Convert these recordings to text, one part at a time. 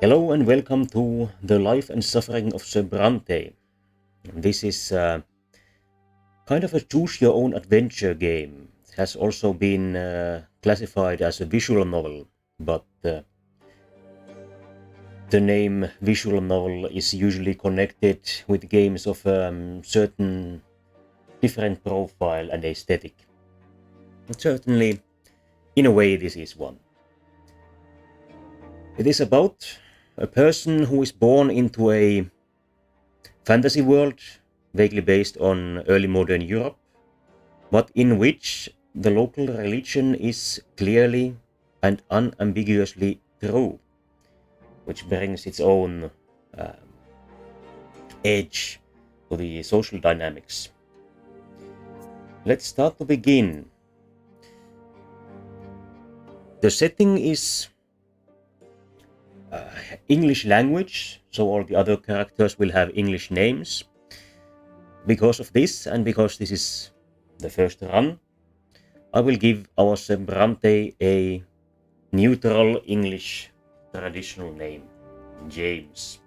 Hello and welcome to the life and suffering of Sir Brante. This is kind of a choose your own adventure game. It has also been classified as a visual novel, but the name visual novel is usually connected with games of certain different profile and aesthetic. But certainly, in a way, this is one. It is about a person who is born into a fantasy world, vaguely based on early modern Europe, but in which the local religion is clearly and unambiguously true, which brings its own uh, edge to the social dynamics. Let's start to begin. The setting is uh, English language, so all the other characters will have English names. Because of this, and because this is the first run, I will give our Brante a neutral English traditional name, James.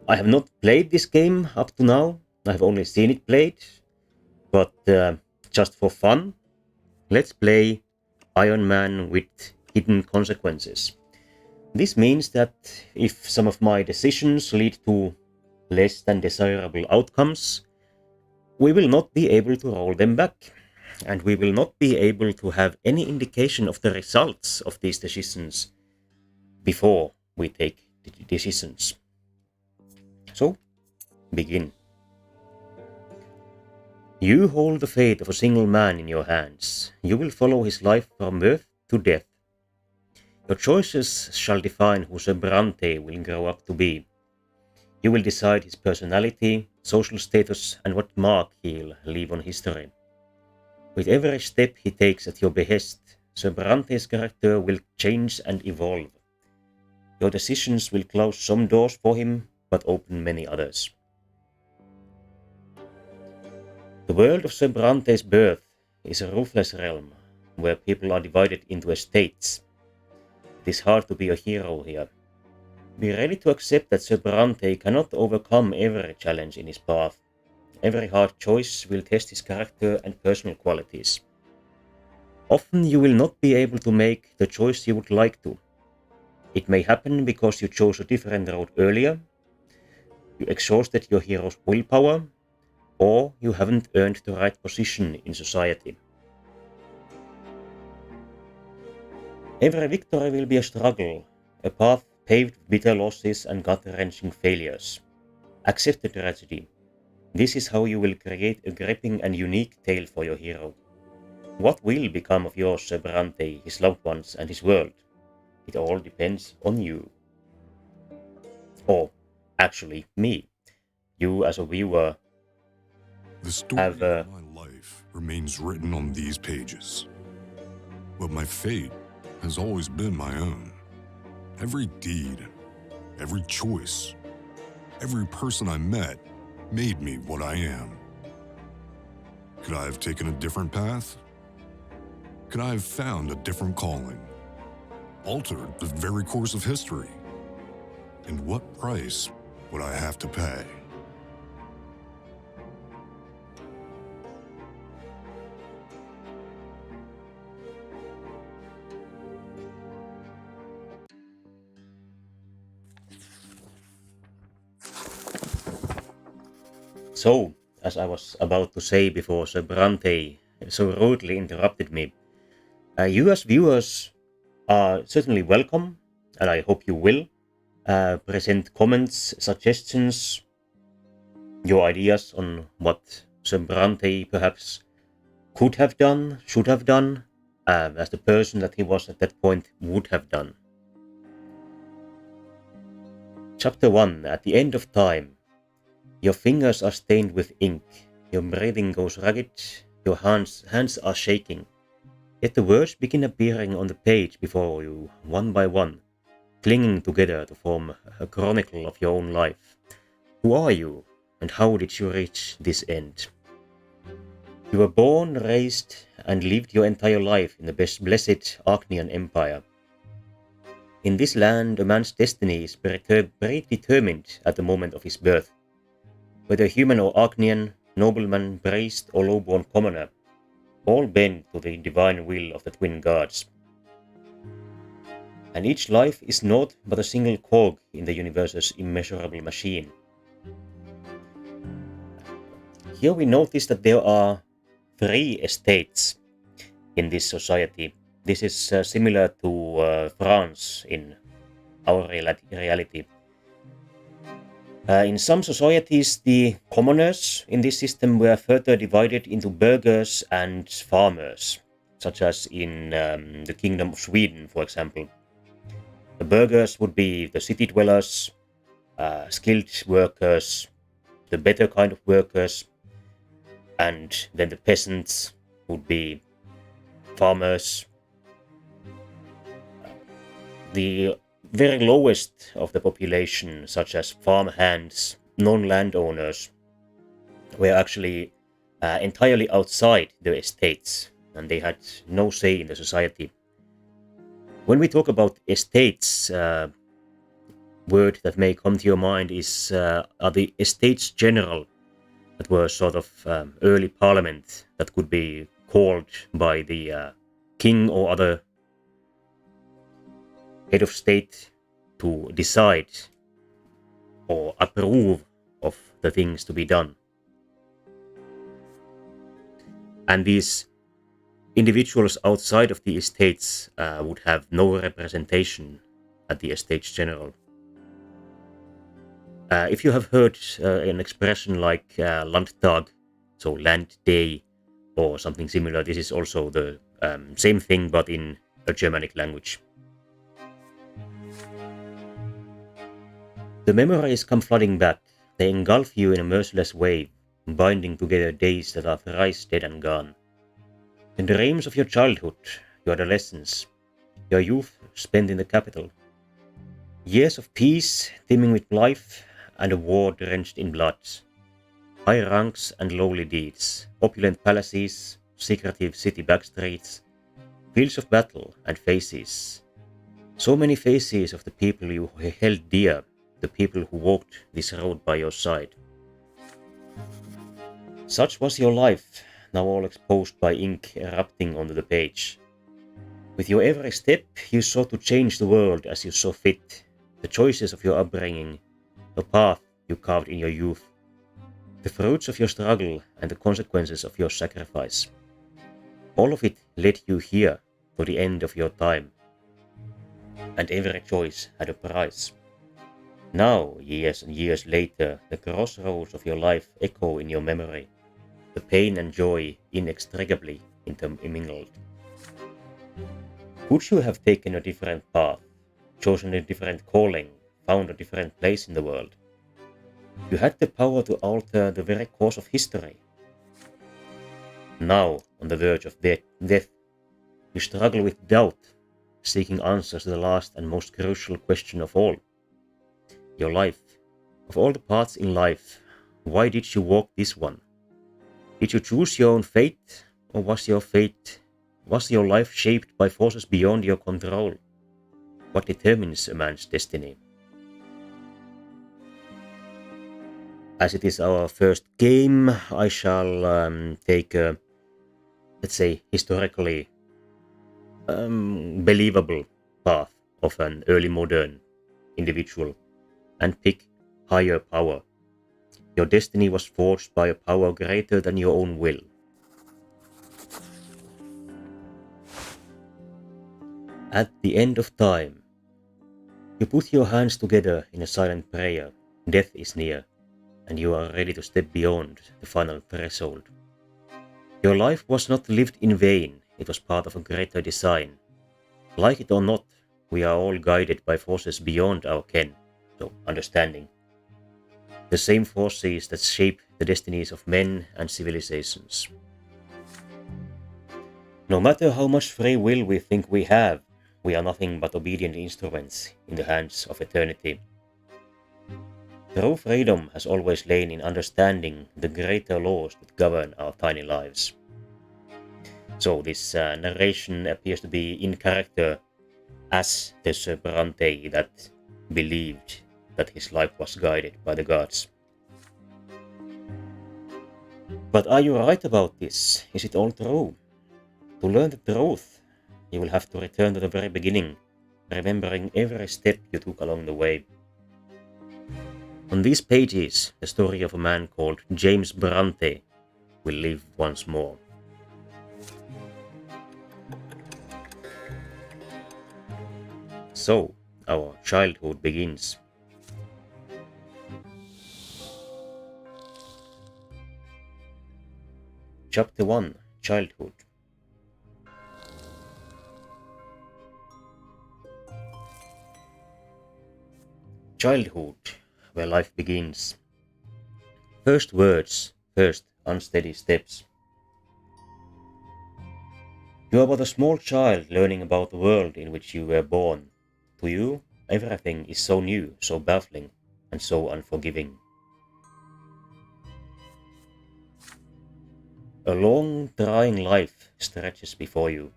I have not played this game up to now. I have only seen it played, but just for fun, let's play Iron Man with hidden consequences. This means that if some of my decisions lead to less than desirable outcomes, we will not be able to roll them back, and we will not be able to have any indication of the results of these decisions before we take the decisions. So, begin. You hold the fate of a single man in your hands. You will follow his life from birth to death. Your choices shall define who Sir Brante will grow up to be. You will decide his personality, social status, and what mark he'll leave on history. With every step he takes at your behest, Sir Brante's character will change and evolve. Your decisions will close some doors for him, but open many others. The world of Sir Brante's birth is a ruthless realm, where people are divided into estates. It is hard to be a hero here. Be ready to accept that Sir Brante cannot overcome every challenge in his path. Every hard choice will test his character and personal qualities. Often you will not be able to make the choice you would like to. It may happen because you chose a different route earlier, you exhausted your hero's willpower, or you haven't earned the right position in society. Every victory will be a struggle, a path paved with bitter losses and gut-wrenching failures. Accept the tragedy. This is how you will create a gripping and unique tale for your hero. What will become of yours, Sir Brante, his loved ones, and his world? It all depends on you. Or, actually, me. You, as a viewer, The story have of my life remains written on these pages. But my fate has always been my own. Every deed, every choice, every person I met made me what I am. Could I have taken a different path? Could I have found a different calling? Altered the very course of history? And what price would I have to pay? So, as I was about to say before Sir Brante so rudely interrupted me, you as viewers are certainly welcome, and I hope you will present comments, suggestions, your ideas on what Sir Brante perhaps could have done, should have done, as the person that he was at that point would have done. Chapter 1. At the end of time. Your fingers are stained with ink, your breathing goes ragged, your hands are shaking. Yet the words begin appearing on the page before you, one by one, clinging together to form a chronicle of your own life. Who are you, and how did you reach this end? You were born, raised, and lived your entire life in the blessed Archnean Empire. In this land, a man's destiny is predetermined at the moment of his birth. Whether human or Agnian, nobleman, priest, or low-born commoner, all bend to the divine will of the twin gods. And each life is naught but a single cog in the universe's immeasurable machine. Here we notice that there are 3 estates in this society. This is similar to France in our reality. In some societies, the commoners in this system were further divided into burghers and farmers, such as in the Kingdom of Sweden, for example. The burghers would be the city dwellers, skilled workers, the better kind of workers, and then the peasants would be farmers. The very lowest of the population, such as farmhands, non-landowners, were actually entirely outside the estates, and they had no say in the society. When we talk about estates, word that may come to your mind is are the estates general that were sort of early parliament that could be called by the king or other head of state to decide or approve of the things to be done. And these individuals outside of the estates would have no representation at the Estates General. If you have heard an expression like Landtag, so land day, or something similar, this is also the same thing but in a Germanic language. The memories come flooding back. They engulf you in a merciless wave, binding together days that are thrice dead and gone. The dreams of your childhood, your adolescence, your youth spent in the capital. Years of peace, teeming with life, and a war drenched in blood. High ranks and lowly deeds, opulent palaces, secretive city backstreets, fields of battle and faces. So many faces of the people you held dear, the people who walked this road by your side. Such was your life, now all exposed by ink erupting onto the page. With your every step, you sought to change the world as you saw fit, the choices of your upbringing, the path you carved in your youth, the fruits of your struggle and the consequences of your sacrifice. All of it led you here to the end of your time, and every choice had a price. Now, years and years later, the crossroads of your life echo in your memory, the pain and joy inextricably intermingled. Could you have taken a different path, chosen a different calling, found a different place in the world? You had the power to alter the very course of history. Now, on the verge of death, you struggle with doubt, seeking answers to the last and most crucial question of all. Your life. Of all the paths in life, why did you walk this one? Did you choose your own fate, or was your life shaped by forces beyond your control? What determines a man's destiny? As it is our first game, I shall take a, let's say, historically believable path of an early modern individual and pick higher power. Your destiny was forged by a power greater than your own will. At the end of time, you put your hands together in a silent prayer. Death is near, and you are ready to step beyond the final threshold. Your life was not lived in vain, it was part of a greater design. Like it or not, we are all guided by forces beyond our ken, so understanding. The same forces that shape the destinies of men and civilizations. No matter how much free will we think we have, we are nothing but obedient instruments in the hands of eternity. True freedom has always lain in understanding the greater laws that govern our tiny lives. So this narration appears to be in character as the Sir Brante that believed that his life was guided by the gods. But are you right about this? Is it all true? To learn the truth, you will have to return to the very beginning, remembering every step you took along the way. On these pages, the story of a man called James Brante will live once more. So, our childhood begins. Chapter 1: Childhood. Childhood, where life begins. First words, first unsteady steps. You are but a small child learning about the world in which you were born. To you, everything is so new, so baffling, and so unforgiving. A long, trying life stretches before you.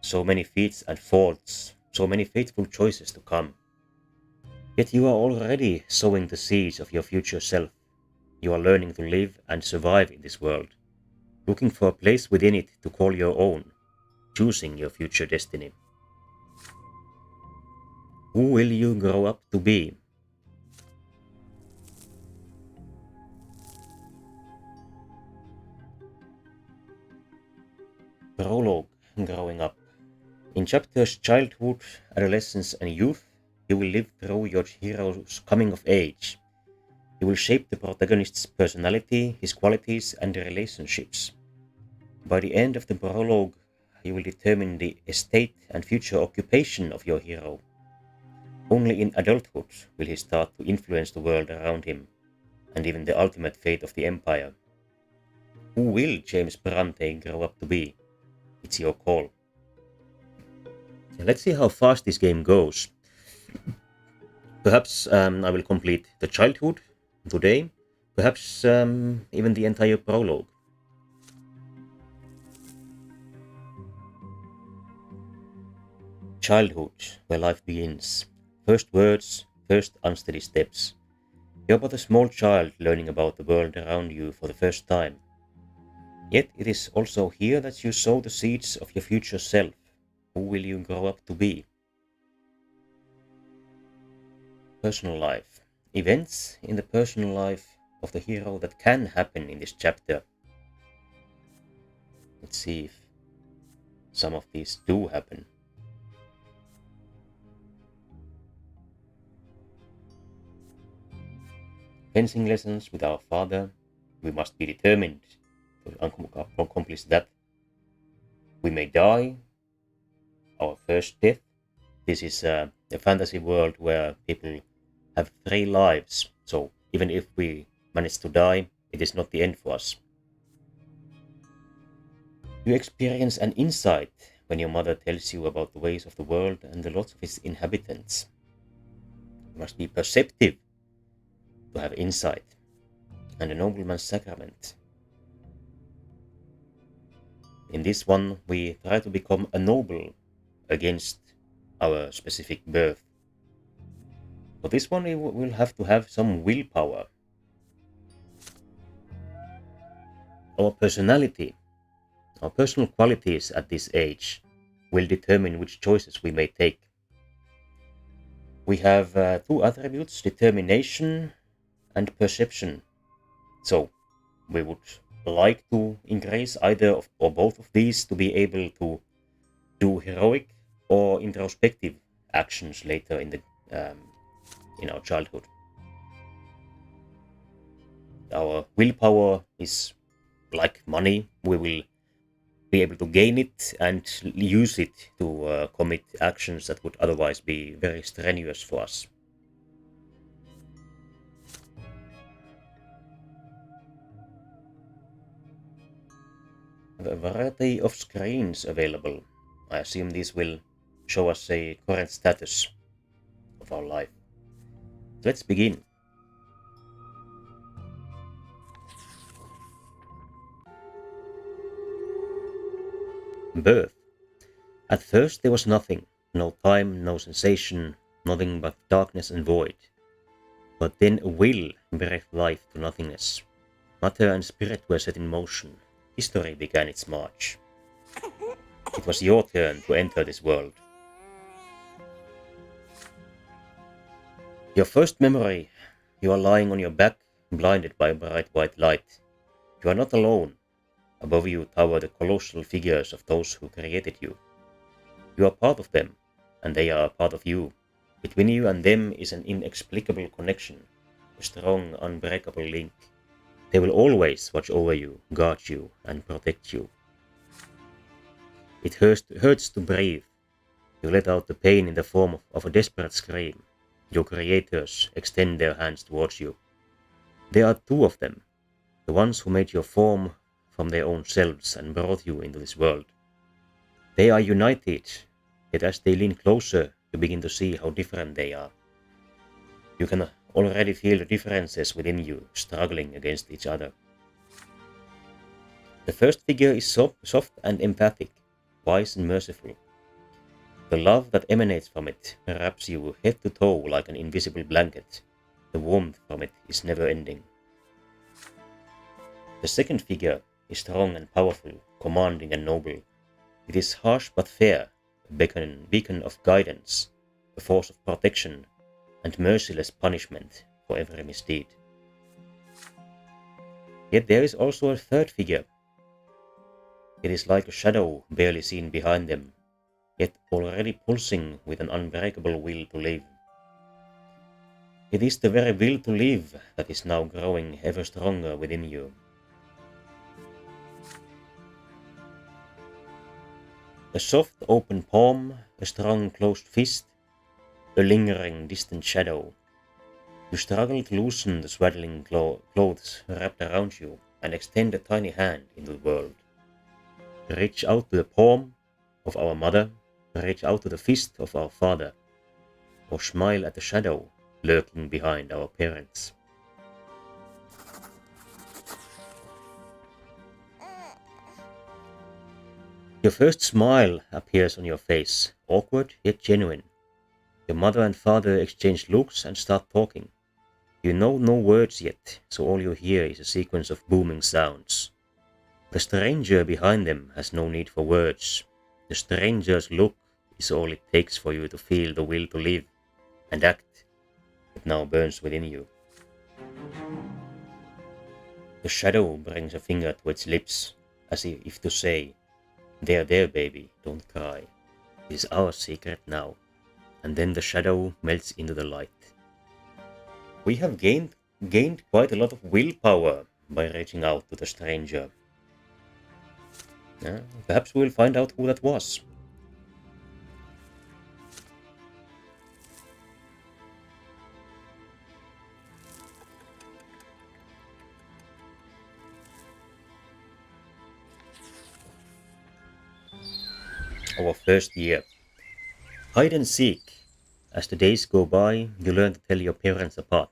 So many feats and faults, so many fateful choices to come. Yet you are already sowing the seeds of your future self. You are learning to live and survive in this world, looking for a place within it to call your own, choosing your future destiny. Who will you grow up to be? Prologue: Growing Up. In chapters Childhood, Adolescence and Youth, you will live through your hero's coming of age. You will shape the protagonist's personality, his qualities and relationships. By the end of the prologue, you will determine the estate and future occupation of your hero. Only in adulthood will he start to influence the world around him, and even the ultimate fate of the Empire. Who will James Brante grow up to be? It's your call. Let's see how fast this game goes. Perhaps I will complete the childhood today, perhaps even the entire prologue. Childhood, where life begins. First words, first unsteady steps. You're but a small child learning about the world around you for the first time. Yet it is also here that you sow the seeds of your future self. Who will you grow up to be? Personal life. Events in the personal life of the hero that can happen in this chapter. Let's see if some of these do happen. Fencing lessons with our father. We must be determined to accomplish that. We may die. Our first death. This is a fantasy world where people have 3 lives. So even if we manage to die, it is not the end for us. You experience an insight when your mother tells you about the ways of the world and the lots of its inhabitants. You must be perceptive to have insight, and a nobleman's sacrament. In this one, we try to become a noble against our specific birth. For this one, we will have to have some willpower. Our personality, our personal qualities at this age will determine which choices we may take. We have 2 attributes, determination and perception. So we would like to increase either of, or both of these to be able to do heroic or introspective actions later in our childhood. Our willpower is like money. We will be able to gain it and use it to commit actions that would otherwise be very strenuous for us. A variety of screens available. I assume these will show us a current status of our life. Let's begin. Birth. At first there was nothing. No time, no sensation, nothing but darkness and void. But then a will breathed life to nothingness. Matter and spirit were set in motion. History began its march. It was your turn to enter this world. Your first memory. You are lying on your back, blinded by bright white light. You are not alone. Above you tower the colossal figures of those who created you. You are part of them, and they are a part of you. Between you and them is an inexplicable connection, a strong, unbreakable link. They will always watch over you, guard you, and protect you. It hurts to breathe. You let out the pain in the form of a desperate scream. Your creators extend their hands towards you. There are two of them, the ones who made your form from their own selves and brought you into this world. They are united, yet as they lean closer, you begin to see how different they are. You can already feel the differences within you struggling against each other. The first figure is soft and empathic, wise and merciful. The love that emanates from it wraps you head to toe like an invisible blanket. The warmth from it is never ending. The second figure is strong and powerful, commanding and noble. It is harsh but fair, a beacon of guidance, a force of protection, and merciless punishment for every misdeed. Yet there is also a third figure. It is like a shadow barely seen behind them, yet already pulsing with an unbreakable will to live. It is the very will to live that is now growing ever stronger within you. A soft open palm, a strong closed fist, a lingering distant shadow. You struggle to loosen the swaddling clothes wrapped around you and extend a tiny hand into the world. Reach out to the palm of our mother, reach out to the fist of our father, or smile at the shadow lurking behind our parents. Your first smile appears on your face, awkward yet genuine. Your mother and father exchange looks and start talking. You know no words yet, so all you hear is a sequence of booming sounds. The stranger behind them has no need for words. The stranger's look is all it takes for you to feel the will to live and act that now burns within you. The shadow brings a finger to its lips, as if to say, there, baby, don't cry. It is our secret now. And then the shadow melts into the light. We have gained quite a lot of willpower by reaching out to the stranger. Perhaps we'll find out who that was. Our first year. Hide and seek. As the days go by, you learn to tell your parents apart.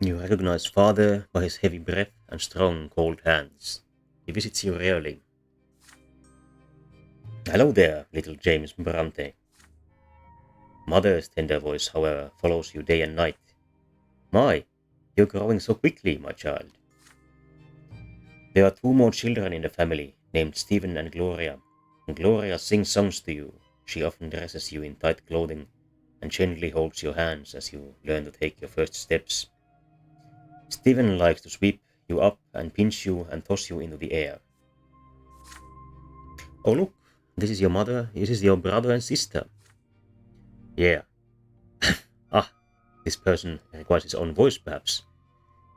You recognize father by his heavy breath and strong, cold hands. He visits you rarely. Hello there, little James Brante. Mother's tender voice, however, follows you day and night. My, you're growing so quickly, my child. There are two more children in the family, named Stephen and Gloria. Gloria sings songs to you. She often dresses you in tight clothing and gently holds your hands as you learn to take your first steps. Stephen likes to sweep you up and pinch you and toss you into the air. Oh look, this is your mother, this is your brother and sister. Yeah. This person requires his own voice perhaps.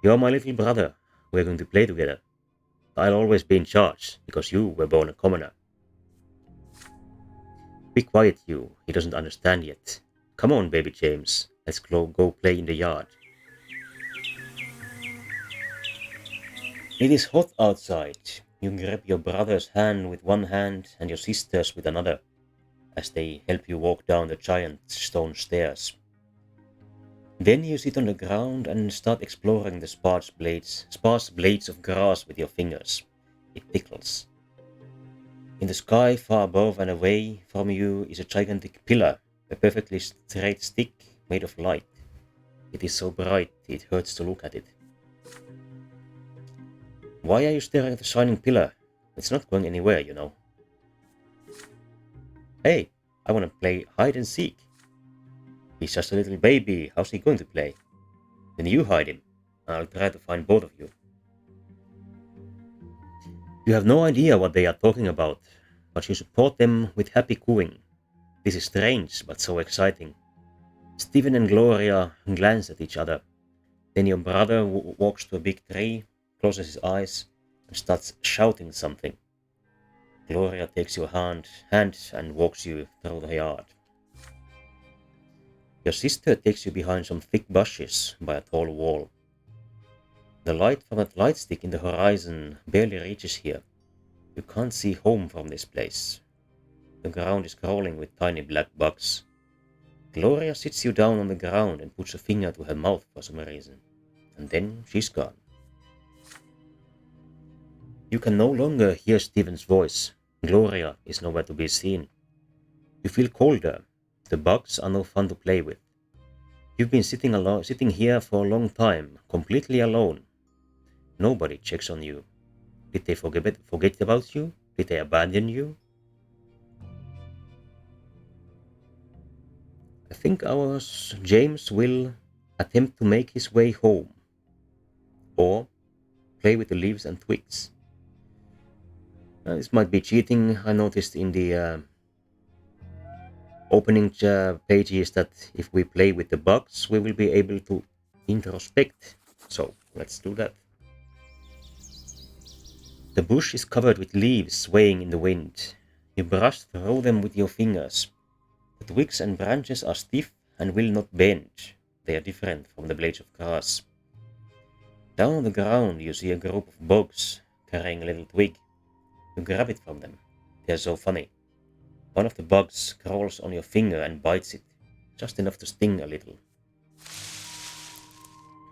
You're my little brother, we're going to play together. I'll always be in charge, because you were born a commoner. Be quiet, you, he doesn't understand yet. Come on, baby James, let's go play in the yard. It is hot outside. You grab your brother's hand with one hand and your sister's with another, as they help you walk down the giant stone stairs. Then you sit on the ground and start exploring the sparse blades of grass with your fingers. It tickles. In the sky far above and away from you is a gigantic pillar, a perfectly straight stick made of light. It is so bright it hurts to look at it. Why are you staring at the shining pillar? It's not going anywhere, you know. Hey, I want to play hide and seek. He's just a little baby, how's he going to play? Then you hide him, and I'll try to find both of you. You have no idea what they are talking about, but you support them with happy cooing. This is strange, but so exciting. Stephen and Gloria glance at each other. Then your brother walks to a big tree, closes his eyes, and starts shouting something. Gloria takes your hand and walks you through the yard. Your sister takes you behind some thick bushes by a tall wall. The light from that light stick in the horizon barely reaches here. You can't see home from this place. The ground is crawling with tiny black bugs. Gloria sits you down on the ground and puts a finger to her mouth for some reason. And then she's gone. You can no longer hear Stephen's voice. Gloria is nowhere to be seen. You feel colder. The bugs are no fun to play with. You've been sitting here for a long time, completely alone. Nobody checks on you. Did they forget about you? Did they abandon you? I think our James will attempt to make his way home. Or play with the leaves and twigs. This might be cheating. I noticed in the opening pages that if we play with the bugs, we will be able to introspect. So let's do that. The bush is covered with leaves swaying in the wind. You brush through them with your fingers. The twigs and branches are stiff and will not bend. They are different from the blades of grass. Down on the ground you see a group of bugs carrying a little twig. You grab it from them. They are so funny. One of the bugs crawls on your finger and bites it, just enough to sting a little.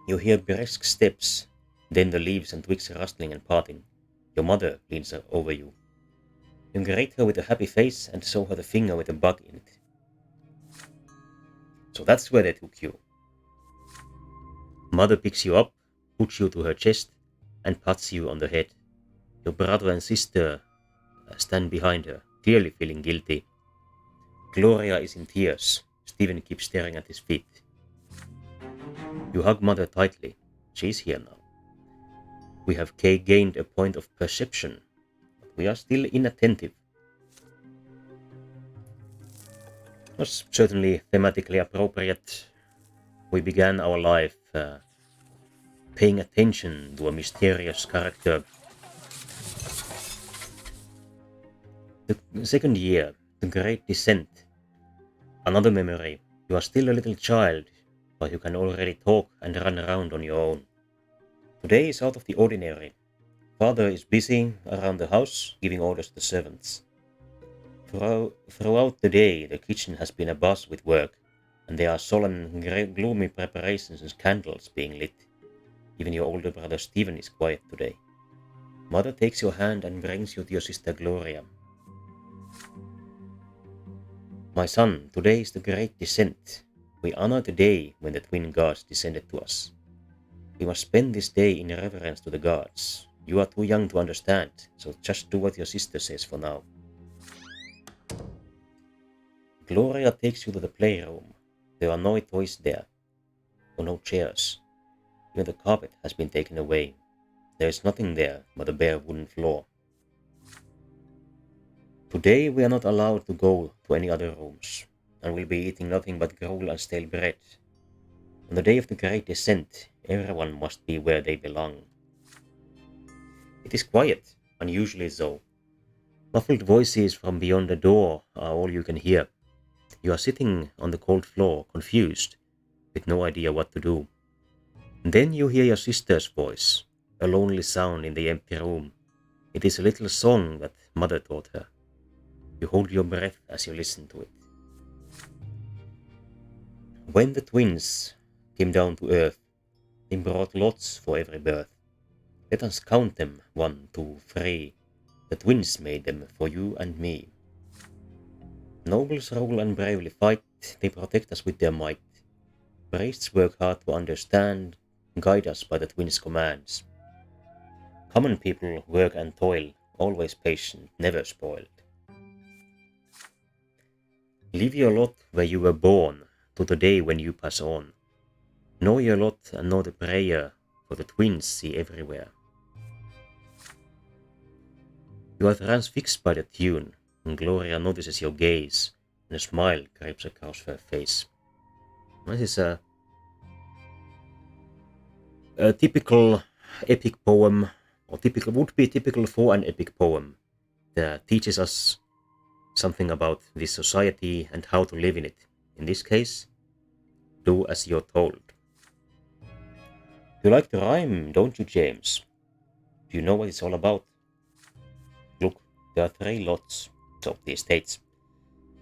You hear brisk steps, then the leaves and twigs rustling and parting. Your mother leans over you. You greet her with a happy face and show her the finger with a bug in it. So that's where they took you. Mother picks you up, puts you to her chest, and pats you on the head. Your brother and sister stand behind her, clearly feeling guilty. Gloria is in tears. Stephen keeps staring at his feet. You hug Mother tightly. She's here now. We have gained a point of perception, but we are still inattentive. It was certainly thematically appropriate. We began our life paying attention to a mysterious character. The second year, the Great Descent. Another memory. You are still a little child, but you can already talk and run around on your own. Today is out of the ordinary. Father is busy around the house, giving orders to the servants. Throughout the day, the kitchen has been abuzz with work, and there are solemn, gloomy preparations and candles being lit. Even your older brother Stephen is quiet today. Mother takes your hand and brings you to your sister Gloria. My son, today is the Great Descent. We honor the day when the twin gods descended to us. We must spend this day in reverence to the gods. You are too young to understand, so just do what your sister says for now. Gloria takes you to the playroom. There are no toys there, or no chairs. Even the carpet has been taken away. There is nothing there but a bare wooden floor. Today we are not allowed to go to any other rooms, and will be eating nothing but gruel and stale bread. On the day of the Great Descent, everyone must be where they belong. It is quiet, unusually so. Muffled voices from beyond the door are all you can hear. You are sitting on the cold floor, confused, with no idea what to do. And then you hear your sister's voice, a lonely sound in the empty room. It is a little song that Mother taught her. You hold your breath as you listen to it. When the twins came down to earth, they brought lots for every birth. Let us count them, 1, 2, 3. The twins made them for you and me. Nobles rule and bravely fight, they protect us with their might. Priests work hard to understand, guide us by the twins' commands. Common people work and toil, always patient, never spoiled. Live your lot where you were born, to the day when you pass on. Know your lot and know the prayer, for the twins see everywhere. You are transfixed by the tune, and Gloria notices your gaze, and a smile creeps across her face. This is a typical epic poem, or would be typical for an epic poem, that teaches us something about this society and how to live in it. In this case, do as you're told. You like to rhyme, don't you, James? Do you know what it's all about? Look, there are 3 lots of the estates.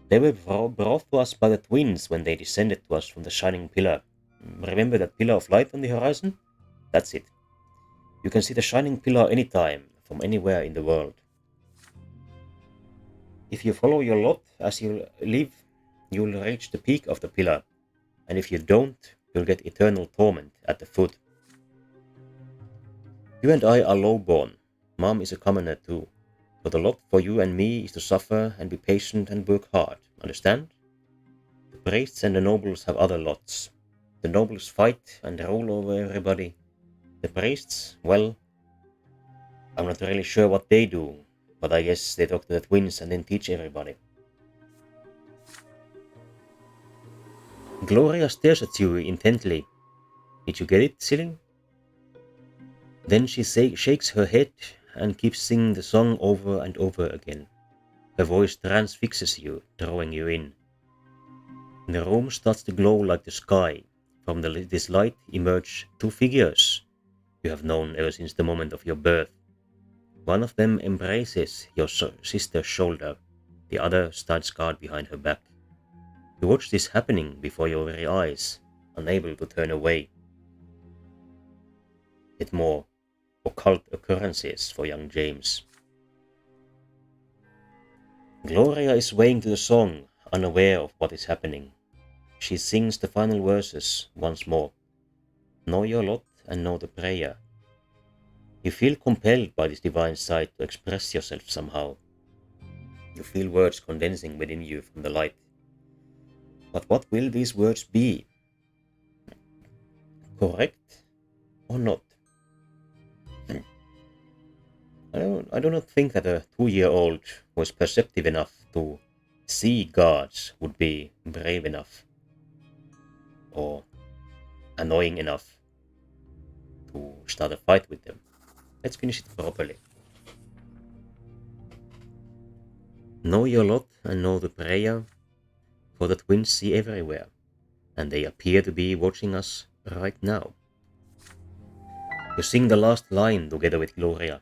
They were brought to us by the twins when they descended to us from the shining pillar. Remember that pillar of light on the horizon? That's it. You can see the shining pillar anytime, from anywhere in the world. If you follow your lot as you live, you'll reach the peak of the pillar, and if you don't, you'll get eternal torment at the foot. You and I are low-born. Mom is a commoner too. So the lot for you and me is to suffer and be patient and work hard, understand? The priests and the nobles have other lots. The nobles fight and rule over everybody. The priests, well, I'm not really sure what they do, but I guess they talk to the twins and then teach everybody. Gloria stares at you intently. Did you get it, silly? Then she shakes her head and keeps singing the song over and over again. Her voice transfixes you, drawing you in. The room starts to glow like the sky. From this light emerge 2 figures you have known ever since the moment of your birth. One of them embraces your sister's shoulder, the other stands guard behind her back. You watch this happening before your very eyes, unable to turn away. Yet more occult occurrences for young James. Gloria is swaying to the song, unaware of what is happening. She sings the final verses once more. Know your lot and know the prayer. You feel compelled by this divine sight to express yourself somehow. You feel words condensing within you from the light. But what will these words be? Correct or not? I do not think that a 2-year-old who is perceptive enough to see gods would be brave enough or annoying enough to start a fight with them. Let's finish it properly. Know your lot and know the prayer, for the twins see everywhere, and they appear to be watching us right now. You sing the last line together with Gloria.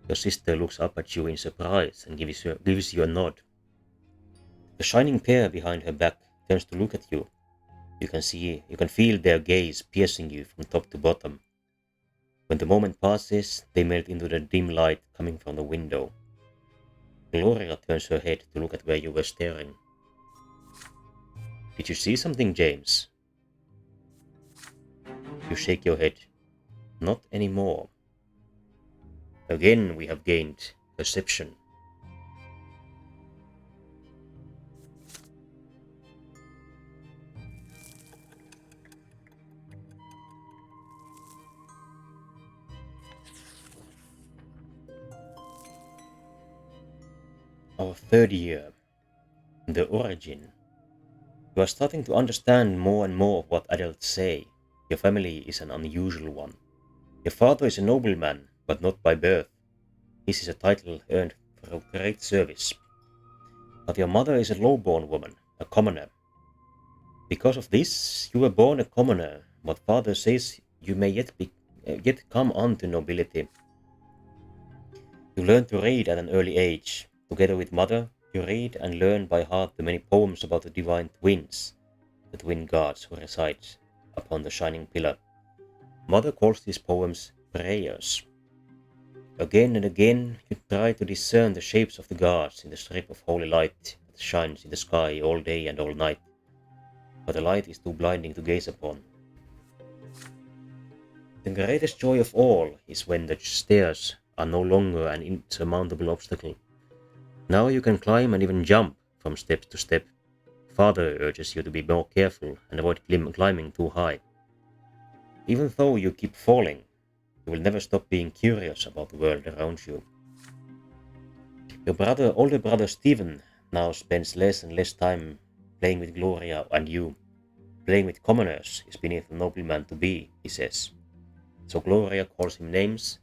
Your sister looks up at you in surprise and gives you a nod. The shining pair behind her back turns to look at you. You can feel their gaze piercing you from top to bottom. When the moment passes, they melt into the dim light coming from the window. Gloria turns her head to look at where you were staring. Did you see something, James? You shake your head. Not anymore. Again we have gained perception. Our 3rd year. The origin. You are starting to understand more and more of what adults say. Your family is an unusual one. Your father is a nobleman, but not by birth. This is a title earned for great service. But your mother is a low-born woman, a commoner. Because of this, you were born a commoner, but father says you may yet come on to nobility. You learn to read at an early age. Together with mother, you read and learn by heart the many poems about the divine twins, the twin gods who reside upon the shining pillar. Mother calls these poems prayers. Again and again you try to discern the shapes of the gods in the strip of holy light that shines in the sky all day and all night, but the light is too blinding to gaze upon. The greatest joy of all is when the stairs are no longer an insurmountable obstacle. Now you can climb and even jump from step to step. Father urges you to be more careful and avoid climbing too high. Even though you keep falling, you will never stop being curious about the world around you. Your older brother Stephen now spends less and less time playing with Gloria and you. Playing with commoners is beneath a nobleman to be, he says. So Gloria calls him names,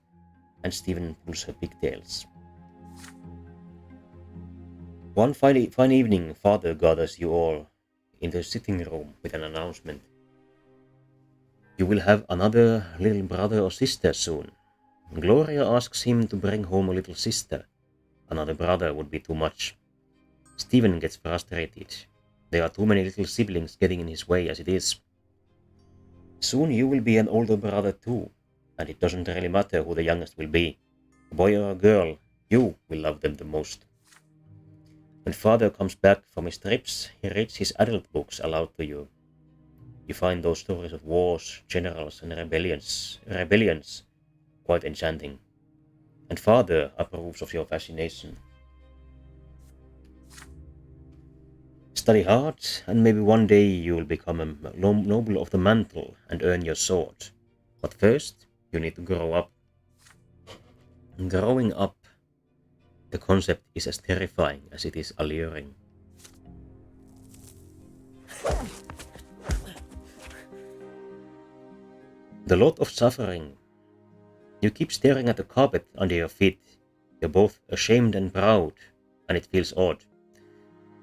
and Stephen pulls her pigtails. One fine evening, Father gathers you all in the sitting room with an announcement. You will have another little brother or sister soon. Gloria asks him to bring home a little sister. Another brother would be too much. Stephen gets frustrated. There are too many little siblings getting in his way as it is. Soon you will be an older brother too, and it doesn't really matter who the youngest will be. A boy or a girl, you will love them the most. When Father comes back from his trips, he reads his adult books aloud to you. You find those stories of wars, generals, and rebellions quite enchanting. And Father approves of your fascination. Study hard, and maybe one day you will become a noble of the mantle and earn your sword. But first, you need to grow up. Growing up, the concept is as terrifying as it is alluring. The lot of suffering. You keep staring at the carpet under your feet. You're both ashamed and proud, and it feels odd.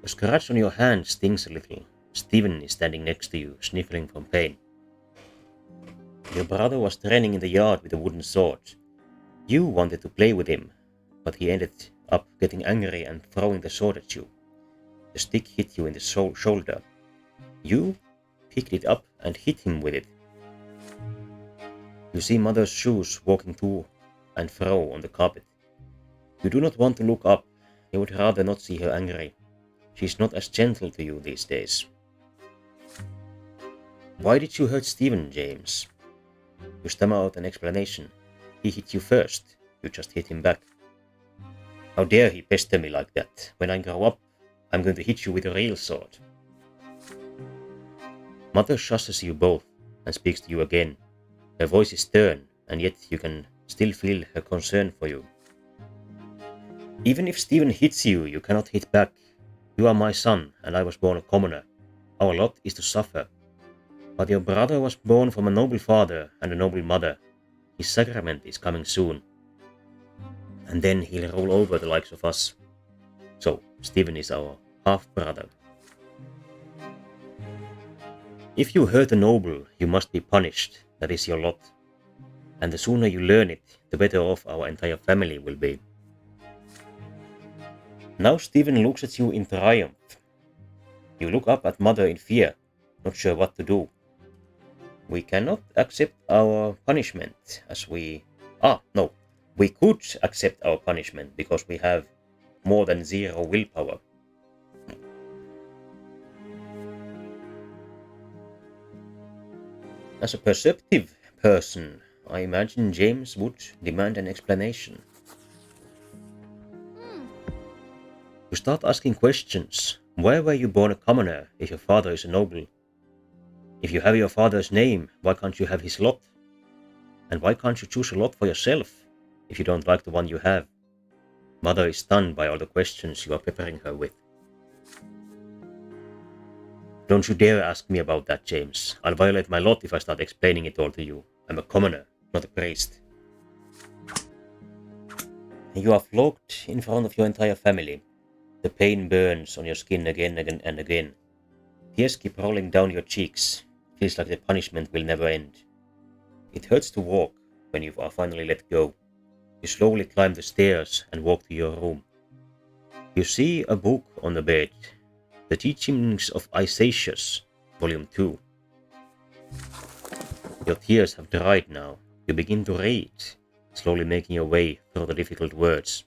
A scratch on your hand stings a little. Stephen is standing next to you, sniffling from pain. Your brother was training in the yard with a wooden sword. You wanted to play with him, but he ended up getting angry and throwing the sword at you. The stick hit you in the shoulder. You picked it up and hit him with it. You see Mother's shoes walking to and fro on the carpet. You do not want to look up. You would rather not see her angry. She's not as gentle to you these days. Why did you hurt Stephen, James? You stammer out an explanation. He hit you first. You just hit him back. How dare he pester me like that? When I grow up, I'm going to hit you with a real sword. Mother shushes you both and speaks to you again. Her voice is stern, and yet you can still feel her concern for you. Even if Stephen hits you, you cannot hit back. You are my son, and I was born a commoner. Our lot is to suffer. But your brother was born from a noble father and a noble mother. His sacrament is coming soon. And then he'll roll over the likes of us. So, Stephen is our half-brother. If you hurt a noble, you must be punished. That is your lot. And the sooner you learn it, the better off our entire family will be. Now Stephen looks at you in triumph. You look up at Mother in fear, not sure what to do. We cannot accept our punishment as we... We could accept our punishment because we have more than 0 willpower. As a perceptive person, I imagine James would demand an explanation. You start asking questions. Why were you born a commoner if your father is a noble? If you have your father's name, why can't you have his lot? And why can't you choose a lot for yourself if you don't like the one you have? Mother is stunned by all the questions you are peppering her with. Don't you dare ask me about that, James. I'll violate my lot if I start explaining it all to you. I'm a commoner, not a priest. You are flogged in front of your entire family. The pain burns on your skin again and again. Tears keep rolling down your cheeks. Feels like the punishment will never end. It hurts to walk when you are finally let go. You slowly climb the stairs and walk to your room. You see a book on the bed. The Teachings of Isaicius, Volume 2. Your tears have dried now. You begin to read. slowly making your way through the difficult words.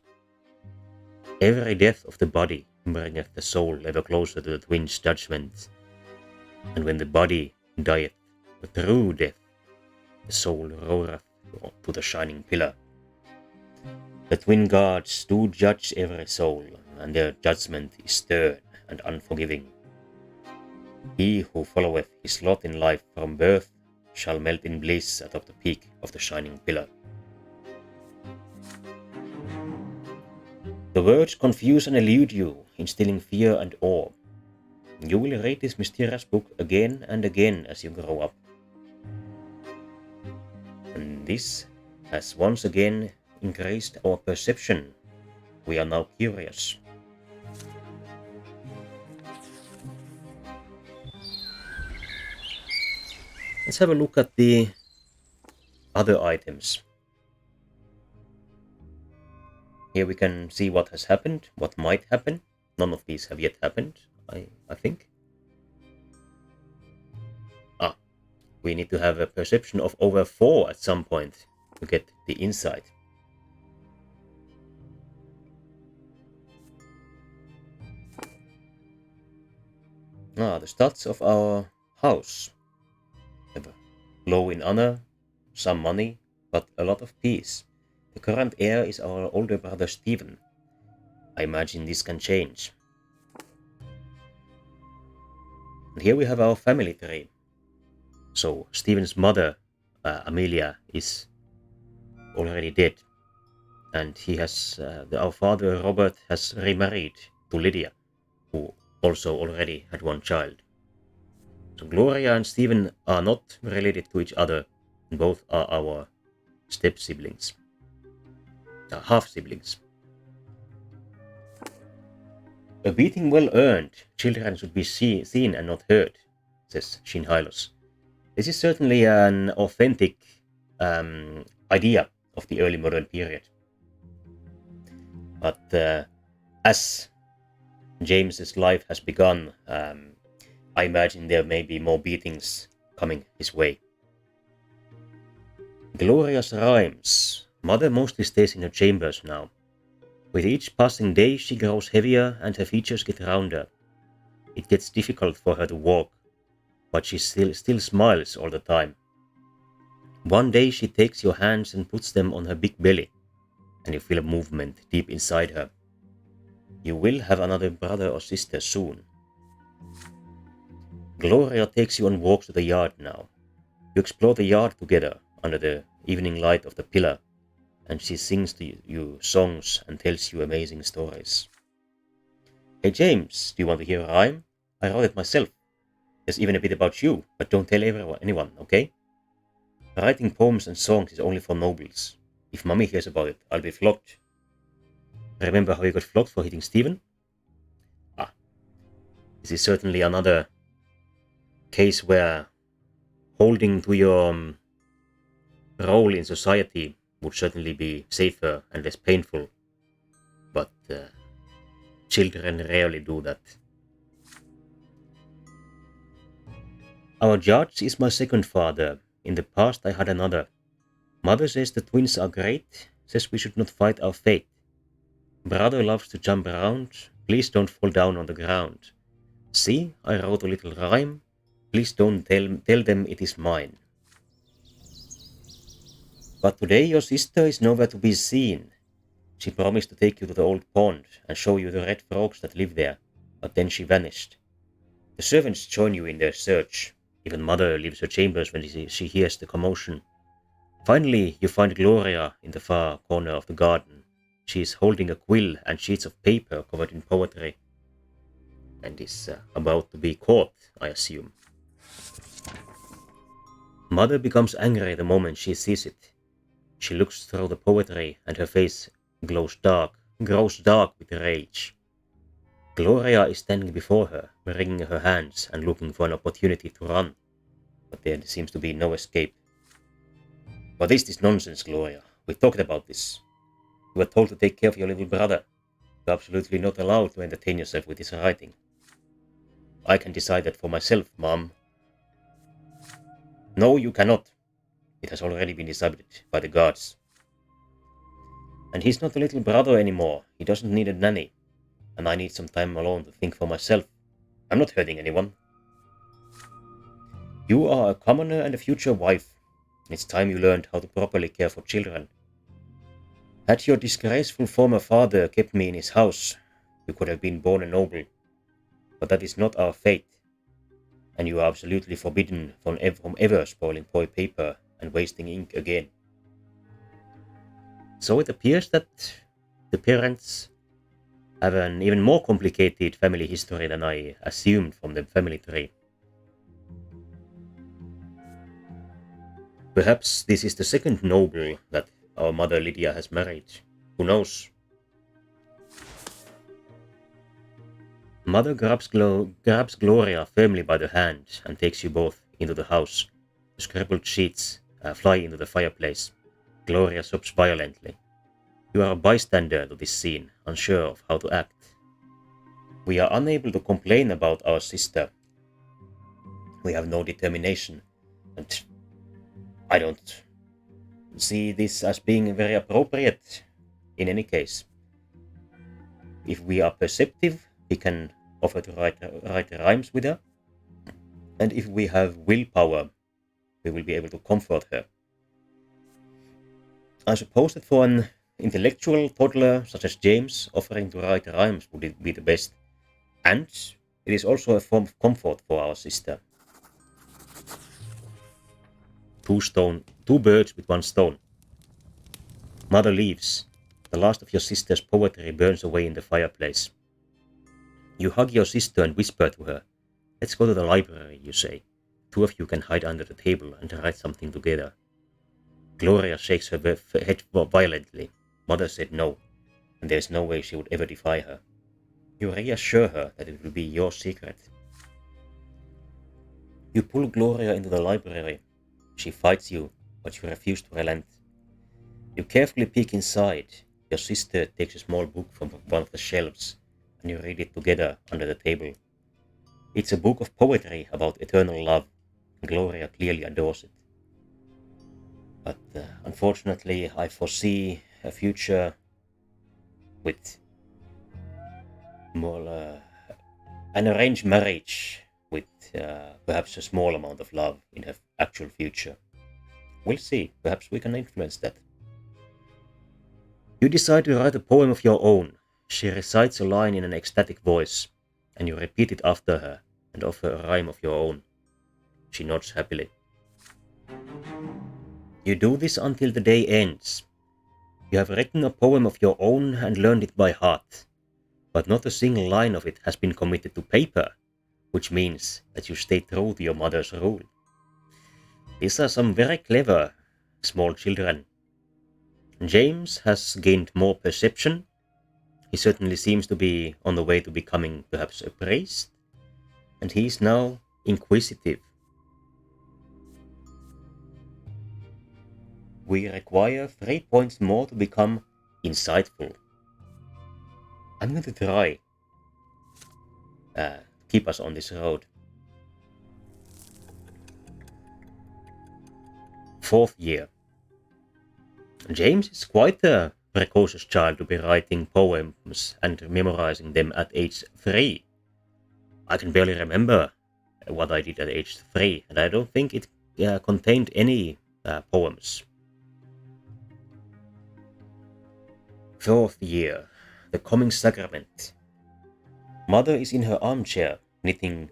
Every death of the body bringeth the soul ever closer to the twin's judgment. And when the body dieth, the true death, the soul roareth to the shining pillar. The twin gods do judge every soul, and their judgment is stern and unforgiving. He who followeth his lot in life from birth shall melt in bliss atop the peak of the shining pillar. The words confuse and elude you, instilling fear and awe. You will read this mysterious book again and again as you grow up. And this has once again increased our perception. We are now curious. Let's have a look at the other items. Here we can see what has happened, what might happen. None of these have yet happened, I think. We need to have a perception of over 4 at some point to get the insight. The stats of our house. Low in honor, some money, but a lot of peace. The current heir is our older brother Stephen. I imagine this can change. And here we have our family tree. So Stephen's mother, Amelia, is already dead. And he has, our father Robert has remarried to Lydia, who also already had one child. So Gloria and Stephen are not related to each other, and both are our step-siblings. Half-siblings. A beating well earned. Children should be seen and not heard, says Shin Hylos. This is certainly an authentic idea of the early modern period. But as James's life has begun, I imagine there may be more beatings coming his way. Gloria's rhymes. Mother mostly stays in her chambers now. With each passing day she grows heavier and her features get rounder. It gets difficult for her to walk, but she still smiles all the time. One day she takes your hands and puts them on her big belly, and you feel a movement deep inside her. You will have another brother or sister soon. Gloria takes you on walks to the yard now. You explore the yard together under the evening light of the pillar, and she sings to you songs and tells you amazing stories. Hey James, do you want to hear a rhyme? I wrote it myself. There's even a bit about you, but don't tell anyone, okay? Writing poems and songs is only for nobles. If Mummy hears about it, I'll be flogged. Remember how you got flogged for hitting Stephen? This is certainly another case where holding to your role in society would certainly be safer and less painful, but children rarely do that. Our judge is my second father. In the past I had another. Mother says the twins are great, says we should not fight our fate. Brother loves to jump around, please don't fall down on the ground. See, I wrote a little rhyme, please don't tell them it is mine. But today your sister is nowhere to be seen. She promised to take you to the old pond and show you the red frogs that live there, but then she vanished. The servants join you in their search. Even Mother leaves her chambers when she hears the commotion. Finally, you find Gloria in the far corner of the garden. She is holding a quill and sheets of paper covered in poetry, and is about to be caught, I assume. Mother becomes angry the moment she sees it. She looks through the poetry and her face grows dark with rage. Gloria is standing before her, wringing her hands and looking for an opportunity to run, but there seems to be no escape. What is this nonsense, Gloria? We talked about this. You were told to take care of your little brother. You're absolutely not allowed to entertain yourself with his writing. I can decide that for myself, Mom. No, you cannot. It has already been decided by the gods. And he's not a little brother anymore. He doesn't need a nanny. And I need some time alone to think for myself. I'm not hurting anyone. You are a commoner and a future wife. It's time you learned how to properly care for children. Had your disgraceful former father kept me in his house, you could have been born a noble. But that is not our fate. And you are absolutely forbidden from ever spoiling boy paper and wasting ink again. So it appears that the parents have an even more complicated family history than I assumed from the family tree. Perhaps this is the second noble that our mother Lydia has married. Who knows? Mother grabs Gloria firmly by the hand and takes you both into the house. The scribbled sheets fly into the fireplace. Gloria sobs violently. You are a bystander to this scene, unsure of how to act. We are unable to complain about our sister. We have no determination, and I don't see this as being very appropriate in any case. If we are perceptive, we can offer to write rhymes with her, and if we have willpower, we will be able to comfort her. I suppose that for an intellectual toddler such as James, offering to write rhymes would be the best, and it is also a form of comfort for our sister. Two birds with one stone. Mother leaves. The last of your sister's poetry burns away in the fireplace. You hug your sister and whisper to her. Let's go to the library, you say. Two of you can hide under the table and write something together. Gloria shakes her head violently. Mother said no, and there is no way she would ever defy her. You reassure her that it will be your secret. You pull Gloria into the library. She fights you, but you refuse to relent. You carefully peek inside. Your sister takes a small book from one of the shelves, and you read it together under the table. It's a book of poetry about eternal love. Gloria clearly adores it. But unfortunately, I foresee a future with more an arranged marriage with perhaps a small amount of love in her actual future. We'll see. Perhaps we can influence that. You decide to write a poem of your own. She recites a line in an ecstatic voice, and you repeat it after her and offer a rhyme of your own. She nods happily. You do this until the day ends. You have written a poem of your own and learned it by heart, but not a single line of it has been committed to paper, which means that you stay true to your mother's rule. These are some very clever small children. James has gained more perception. He certainly seems to be on the way to becoming perhaps a priest, and he is now inquisitive. We require 3 points more to become insightful. I'm going to try keep us on this road. 4th year. James is quite a precocious child to be writing poems and memorizing them at age 3. I can barely remember what I did at age 3, and I don't think it contained any poems. 4th year. The coming sacrament. Mother is in her armchair, knitting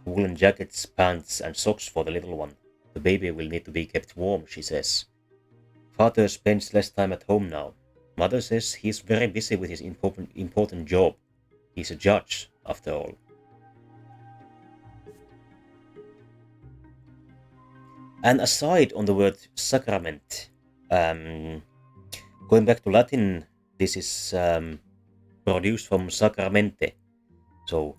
woolen jackets, pants, and socks for the little one. The baby will need to be kept warm, she says. Father spends less time at home now. Mother says he's very busy with his important job. He's a judge, after all. An aside on the word sacrament. Going back to Latin, this is produced from sacramente, so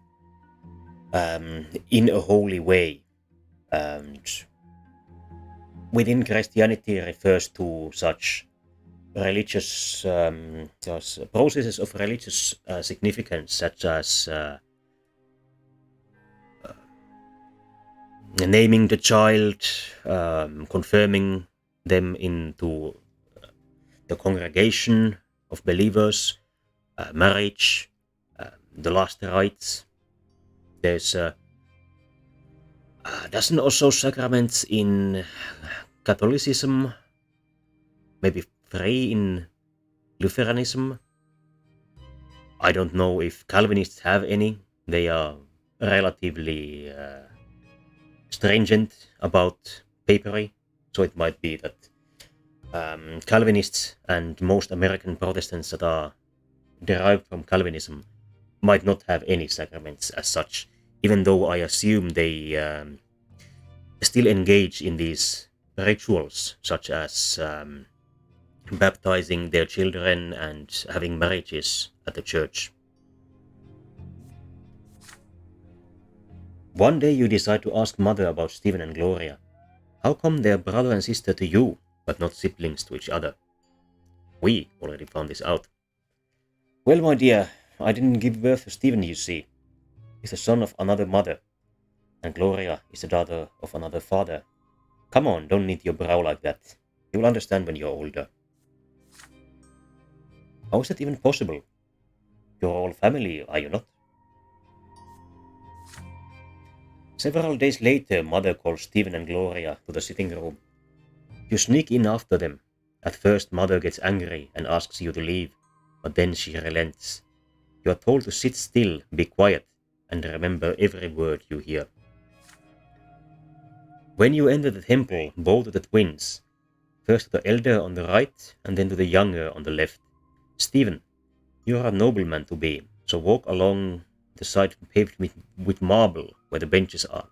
in a holy way. And within Christianity refers to such religious processes of religious significance, such as naming the child, confirming them into the congregation of believers, marriage, the last rites. There's a dozen or so sacraments in Catholicism, maybe 3 in Lutheranism. I don't know if Calvinists have any. They are relatively stringent about papery, so it might be that Calvinists and most American Protestants that are derived from Calvinism might not have any sacraments as such, even though I assume they still engage in these rituals, such as baptizing their children and having marriages at the church. One day you decide to ask Mother about Stephen and Gloria. How come they're brother and sister to you, but not siblings to each other? We already found this out. Well, my dear, I didn't give birth to Stephen, you see. He's the son of another mother, and Gloria is the daughter of another father. Come on, don't knit your brow like that. You'll understand when you're older. How is that even possible? You're all family, are you not? Several days later, Mother calls Stephen and Gloria to the sitting room. You sneak in after them. At first, Mother gets angry and asks you to leave, but then she relents. You are told to sit still, be quiet, and remember every word you hear. When you enter the temple, bow to the twins, first to the elder on the right, and then to the younger on the left. Stephen, you are a nobleman to be, so walk along the side paved with marble where the benches are.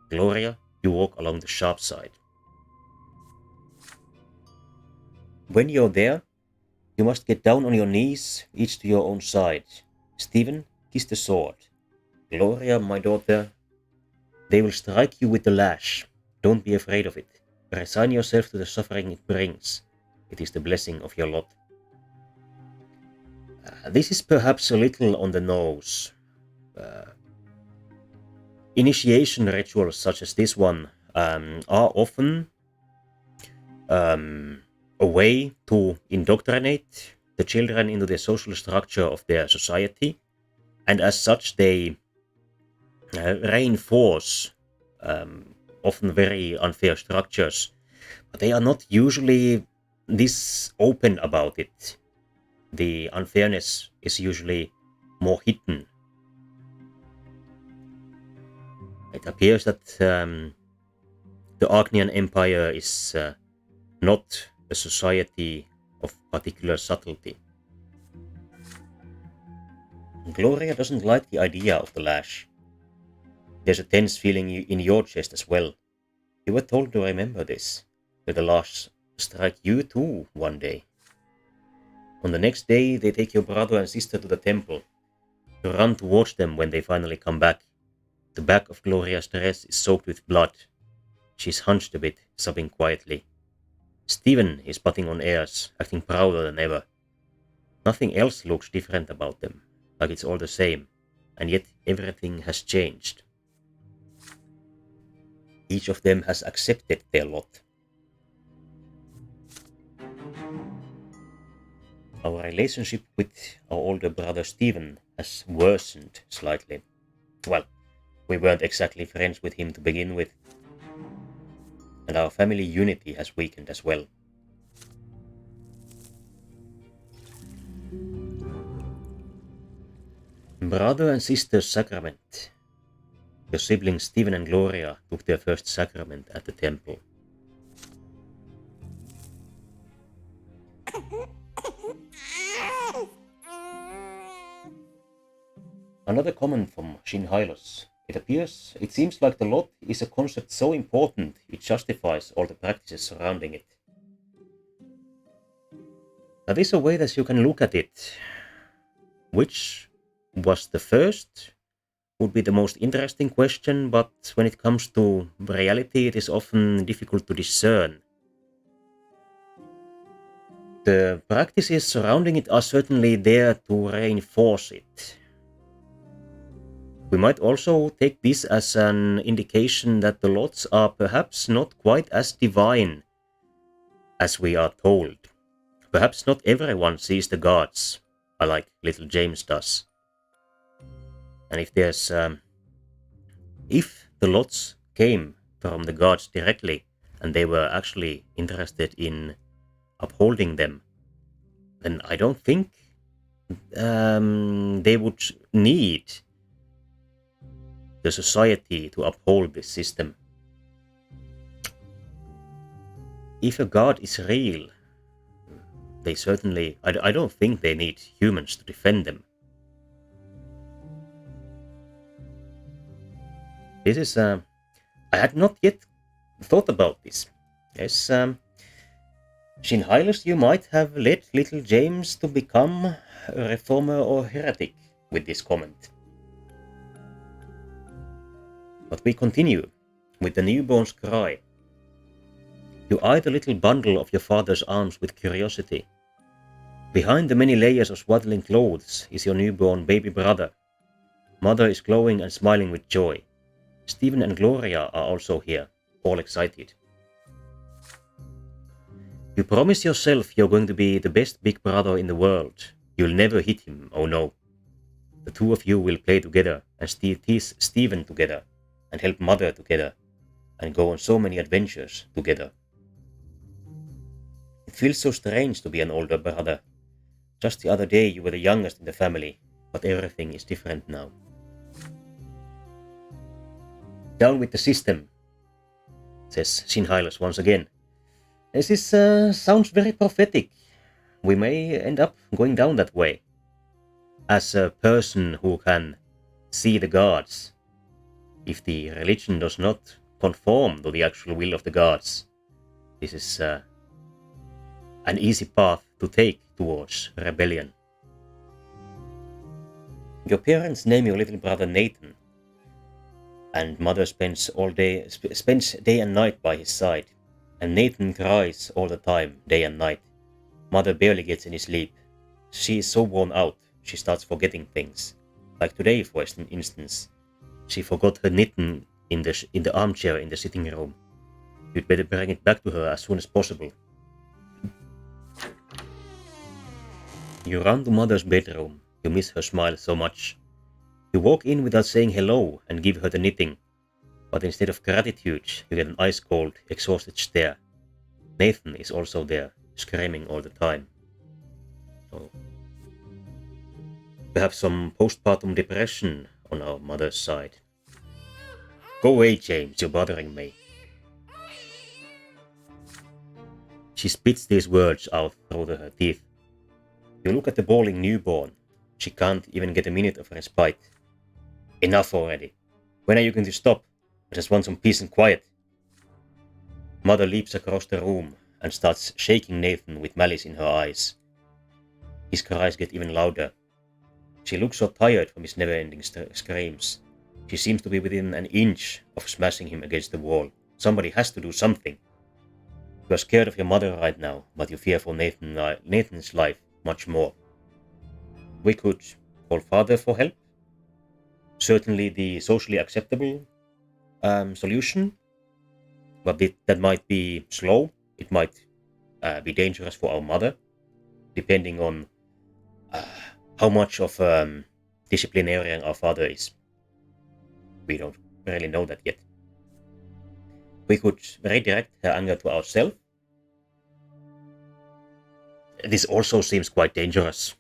Gloria, you walk along the sharp side. When you're there, you must get down on your knees, each to your own side. Stephen, kiss the sword. Gloria, my daughter, they will strike you with the lash. Don't be afraid of it. Resign yourself to the suffering it brings. It is the blessing of your lot. This is perhaps a little on the nose. Initiation rituals such as this one are often a way to indoctrinate the children into the social structure of their society, and as such they reinforce often very unfair structures, but they are not usually this open about it. The unfairness is usually more hidden. It appears that the Agnian Empire is not a society of particular subtlety. Gloria doesn't like the idea of the lash. There's a tense feeling in your chest as well. You were told to remember this. Let the lash strike you too one day. On the next day, they take your brother and sister to the temple. You run towards them when they finally come back. The back of Gloria's dress is soaked with blood. She's hunched a bit, sobbing quietly. Stephen is putting on airs, acting prouder than ever. Nothing else looks different about them, like it's all the same, and yet everything has changed. Each of them has accepted their lot. Our relationship with our older brother Stephen has worsened slightly. Well, we weren't exactly friends with him to begin with. And our family unity has weakened as well. Brother and sister sacrament. Your siblings Stephen and Gloria took their first sacrament at the temple. Another comment from Shin Hylos. It seems like the lot is a concept so important it justifies all the practices surrounding it. That is a way that you can look at it. Which was the first would be the most interesting question, but when it comes to reality, it is often difficult to discern. The practices surrounding it are certainly there to reinforce it. We might also take this as an indication that the lots are perhaps not quite as divine as we are told. Perhaps not everyone sees the gods, like little James does. And if the lots came from the gods directly, and they were actually interested in upholding them, then I don't think they would need the society to uphold this system. If a god is real, they certainly... I don't think they need humans to defend them. This is... I had not yet thought about this. Yes, Shinhylus, you might have led little James to become a reformer or heretic with this comment. But we continue with the newborn's cry. You eye the little bundle of your father's arms with curiosity. Behind the many layers of swaddling clothes is your newborn baby brother. Mother is glowing and smiling with joy. Stephen and Gloria are also here, all excited. You promise yourself you're going to be the best big brother in the world. You'll never hit him, oh no. The two of you will play together and tease Stephen together and help Mother together and go on so many adventures together. It feels so strange to be an older brother. Just the other day you were the youngest in the family, but everything is different now. Down with the system, says Shinhylus once again. This sounds very prophetic. We may end up going down that way. As a person who can see the gods, if the religion does not conform to the actual will of the gods, this is an easy path to take towards rebellion. Your parents name your little brother Nathan, and Mother spends day and night by his side, and Nathan cries all the time, day and night. Mother barely gets any sleep. She is so worn out, she starts forgetting things. Like today, for instance, she forgot her knitting in the armchair in the sitting room. You'd better bring it back to her as soon as possible. You run to Mother's bedroom. You miss her smile so much. You walk in without saying hello and give her the knitting, but instead of gratitude, you get an ice-cold, exhausted stare. Nathan is also there, screaming all the time. So, perhaps some postpartum depression on our Mother's side. Go away, James, you're bothering me. She spits these words out through her teeth. You look at the bawling newborn. She can't even get a minute of respite. Enough already. When are you going to stop? I just want some peace and quiet. Mother leaps across the room and starts shaking Nathan with malice in her eyes. His cries get even louder. She looks so tired from his never-ending screams. She seems to be within an inch of smashing him against the wall. Somebody has to do something. You are scared of your mother right now, but you fear for Nathan's life much more. We could call Father for help. Certainly the socially acceptable solution, but that might be slow. It might be dangerous for our mother, depending on how much of disciplinarian our father is. We don't really know that yet. We could redirect her anger to ourselves. This also seems quite dangerous,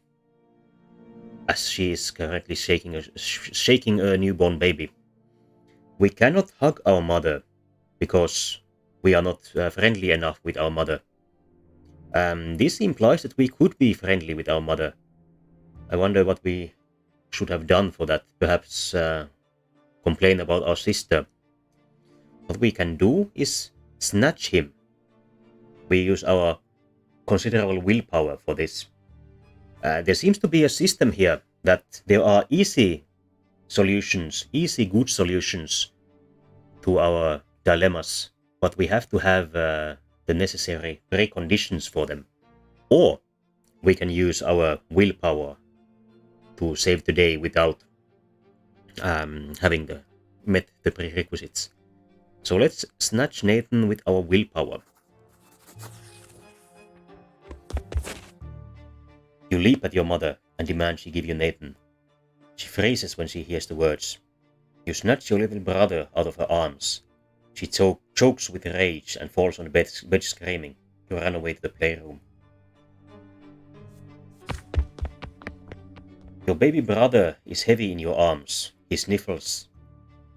as she is currently shaking a newborn baby. We cannot hug our mother because we are not friendly enough with our mother. This implies that we could be friendly with our mother. I wonder what we should have done for that. Perhaps complain about our sister. What we can do is snatch him. We use our considerable willpower for this. There seems to be a system here that there are easy good solutions to our dilemmas, but we have to have the necessary preconditions for them. Or we can use our willpower to save the day without having met the prerequisites. So let's snatch Nathan with our willpower. You leap at your mother and demand she give you Nathan. She freezes when she hears the words. You snatch your little brother out of her arms. She chokes with rage and falls on the bed screaming. You run away to the playroom. Your baby brother is heavy in your arms. He sniffles.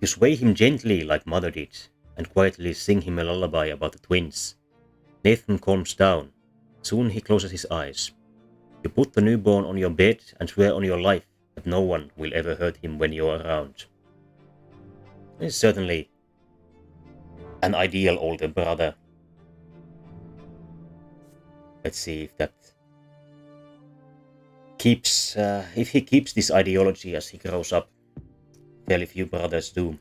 You sway him gently like mother did, and quietly sing him a lullaby about the twins. Nathan calms down. Soon he closes his eyes. You put the newborn on your bed and swear on your life that no one will ever hurt him when you're around. He's certainly an ideal older brother. Let's see if that keeps, if he keeps this ideology as he grows up. Fairly few brothers do.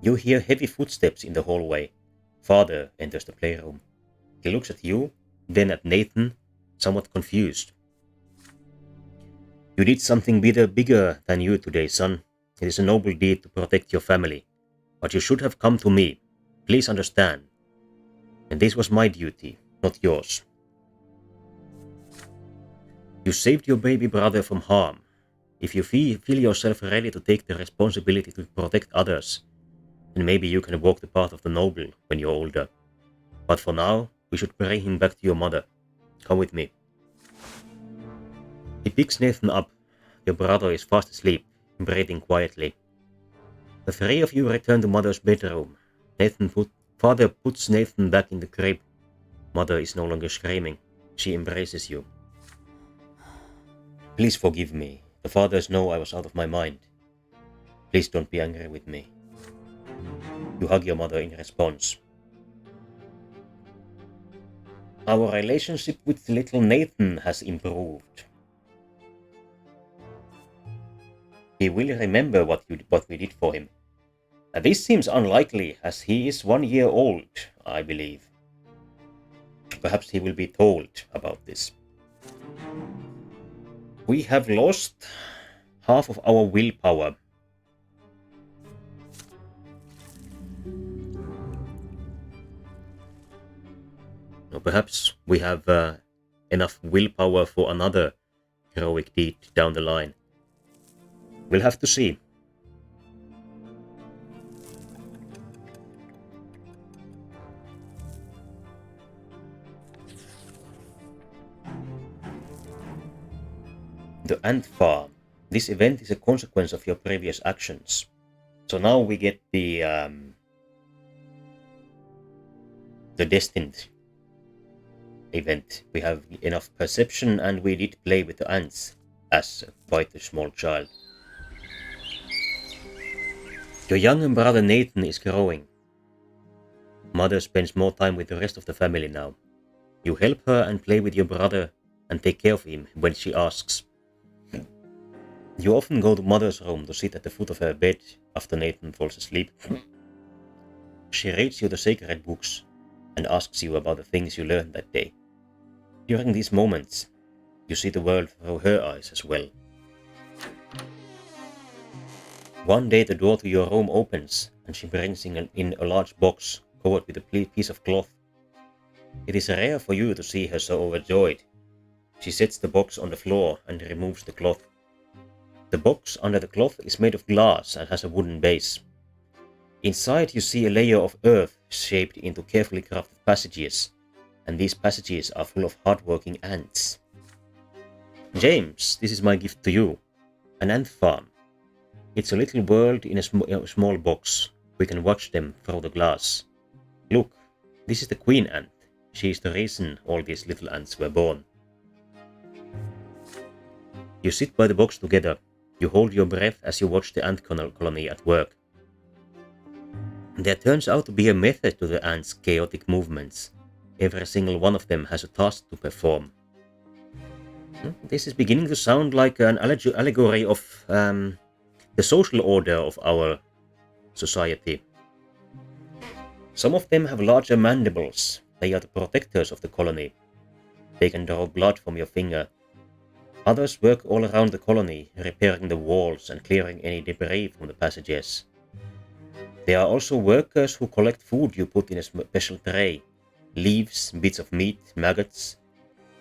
You hear heavy footsteps in the hallway. Father enters the playroom. He looks at you, then at Nathan, somewhat confused. You did something bigger than you today, son. It is a noble deed to protect your family. But you should have come to me. Please understand. And this was my duty, not yours. You saved your baby brother from harm. If you feel yourself ready to take the responsibility to protect others, then maybe you can walk the path of the noble when you're older. But for now, we should bring him back to your mother. Come with me. He picks Nathan up. Your brother is fast asleep, breathing quietly. The three of you return to mother's bedroom. Father puts Nathan back in the crib. Mother is no longer screaming. She embraces you. Please forgive me. The fathers know I was out of my mind. Please don't be angry with me. You hug your mother in response. Our relationship with little Nathan has improved. He will remember what we did for him. This seems unlikely, as he is 1 year old, I believe. Perhaps he will be told about this. We have lost half of our willpower. Or perhaps we have enough willpower for another heroic deed down the line. We'll have to see. The Ant Farm. This event is a consequence of your previous actions. So now we get the destined event. We have enough perception, and we did play with the ants as quite a small child. Your younger brother Nathan is growing. Mother spends more time with the rest of the family now. You help her and play with your brother and take care of him when she asks. You often go to mother's room to sit at the foot of her bed after Nathan falls asleep. She reads you the sacred books and asks you about the things you learned that day. During these moments, you see the world through her eyes as well. One day the door to your room opens and she brings in a large box covered with a piece of cloth. It is rare for you to see her so overjoyed. She sets the box on the floor and removes the cloth. The box under the cloth is made of glass and has a wooden base. Inside you see a layer of earth shaped into carefully crafted passages, and these passages are full of hard-working ants. James, this is my gift to you. An ant farm. It's a little world in a small box. We can watch them through the glass. Look, this is the queen ant. She is the reason all these little ants were born. You sit by the box together. You hold your breath as you watch the ant colony at work. There turns out to be a method to the ants' chaotic movements. Every single one of them has a task to perform. This is beginning to sound like an allegory of the social order of our society. Some of them have larger mandibles. They are the protectors of the colony. They can draw blood from your finger. Others work all around the colony, repairing the walls and clearing any debris from the passages. There are also workers who collect food you put in a special tray. Leaves, bits of meat, maggots.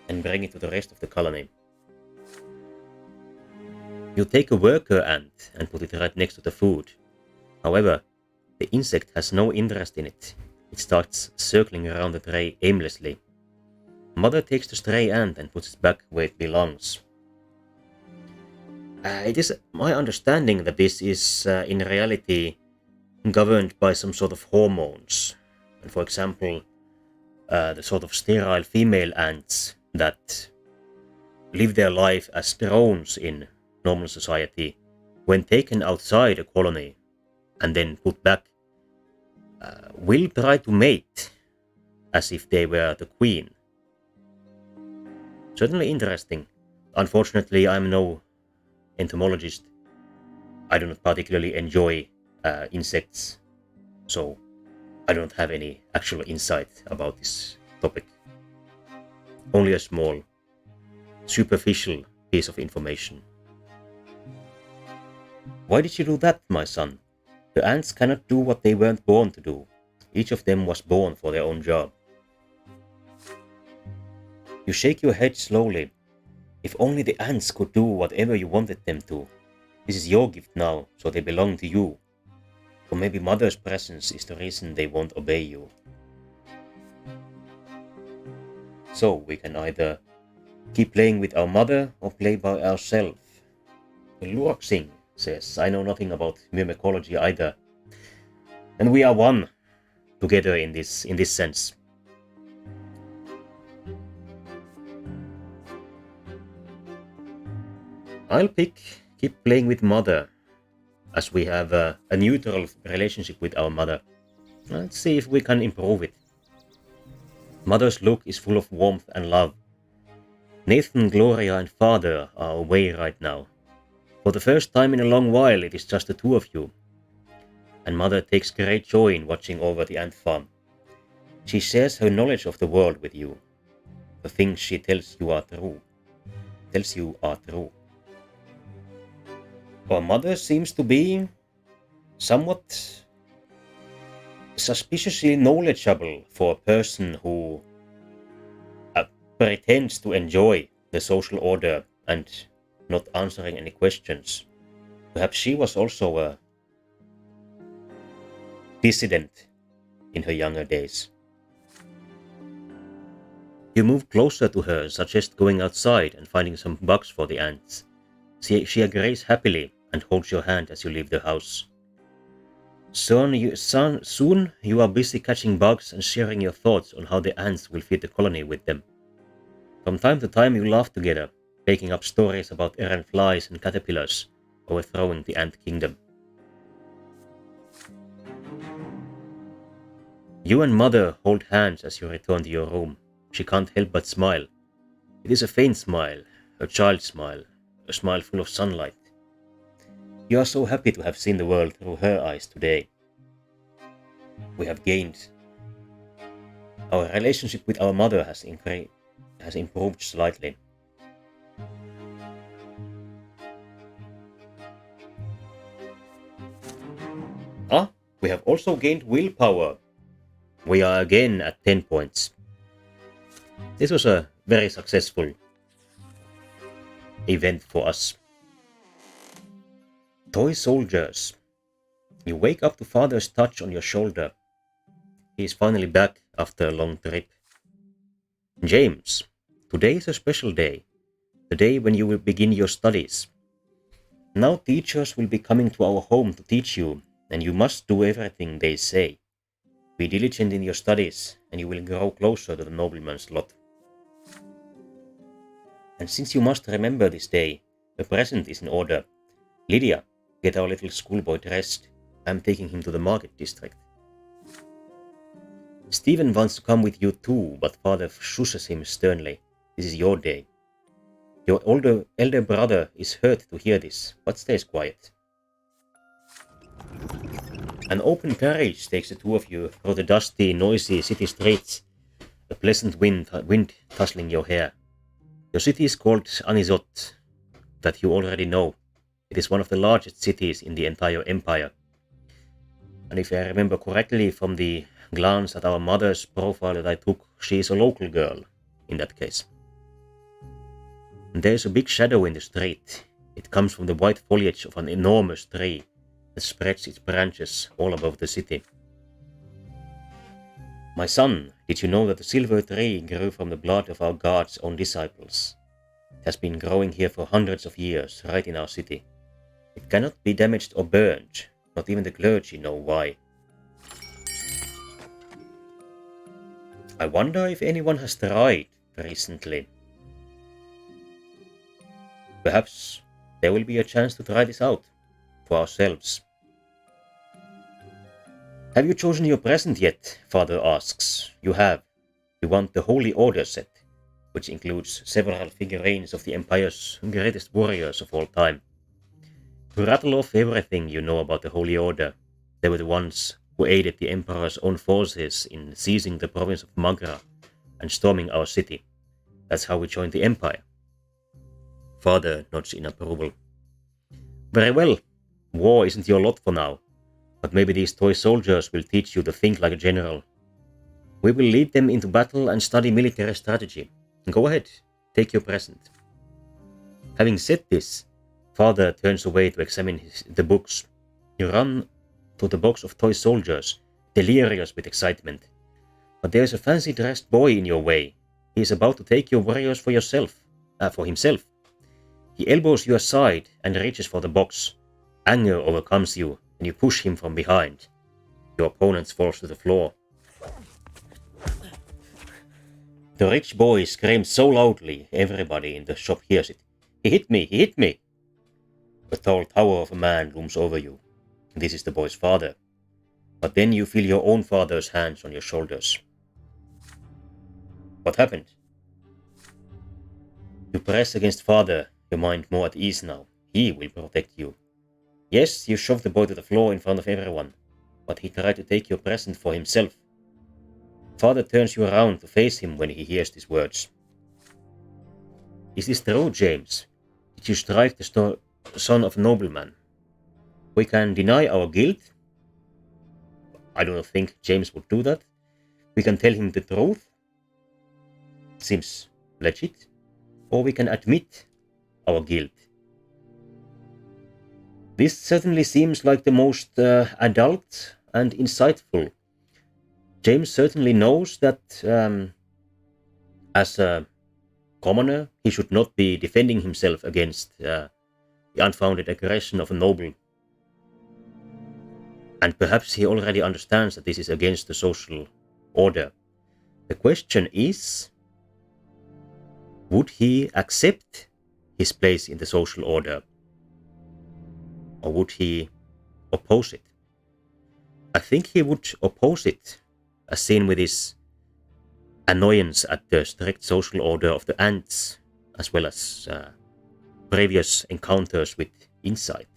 and bring it to the rest of the colony. You take a worker ant and put it right next to the food. However, the insect has no interest in it. It starts circling around the tray aimlessly. Mother takes the stray ant and puts it back where it belongs. It is my understanding that this is in reality governed by some sort of hormones. And for example, the sort of sterile female ants that live their life as drones in normal society, when taken outside a colony and then put back, will try to mate as if they were the queen. Certainly interesting. Unfortunately, I'm no entomologist. I do not particularly enjoy insects, so I don't have any actual insight about this topic. Only a small, superficial piece of information. Why did you do that, my son? The ants cannot do what they weren't born to do. Each of them was born for their own job. You shake your head slowly. If only the ants could do whatever you wanted them to. This is your gift now, so they belong to you. Or maybe Mother's presence is the reason they won't obey you. So we can either keep playing with our mother or play by ourselves. Luok Singh says, I know nothing about myrmecology either. And we are one together in this sense. I'll pick keep playing with mother, as we have a neutral relationship with our mother. Let's see if we can improve it. Mother's look is full of warmth and love. Nathan, Gloria and father are away right now. For the first time in a long while it is just the two of you. And mother takes great joy in watching over the ant farm. She shares her knowledge of the world with you. The things she tells you are true. Our mother seems to be somewhat suspiciously knowledgeable for a person who pretends to enjoy the social order and not answering any questions. Perhaps she was also a dissident in her younger days. You move closer to her and suggest going outside and finding some bugs for the ants. She agrees happily and holds your hand as you leave the house. Soon you are busy catching bugs and sharing your thoughts on how the ants will feed the colony with them. From time to time you laugh together, making up stories about errant flies and caterpillars overthrowing the ant kingdom. You and mother hold hands as you return to your room. She can't help but smile. It is a faint smile, a child's smile, a smile full of sunlight. You are so happy to have seen the world through her eyes today. We have gained. Our relationship with our mother has improved slightly. We have also gained willpower. We are again at 10 points. This was a very successful event for us. Toy soldiers. You wake up to father's touch on your shoulder. He is finally back after a long trip. James, today is a special day. The day when you will begin your studies. Now teachers will be coming to our home to teach you, and you must do everything they say. Be diligent in your studies, and you will grow closer to the nobleman's lot. And since you must remember this day, a present is in order. Lydia, get our little schoolboy dressed. I am taking him to the market district. Stephen wants to come with you too, but father shushes him sternly. This is your day. Your elder brother is hurt to hear this, but stays quiet. An open carriage takes the two of you through the dusty, noisy city streets, a pleasant wind tussling your hair. Your city is called Anisot, that you already know. It is one of the largest cities in the entire empire. And if I remember correctly from the glance at our mother's profile that I took, she is a local girl in that case. There's a big shadow in the street. It comes from the white foliage of an enormous tree that spreads its branches all above the city. My son, did you know that the silver tree grew from the blood of our God's own disciples? It has been growing here for hundreds of years, right in our city. It cannot be damaged or burned, not even the clergy know why. I wonder if anyone has tried recently. Perhaps there will be a chance to try this out for ourselves. Have you chosen your present yet? Father asks. You have. You want the Holy Order set, which includes several figurines of the Empire's greatest warriors of all time. You rattle off everything you know about the Holy Order. They were the ones who aided the Emperor's own forces in seizing the province of Magra and storming our city. That's how we joined the Empire. Father nods in approval. Very well. War isn't your lot for now, but maybe these toy soldiers will teach you to think like a general. We will lead them into battle and study military strategy. Go ahead, take your present. Having said this, Father turns away to examine the books. You run to the box of toy soldiers, delirious with excitement. But there is a fancy-dressed boy in your way. He is about to take your warriors for himself. He elbows you aside and reaches for the box. Anger overcomes you, and you push him from behind. Your opponent falls to the floor. The rich boy screams so loudly, everybody in the shop hears it. He hit me! He hit me! A tall tower of a man looms over you. This is the boy's father. But then you feel your own father's hands on your shoulders. What happened? You press against father, your mind more at ease now. He will protect you. Yes, you shove the boy to the floor in front of everyone, but he tried to take your present for himself. Father turns you around to face him when he hears these words. Is this true, James? Did you strike the son of a nobleman? We can deny our guilt. I don't think James would do that. We can tell him the truth. Seems legit. Or we can admit our guilt. This certainly seems like the most adult and insightful. James certainly knows that as a commoner, he should not be defending himself against the unfounded aggression of a noble. And perhaps he already understands that this is against the social order. The question is, would he accept his place in the social order? Or would he oppose it? I think he would oppose it, as seen with his annoyance at the strict social order of the ants, as well as previous encounters with insight.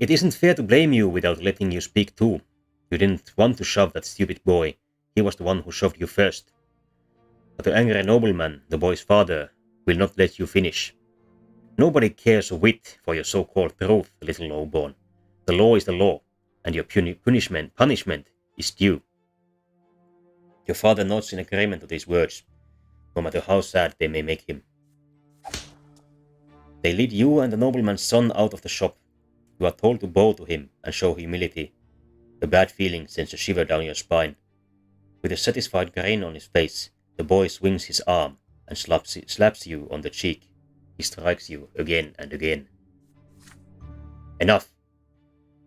It isn't fair to blame you without letting you speak too. You didn't want to shove that stupid boy. He was the one who shoved you first. But the angry nobleman, the boy's father, will not let you finish. Nobody cares a whit for your so-called truth, little lowborn. The law is the law, and your punishment is due. Your father nods in agreement to these words, no matter how sad they may make him. They lead you and the nobleman's son out of the shop. You are told to bow to him and show humility. The bad feeling sends a shiver down your spine. With a satisfied grin on his face, the boy swings his arm and slaps you on the cheek. He strikes you again and again. Enough.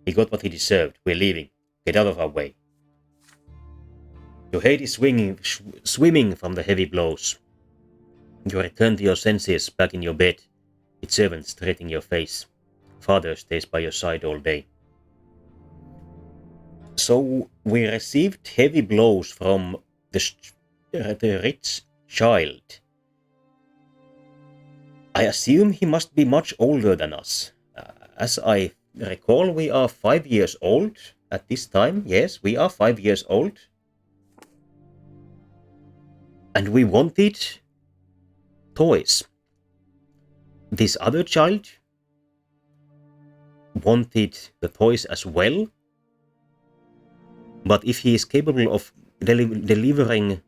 He got what he deserved. We're leaving. Get out of our way. Your head is swimming from the heavy blows. You return to your senses back in your bed, with servants treating your face. Father stays by your side all day. So we received heavy blows from the rich child. I assume he must be much older than us. As I recall, we are 5 years old at this time. Yes, we are 5 years old. And we wanted toys. This other child wanted the toys as well. But if he is capable of delivering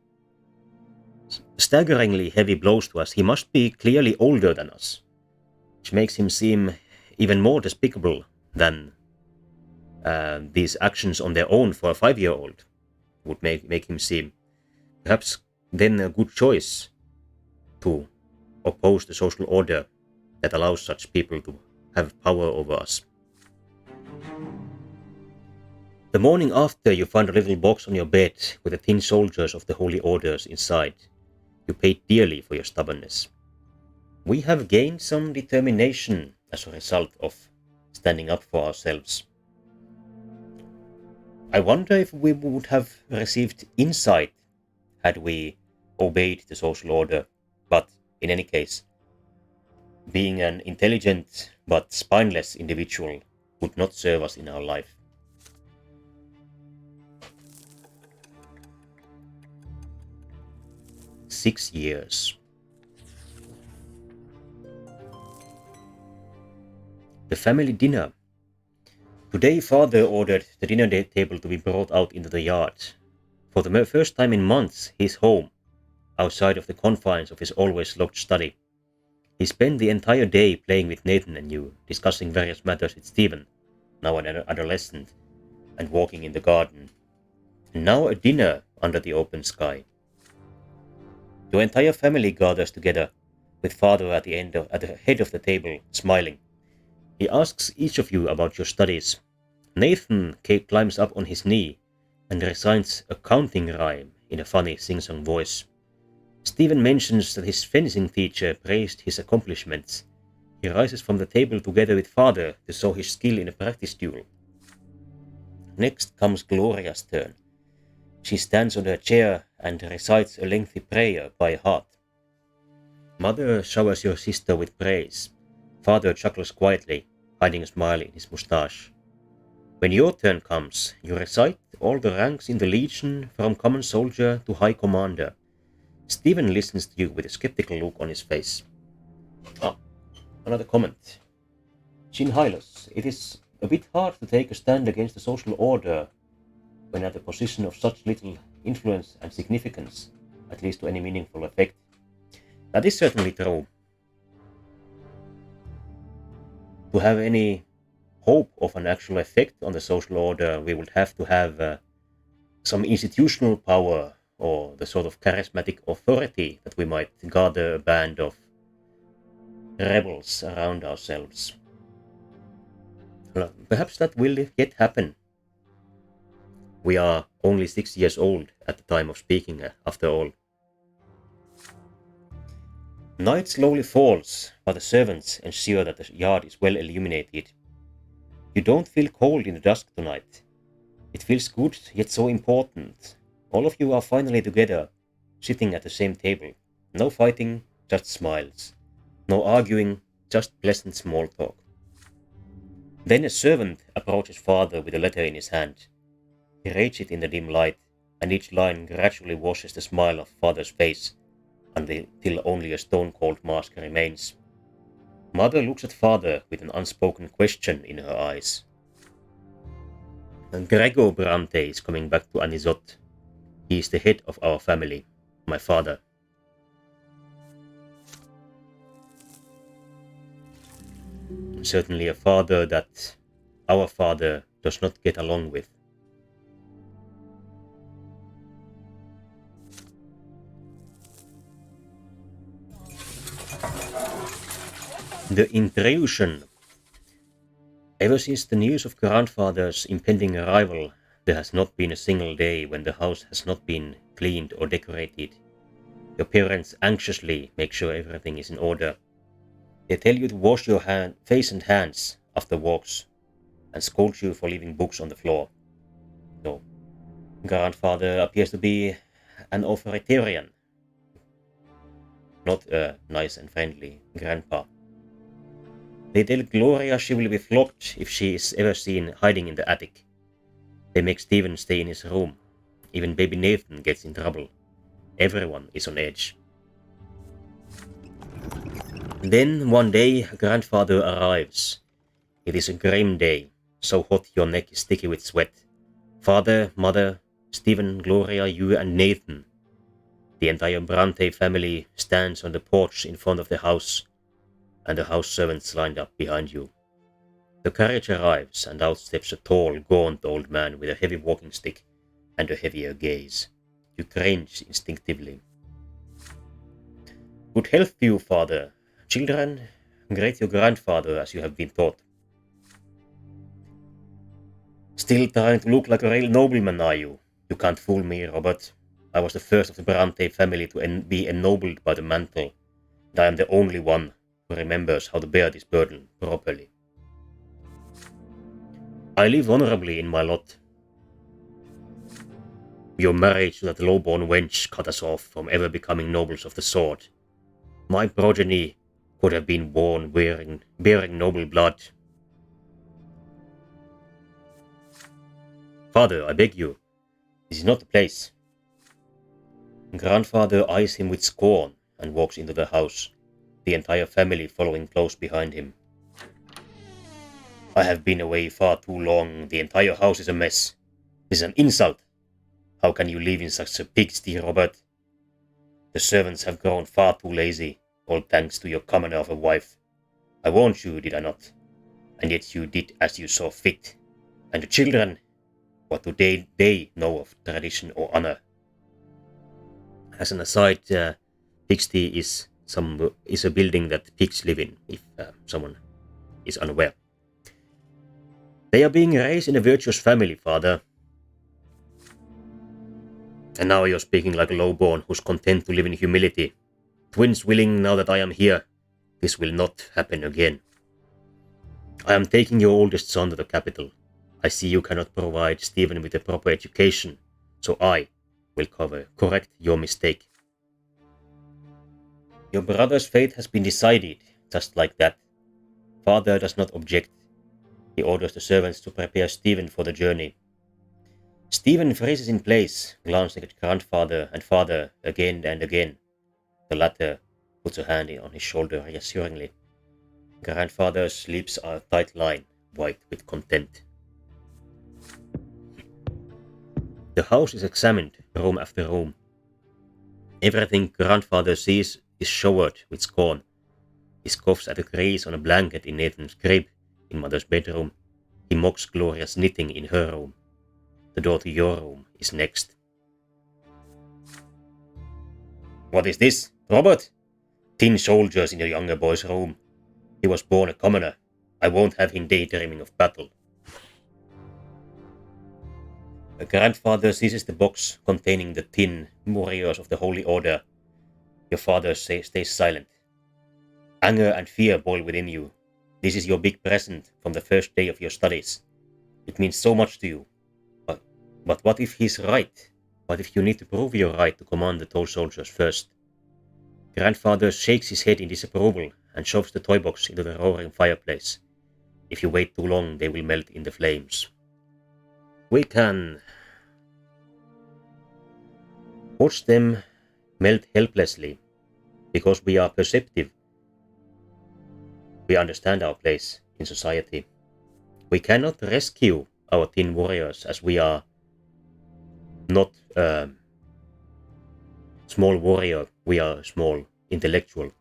staggeringly heavy blows to us, he must be clearly older than us, which makes him seem even more despicable than these actions on their own for a 5-year-old would make him seem. Perhaps then a good choice to oppose the social order that allows such people to have power over us. The morning after you find a little box on your bed with the thin soldiers of the holy orders inside, you paid dearly for your stubbornness. We have gained some determination as a result of standing up for ourselves. I wonder if we would have received insight had we obeyed the social order, but in any case, being an intelligent but spineless individual would not serve us in our life. "6 years. The family dinner. Today father ordered the dinner table to be brought out into the yard. For the first time in months he is home, outside of the confines of his always locked study. He spent the entire day playing with Nathan and you, discussing various matters with Stephen, now an adolescent, and walking in the garden. And now a dinner under the open sky. Your entire family gathers together, with father at the head of the table, smiling. He asks each of you about your studies. Nathan climbs up on his knee and recites a counting rhyme in a funny sing-song voice. Stephen mentions that his fencing teacher praised his accomplishments. He rises from the table together with father to show his skill in a practice duel. Next comes Gloria's turn. She stands on her chair and recites a lengthy prayer by heart. Mother showers your sister with praise. Father chuckles quietly, hiding a smile in his moustache. When your turn comes, you recite all the ranks in the Legion from common soldier to high commander. Stephen listens to you with a skeptical look on his face. Another comment. Jin Hylos, it is a bit hard to take a stand against the social order when at a position of such little influence and significance, at least to any meaningful effect. That is certainly true. To have any hope of an actual effect on the social order, we would have to have some institutional power or the sort of charismatic authority that we might gather a band of rebels around ourselves. Well, perhaps that will yet happen. We are only 6 years old at the time of speaking, after all. Night slowly falls, but the servants ensure that the yard is well illuminated. You don't feel cold in the dusk tonight. It feels good, yet so important. All of you are finally together, sitting at the same table. No fighting, just smiles. No arguing, just pleasant small talk. Then a servant approaches father with a letter in his hand. He reads it in the dim light, and each line gradually washes the smile of father's face, until only a stone-cold mask remains. Mother looks at father with an unspoken question in her eyes. Gregor Brante is coming back to Anisot. He is the head of our family, my father. Certainly a father that our father does not get along with. The intrusion. Ever since the news of grandfather's impending arrival, there has not been a single day when the house has not been cleaned or decorated. Your parents anxiously make sure everything is in order. They tell you to wash your face and hands after walks, and scold you for leaving books on the floor. No, grandfather appears to be an authoritarian, not a nice and friendly grandpa. They tell Gloria she will be flogged if she is ever seen hiding in the attic. They make Stephen stay in his room. Even baby Nathan gets in trouble. Everyone is on edge. Then one day grandfather arrives. It is a grim day, so hot your neck is sticky with sweat. Father, mother, Stephen, Gloria, you and Nathan. The entire Brante family stands on the porch in front of the house, and the house servants lined up behind you. The carriage arrives, and out steps a tall, gaunt old man with a heavy walking stick and a heavier gaze. You cringe instinctively. Good health to you, father. Children, greet your grandfather as you have been taught. Still trying to look like a real nobleman, are you? You can't fool me, Robert. I was the first of the Brante family to be ennobled by the mantle, and I am the only one who remembers how to bear this burden properly. I live honorably in my lot. Your marriage to that low-born wench cut us off from ever becoming nobles of the sword. My progeny could have been born bearing noble blood. Father, I beg you, this is not the place. Grandfather eyes him with scorn and walks into the house, the entire family following close behind him. I have been away far too long. The entire house is a mess. This is an insult. How can you live in such a pigsty, Robert? The servants have grown far too lazy, all thanks to your commoner of a wife. I warned you, did I not? And yet you did as you saw fit. And the children, what do they know of tradition or honor? As an aside, pigsty is a building that pigs live in, if someone is unaware. They are being raised in a virtuous family, father. And now you're speaking like a lowborn who's content to live in humility. Twins willing, now that I am here, this will not happen again. I am taking your oldest son to the capital. I see you cannot provide Stephen with a proper education, so I will correct your mistake. Your brother's fate has been decided, just like that. Father does not object. He orders the servants to prepare Stephen for the journey. Stephen freezes in place, glancing at grandfather and father again and again. The latter puts a hand on his shoulder reassuringly. Grandfather's lips are a tight line, white with content. The house is examined, room after room. Everything grandfather sees is showered with scorn. He scoffs at the crease on a blanket in Nathan's crib in mother's bedroom. He mocks Gloria's knitting in her room. The door to your room is next. What is this, Robert? Tin soldiers in your younger boy's room. He was born a commoner. I won't have him daydreaming of battle. A grandfather seizes the box containing the tin warriors of the Holy Order. Your father stays silent. Anger and fear boil within you. This is your big present from the first day of your studies. It means so much to you. But what if he's right? What if you need to prove your right to command the tall soldiers first? Grandfather shakes his head in disapproval and shoves the toy box into the roaring fireplace. If you wait too long, they will melt in the flames. We can watch them melt helplessly, because we are perceptive. We understand our place in society. We cannot rescue our teen warriors as we are not small warrior, we are small intellectual.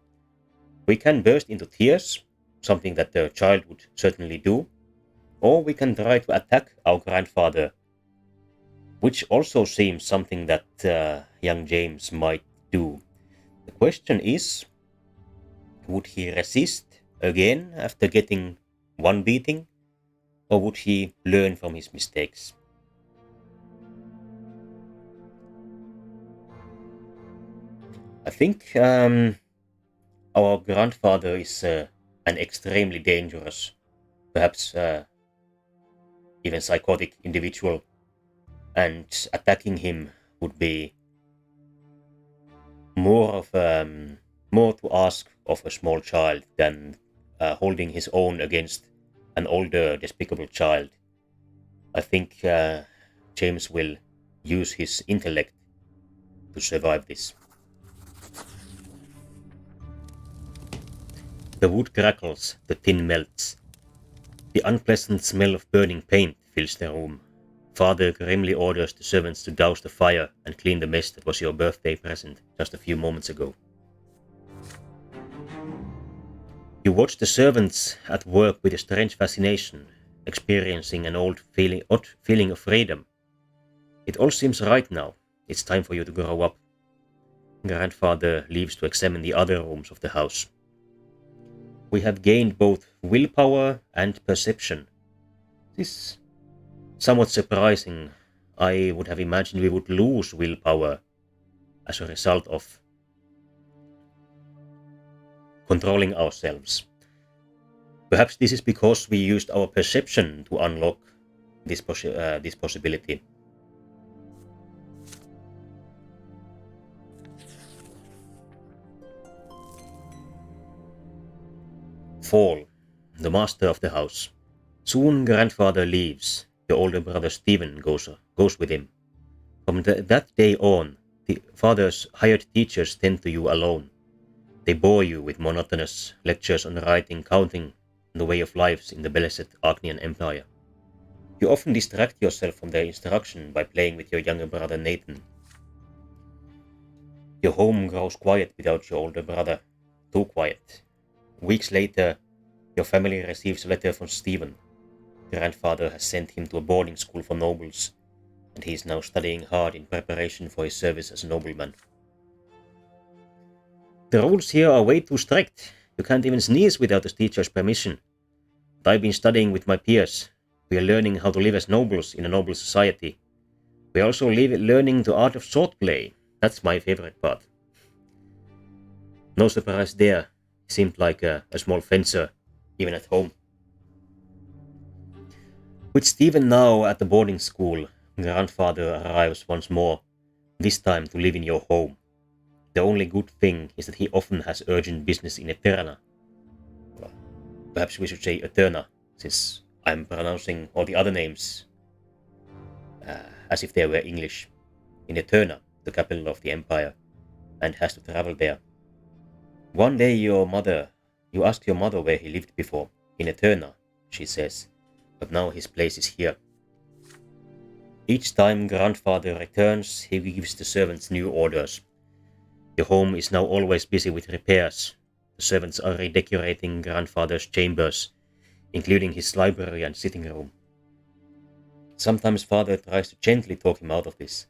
We can burst into tears, something that the child would certainly do, or we can try to attack our grandfather, which also seems something that young James might do. The question is, would he resist again after getting one beating, or would he learn from his mistakes? I think our grandfather is an extremely dangerous, perhaps even psychotic individual, and attacking him would be more to ask of a small child than holding his own against an older, despicable child. I think James will use his intellect to survive this. The wood crackles, the tin melts. The unpleasant smell of burning paint fills the room. Father grimly orders the servants to douse the fire and clean the mess that was your birthday present just a few moments ago. You watch the servants at work with a strange fascination, experiencing an odd feeling of freedom. It all seems right now. It's time for you to grow up. Grandfather leaves to examine the other rooms of the house. We have gained both willpower and perception. This is somewhat surprising. I would have imagined we would lose willpower as a result of controlling ourselves. Perhaps this is because we used our perception to unlock this possibility. Fall, the master of the house. Soon grandfather leaves. Your older brother Stephen goes with him. From that day on, the father's hired teachers tend to you alone. They bore you with monotonous lectures on writing, counting, and the way of lives in the blessed Agnian Empire. You often distract yourself from their instruction by playing with your younger brother Nathan. Your home grows quiet without your older brother. Too quiet. Weeks later, your family receives a letter from Stephen. Grandfather has sent him to a boarding school for nobles, and he is now studying hard in preparation for his service as a nobleman. The rules here are way too strict. You can't even sneeze without the teacher's permission. But I've been studying with my peers. We are learning how to live as nobles in a noble society. We are also learning the art of swordplay. That's my favorite part. No surprise there. He seemed like a small fencer, even at home. With Stephen now at the boarding school, grandfather arrives once more, this time to live in your home. The only good thing is that he often has urgent business in Eterna. Well, perhaps we should say Eterna, since I'm pronouncing all the other names as if they were English. In Eterna, the capital of the empire, and has to travel there. One day you ask your mother where he lived before. In Eterna, she says, but now his place is here. Each time grandfather returns, he gives the servants new orders. Your home is now always busy with repairs. The servants are redecorating grandfather's chambers, including his library and sitting room. Sometimes father tries to gently talk him out of this.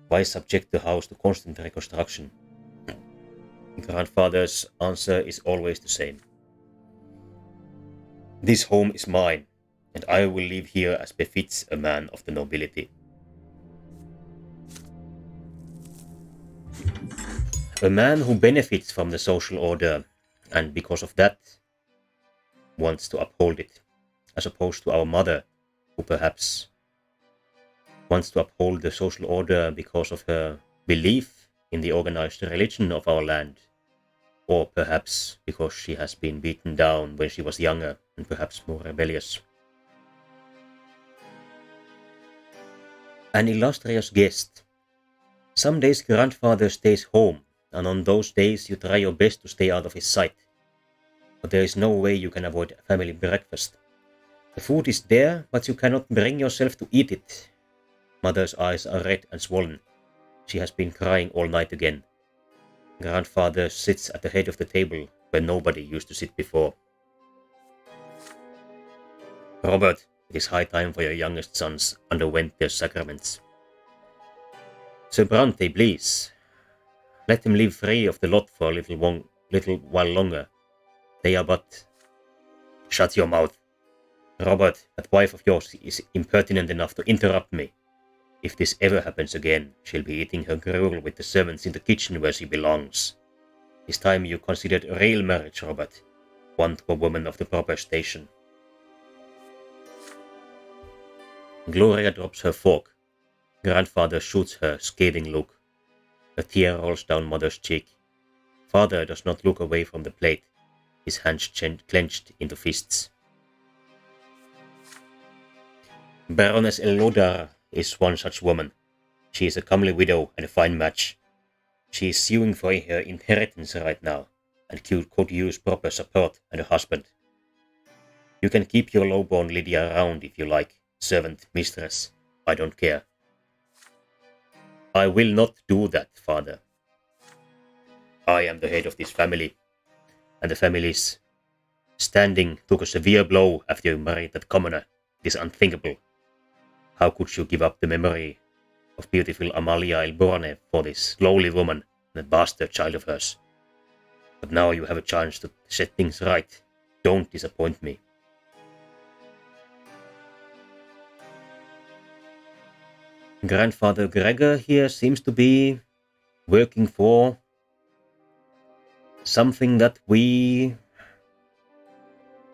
Why subject the house to constant reconstruction? Grandfather's answer is always the same. This home is mine, and I will live here as befits a man of the nobility. A man who benefits from the social order, and because of that, wants to uphold it, as opposed to our mother, who perhaps wants to uphold the social order because of her belief in the organized religion of our land, or perhaps because she has been beaten down when she was younger and perhaps more rebellious. An illustrious guest. Some days grandfather stays home, and on those days you try your best to stay out of his sight. But there is no way you can avoid a family breakfast. The food is there, but you cannot bring yourself to eat it. Mother's eyes are red and swollen. She has been crying all night again. Grandfather sits at the head of the table where nobody used to sit before. Robert, it is high time for your youngest sons underwent their sacraments. Sir Brante, please. Let them live free of the lot for a little while longer. They are but... Shut your mouth. Robert, that wife of yours is impertinent enough to interrupt me. If this ever happens again, she'll be eating her gruel with the servants in the kitchen where she belongs. It's time you considered a real marriage, Robert. One to a woman of the proper station. Gloria drops her fork. Grandfather shoots her a scathing look. A tear rolls down mother's cheek. Father does not look away from the plate, his hands clenched into fists. Baroness Elodar is one such woman. She is a comely widow and a fine match. She is suing for her inheritance right now, and could use proper support and a husband. You can keep your lowborn Lydia around if you like, servant mistress, I don't care. I will not do that, father. I am the head of this family, and the family's standing took a severe blow after you married that commoner. It is unthinkable. How could you give up the memory of beautiful Amalia Elborne for this lowly woman and a bastard child of hers? But now you have a chance to set things right. Don't disappoint me. Grandfather Gregor here seems to be working for something that we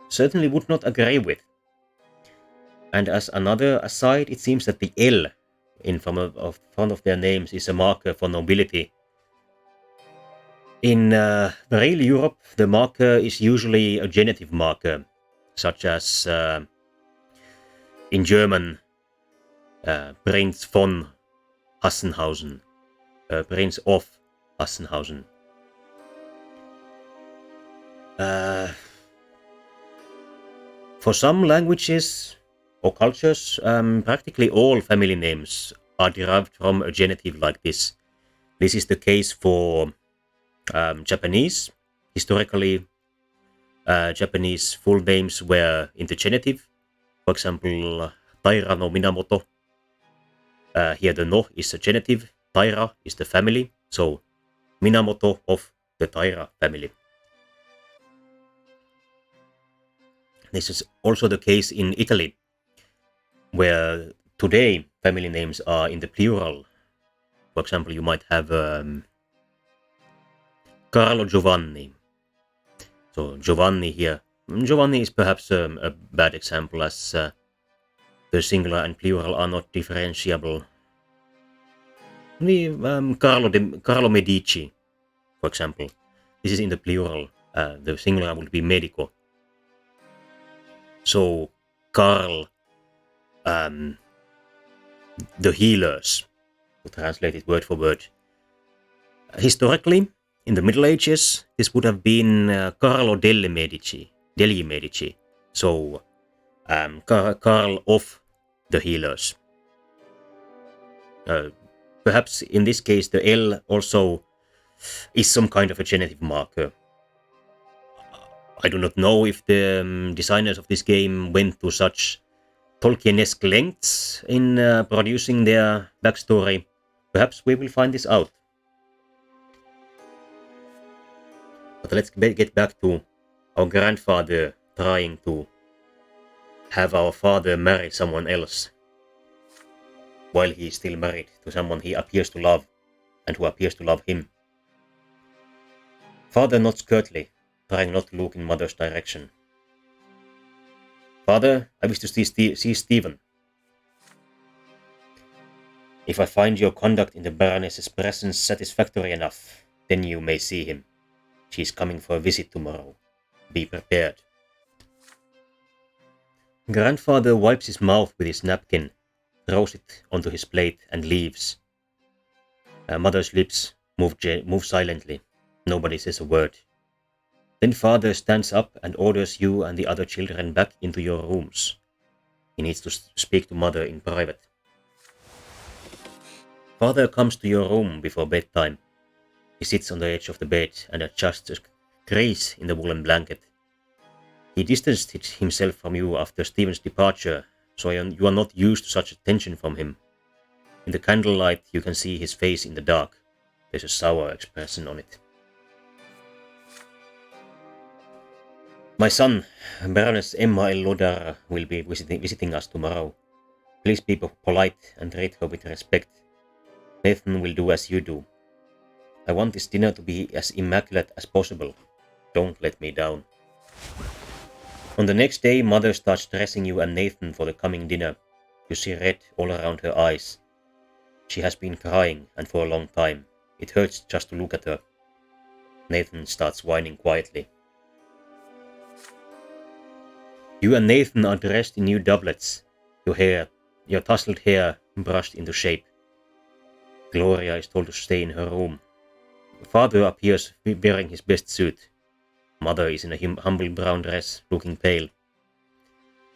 certainly would not agree with. And as another aside, it seems that the L in front of their names is a marker for nobility. In real Europe, the marker is usually a genitive marker, such as in German, Prinz von Hassenhausen, Prince of Hassenhausen. For some languages or cultures, practically all family names are derived from a genitive like this. This is the case for Japanese. Historically, Japanese full names were in the genitive. For example, Taira no Minamoto. Here the no is a genitive, Taira is the family, so Minamoto of the Taira family. This is also the case in Italy, where today family names are in the plural. For example, you might have Carlo Giovanni. So Giovanni here. Giovanni is perhaps a bad example, as the singular and plural are not differentiable. Carlo Medici, for example. This is in the plural. The singular would be Medico. So Carl, the healers, to translate it word for word. Historically, in the Middle Ages, this would have been Carlo degli Medici. So Carl of the healers. Perhaps in this case the L also is some kind of a genitive marker. I do not know if the designers of this game went to such Tolkienesque lengths in producing their backstory. Perhaps we will find this out. But let's get back to our grandfather trying to have our father marry someone else while he is still married to someone he appears to love and who appears to love him. Father nods curtly, trying not to look in mother's direction. Father, I wish to see Stephen. If I find your conduct in the Baroness's presence satisfactory enough, then you may see him. She is coming for a visit tomorrow. Be prepared. Grandfather wipes his mouth with his napkin, throws it onto his plate and leaves. Mother's lips move silently. Nobody says a word. Then father stands up and orders you and the other children back into your rooms. He needs to speak to mother in private. Father comes to your room before bedtime. He sits on the edge of the bed and adjusts a crease in the woolen blanket. He distanced himself from you after Stephen's departure, so you are not used to such attention from him. In the candlelight you can see his face in the dark. There's a sour expression on it. My son, Baroness Emma Elodar, will be visiting us tomorrow. Please be polite and treat her with respect. Nathan will do as you do. I want this dinner to be as immaculate as possible. Don't let me down. On the next day, mother starts dressing you and Nathan for the coming dinner. You see red all around her eyes. She has been crying, and for a long time. It hurts just to look at her. Nathan starts whining quietly. You and Nathan are dressed in new doublets, your tousled hair brushed into shape. Gloria is told to stay in her room. Father appears wearing his best suit. Mother is in a humble brown dress, looking pale.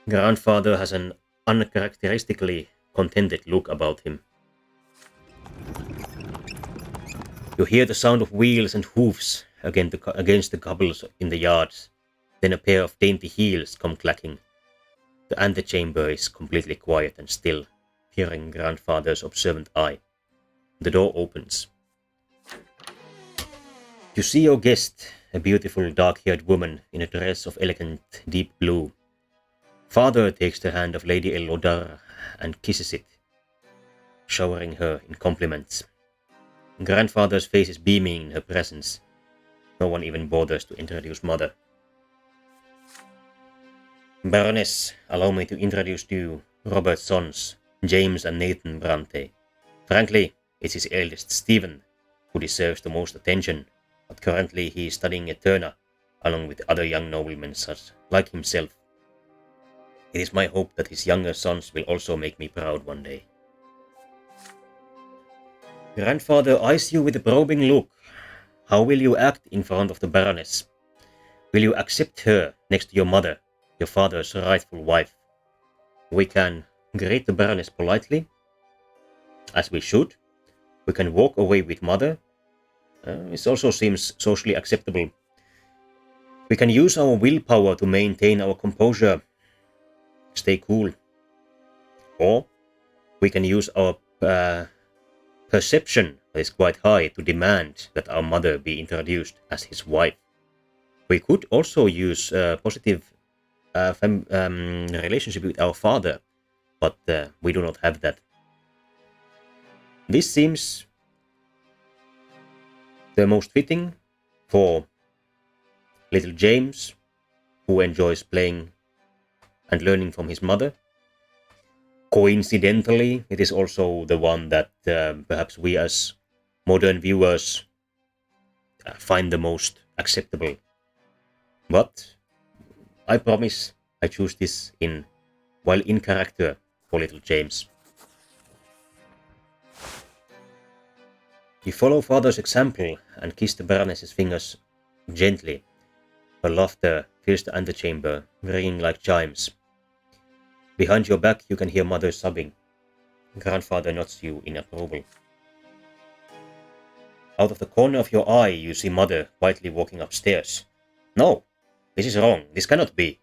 Grandfather has an uncharacteristically contented look about him. You hear the sound of wheels and hoofs against the cobbles in the yards. Then a pair of dainty heels come clacking. The antechamber is completely quiet and still, peering grandfather's observant eye. The door opens. You see your guest, a beautiful dark-haired woman in a dress of elegant deep blue. Father takes the hand of Lady Elodar and kisses it, showering her in compliments. Grandfather's face is beaming in her presence. No one even bothers to introduce mother. Baroness, allow me to introduce to you Robert's sons, James and Nathan Brante. Frankly, it's his eldest, Stephen, who deserves the most attention, but currently he is studying Eterna, along with other young noblemen such like himself. It is my hope that his younger sons will also make me proud one day. Grandfather eyes you with a probing look. How will you act in front of the Baroness? Will you accept her next to your mother, your father's rightful wife? We can greet the Baroness politely, as we should. We can walk away with mother. This also seems socially acceptable. We can use our willpower to maintain our composure. Stay cool. Or we can use our perception that is quite high to demand that our mother be introduced as his wife. We could also use a positive relationship with our father, but we do not have that. This seems the most fitting for little James, who enjoys playing and learning from his mother. Coincidentally, it is also the one that perhaps we as modern viewers find the most acceptable. But I promise I choose this while in character for little James. You follow father's example and kiss the Baroness's fingers gently. Her laughter fills the antechamber, ringing like chimes. Behind your back you can hear mother sobbing. Grandfather nods you in approval. Out of the corner of your eye you see mother quietly walking upstairs. No, this is wrong, this cannot be.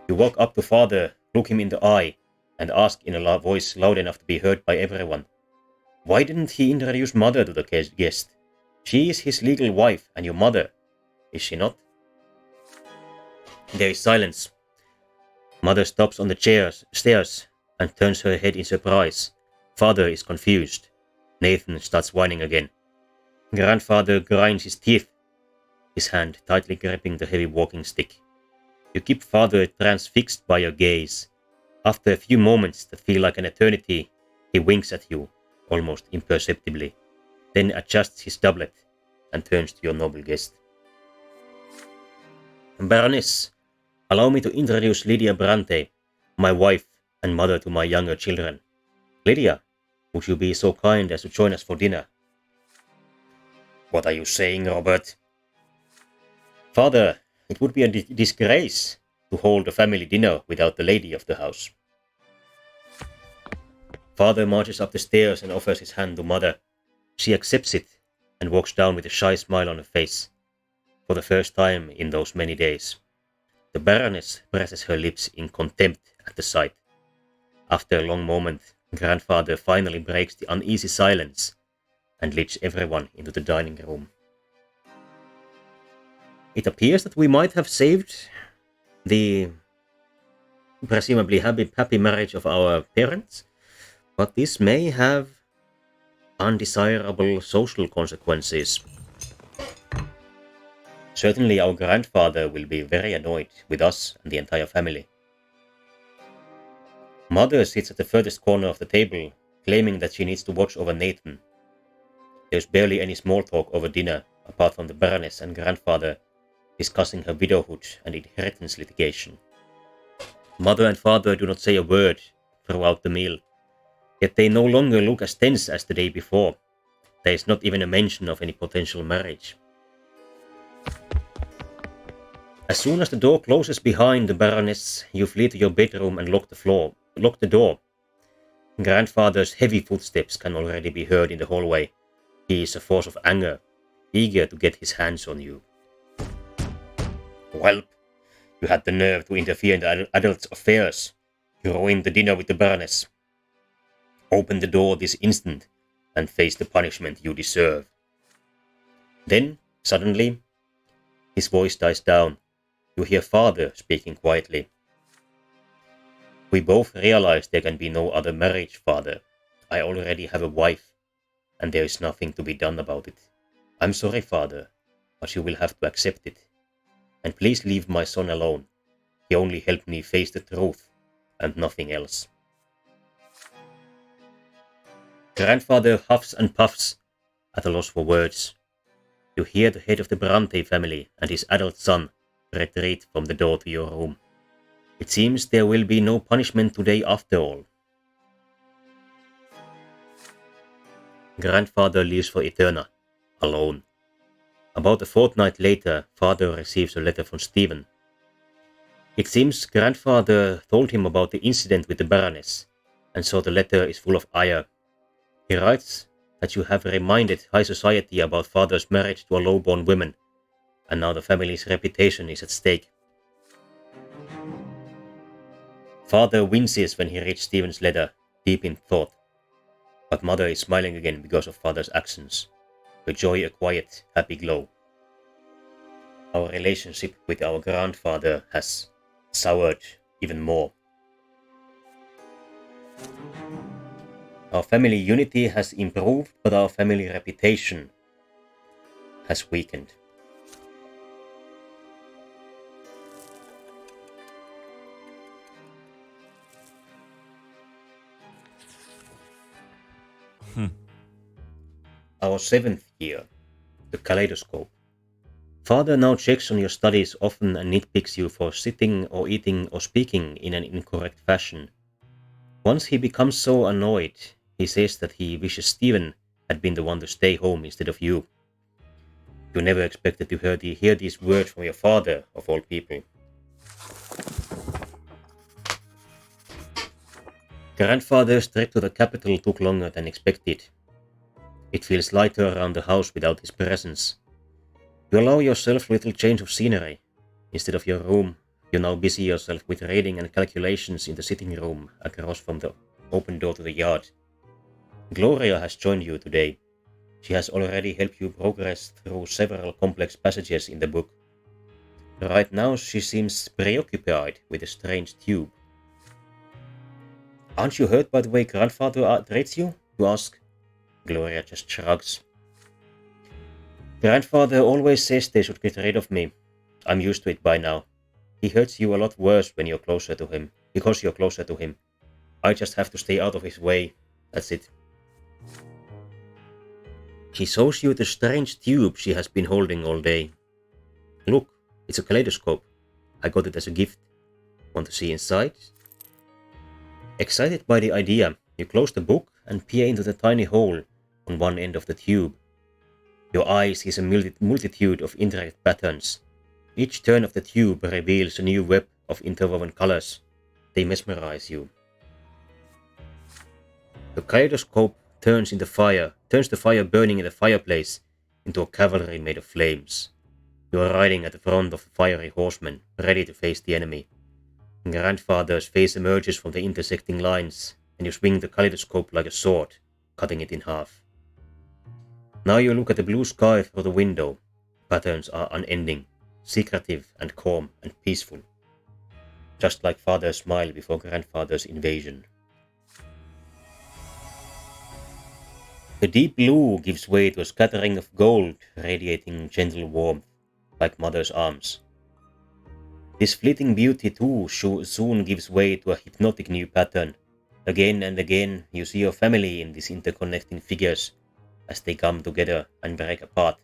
You walk up to father, look him in the eye, and ask in a voice loud enough to be heard by everyone. Why didn't he introduce mother to the guest? She is his legal wife and your mother, is she not? There is silence. Mother stops on the stairs and turns her head in surprise. Father is confused. Nathan starts whining again. Grandfather grinds his teeth, his hand tightly gripping the heavy walking stick. You keep father transfixed by your gaze. After a few moments that feel like an eternity, he winks at you, almost imperceptibly, then adjusts his doublet and turns to your noble guest. Baroness, allow me to introduce Lydia Brante, my wife and mother to my younger children. Lydia, would you be so kind as to join us for dinner? What are you saying, Robert? Father, it would be a disgrace to hold a family dinner without the lady of the house. Father marches up the stairs and offers his hand to mother. She accepts it and walks down with a shy smile on her face. For the first time in those many days. The Baroness presses her lips in contempt at the sight. After a long moment, Grandfather finally breaks the uneasy silence and leads everyone into the dining room. It appears that we might have saved the presumably happy marriage of our parents, but this may have undesirable social consequences. Certainly our grandfather will be very annoyed with us and the entire family. Mother sits at the furthest corner of the table, claiming that she needs to watch over Nathan. There's barely any small talk over dinner, apart from the Baroness and grandfather discussing her widowhood and inheritance litigation. Mother and father do not say a word throughout the meal, yet they no longer look as tense as the day before. There is not even a mention of any potential marriage. As soon as the door closes behind the Baroness, you flee to your bedroom and lock the door. Grandfather's heavy footsteps can already be heard in the hallway. He is a force of anger, eager to get his hands on you. Whelp, you had the nerve to interfere in the adults' affairs. You ruined the dinner with the Baroness. Open the door this instant and face the punishment you deserve. Then, suddenly, his voice dies down. You hear Father speaking quietly. We both realize there can be no other marriage, Father. I already have a wife, and there is nothing to be done about it. I'm sorry, Father, but you will have to accept it. And please leave my son alone. He only helped me face the truth, and nothing else. Grandfather huffs and puffs, at a loss for words. You hear the head of the Brante family and his adult son retreat from the door to your room. It seems there will be no punishment today after all. Grandfather leaves for Eterna, alone. About a fortnight later, Father receives a letter from Stephen. It seems Grandfather told him about the incident with the Baroness, and so the letter is full of ire. He writes that you have reminded high society about Father's marriage to a low-born woman, and now the family's reputation is at stake. Father winces when he reads Stephen's letter, deep in thought. But Mother is smiling again because of Father's actions. Her joy a quiet, happy glow. Our relationship with our grandfather has soured even more. Our family unity has improved, but our family reputation has weakened. Our 7th year, the kaleidoscope. Father now checks on your studies often and nitpicks you for sitting or eating or speaking in an incorrect fashion. Once he becomes so annoyed, he says that he wishes Stephen had been the one to stay home instead of you. You never expected to hear these words from your father, of all people. Grandfather's trip to the capital took longer than expected. It feels lighter around the house without his presence. You allow yourself a little change of scenery. Instead of your room, you now busy yourself with reading and calculations in the sitting room across from the open door to the yard. Gloria has joined you today. She has already helped you progress through several complex passages in the book. Right now she seems preoccupied with a strange tube. Aren't you hurt by the way Grandfather treats you? You ask. Gloria just shrugs. Grandfather always says they should get rid of me. I'm used to it by now. He hurts you a lot worse when you're closer to him, because you're closer to him. I just have to stay out of his way. That's it. She shows you the strange tube she has been holding all day. Look, it's a kaleidoscope. I got it as a gift. Want to see inside? Excited by the idea, you close the book and peer into the tiny hole on one end of the tube. Your eye sees a multitude of intricate patterns. Each turn of the tube reveals a new web of interwoven colors. They mesmerize you. The kaleidoscope turns the fire burning in the fireplace into a cavalry made of flames. You are riding at the front of a fiery horseman, ready to face the enemy. Grandfather's face emerges from the intersecting lines, and you swing the kaleidoscope like a sword, cutting it in half. Now you look at the blue sky through the window. Patterns are unending, secretive and calm and peaceful. Just like Father's smile before Grandfather's invasion. The deep blue gives way to a scattering of gold, radiating gentle warmth, like Mother's arms. This fleeting beauty too soon gives way to a hypnotic new pattern. Again and again you see your family in these interconnecting figures as they come together and break apart.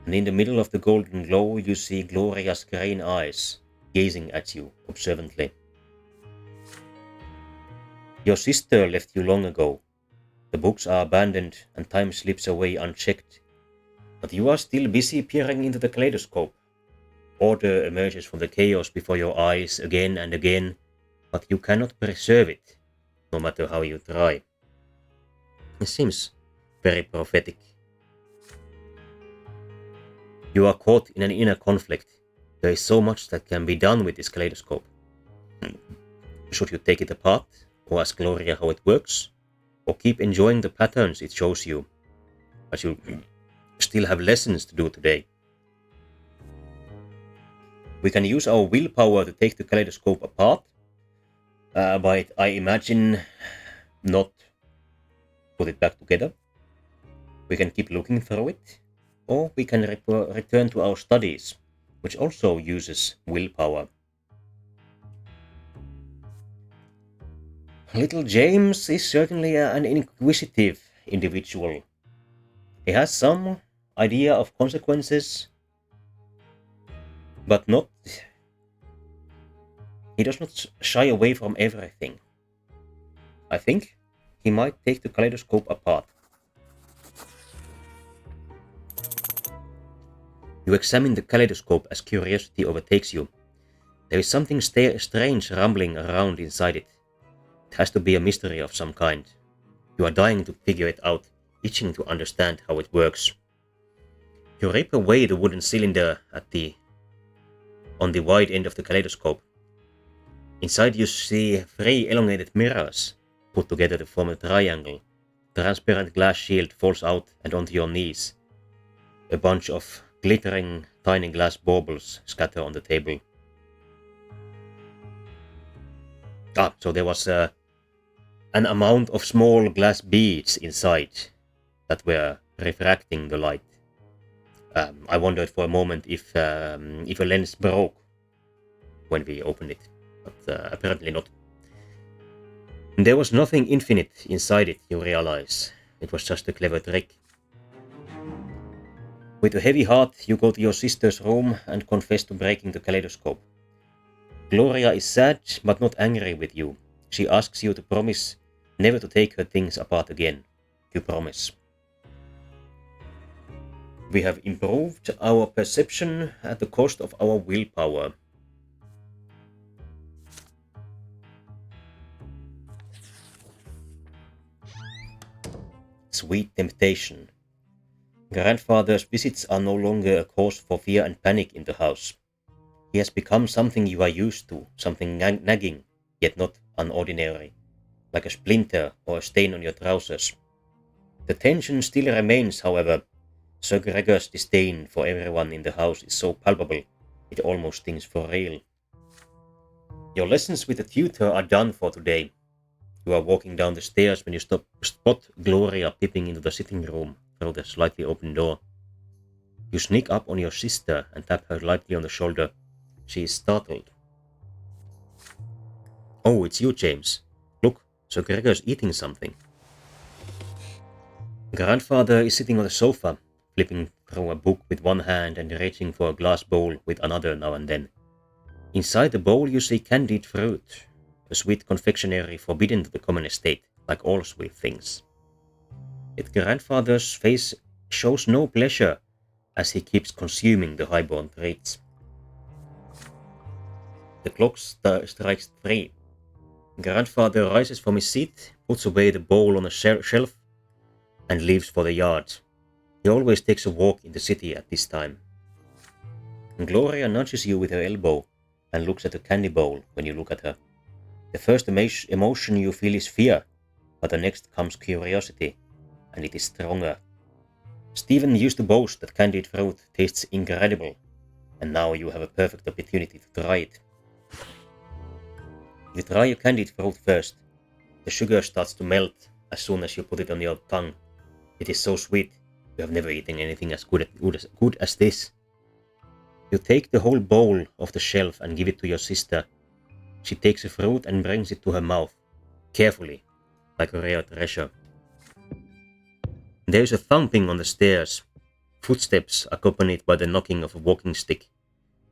And in the middle of the golden glow you see Gloria's green eyes, gazing at you observantly. Your sister left you long ago. The books are abandoned and time slips away unchecked. But you are still busy peering into the kaleidoscope. Order emerges from the chaos before your eyes again and again, but you cannot preserve it, no matter how you try. It seems very prophetic. You are caught in an inner conflict. There is so much that can be done with this kaleidoscope. Should you take it apart, or ask Gloria how it works, or keep enjoying the patterns it shows you, but you still have lessons to do today? We can use our willpower to take the kaleidoscope apart, but I imagine not put it back together. We can keep looking through it, or we can return to our studies, which also uses willpower. Little James is certainly an inquisitive individual. He has some idea of consequences, but he does not shy away from everything. I think he might take the kaleidoscope apart. You examine the kaleidoscope as curiosity overtakes you. There is something strange rumbling around inside it. It has to be a mystery of some kind. You are dying to figure it out, itching to understand how it works. You rip away the wooden cylinder on the wide end of the kaleidoscope. Inside you see 3 elongated mirrors put together to form a triangle. Transparent glass shield falls out and onto your knees. A bunch of glittering tiny glass baubles scatter on the table. So there was an amount of small glass beads inside that were refracting the light. I wondered for a moment if a lens broke when we opened it, but apparently not. There was nothing infinite inside it, you realize. It was just a clever trick. With a heavy heart, you go to your sister's room and confess to breaking the kaleidoscope. Gloria is sad, but not angry with you. She asks you to promise never to take her things apart again. You promise. We have improved our perception at the cost of our willpower. Sweet temptation. Grandfather's visits are no longer a cause for fear and panic in the house. He has become something you are used to, something nagging, yet not unordinary, like a splinter or a stain on your trousers. The tension still remains, however. Sir Gregor's disdain for everyone in the house is so palpable, it almost stings for real. Your lessons with the tutor are done for today. You are walking down the stairs when you spot Gloria peeping into the sitting room through the slightly open door. You sneak up on your sister and tap her lightly on the shoulder. She is startled. Oh, it's you, James. Look, Sir Gregor's eating something. Grandfather is sitting on the sofa, flipping through a book with one hand and reaching for a glass bowl with another now and then. Inside the bowl you see candied fruit, a sweet confectionery forbidden to the common estate, like all sweet things. Yet grandfather's face shows no pleasure as he keeps consuming the highborn treats. The clock strikes 3. Grandfather rises from his seat, puts away the bowl on a shelf, and leaves for the yard. He always takes a walk in the city at this time. Gloria nudges you with her elbow and looks at the candy bowl when you look at her. The first emotion you feel is fear, but the next comes curiosity, and it is stronger. Stephen used to boast that candied fruit tastes incredible, and now you have a perfect opportunity to try it. You try a candied fruit first. The sugar starts to melt as soon as you put it on your tongue. It is so sweet. You have never eaten anything as good as this. You take the whole bowl off the shelf and give it to your sister. She takes the fruit and brings it to her mouth, carefully, like a rare treasure. There is a thumping on the stairs, footsteps accompanied by the knocking of a walking stick.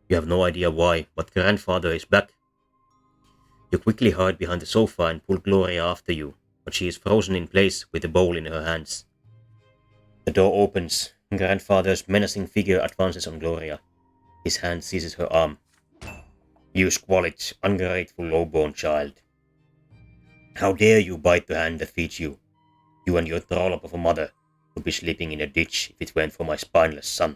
You have no idea why, but grandfather is back. You quickly hide behind the sofa and pull Gloria after you, but she is frozen in place with the bowl in her hands. The door opens. Grandfather's menacing figure advances on Gloria. His hand seizes her arm. You squalid, ungrateful, low-born child. How dare you bite the hand that feeds you? You and your trollop of a mother would be sleeping in a ditch if it weren't for my spineless son.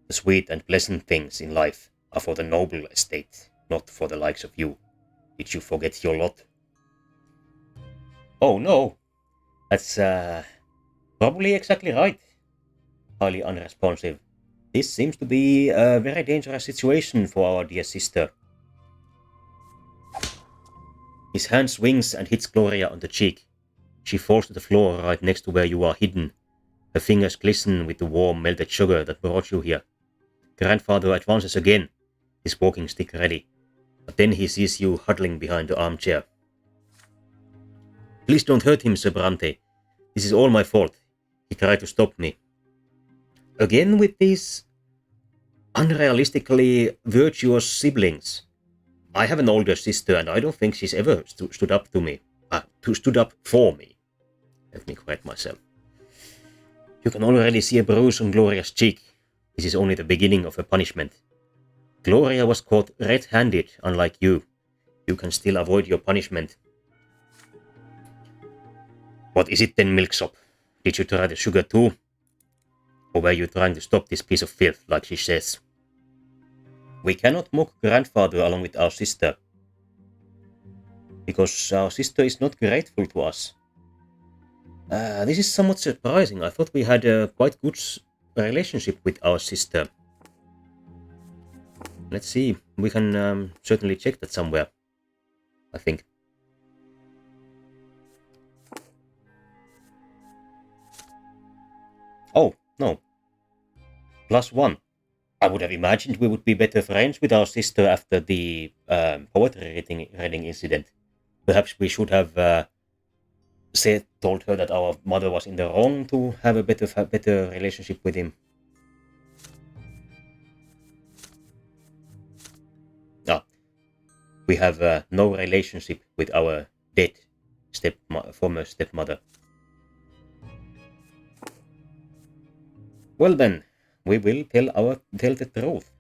The sweet and pleasant things in life are for the noble estate, not for the likes of you. Did you forget your lot? Oh no, that's probably exactly right. Highly unresponsive. This seems to be a very dangerous situation for our dear sister. His hand swings and hits Gloria on the cheek. She falls to the floor right next to where you are hidden. Her fingers glisten with the warm melted sugar that brought you here. Grandfather advances again, his walking stick ready. But then he sees you huddling behind the armchair. Please don't hurt him, Sir Brante. This is all my fault. He tried to stop me. Again with these unrealistically virtuous siblings. I have an older sister and I don't think she's ever stood up to me. Stood up for me. Let me correct myself. You can already see a bruise on Gloria's cheek. This is only the beginning of her punishment. Gloria was caught red-handed, unlike you. You can still avoid your punishment. What is it then, Milksop? Did you try the sugar too? Or were you trying to stop this piece of filth, like she says? We cannot mock grandfather along with our sister. Because our sister is not grateful to us. This is somewhat surprising. I thought we had a quite good relationship with our sister. Let's see. We can certainly check that somewhere. I think. Oh, no. +1. I would have imagined we would be better friends with our sister after the poetry reading incident. Perhaps we should have told her that our mother was in the wrong to have a better relationship with him. We have no relationship with our dead former stepmother. Well then, we will tell the truth.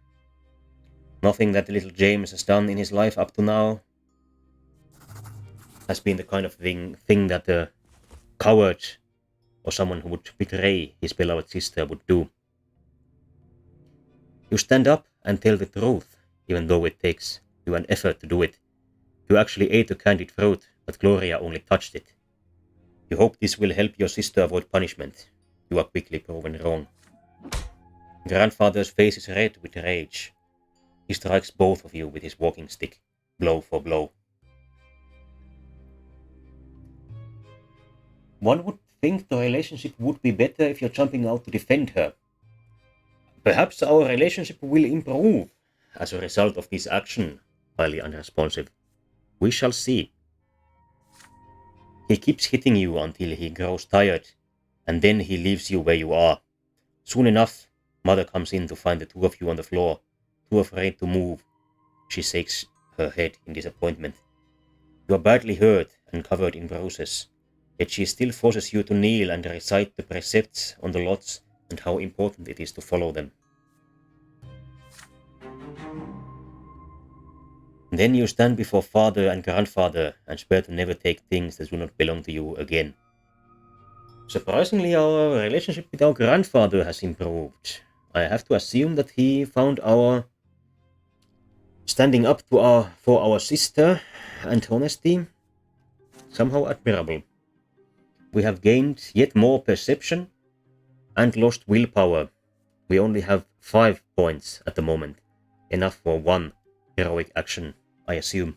Nothing that little James has done in his life up to now has been the kind of thing that a coward or someone who would betray his beloved sister would do. You stand up and tell the truth, even though it takes you an effort to do it. You actually ate the candied fruit, but Gloria only touched it. You hope this will help your sister avoid punishment. You are quickly proven wrong. Grandfather's face is red with rage. He strikes both of you with his walking stick, blow for blow. One would think the relationship would be better if you're jumping out to defend her. Perhaps our relationship will improve as a result of this action, highly unresponsive. We shall see. He keeps hitting you until he grows tired, and then he leaves you where you are. Soon enough, Mother comes in to find the two of you on the floor, too afraid to move. She shakes her head in disappointment. You are badly hurt and covered in bruises, yet she still forces you to kneel and recite the precepts on the lots and how important it is to follow them. Then you stand before father and grandfather and swear to never take things that do not belong to you again. Surprisingly, our relationship with our grandfather has improved. I have to assume that he found our standing up for our sister and honesty somehow admirable. We have gained yet more perception and lost willpower. We only have 5 points at the moment, enough for one heroic action, I assume.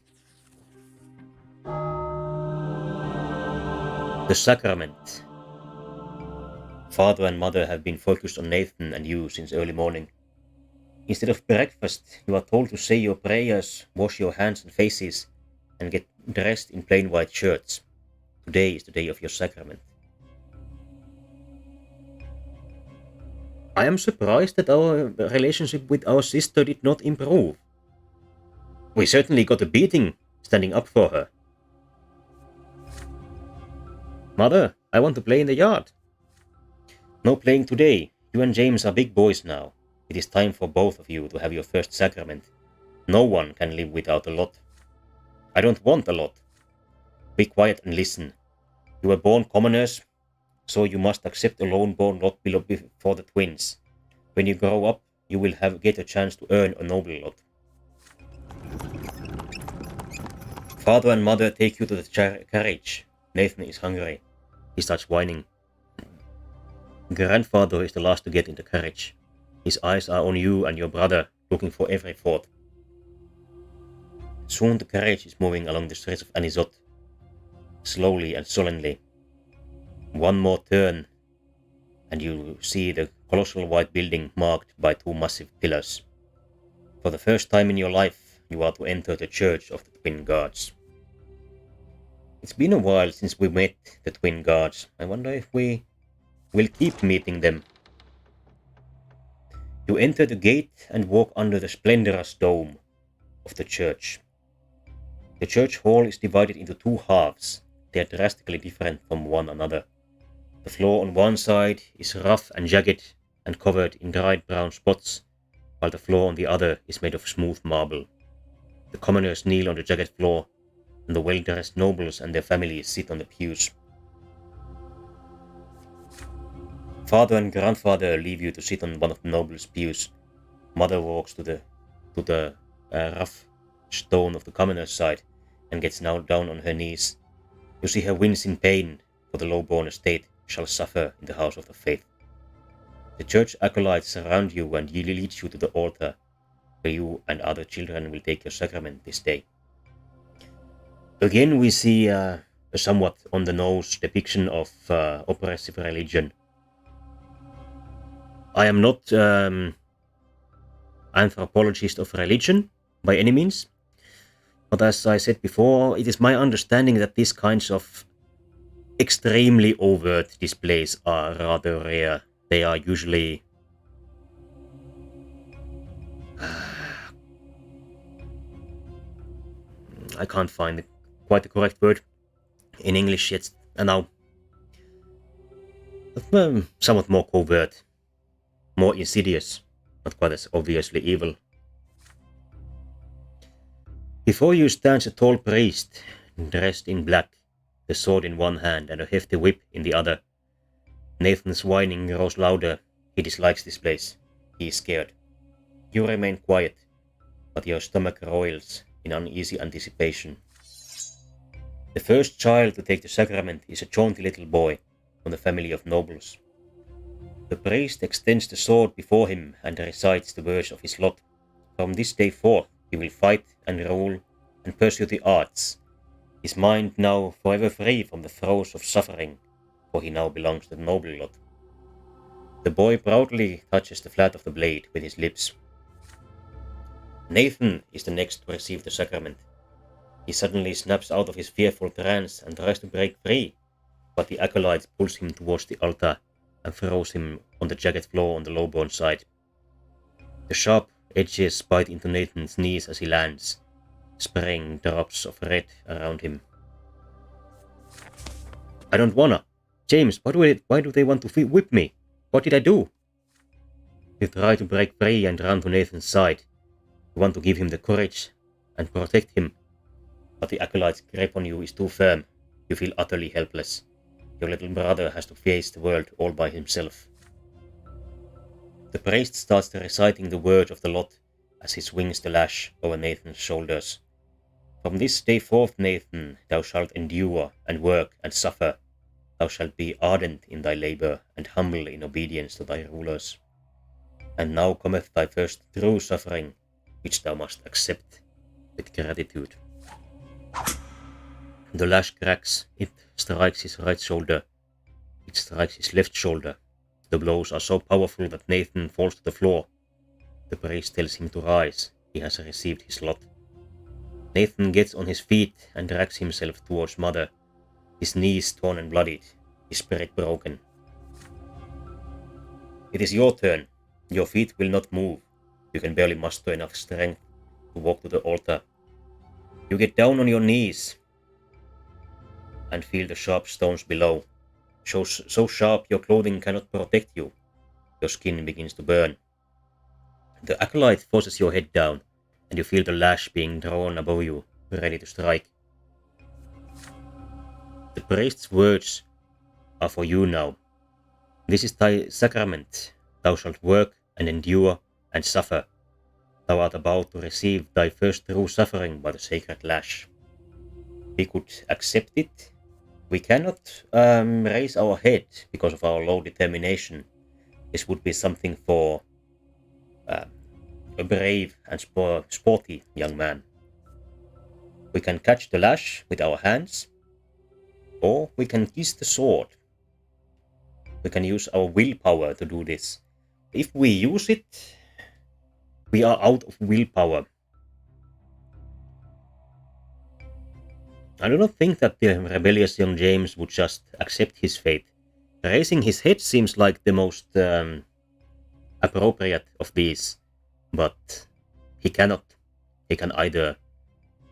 The sacrament. Father and mother have been focused on Nathan and you since early morning. Instead of breakfast, you are told to say your prayers, wash your hands and faces, and get dressed in plain white shirts. Today is the day of your sacrament. I am surprised that our relationship with our sister did not improve. We certainly got a beating standing up for her. Mother, I want to play in the yard. No playing today. You and James are big boys now. It is time for both of you to have your first sacrament. No one can live without a lot. I don't want a lot. Be quiet and listen. You were born commoners, so you must accept a lone-born lot before the twins. When you grow up, you will get a chance to earn a noble lot. Father and mother take you to the carriage. Nathan is hungry. He starts whining. Grandfather is the last to get in the carriage. His eyes are on you and your brother, looking for every fault. Soon the carriage is moving along the streets of Anisot, slowly and solemnly. One more turn, and you see the colossal white building marked by two massive pillars. For the first time in your life, you are to enter the Church of the Twin Gods. It's been a while since we met the Twin Gods. I wonder if we will keep meeting them. You enter the gate and walk under the splendorous dome of the church. The church hall is divided into two halves. They are drastically different from one another. The floor on one side is rough and jagged and covered in dried brown spots, while the floor on the other is made of smooth marble. The commoners kneel on the jagged floor, and the well-dressed nobles and their families sit on the pews. Father and grandfather leave you to sit on one of the nobles' pews. Mother walks to the rough stone of the commoner's side and gets now down on her knees. You see her wince in pain, for the low-born estate shall suffer in the house of the faith. The church acolytes surround you and lead you to the altar, where you and other children will take your sacrament this day. Again, we see a somewhat on-the-nose depiction of oppressive religion. I am not anthropologist of religion by any means, but as I said before, it is my understanding that these kinds of extremely overt displays are rather rare. They are usually I can't find quite the correct word in English yet now. Somewhat more covert, more insidious, not quite as obviously evil. Before you stands a tall priest, dressed in black, the sword in one hand and a hefty whip in the other. Nathan's whining grows louder. He dislikes this place. He is scared. You remain quiet, but your stomach roils in uneasy anticipation. The first child to take the sacrament is a jaunty little boy from the family of nobles. The priest extends the sword before him and recites the words of his lot. From this day forth he will fight and rule and pursue the arts, his mind now forever free from the throes of suffering, for he now belongs to the noble lot. The boy proudly touches the flat of the blade with his lips. Nathan is the next to receive the sacrament. He suddenly snaps out of his fearful trance and tries to break free, but the acolyte pulls him towards the altar and throws him on the jagged floor on the low-born side. The sharp edges bite into Nathan's knees as he lands, spraying drops of red around him. I don't wanna. James, why do they want to whip me? What did I do? You try to break free and run to Nathan's side. You want to give him the courage and protect him, but the acolyte's grip on you is too firm. You feel utterly helpless. Your little brother has to face the world all by himself. The priest starts reciting the words of the lot as he swings the lash over Nathan's shoulders. From this day forth, Nathan, thou shalt endure and work and suffer. Thou shalt be ardent in thy labor and humble in obedience to thy rulers. And now cometh thy first true suffering, which thou must accept with gratitude. The lash cracks. It strikes his right shoulder. It strikes his left shoulder. The blows are so powerful that Nathan falls to the floor. The priest tells him to rise. He has received his lot. Nathan gets on his feet and drags himself towards Mother, his knees torn and bloodied, his spirit broken. It is your turn. Your feet will not move. You can barely muster enough strength to walk to the altar. You get down on your knees and feel the sharp stones below. So sharp your clothing cannot protect you. Your skin begins to burn. The acolyte forces your head down, and you feel the lash being drawn above you, ready to strike. The priest's words are for you now. This is thy sacrament. Thou shalt work and endure and suffer. Thou art about to receive thy first true suffering by the sacred lash. We could accept it. We cannot raise our head because of our low determination. This would be something for a brave and sporty young man. We can catch the lash with our hands, or we can kiss the sword. We can use our willpower to do this. If we use it, we are out of willpower. I do not think that the rebellious young James would just accept his fate. Raising his head seems like the most appropriate of these, but he cannot. He can either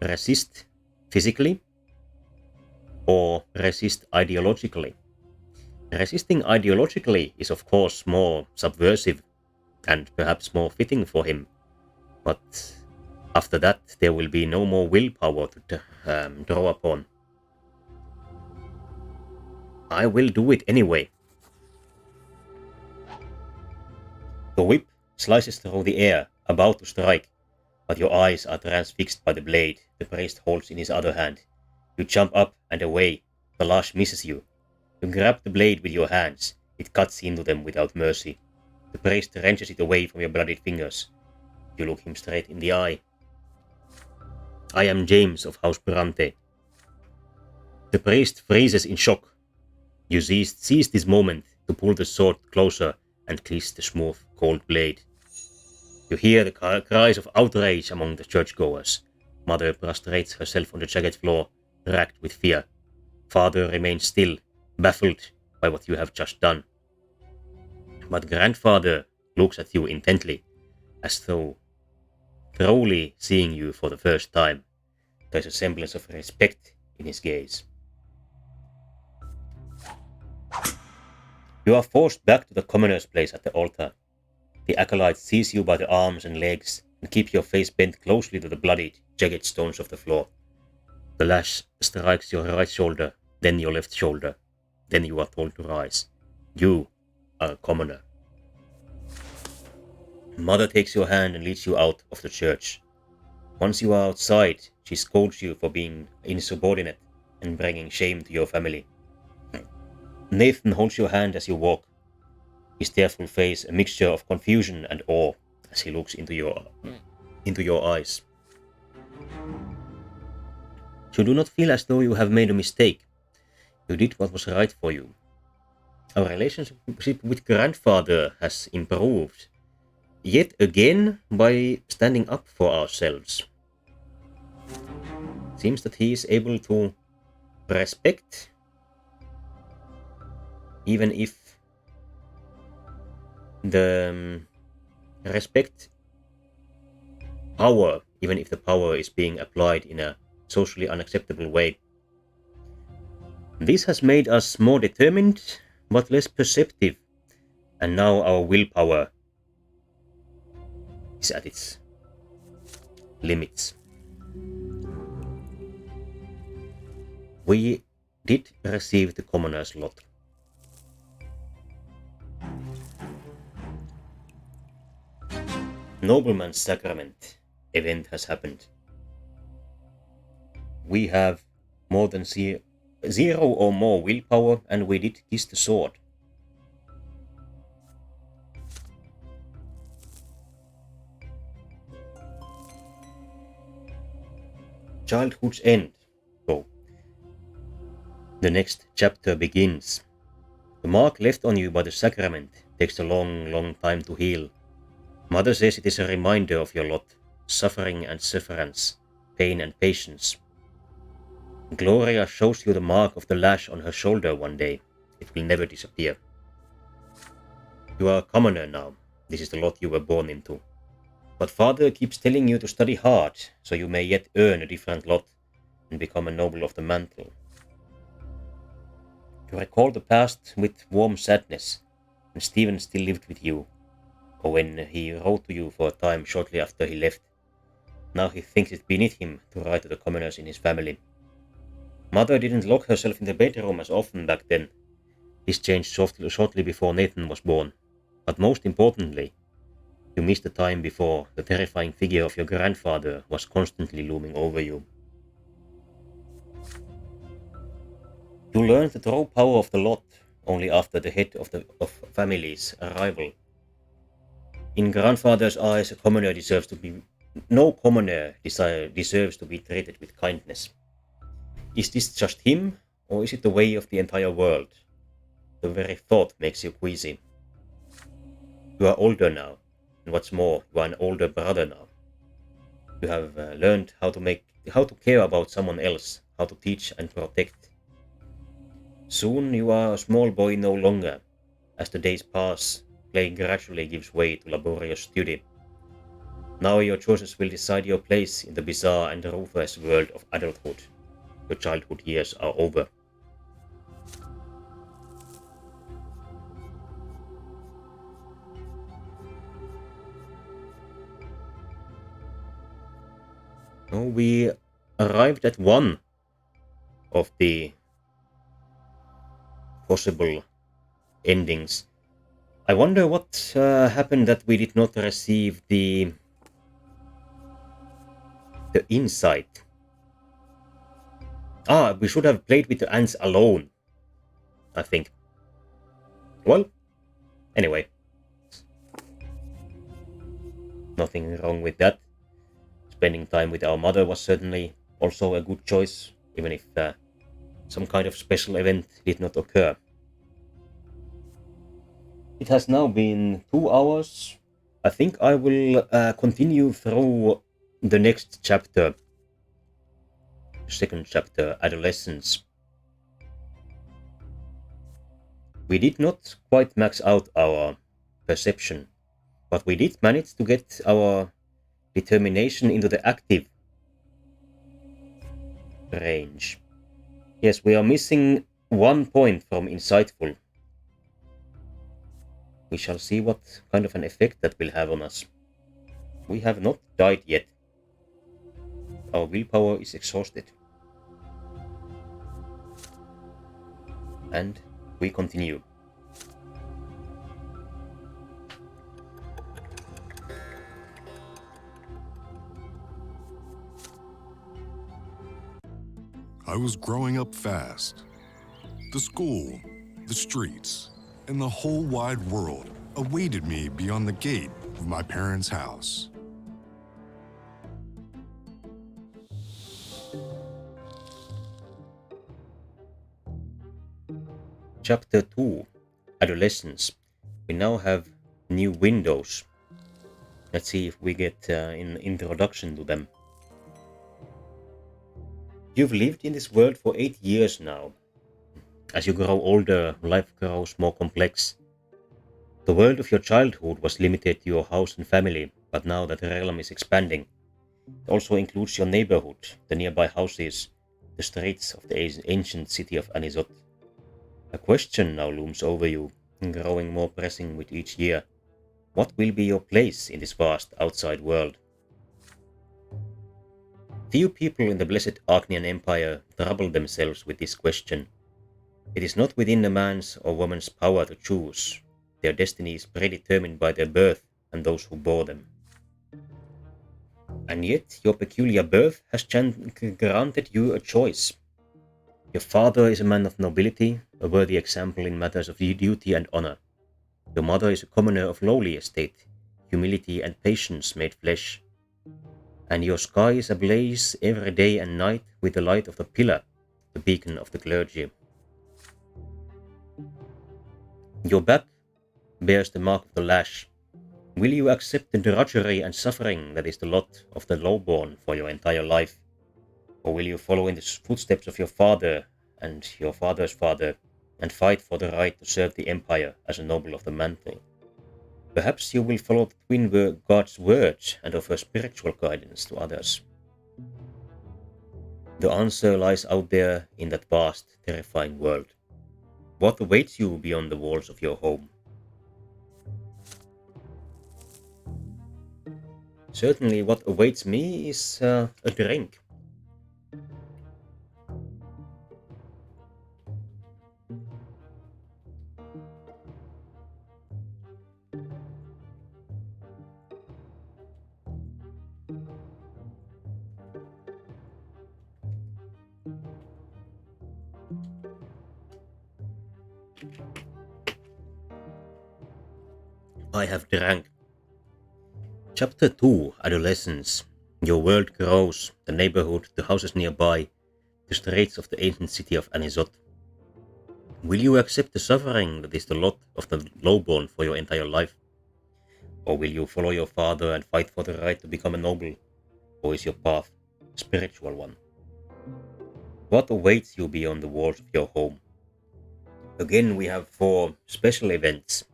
resist physically or resist ideologically. Resisting ideologically is of course more subversive and perhaps more fitting for him, but after that there will be no more willpower to draw upon. I will do it anyway. The whip slices through the air, about to strike, but your eyes are transfixed by the blade the priest holds in his other hand. You jump up and away. The lash misses you. You grab the blade with your hands. It cuts into them without mercy. The priest wrenches it away from your bloodied fingers. You look him straight in the eye. I am James of House Brante. The priest freezes in shock. You seize this moment to pull the sword closer and kiss the smooth, cold blade. You hear the cries of outrage among the churchgoers. Mother prostrates herself on the jagged floor, racked with fear. Father remains still, baffled by what you have just done. But grandfather looks at you intently, as though thoroughly seeing you for the first time. There is a semblance of respect in his gaze. You are forced back to the commoner's place at the altar. The acolytes seize you by the arms and legs and keep your face bent closely to the bloodied, jagged stones of the floor. The lash strikes your right shoulder, then your left shoulder. Then you are told to rise. You are a commoner. Mother takes your hand and leads you out of the church. Once you are outside, she scolds you for being insubordinate and bringing shame to your family. Nathan holds your hand as you walk, his tearful face a mixture of confusion and awe as he looks into your eyes. You do not feel as though you have made a mistake. You did what was right for you. Our relationship with grandfather has improved, yet again by standing up for ourselves. Seems that he is able to respect, even if the respect power, even if the power is being applied in a socially unacceptable way. This has made us more determined, but less perceptive, and now our willpower is at its limits. We did receive the commoner's lot. Nobleman's sacrament event has happened. We have more than zero or more willpower, and we did kiss the sword. Childhood's end. So, the next chapter begins. The mark left on you by the sacrament takes a long, long time to heal. Mother says it is a reminder of your lot, suffering and sufferance, pain and patience. Gloria shows you the mark of the lash on her shoulder one day. It will never disappear. You are a commoner now. This is the lot you were born into. But father keeps telling you to study hard, so you may yet earn a different lot and become a noble of the mantle. You recall the past with warm sadness, when Stephen still lived with you, or when he wrote to you for a time shortly after he left. Now he thinks it beneath him to write to the commoners in his family. Mother didn't lock herself in the bedroom as often back then. This changed shortly before Nathan was born. But most importantly, you missed the time before the terrifying figure of your grandfather was constantly looming over you. You learned the true power of the lot only after the head of family's arrival. In grandfather's eyes, a commoner deserves to be no commoner deserves to be treated with kindness. Is this just him, or is it the way of the entire world? The very thought makes you queasy. You are older now, and what's more, you are an older brother now. You have learned how to care about someone else, how to teach and protect. Soon you are a small boy no longer. As the days pass, play gradually gives way to laborious study. Now your choices will decide your place in the bizarre and ruthless world of adulthood. Your childhood years are over. Now we arrived at one of the possible endings. I wonder what happened that we did not receive the insight. We should have played with the ants alone, I think. Well, anyway. Nothing wrong with that. Spending time with our mother was certainly also a good choice, even if some kind of special event did not occur. It has now been 2 hours. I think I will continue through the next chapter, the second chapter, Adolescence. We did not quite max out our perception, but we did manage to get our determination into the active range. Yes, we are missing 1 point from insightful. We shall see what kind of an effect that will have on us. We have not died yet. Our willpower is exhausted. And we continue. I was growing up fast. The school, the streets, and the whole wide world awaited me beyond the gate of my parents' house. Chapter 2, Adolescence. We now have new windows. Let's see if we get an introduction to them. You've lived in this world for 8 years now. As you grow older, life grows more complex. The world of your childhood was limited to your house and family, but now that realm is expanding. It also includes your neighborhood, the nearby houses, the streets of the ancient city of Anisot. A question now looms over you, growing more pressing with each year. What will be your place in this vast outside world? Few people in the blessed Arcnian Empire trouble themselves with this question. It is not within a man's or woman's power to choose. Their destiny is predetermined by their birth and those who bore them. And yet, your peculiar birth has granted you a choice. Your father is a man of nobility, a worthy example in matters of duty and honor. Your mother is a commoner of lowly estate, humility and patience made flesh. And your sky is ablaze every day and night with the light of the pillar, the beacon of the clergy. Your back bears the mark of the lash. Will you accept the drudgery and suffering that is the lot of the lowborn for your entire life? Or will you follow in the footsteps of your father and your father's father and fight for the right to serve the empire as a noble of the mantle? Perhaps you will follow the twin God's words and offer spiritual guidance to others. The answer lies out there in that vast, terrifying world. What awaits you beyond the walls of your home? Certainly what awaits me is a drink. I have drank. Chapter 2, Adolescence. Your world grows, the neighborhood, the houses nearby, the streets of the ancient city of Anisot. Will you accept the suffering that is the lot of the lowborn for your entire life? Or will you follow your father and fight for the right to become a noble? Or is your path a spiritual one? What awaits you beyond the walls of your home? Again, we have 4 special events.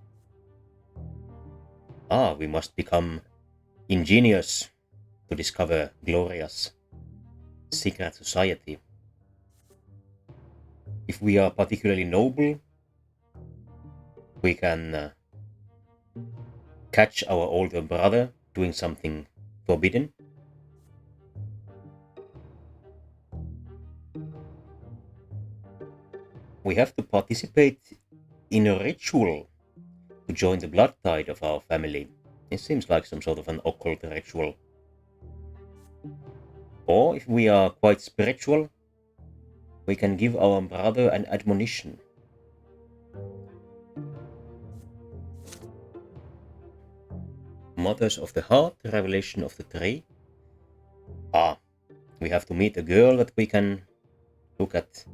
We must become ingenious to discover glorious secret society. If we are particularly noble, we can catch our older brother doing something forbidden. We have to participate in a ritual to join the blood tide of our family. It seems like some sort of an occult ritual. Or if we are quite spiritual, we can give our brother an admonition. Mothers of the Heart, Revelation of the Tree. We have to meet a girl that we can look at.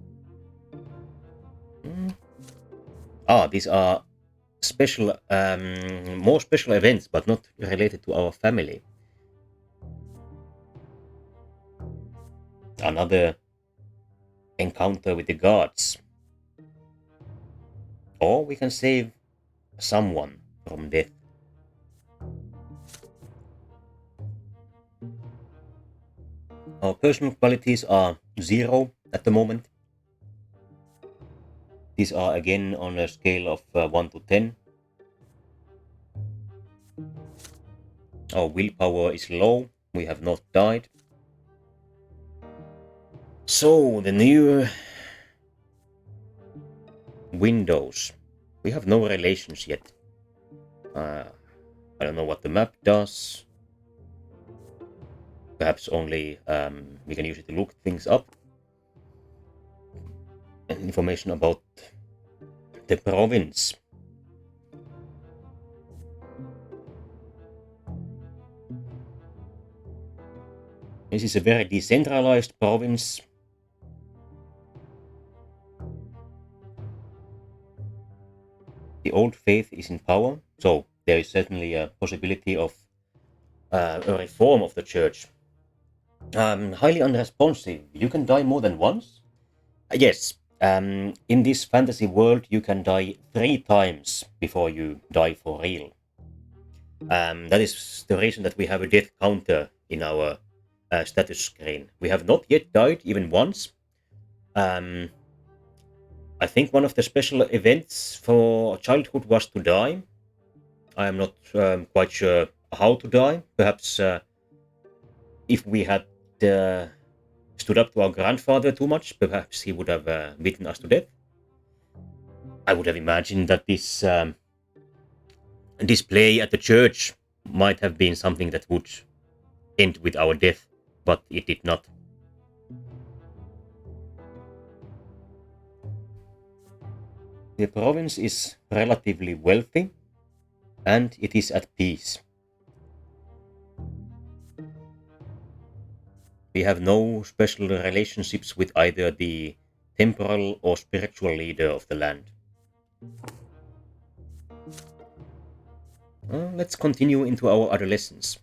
These are special, more special events, but not related to our family. Another encounter with the gods. Or we can save someone from death. Our personal qualities are 0 at the moment. These are again on a scale of 1 to 10. Our willpower is low. We have not died. So, the new windows. We have no relations yet. I don't know what the map does. Perhaps only we can use it to look things up. And information about the province. This is a very decentralized province. The old faith is in power, so there is certainly a possibility of a reform of the church. Highly unresponsive. You can die more than once? Yes. In this fantasy world, you can die 3 times before you die for real. That is the reason that we have a death counter in our status screen. We have not yet died even once. I think one of the special events for childhood was to die. I am not quite sure how to die. Perhaps if we had stood up to our grandfather too much, perhaps he would have beaten us to death. I would have imagined that this display at the church might have been something that would end with our death, but it did not. The province is relatively wealthy, and it is at peace. We have no special relationships with either the temporal or spiritual leader of the land. Let's continue into our adolescence.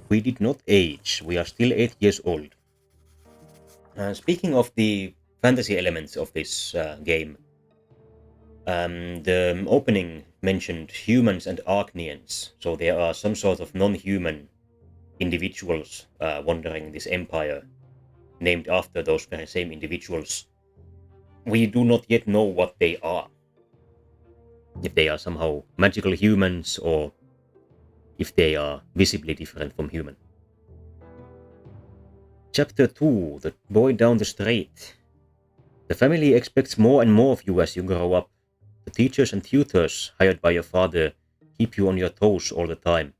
We did not age. We are still 8 years old. Speaking of the fantasy elements of this game, the opening mentioned humans and Archnians, so there are some sort of non-human individuals wandering this empire, named after those very same individuals. We do not yet know what they are. If they are somehow magical humans, or if they are visibly different from human. Chapter 2, The Boy Down the Street. The family expects more and more of you as you grow up. The teachers and tutors hired by your father keep you on your toes all the time.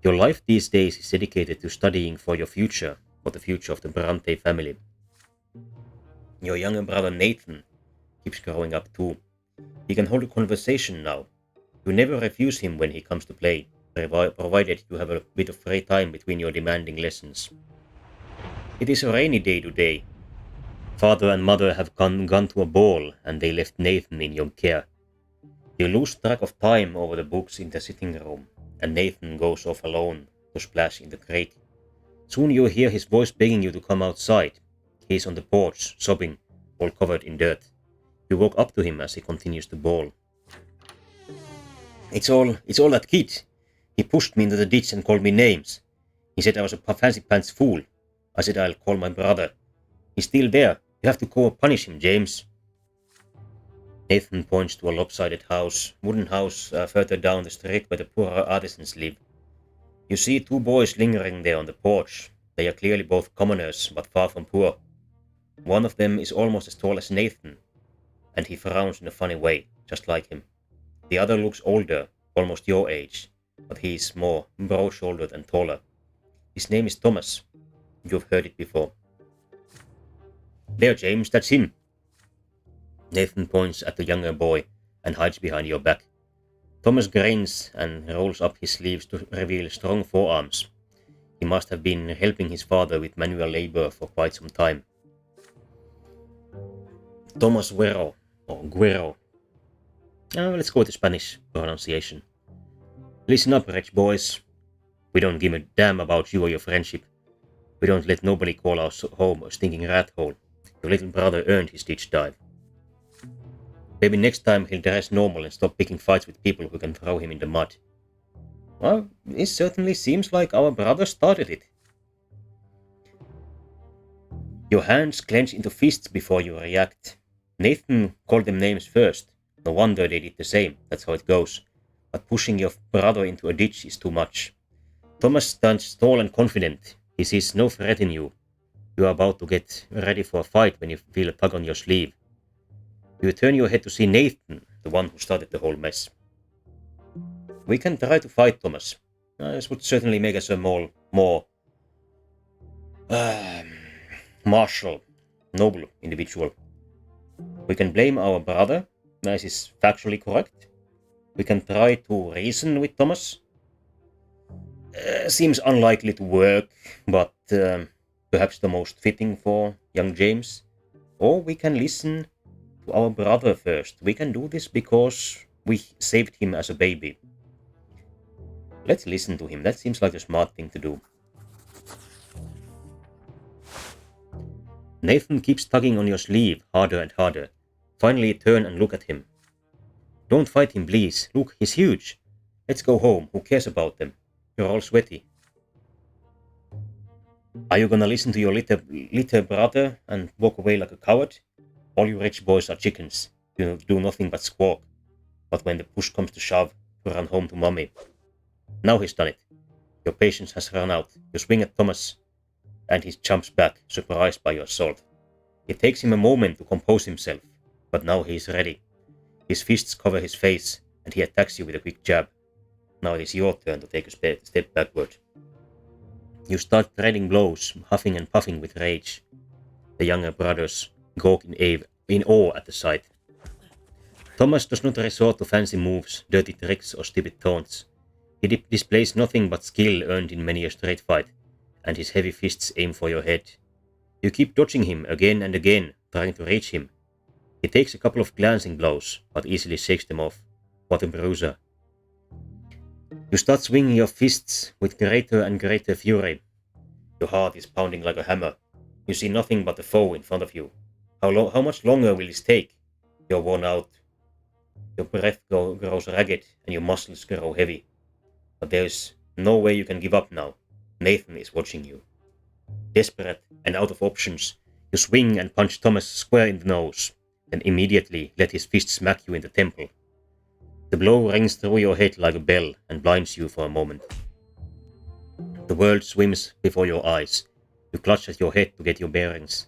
Your life these days is dedicated to studying for your future, for the future of the Brante family. Your younger brother Nathan keeps growing up too. He can hold a conversation now. You never refuse him when he comes to play, provided you have a bit of free time between your demanding lessons. It is a rainy day today. Father and mother have gone to a ball and they left Nathan in your care. You lose track of time over the books in the sitting room, and Nathan goes off alone to splash in the creek. Soon you hear his voice begging you to come outside. He is on the porch, sobbing, all covered in dirt. You walk up to him as he continues to bawl. It's all that kid. He pushed me into the ditch and called me names. He said I was a fancy pants fool. I said I'll call my brother. He's still there. You have to go punish him, James. Nathan points to a lopsided wooden house further down the street where the poorer artisans live. You see two boys lingering there on the porch. They are clearly both commoners, but far from poor. One of them is almost as tall as Nathan, and he frowns in a funny way, just like him. The other looks older, almost your age, but he is more broad-shouldered and taller. His name is Thomas. You've heard it before. There, James, that's him. Nathan points at the younger boy and hides behind your back. Thomas grins and rolls up his sleeves to reveal strong forearms. He must have been helping his father with manual labor for quite some time. Thomas Guerrero, or Guerrero. Let's go with the Spanish pronunciation. Listen up, rich boys. We don't give a damn about you or your friendship. We don't let nobody call our home a stinking rat hole. Your little brother earned his ditch dive. Maybe next time he'll dress normal and stop picking fights with people who can throw him in the mud. Well, it certainly seems like our brother started it. Your hands clench into fists before you react. Nathan called them names first. No wonder they did the same, that's how it goes. But pushing your brother into a ditch is too much. Thomas stands tall and confident. He sees no threat in you. You are about to get ready for a fight when you feel a tug on your sleeve. You turn your head to see Nathan, the one who started the whole mess. We can try to fight Thomas. This would certainly make us a more martial, noble individual. We can blame our brother, as is factually correct. We can try to reason with Thomas. Seems unlikely to work, but perhaps the most fitting for young James. Or we can listen to our brother first. We can do this because we saved him as a baby. Let's listen to him. That seems like a smart thing to do. Nathan keeps tugging on your sleeve harder and harder. Finally turn and look at him. Don't fight him, please. Look, he's huge. Let's go home. Who cares about them? You're all sweaty. Are you gonna listen to your little brother and walk away like a coward? All you rich boys are chickens. You do nothing but squawk. But when the push comes to shove, you run home to mommy. Now he's done it. Your patience has run out. You swing at Thomas, and he jumps back, surprised by your assault. It takes him a moment to compose himself, but now he is ready. His fists cover his face, and he attacks you with a quick jab. Now it is your turn to take a step backward. You start trading blows, huffing and puffing with rage. The younger brothers gawk in awe at the sight. Thomas does not resort to fancy moves, dirty tricks, or stupid taunts. He displays nothing but skill earned in many a street fight, and his heavy fists aim for your head. You keep dodging him again and again, trying to reach him. He takes a couple of glancing blows, but easily shakes them off. What a bruiser. You start swinging your fists with greater and greater fury. Your heart is pounding like a hammer. You see nothing but the foe in front of you. How much longer will this take? You're worn out. Your breath grows ragged and your muscles grow heavy. But there's no way you can give up now. Nathan is watching you. Desperate and out of options, you swing and punch Thomas square in the nose, then immediately let his fist smack you in the temple. The blow rings through your head like a bell and blinds you for a moment. The world swims before your eyes. You clutch at your head to get your bearings.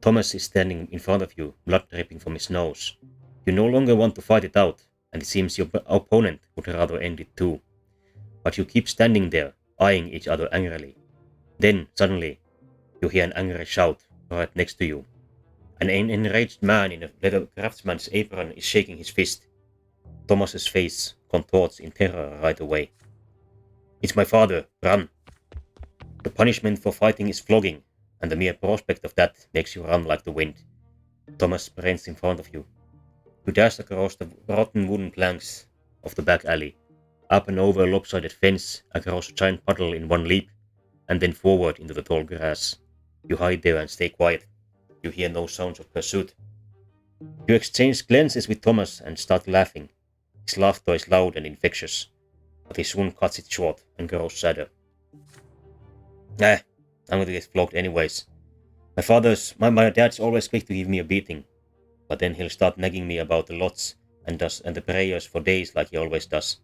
Thomas is standing in front of you, blood dripping from his nose. You no longer want to fight it out, and it seems your opponent would rather end it too. But you keep standing there, eyeing each other angrily. Then, suddenly, You hear an angry shout right next to you. An enraged man in a leather craftsman's apron is shaking his fist. Thomas's face contorts in terror right away. It's my father, run! The punishment for fighting is flogging, and the mere prospect of that makes you run like the wind. Thomas sprints in front of you. You dash across the rotten wooden planks of the back alley, up and over a lopsided fence, across a giant puddle in one leap, and then forward into the tall grass. You hide there and stay quiet. You hear no sounds of pursuit. You exchange glances with Thomas and start laughing. His laughter is loud and infectious, but he soon cuts it short and grows sadder. I'm going to get flogged anyways. My dad's always quick to give me a beating, but then he'll start nagging me about the lots and the prayers for days like he always does.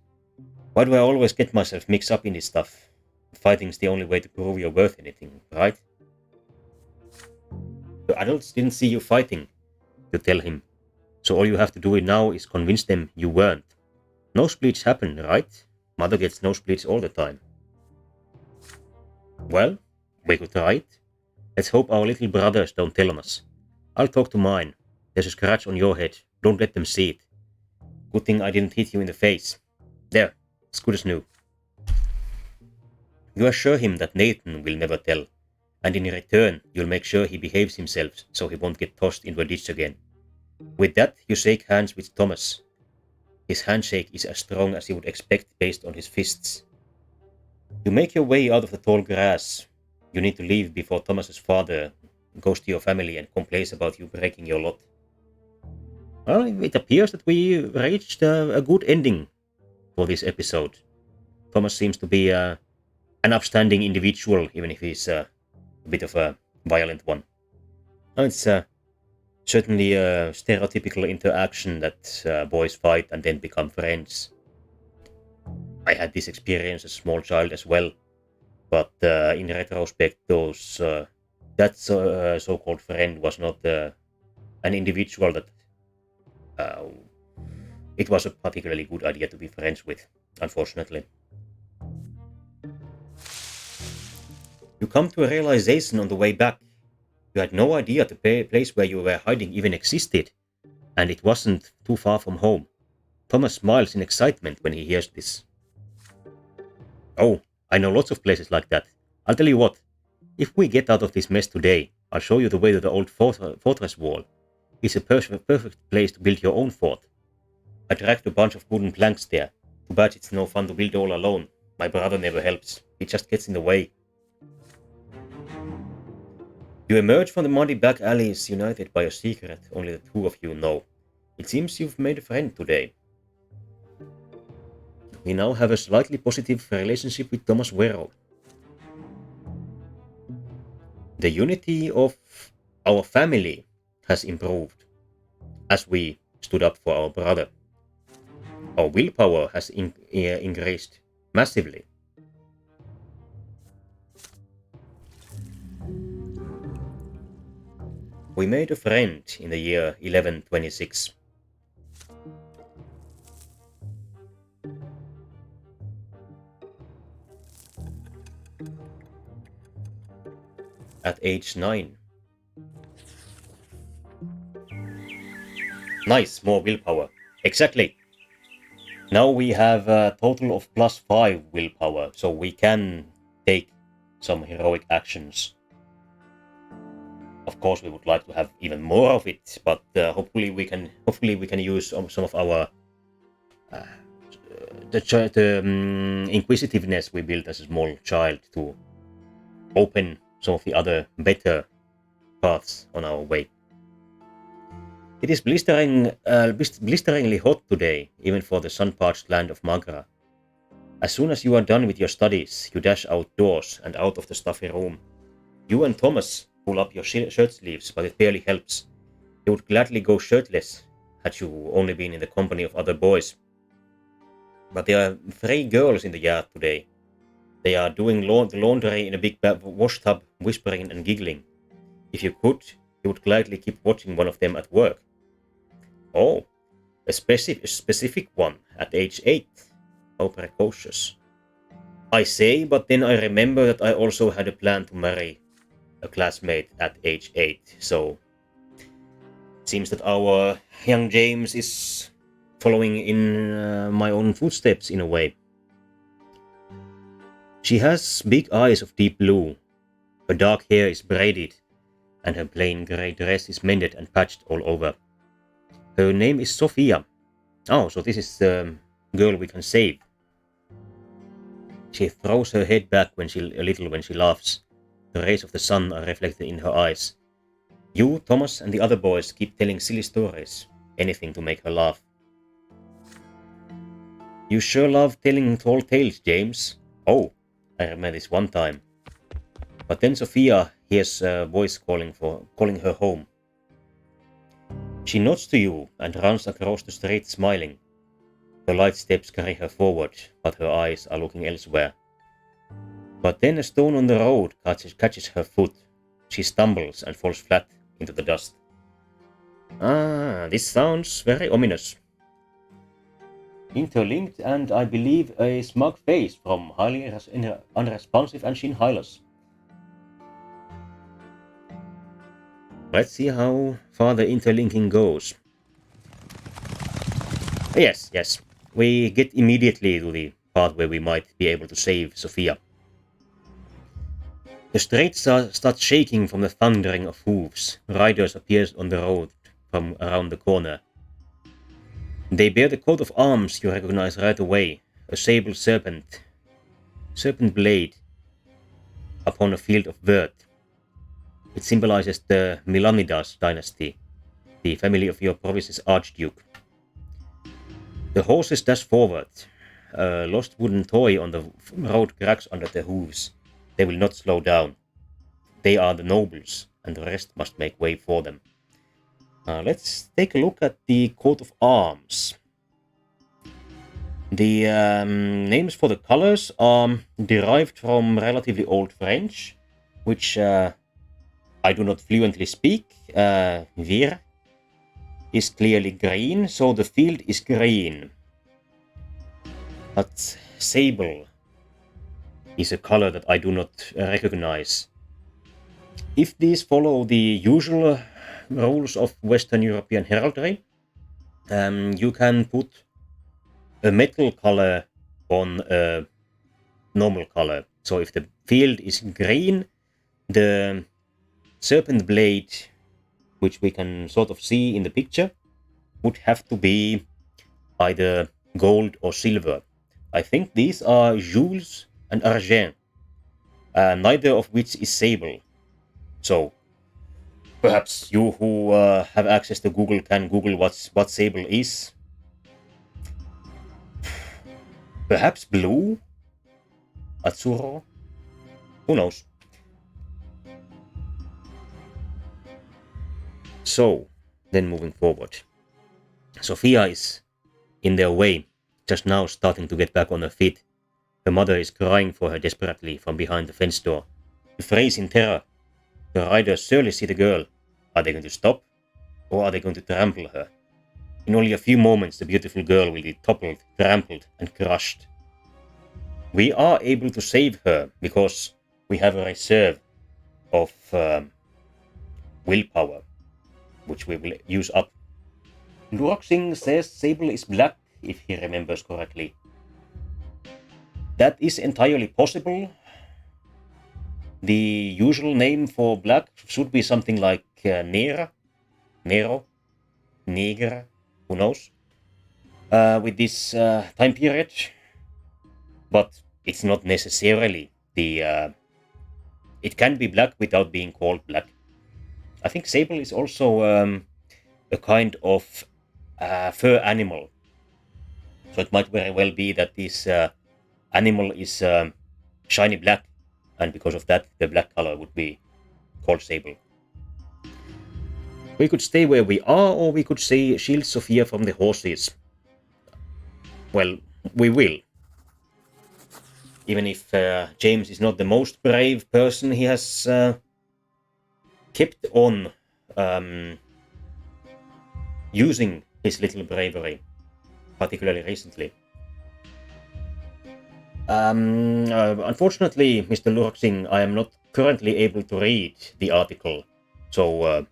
Why do I always get myself mixed up in this stuff? Fighting's the only way to prove you're worth anything, right? The adults didn't see you fighting, you tell him. So all you have to do now is convince them you weren't. Nosebleeds happen, right? Mother gets nosebleeds all the time. Well, we could try it. Let's hope our little brothers don't tell on us. I'll talk to mine. There's a scratch on your head. Don't let them see it. Good thing I didn't hit you in the face. There, it's good as new. You assure him that Nathan will never tell, and in return you'll make sure he behaves himself so he won't get tossed into a ditch again. With that, you shake hands with Thomas. His handshake is as strong as you would expect based on his fists. You make your way out of the tall grass. You need to leave before Thomas's father goes to your family and complains about you breaking your lot. Well, it appears that we reached a good ending for this episode. Thomas seems to be an upstanding individual, even if he's a bit of a violent one. It's certainly a stereotypical interaction that boys fight and then become friends. I had this experience as a small child as well, but in retrospect, that so-called friend was not an individual that it was a particularly good idea to be friends with, unfortunately. You come to a realization on the way back. You had no idea the place where you were hiding even existed, and it wasn't too far from home. Thomas smiles in excitement when he hears this. Oh, I know lots of places like that. I'll tell you what, if we get out of this mess today, I'll show you the way to the old fortress wall. It's a perfect place to build your own fort. I dragged a bunch of wooden planks there. Too bad it's no fun to build all alone. My brother never helps. He just gets in the way. You emerge from the muddy back alleys united by a secret only the two of you know. It seems you've made a friend today. We now have a slightly positive relationship with Thomas Werrow. The unity of our family has improved as we stood up for our brother. Our willpower has increased massively. We made a friend in the year 1126. At age 9. Nice, more willpower. Exactly. Now we have a total of +5 willpower, so we can take some heroic actions. Of course, we would like to have even more of it, but hopefully we can use some of our inquisitiveness we built as a small child to open some of the other better paths on our way. It is blisteringly hot today, even for the sun-parched land of Magra. As soon as you are done with your studies, you dash outdoors and out of the stuffy room. You and Thomas pull up your shirt sleeves, but it barely helps. You would gladly go shirtless, had you only been in the company of other boys. But there are 3 girls in the yard today. They are doing the laundry in a big wash tub, whispering and giggling. If you could, you would gladly keep watching one of them at work. Oh, a specific one at age 8. How precocious. I say, but then I remember that I also had a plan to marry. a classmate at age 8, so it seems that our young James is following in my own footsteps in a way. She has big eyes of deep blue, her dark hair is braided, and her plain grey dress is mended and patched all over. Her name is Sophia. Oh, so this is the girl we can save. She throws her head back a little when she laughs. The rays of the sun are reflected in her eyes. You, Thomas, and the other boys keep telling silly stories. Anything to make her laugh. You sure love telling tall tales, James. Oh, I remember this one time. But then Sophia hears a voice calling her home. She nods to you and runs across the street smiling. Her light steps carry her forward, but her eyes are looking elsewhere. But then a stone on the road catches her foot. She stumbles and falls flat into the dust. Ah, this sounds very ominous. Interlinked and I believe a smug face from highly unresponsive and Shinhylus. Let's see how far the interlinking goes. Yes. We get immediately to the part where we might be able to save Sophia. The streets start shaking from the thundering of hooves. Riders appear on the road from around the corner. They bear the coat of arms you recognize right away, a sable serpent blade upon a field of vert. It symbolizes the Milanidas dynasty, the family of your province's archduke. The horses dash forward. A lost wooden toy on the road cracks under their hooves. They will not slow down. They are the nobles, and the rest must make way for them. Let's take a look at the coat of arms. The names for the colors are derived from relatively old French, which I do not fluently speak. Vir is clearly green, so the field is green. But sable is a color that I do not recognize. If these follow the usual rules of Western European heraldry, you can put a metal color on a normal color. So if the field is green, the serpent blade, which we can sort of see in the picture, would have to be either gold or silver. I think these are Jules and Argent, neither of which is sable. So perhaps you who have access to Google can Google what sable is. Perhaps blue? Azzurro? Who knows? So, then moving forward. Sophia is in their way, just now starting to get back on her feet. Her mother is crying for her desperately from behind the fence door. You freeze in terror. The riders surely see the girl. Are they going to stop? Or are they going to trample her? In only a few moments, the beautiful girl will be toppled, trampled, and crushed. We are able to save her because we have a reserve of willpower, which we will use up. Luoxing says Sable is black, if he remembers correctly. That is entirely possible. The usual name for black should be something like Nero, Neger, who knows, with this time period. But it's not necessarily the... it can be black without being called black. I think sable is also a kind of fur animal. So it might very well be that this animal is shiny black, and because of that, the black color would be called sable. We could stay where we are, or we could say shield Sophia from the horses. Well, we will. Even if James is not the most brave person, he has kept on using his little bravery, particularly recently. Unfortunately, Mr. Lurksing, I am not currently able to read the article, so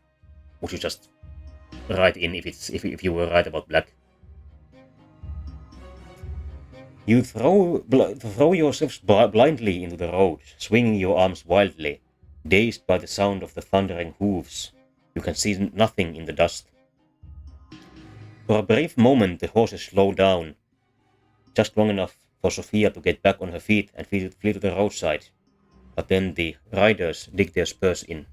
would you just write in if you were right about black? You throw yourselves blindly into the road, swinging your arms wildly, dazed by the sound of the thundering hooves. You can see nothing in the dust. For a brief moment, the horses slow down, just long enough for Sophia to get back on her feet and flee to the roadside. But then the riders dig their spurs in.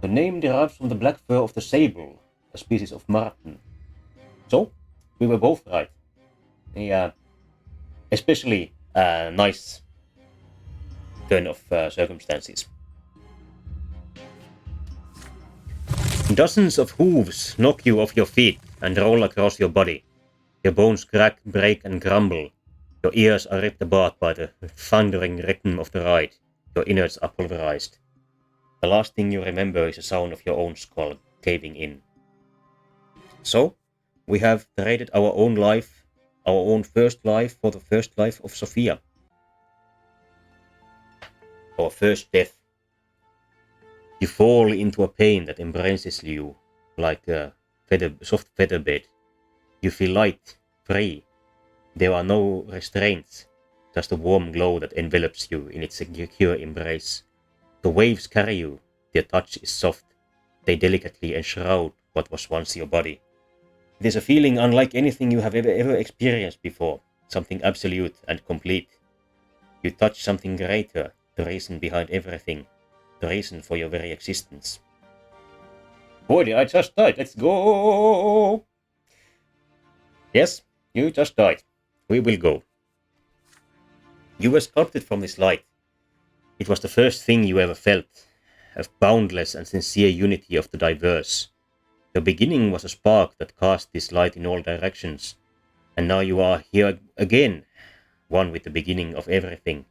The name derives from the black fur of the sable, a species of marten. So, we were both right. Yeah, especially nice turn of circumstances. Dozens of hooves knock you off your feet and roll across your body. Your bones crack, break, and crumble. Your ears are ripped apart by the thundering rhythm of the ride. Your innards are pulverized. The last thing you remember is the sound of your own skull caving in. So, we have traded our own life, our own first life, for the first life of Sophia. Our first death. You fall into a pain that embraces you like a soft feather bed. You feel light, free. There are no restraints, just a warm glow that envelops you in its secure embrace. The waves carry you, their touch is soft. They delicately enshroud what was once your body. It is a feeling unlike anything you have ever experienced before, something absolute and complete. You touch something greater, the reason behind everything, the reason for your very existence. Boy, I just died, let's go! Yes, you just died. We will go. You were sculpted from this light. It was the first thing you ever felt, a boundless and sincere unity of the diverse. The beginning was a spark that cast this light in all directions, and now you are here again, one with the beginning of everything.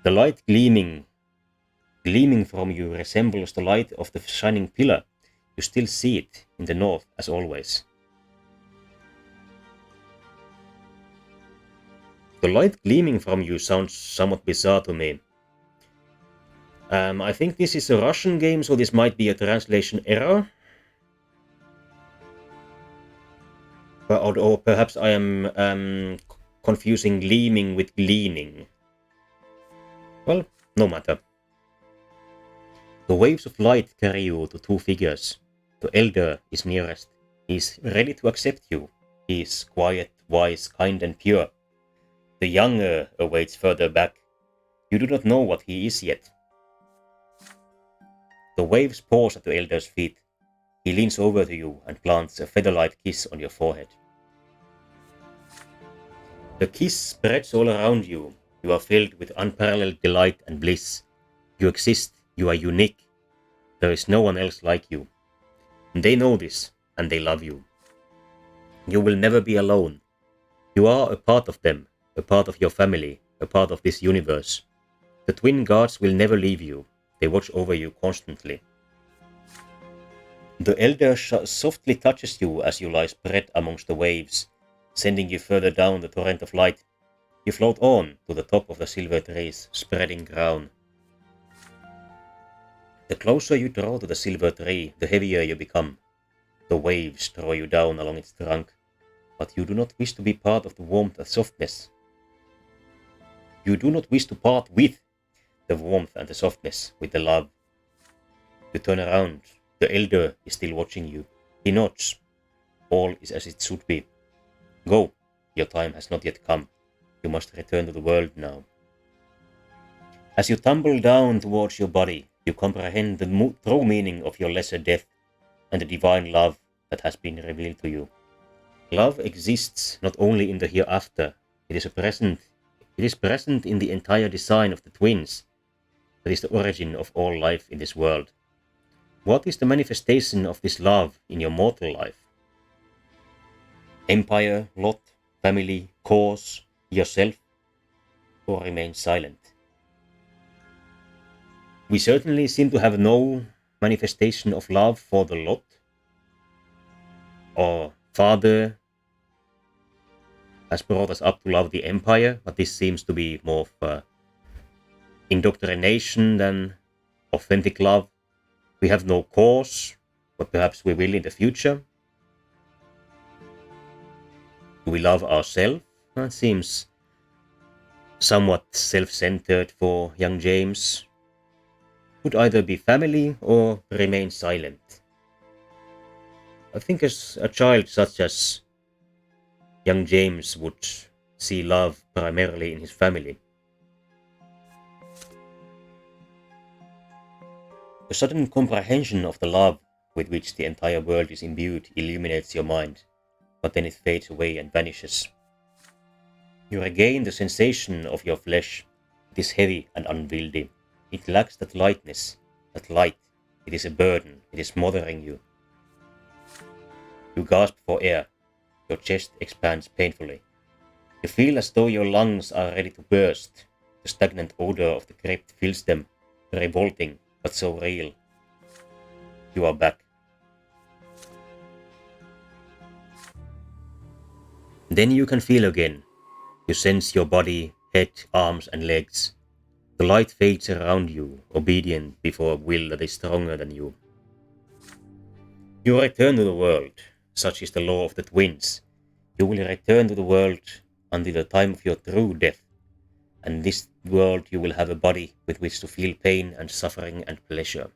The light gleaming from you resembles the light of the shining pillar. You still see it in the north, as always. The light gleaming from you sounds somewhat bizarre to me. I think this is a Russian game, so this might be a translation error. Or perhaps I am confusing gleaming with gleaning. Well, no matter. The waves of light carry you to two figures. The elder is nearest. He is ready to accept you. He is quiet, wise, kind, and pure. The younger awaits further back. You do not know what he is yet. The waves pause at the elder's feet. He leans over to you and plants a feather-light kiss on your forehead. The kiss spreads all around you. You are filled with unparalleled delight and bliss. You exist. You are unique. There is no one else like you. They know this, and they love you. You will never be alone. You are a part of them, a part of your family, a part of this universe. The twin gods will never leave you. They watch over you constantly. The elder softly touches you as you lie spread amongst the waves, sending you further down the torrent of light. You float on to the top of the silver tree's spreading crown. The closer you draw to the silver tree, the heavier you become. The waves draw you down along its trunk, but you do not wish to be part of the warmth and softness. You do not wish to part with the warmth and the softness, with the love. You turn around. The elder is still watching you. He nods. All is as it should be. Go. Your time has not yet come. You must return to the world now. As you tumble down towards your body, you comprehend the true meaning of your lesser death and the divine love that has been revealed to you. Love exists not only in the hereafter, it is present in the entire design of the twins. That is the origin of all life in this world. What is the manifestation of this love in your mortal life? Empire, lot, family, cause, yourself, or remain silent? We certainly seem to have no manifestation of love for the lot, or father, has brought us up to love the Empire, but this seems to be more of indoctrination than authentic love. We have no cause, but perhaps we will in the future. Do we love ourselves? That seems somewhat self-centered for young James. Would either be family or remain silent. I think as a child such as young James would see love primarily in his family. A sudden comprehension of the love with which the entire world is imbued illuminates your mind, but then it fades away and vanishes. You regain the sensation of your flesh. It is heavy and unwieldy. It lacks that lightness, that light. It is a burden. It is smothering you. You gasp for air. Your chest expands painfully. You feel as though your lungs are ready to burst. The stagnant odor of the crypt fills them, revolting, but so real. You are back. Then you can feel again. You sense your body, head, arms and legs. The light fades around you, obedient before a will that is stronger than you. You return to the world. Such is the law of the twins. You will return to the world until the time of your true death. And this world you will have a body with which to feel pain and suffering and pleasure.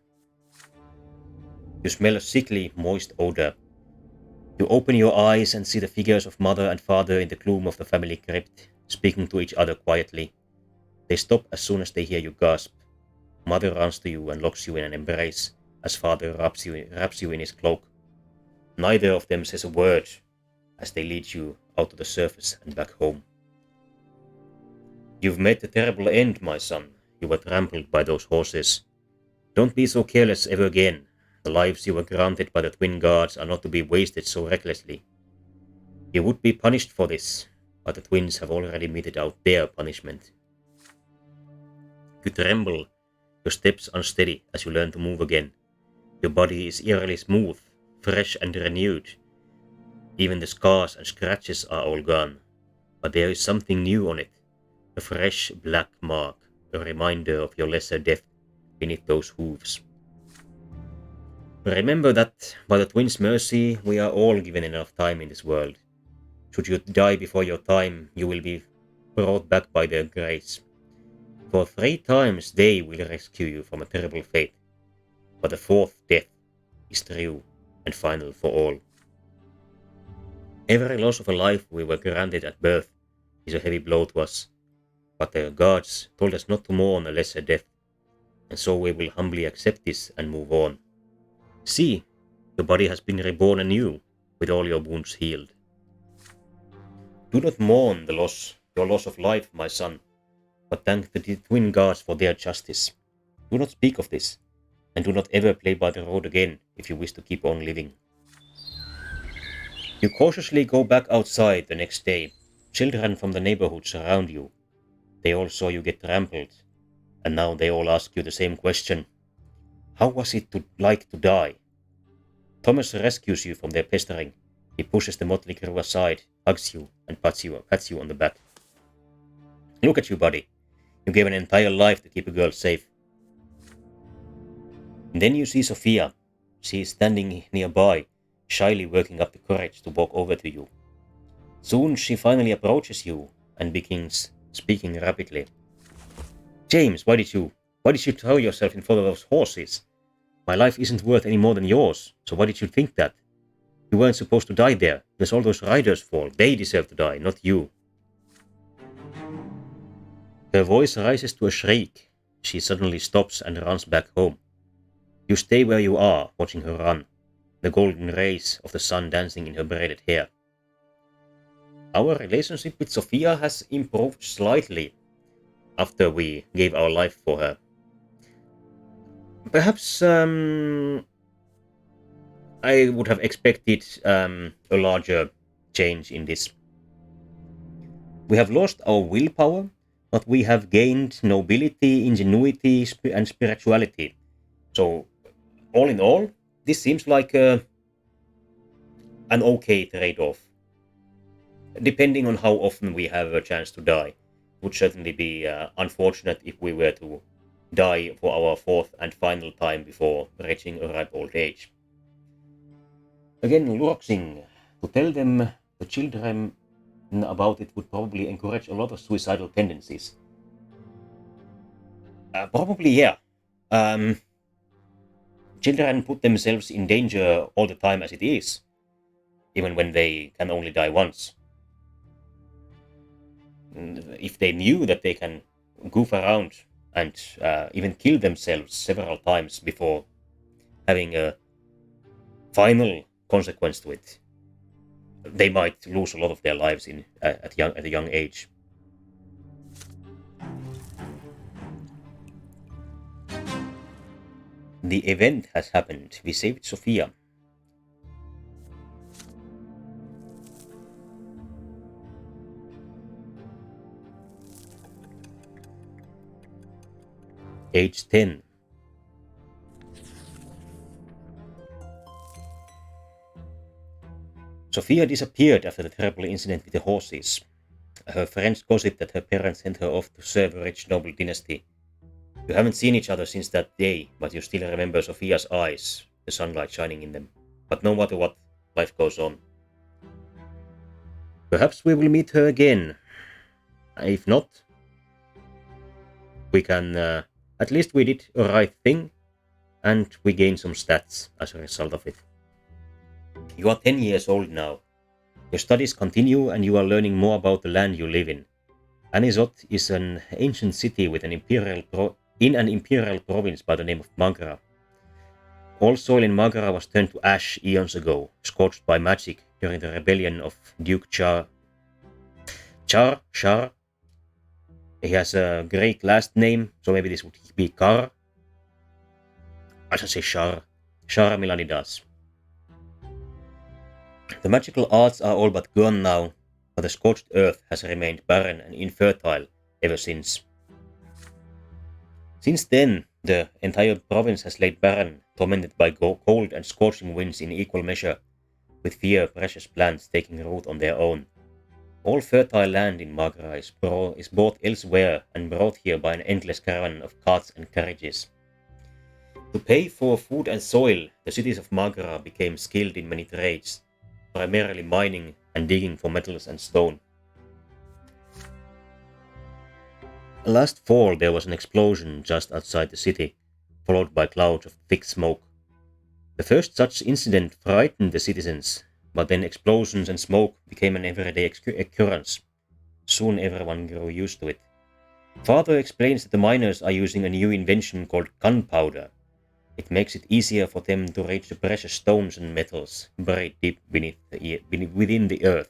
You smell a sickly, moist odor. You open your eyes and see the figures of mother and father in the gloom of the family crypt, speaking to each other quietly. They stop as soon as they hear you gasp. Mother runs to you and locks you in an embrace, as father wraps you in his cloak. Neither of them says a word as they lead you out to the surface and back home. You've met a terrible end, my son. You were trampled by those horses. Don't be so careless ever again. The lives you were granted by the twin gods are not to be wasted so recklessly. You would be punished for this, but the twins have already meted out their punishment. You tremble, your steps unsteady as you learn to move again. Your body is eerily smooth, fresh and renewed. Even the scars and scratches are all gone, but there is something new on it, a fresh black mark, a reminder of your lesser death beneath those hooves. Remember that, by the twins' mercy, we are all given enough time in this world. Should you die before your time, you will be brought back by their grace. For 3 times they will rescue you from a terrible fate, but the 4th death is true and final for all. Every loss of a life we were granted at birth is a heavy blow to us, but the gods told us not to mourn a lesser death, and so we will humbly accept this and move on. See, your body has been reborn anew, with all your wounds healed. Do not mourn your loss of life, my son, but thank the twin gods for their justice. Do not speak of this, and do not ever play by the road again if you wish to keep on living. You cautiously go back outside the next day. Children from the neighborhood surround you. They all saw you get trampled, and now they all ask you the same question. How was it like to die? Thomas rescues you from their pestering. He pushes the motley crew aside, hugs you, and pats you on the back. Look at you, buddy. You gave an entire life to keep a girl safe. And then you see Sophia. She is standing nearby, shyly working up the courage to walk over to you. Soon she finally approaches you and begins speaking rapidly. James, why did you throw yourself in front of those horses? My life isn't worth any more than yours, so why did you think that? You weren't supposed to die there. It was all those riders' fault. They deserve to die, not you. Her voice rises to a shriek. She suddenly stops and runs back home. You stay where you are, watching her run, the golden rays of the sun dancing in her braided hair. Our relationship with Sophia has improved slightly after we gave our life for her. Perhaps I would have expected a larger change in this. We have lost our willpower, but we have gained nobility, ingenuity, and spirituality. So, all in all, this seems like an okay trade-off. depending on how often we have a chance to die. It would certainly be unfortunate if we were to die for our fourth and final time before reaching a ripe old age. Again, Luoxing, to tell them, the children, about it would probably encourage a lot of suicidal tendencies. Probably, yeah. Children put themselves in danger all the time as it is, even when they can only die once. If they knew that they can goof around and even kill themselves several times before having a final consequence to it, they might lose a lot of their lives at a young age. The event has happened. We saved Sophia. Age 10. Sophia disappeared after the terrible incident with the horses. Her friends gossiped that her parents sent her off to serve a rich noble dynasty. You haven't seen each other since that day, but you still remember Sophia's eyes, the sunlight shining in them. But no matter what, life goes on. Perhaps we will meet her again. If not, we can... at least we did a right thing, and we gained some stats as a result of it. You are 10 years old now. Your studies continue and you are learning more about the land you live in. Anisot is an ancient city with an imperial province by the name of Magra. All soil in Magra was turned to ash eons ago, scorched by magic during the rebellion of Duke Shar. He has a Greek last name, so maybe this would be Kar. I should say Shar Milanidas. The magical arts are all but gone now, but the scorched earth has remained barren and infertile ever since. Since then, the entire province has laid barren, tormented by cold and scorching winds in equal measure, with few precious plants taking root on their own. All fertile land in Magra is bought elsewhere and brought here by an endless caravan of carts and carriages. To pay for food and soil, the cities of Magra became skilled in many trades, primarily mining and digging for metals and stone. Last fall there was an explosion just outside the city, followed by clouds of thick smoke. The first such incident frightened the citizens, but then explosions and smoke became an everyday occurrence. Soon everyone grew used to it. Father explains that the miners are using a new invention called gunpowder. It makes it easier for them to reach the precious stones and metals buried deep within the earth.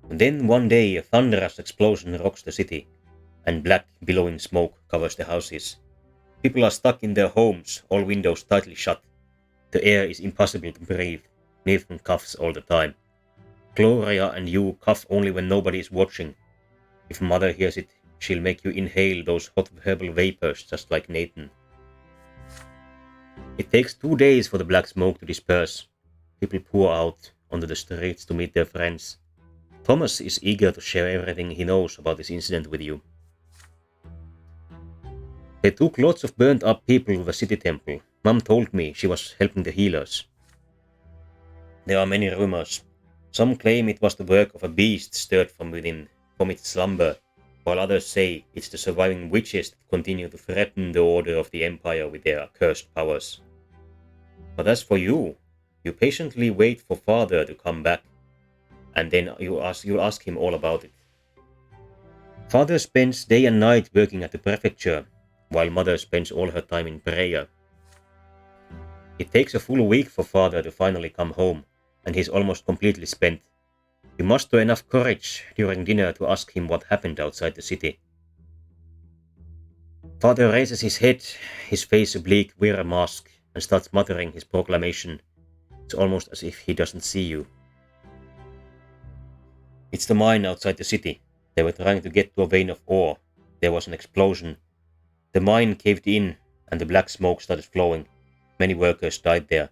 And then one day a thunderous explosion rocks the city, and black, billowing smoke covers the houses. People are stuck in their homes, all windows tightly shut. The air is impossible to breathe. Nathan coughs all the time. Gloria and you cough only when nobody is watching. If mother hears it, she'll make you inhale those hot herbal vapors just like Nathan. It takes 2 days for the black smoke to disperse. People pour out onto the streets to meet their friends. Thomas is eager to share everything he knows about this incident with you. They took lots of burnt up people to the city temple. Mom told me she was helping the healers. There are many rumors. Some claim it was the work of a beast stirred from within, from its slumber, while others say it's the surviving witches that continue to threaten the order of the Empire with their accursed powers. But as for you patiently wait for Father to come back, and then you'll ask him all about it. Father spends day and night working at the prefecture, while Mother spends all her time in prayer. It takes a full week for Father to finally come home, and he's almost completely spent. You muster enough courage during dinner to ask him what happened outside the city. Father raises his head, his face a bleak, weary mask, and starts muttering his proclamation. It's almost as if he doesn't see you. It's the mine outside the city. They were trying to get to a vein of ore. There was an explosion. The mine caved in, and the black smoke started flowing. Many workers died there.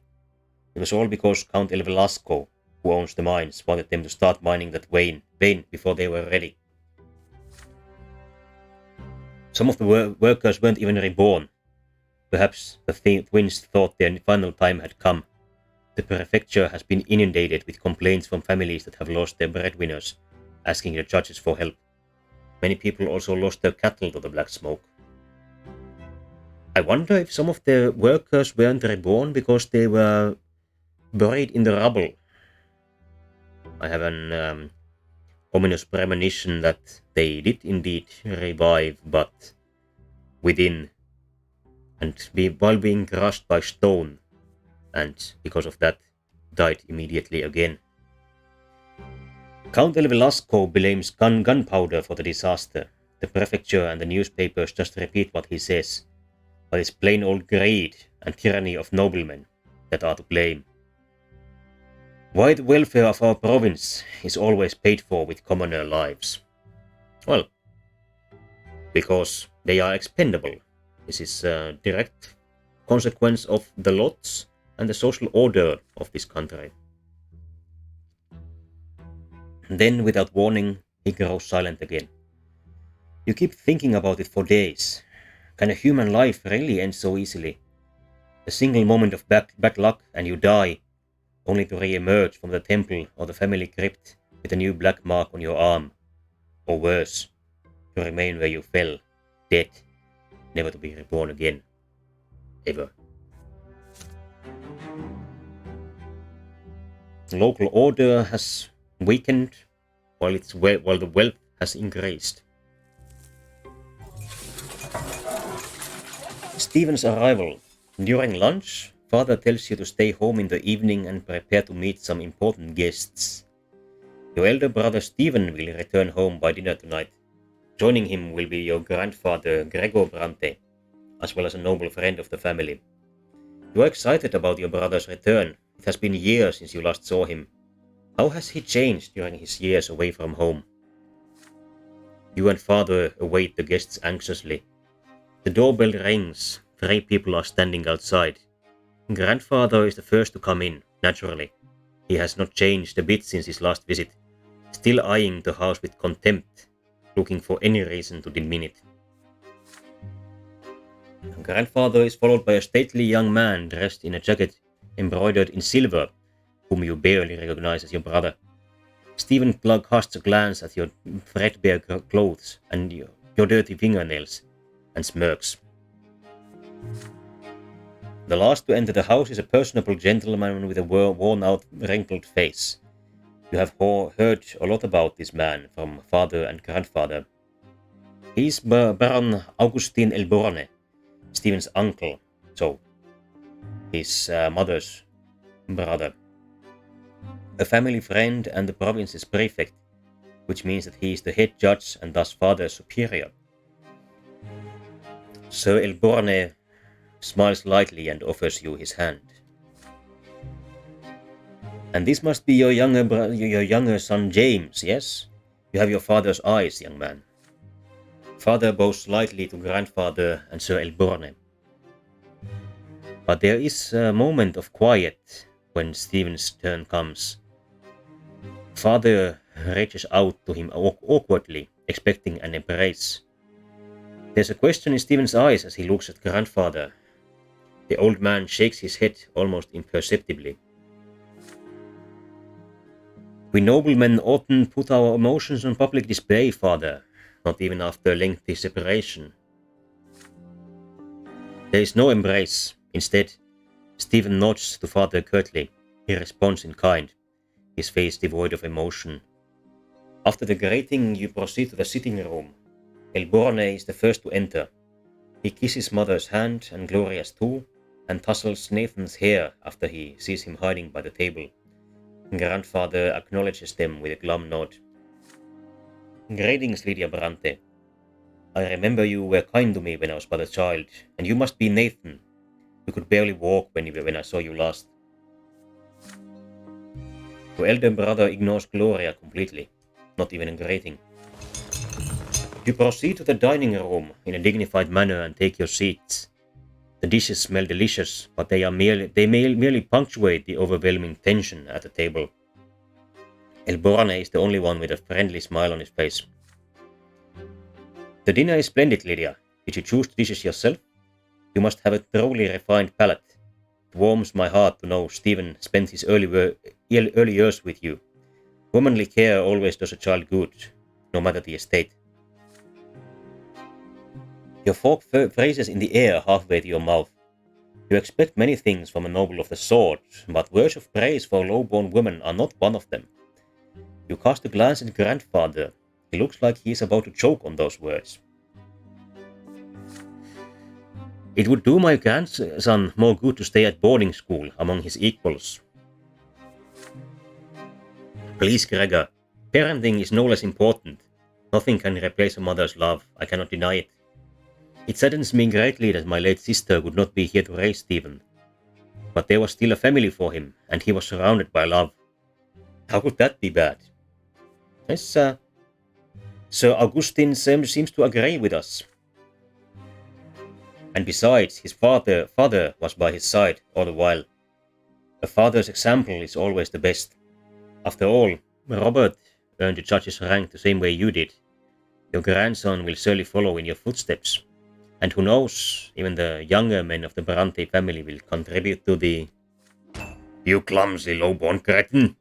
It was all because Count El Velasco, who owns the mines, wanted them to start mining that vein before they were ready. Some of the workers weren't even reborn. Perhaps the twins thought their final time had come. The prefecture has been inundated with complaints from families that have lost their breadwinners, asking the judges for help. Many people also lost their cattle to the black smoke. I wonder if some of the workers weren't reborn because they were buried in the rubble. I have an ominous premonition that they did indeed revive, but within, and while being crushed by stone, and because of that, died immediately again. Count Velasco blames gunpowder for the disaster. The prefecture and the newspapers just repeat what he says, but it's plain old greed and tyranny of noblemen that are to blame. Why the welfare of our province is always paid for with commoner lives? Well, because they are expendable. This is a direct consequence of the lots and the social order of this country. Then, without warning, he grows silent again. You keep thinking about it for days. Can a human life really end so easily? A single moment of bad luck and you die, only to re-emerge from the temple or the family crypt with a new black mark on your arm. Or worse, to remain where you fell, dead, never to be reborn again. Ever. The local order has weakened while the wealth has increased. Stephen's arrival. During lunch, father tells you to stay home in the evening and prepare to meet some important guests. Your elder brother Stephen will return home by dinner tonight. Joining him will be your grandfather Gregor Brante, as well as a noble friend of the family. You are excited about your brother's return. It has been years since you last saw him. How has he changed during his years away from home? You and father await the guests anxiously. The doorbell rings. 3 people are standing outside. Grandfather is the first to come in, naturally. He has not changed a bit since his last visit, still eyeing the house with contempt, looking for any reason to demean it. Grandfather is followed by a stately young man dressed in a jacket embroidered in silver, whom you barely recognize as your brother. Stephen casts a glance at your threadbare clothes and your dirty fingernails, and smirks. The last to enter the house is a personable gentleman with a worn-out, wrinkled face. You have heard a lot about this man from father and grandfather. He is Baron Augustin Elborne, Stephen's uncle, so his mother's brother. A family friend and the province's prefect, which means that he is the head judge and thus father's superior. Sir Elborne smiles lightly and offers you his hand. And this must be your younger son James, yes? You have your father's eyes, young man. Father bows slightly to grandfather and Sir Elborne. But there is a moment of quiet when Stephen's turn comes. Father reaches out to him awkwardly, expecting an embrace. There's a question in Stephen's eyes as he looks at grandfather. The old man shakes his head almost imperceptibly. We noblemen often put our emotions on public display, father, not even after lengthy separation. There is no embrace. Instead, Stephen nods to father curtly. He responds in kind, his face devoid of emotion. After the greeting, you proceed to the sitting room. Elborne is the first to enter. He kisses mother's hand and Gloria's too, and tussles Nathan's hair after he sees him hiding by the table. Grandfather acknowledges them with a glum nod. Greetings, Lydia Brante. I remember you were kind to me when I was but a child, and you must be Nathan. You could barely walk when I saw you last. Your elder brother ignores Gloria completely, not even a greeting. You proceed to the dining room in a dignified manner and take your seats. The dishes smell delicious, but they merely punctuate the overwhelming tension at the table. Elborne is the only one with a friendly smile on his face. The dinner is splendid, Lydia. Did you choose the dishes yourself? You must have a truly refined palate. It warms my heart to know Stephen spent his early years with you. Womanly care always does a child good, no matter the estate. Your fork phrases in the air halfway to your mouth. You expect many things from a noble of the sword, but words of praise for low-born women are not one of them. You cast a glance at grandfather. He looks like he is about to choke on those words. It would do my grandson more good to stay at boarding school among his equals. Please, Gregor. Parenting is no less important. Nothing can replace a mother's love, I cannot deny it. It saddens me greatly that my late sister would not be here to raise Stephen. But there was still a family for him, and he was surrounded by love. How could that be bad? Yes, Sir Augustine seems to agree with us. And besides, his father was by his side all the while. A father's example is always the best. After all, Robert earned the judge's rank the same way you did. Your grandson will surely follow in your footsteps. And who knows, even the younger men of the Brante family will contribute to the... You clumsy low-born cretin!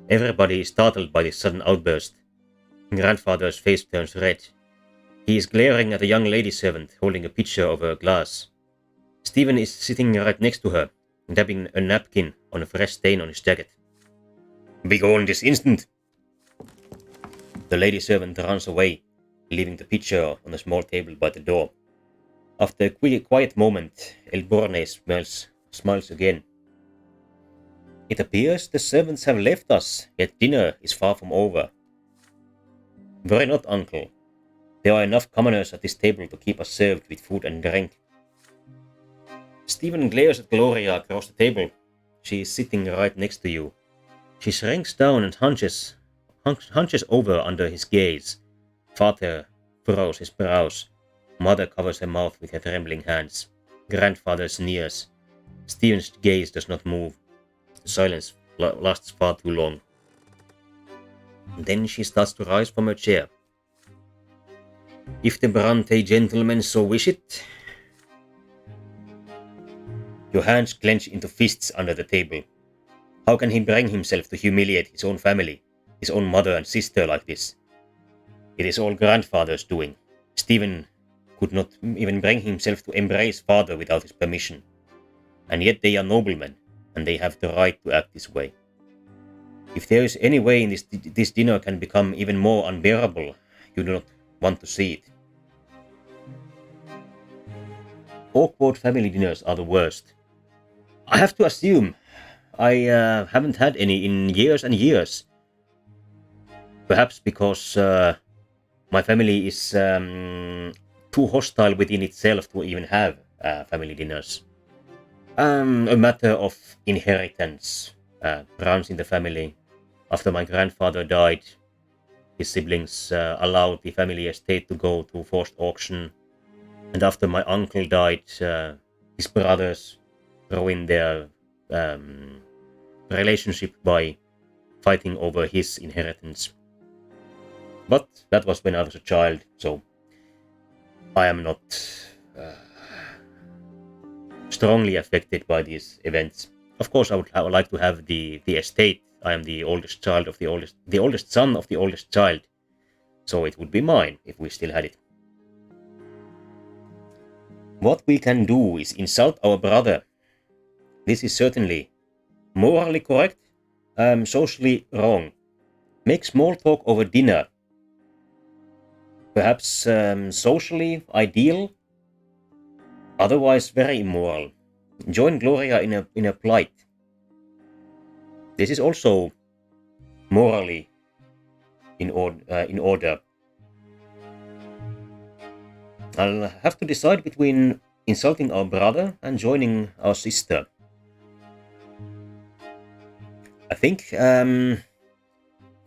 Everybody is startled by this sudden outburst. Grandfather's face turns red. He is glaring at a young lady servant holding a pitcher over a glass. Stephen is sitting right next to her, dabbing a napkin on a fresh stain on his jacket. Begone this instant! The lady servant runs away, leaving the pitcher on a small table by the door. After a quiet moment, Elborne smiles again. It appears the servants have left us, yet dinner is far from over. Worry not, uncle. There are enough commoners at this table to keep us served with food and drink. Stephen glares at Gloria across the table. She is sitting right next to you. She shrinks down and hunches over under his gaze. Father furrows his brows. Mother covers her mouth with her trembling hands. Grandfather sneers. Stephen's gaze does not move. The silence lasts far too long. Then she starts to rise from her chair. If the Brante gentlemen so wish it. Your hands clench into fists under the table. How can he bring himself to humiliate his own family, his own mother and sister like this? It is all grandfather's doing. Stephen could not even bring himself to embrace father without his permission. And yet they are noblemen, and they have the right to act this way. If there is any way in this dinner can become even more unbearable, you do not want to see it. Awkward family dinners are the worst. I have to assume I haven't had any in years and years. Perhaps because my family is too hostile within itself to even have family dinners. A matter of inheritance runs in the family. After my grandfather died, his siblings allowed the family estate to go to forced auction. And after my uncle died, his brothers ruined their relationship by fighting over his inheritance. But that was when I was a child, so I am not strongly affected by these events. Of course, I would like to have the estate. I am the oldest child of the oldest son of the oldest child, so it would be mine if we still had it. What we can do is insult our brother. This is certainly morally correct, socially wrong. Make small talk over dinner. Perhaps socially ideal, otherwise very immoral. Join Gloria in a plight. This is also morally in order. I'll have to decide between insulting our brother and joining our sister. I think trying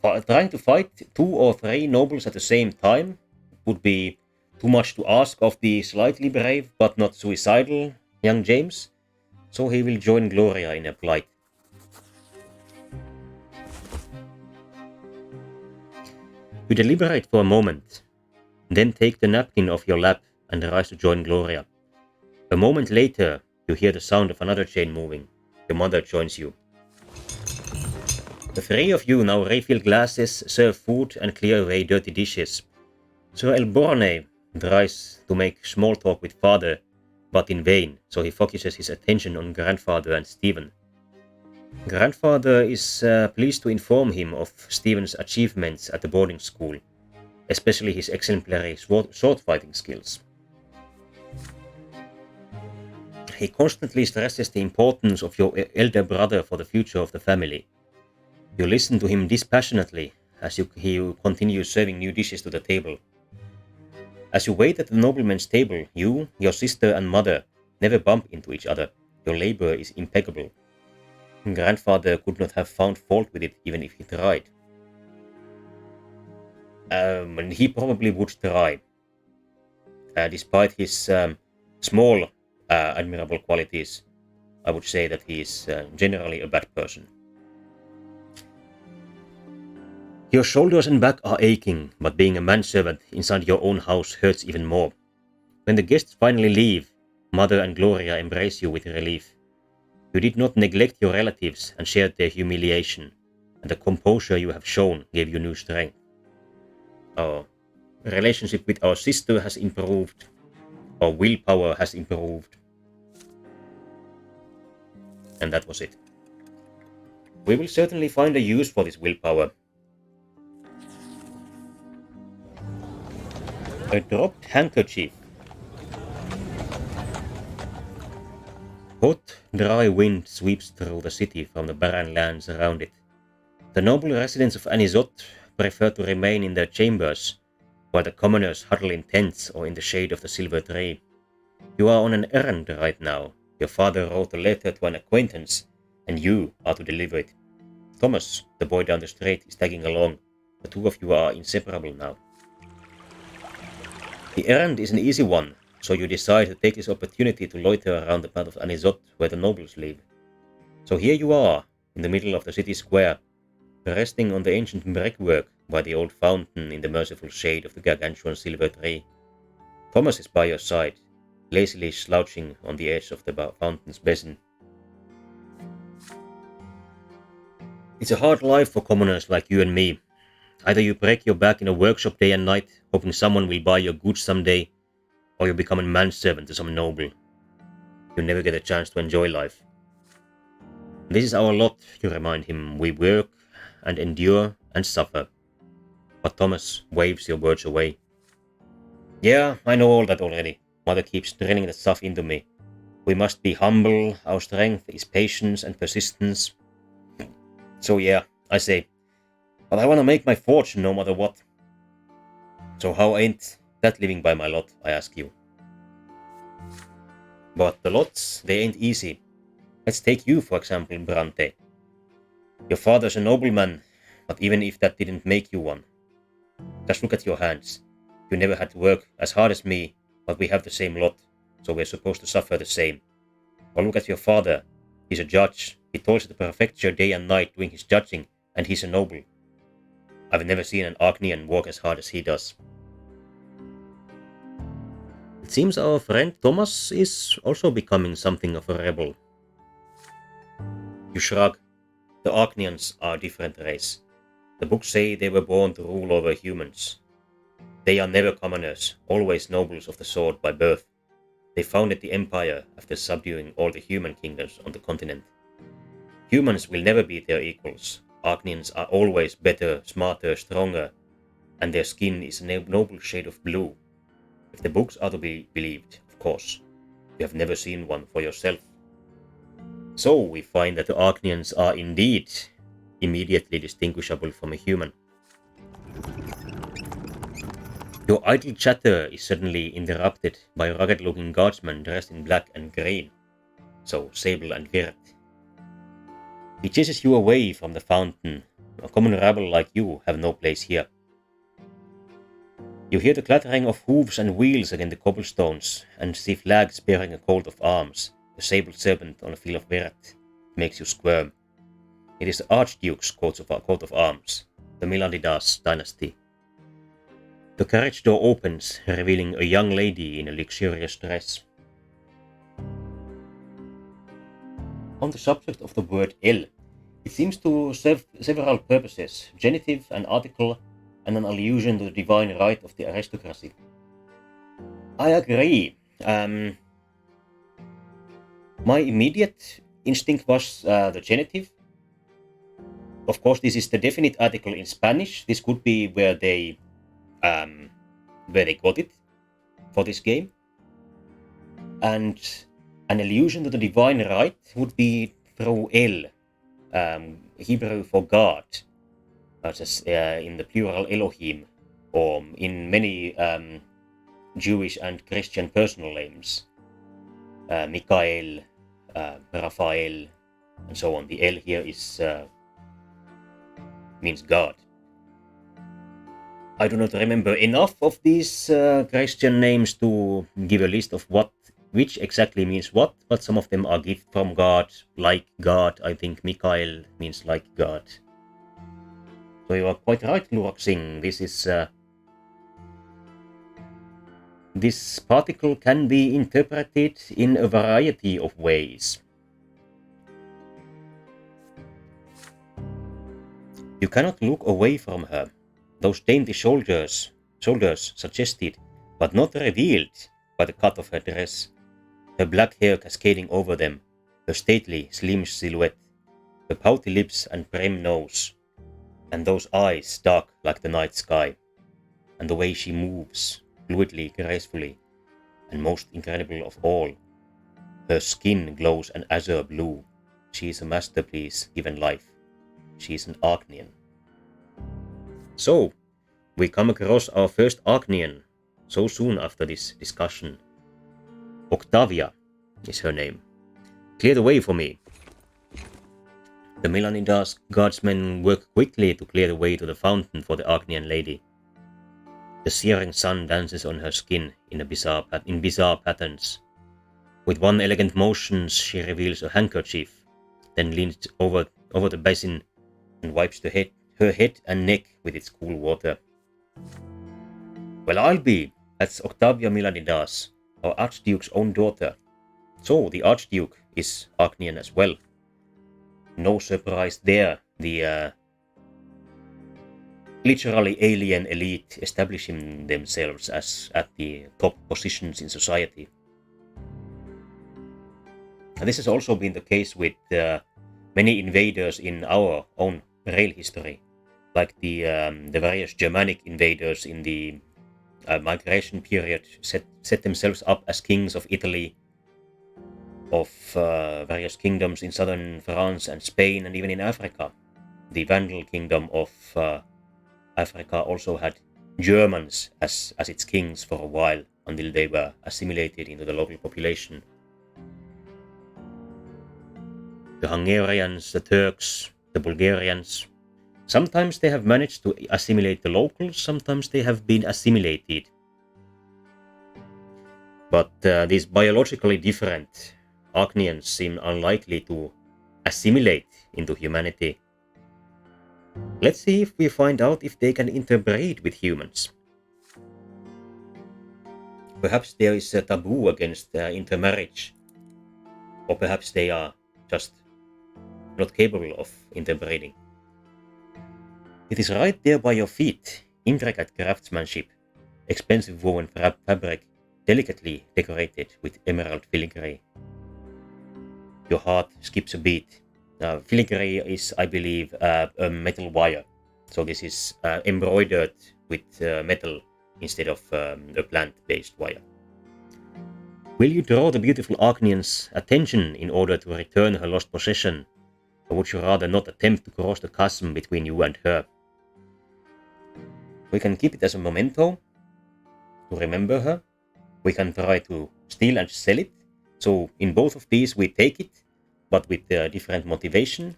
to fight 2 or 3 nobles at the same time would be too much to ask of the slightly brave but not suicidal young James, so he will join Gloria in a plight. You deliberate for a moment, then take the napkin off your lap and rise to join Gloria. A moment later, you hear the sound of another chain moving. Your mother joins you. The three of you now refill glasses, serve food, and clear away dirty dishes. Sir Elborne tries to make small talk with father, but in vain, so he focuses his attention on grandfather and Stephen. Grandfather is pleased to inform him of Stephen's achievements at the boarding school, especially his exemplary sword fighting skills. He constantly stresses the importance of your elder brother for the future of the family. You listen to him dispassionately as he continues serving new dishes to the table. As you wait at the nobleman's table, you, your sister and mother never bump into each other. Your labor is impeccable. Grandfather could not have found fault with it even if he tried. And he probably would try. Despite his small admirable qualities, I would say that he is generally a bad person. Your shoulders and back are aching, but being a manservant inside your own house hurts even more. When the guests finally leave, Mother and Gloria embrace you with relief. You did not neglect your relatives and shared their humiliation, and the composure you have shown gave you new strength. Our relationship with our sister has improved. Our willpower has improved. And that was it. We will certainly find a use for this willpower. A dropped handkerchief. Hot, dry wind sweeps through the city from the barren lands around it. The noble residents of Anisot prefer to remain in their chambers, while the commoners huddle in tents or in the shade of the silver tree. You are on an errand right now. Your father wrote a letter to an acquaintance, and you are to deliver it. Thomas, the boy down the street, is tagging along. The two of you are inseparable now. The errand is an easy one, so you decide to take this opportunity to loiter around the part of Anisot where the nobles live. So here you are, in the middle of the city square, resting on the ancient brickwork by the old fountain in the merciful shade of the gargantuan silver tree. Thomas is by your side, lazily slouching on the edge of the fountain's basin. It's a hard life for commoners like you and me. Either you break your back in a workshop day and night, hoping someone will buy your goods someday, or you become a manservant to some noble. You never get a chance to enjoy life. This is our lot, you remind him. We work and endure and suffer. But Thomas waves your words away. Yeah, I know all that already. Mother keeps drilling that stuff into me. We must be humble, our strength is patience and persistence. So yeah, I say, but I wanna make my fortune no matter what. So how ain't that living by my lot, I ask you. But the lots, they ain't easy. Let's take you, for example, Brante. Your father's a nobleman, but even if that didn't make you one. Just look at your hands. You never had to work as hard as me, but we have the same lot, so we're supposed to suffer the same. Or look at your father. He's a judge. He toils at the prefecture day and night doing his judging, and he's a noble. I've never seen an Archnian work as hard as he does. It seems our friend Thomas is also becoming something of a rebel. You shrug. The Archnians are a different race. The books say they were born to rule over humans. They are never commoners, always nobles of the sword by birth. They founded the empire after subduing all the human kingdoms on the continent. Humans will never be their equals. Archnians are always better, smarter, stronger, and their skin is a noble shade of blue. If the books are to be believed, of course. You have never seen one for yourself. So we find that the Archnians are indeed immediately distinguishable from a human. Your idle chatter is suddenly interrupted by a rugged-looking guardsman dressed in black and green, so sable and Wirt. He chases you away from the fountain. A common rabble like you have no place here. You hear the clattering of hooves and wheels against the cobblestones, and see flags bearing a coat of arms, a sable serpent on a field of Wirt. It makes you squirm. It is the Archduke's coat of arms, the Miladidas dynasty. The carriage door opens, revealing a young lady in a luxurious dress. On the subject of the word L, it seems to serve several purposes: genitive, an article, and an allusion to the divine right of the aristocracy. I agree. My immediate instinct was the genitive. Of course, this is the definite article in Spanish. This could be where they got it for this game. And an allusion to the divine right would be through El, Hebrew for God, such as in the plural Elohim, or in many Jewish and Christian personal names, Michael, Raphael, and so on. The El here is means God. I do not remember enough of these Christian names to give a list of which exactly means what, but some of them are gift from God, like God. I think Michael means like God. So you are quite right, Lurak Singh. This particle can be interpreted in a variety of ways. You cannot look away from her. Those dainty shoulders suggested, but not revealed by the cut of her dress. Her black hair cascading over them, her stately, slim silhouette, her pouty lips and prim nose, and those eyes dark like the night sky, and the way she moves, fluidly, gracefully, and most incredible of all, her skin glows an azure blue. She is a masterpiece given life. She is an Archnean. So, we come across our first Archnean so soon after this discussion. Octavia is her name. Clear the way for me. The Melanidas guardsmen work quickly to clear the way to the fountain for the Archnean lady. The searing sun dances on her skin in bizarre patterns. With one elegant motion, she reveals a handkerchief, then leans over the basin and wipes her head and neck with its cool water. Well, I'll be. That's Octavia Melanidas, our Archduke's own daughter. So the Archduke is Archnean as well. No surprise there. The literally alien elite establishing themselves as at the top positions in society. And this has also been the case with many invaders in our own real history, like the various Germanic invaders in the migration period set themselves up as kings of Italy, of various kingdoms in southern France and Spain, and even in Africa. The Vandal kingdom of Africa also had Germans as its kings for a while, until they were assimilated into the local population. The Hungarians, the Turks, the Bulgarians, sometimes they have managed to assimilate the locals, sometimes they have been assimilated. But these biologically different Archneans seem unlikely to assimilate into humanity. Let's see if we find out if they can interbreed with humans. Perhaps there is a taboo against intermarriage, or perhaps they are just not capable of interbreeding. It is right there by your feet, intricate craftsmanship, expensive woven fabric, delicately decorated with emerald filigree. Your heart skips a beat. Filigree is, I believe, a metal wire, so this is embroidered with metal instead of a plant-based wire. Will you draw the beautiful Archnean's attention in order to return her lost possession, or would you rather not attempt to cross the chasm between you and her? We can keep it as a memento to remember her. We can try to steal and sell it. So in both of these we take it, but with different motivation.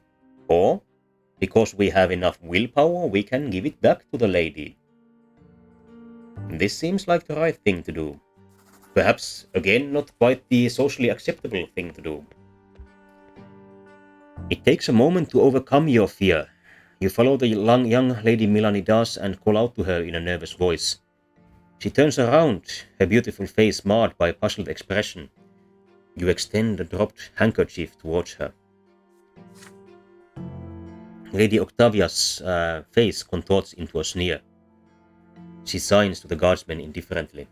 Or, because we have enough willpower, we can give it back to the lady. This seems like the right thing to do. Perhaps, again, not quite the socially acceptable thing to do. It takes a moment to overcome your fear. You follow the young lady Melanidas and call out to her in a nervous voice. She turns around, her beautiful face marred by a puzzled expression. You extend a dropped handkerchief towards her. Lady Octavia's face contorts into a sneer. She signs to the guardsman indifferently.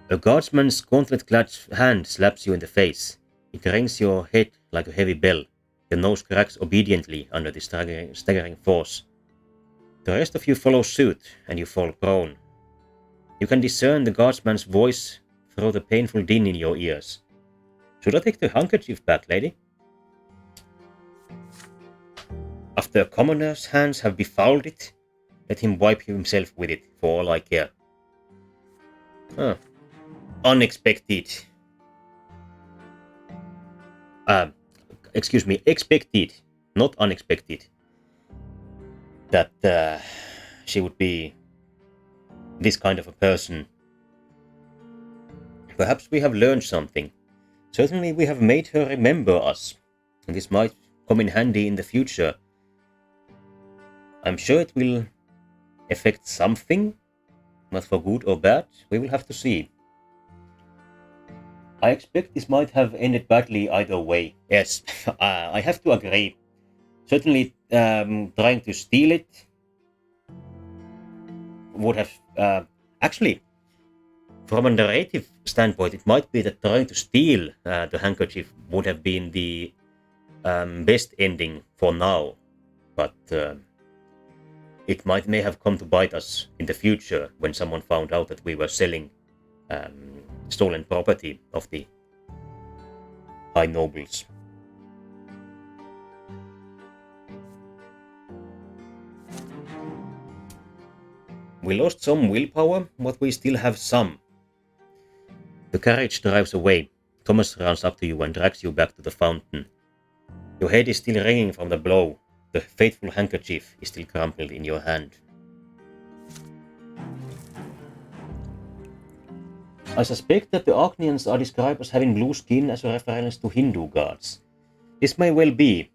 A guardsman's gauntlet-clad hand slaps you in the face. It rings your head like a heavy bell. Your nose cracks obediently under the staggering force. The rest of you follow suit, and you fall prone. You can discern the guardsman's voice through the painful din in your ears. Should I take the handkerchief back, lady? After a commoner's hands have befouled it, let him wipe himself with it, for all I care. Unexpected. Expected, not unexpected. That she would be this kind of a person. Perhaps we have learned something. Certainly we have made her remember us, and this might come in handy in the future. I'm sure it will affect something, but for good or bad, we will have to see. I expect this might have ended badly either way. Yes, I have to agree. Certainly, trying to steal it would have... actually, from a narrative standpoint, it might be that trying to steal the handkerchief would have been the best ending for now. But it may have come to bite us in the future when someone found out that we were selling stolen property of the high nobles. We lost some willpower, but we still have some. The carriage drives away. Thomas runs up to you and drags you back to the fountain. Your head is still ringing from the blow. The fateful handkerchief is still crumpled in your hand. I suspect that the Arknians are described as having blue skin as a reference to Hindu gods. This may well be.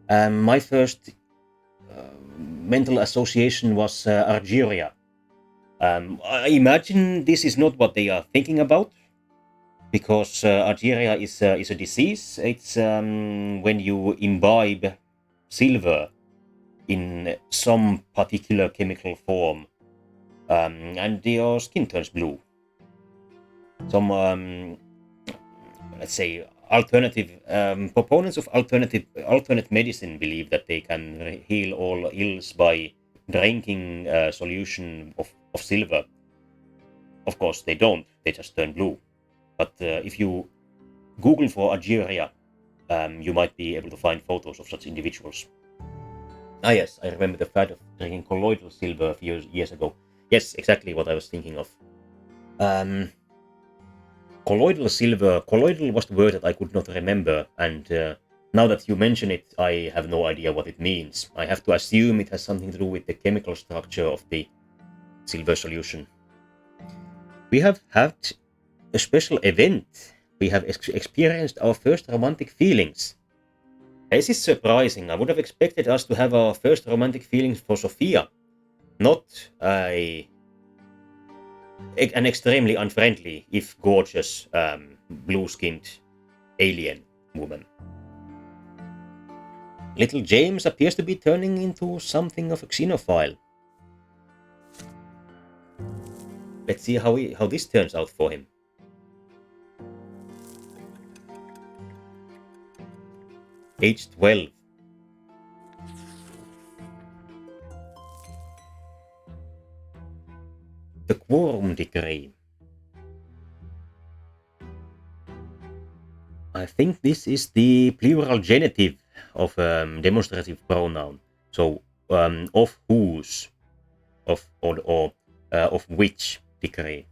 My first mental association was Argyria. I imagine this is not what they are thinking about, because Argyria is a disease. It's when you imbibe silver in some particular chemical form, and your skin turns blue. Some, let's say, alternative proponents of alternate medicine believe that they can heal all ills by drinking a solution of silver. Of course, they don't. They just turn blue. But if you Google for Argyria, you might be able to find photos of such individuals. Ah, yes, I remember the fact of drinking colloidal silver a few years ago. Yes, exactly what I was thinking of. Colloidal silver. Colloidal was the word that I could not remember, and now that you mention it, I have no idea what it means. I have to assume it has something to do with the chemical structure of the silver solution. We have had a special event. We have experienced our first romantic feelings. This is surprising. I would have expected us to have our first romantic feelings for Sophia, not an extremely unfriendly, if gorgeous, blue-skinned alien woman. Little James appears to be turning into something of a xenophile. Let's see how this turns out for him. Age 12. The quorum decree. I think this is the plural genitive of demonstrative pronoun. So of whose, of which decree.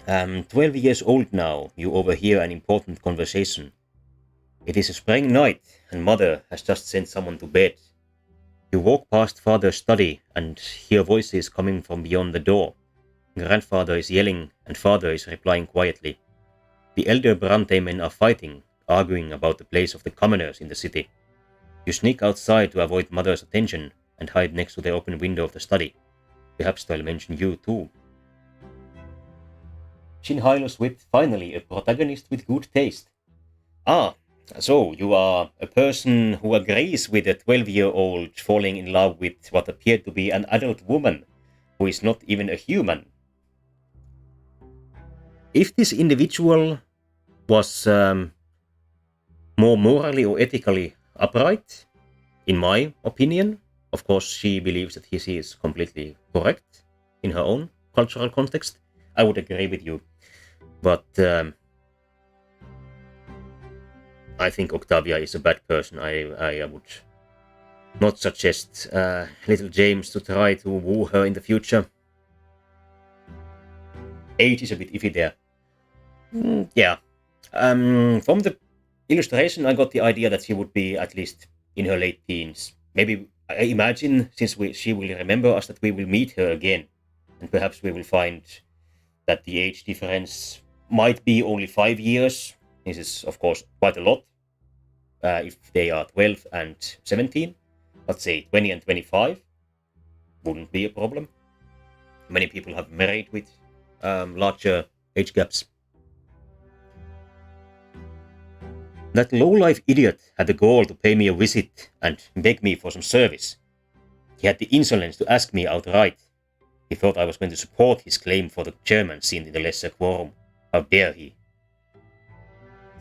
12 years old now, you overhear an important conversation. It is a spring night, and mother has just sent someone to bed. You walk past father's study and hear voices coming from beyond the door. Grandfather is yelling, and father is replying quietly. The elder Brante men are fighting, arguing about the place of the commoners in the city. You sneak outside to avoid mother's attention and hide next to the open window of the study. Perhaps they'll mention you too. Shinhailos whipped finally a protagonist with good taste. Ah, so you are a person who agrees with a 12-year-old falling in love with what appeared to be an adult woman who is not even a human. If this individual was more morally or ethically upright, in my opinion, of course she believes that she is completely correct in her own cultural context, I would agree with you. But I think Octavia is a bad person. I would not suggest little James to try to woo her in the future. Age is a bit iffy there. Yeah. From the illustration, I got the idea that she would be at least in her late teens. Maybe, I imagine, since she will remember us, that we will meet her again. And perhaps we will find that the age difference might be only 5 years. This is, of course, quite a lot. If they are 12 and 17, let's say 20 and 25, wouldn't be a problem. Many people have married with larger age gaps. That low-life idiot had the gall to pay me a visit and beg me for some service. He had the insolence to ask me outright. He thought I was going to support his claim for the chairman seat in the lesser quorum. How dare he?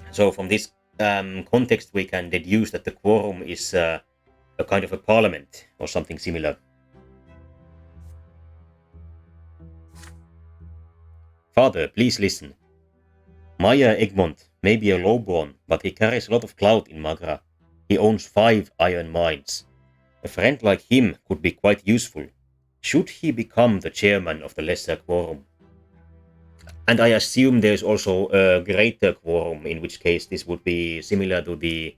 So from this context we can deduce that the quorum is a kind of a parliament or something similar. Father, please listen. Maya Egmont may be a lowborn, but he carries a lot of clout in Magra. He owns 5 iron mines. A friend like him could be quite useful, should he become the chairman of the lesser quorum. And I assume there's also a greater quorum, in which case this would be similar to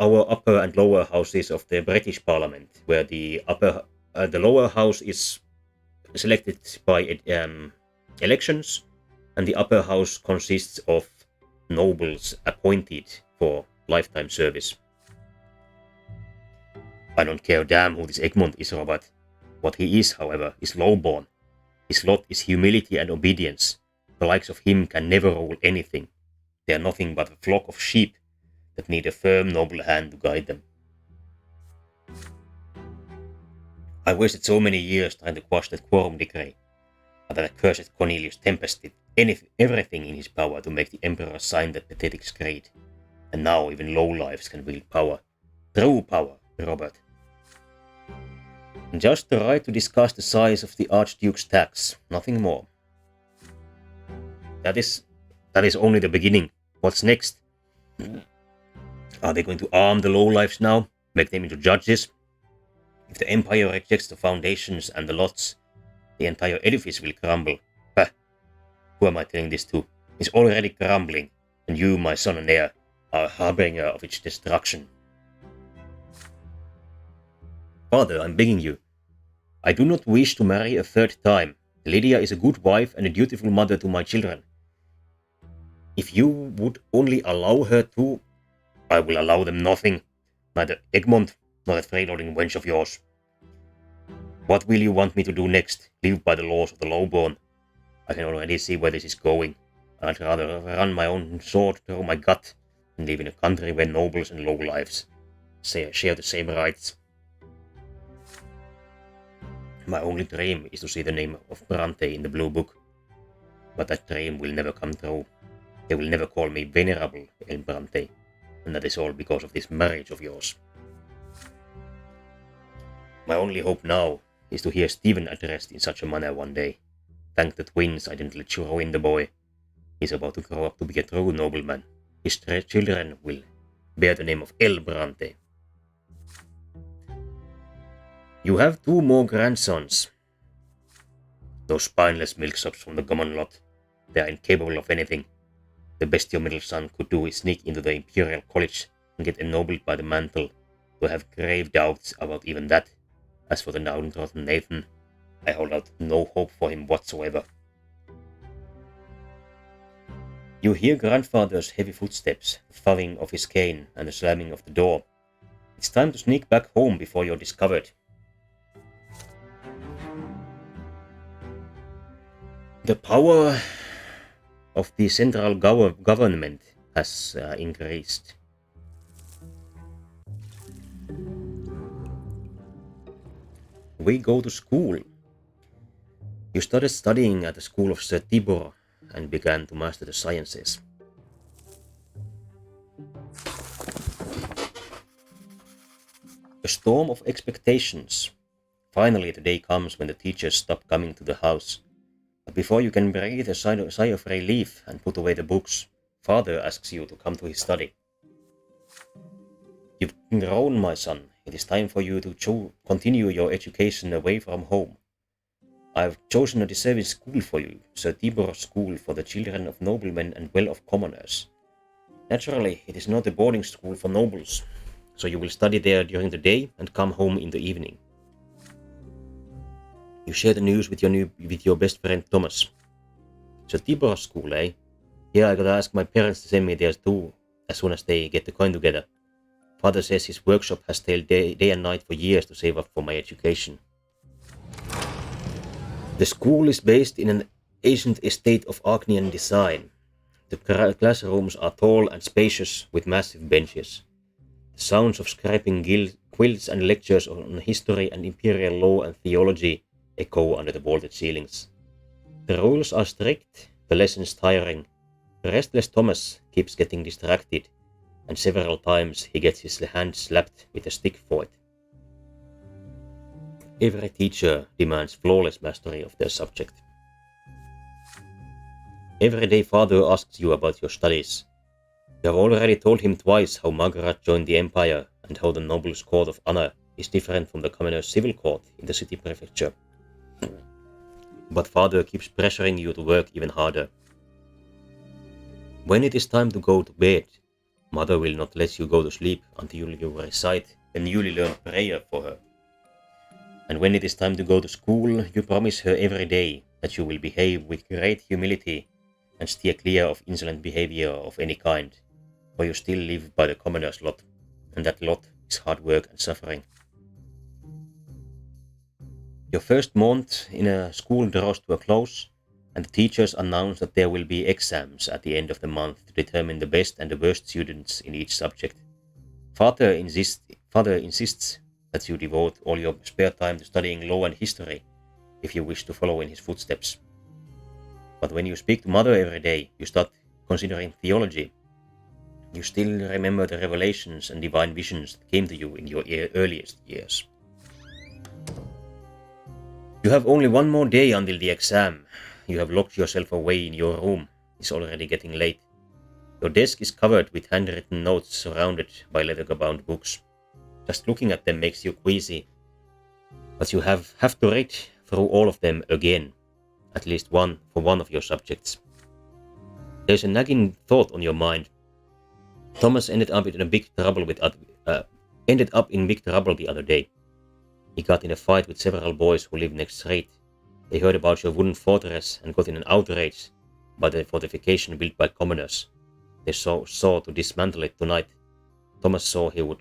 our upper and lower houses of the British Parliament, where the lower house is selected by elections, and the upper house consists of nobles appointed for lifetime service. I don't care damn who this Egmont is, Robert. What he is, however, is lowborn. His lot is humility and obedience. The likes of him can never rule anything. They are nothing but a flock of sheep that need a firm, noble hand to guide them. I wasted so many years trying to quash that quorum decree, but that accursed Cornelius tempested everything in his power to make the Emperor sign that pathetic screed. And now even lowlifes can wield power. True power, Robert. Just the right to discuss the size of the Archduke's tax, nothing more. That is only the beginning. What's next? Are they going to arm the lowlifes now? Make them into judges? If the Empire rejects the foundations and the lots, the entire edifice will crumble. Bah! Who am I telling this to? It's already crumbling, and you, my son and heir, are a harbinger of its destruction. Father, I'm begging you. I do not wish to marry a 3rd time. Lydia is a good wife and a dutiful mother to my children. If you would only allow her to, I will allow them nothing. Neither Egmont nor that freeloading wench of yours. What will you want me to do next? Live by the laws of the lowborn? I can already see where this is going. I'd rather run my own sword through my gut than live in a country where nobles and lowlifes share the same rights. My only dream is to see the name of Brante in the Blue Book. But that dream will never come true. They will never call me Venerable El Brante, and that is all because of this marriage of yours. My only hope now is to hear Stephen addressed in such a manner one day. Thank the twins I didn't let you ruin the boy. He's about to grow up to be a true nobleman. His children will bear the name of El Brante. You have 2 more grandsons. Those spineless milksops from the common lot. They are incapable of anything. The best your middle son could do is sneak into the Imperial College and get ennobled by the mantle. To have grave doubts about even that. As for the downtrodden Nathan, I hold out no hope for him whatsoever. You hear grandfather's heavy footsteps, the thudding of his cane and the slamming of the door. It's time to sneak back home before you're discovered. The power of the central government has increased. We go to school. You started studying at the school of Sir Tibor and began to master the sciences. A storm of expectations. Finally, the day comes when the teachers stop coming to the house. But before you can breathe a sigh of relief and put away the books, Father asks you to come to his study. You've grown, my son. It is time for you to continue your education away from home. I've chosen a deserving school for you, Sir Tibor School for the children of noblemen and well-off commoners. Naturally, it is not a boarding school for nobles, so you will study there during the day and come home in the evening. You share the news with your best friend Thomas. Sir Tibor School, eh? Yeah, I gotta ask my parents to send me there too, as soon as they get the coin together. Father says his workshop has toiled day and night for years to save up for my education. The school is based in an ancient estate of Archnean design. The classrooms are tall and spacious with massive benches. The sounds of scraping quilts and lectures on history and imperial law and theology echo under the vaulted ceilings. The rules are strict, the lessons tiring. The restless Thomas keeps getting distracted, and several times he gets his hand slapped with a stick for it. Every teacher demands flawless mastery of their subject. Every day Father asks you about your studies. You have already told him twice how Margaret joined the Empire and how the Nobles' Court of Honor is different from the Commoners' Civil Court in the city prefecture. But Father keeps pressuring you to work even harder. When it is time to go to bed, Mother will not let you go to sleep until you recite a newly learned prayer for her. And when it is time to go to school, you promise her every day that you will behave with great humility and steer clear of insolent behavior of any kind, for you still live by the commoner's lot, and that lot is hard work and suffering. Your first month in a school draws to a close, and the teachers announce that there will be exams at the end of the month to determine the best and the worst students in each subject. Father insists that you devote all your spare time to studying law and history if you wish to follow in his footsteps. But when you speak to Mother every day, you start considering theology. You still remember the revelations and divine visions that came to you in your earliest years. You have only one more day until the exam. You have locked yourself away in your room. It's already getting late. Your desk is covered with handwritten notes surrounded by leather-bound books. Just looking at them makes you queasy. But you have to read through all of them again, at least one for one of your subjects. There's a nagging thought on your mind. Thomas ended up in big trouble the other day. He got in a fight with several boys who lived next street. They heard about your wooden fortress and got in an outrage by the fortification built by commoners. They saw to dismantle it tonight. Thomas saw he would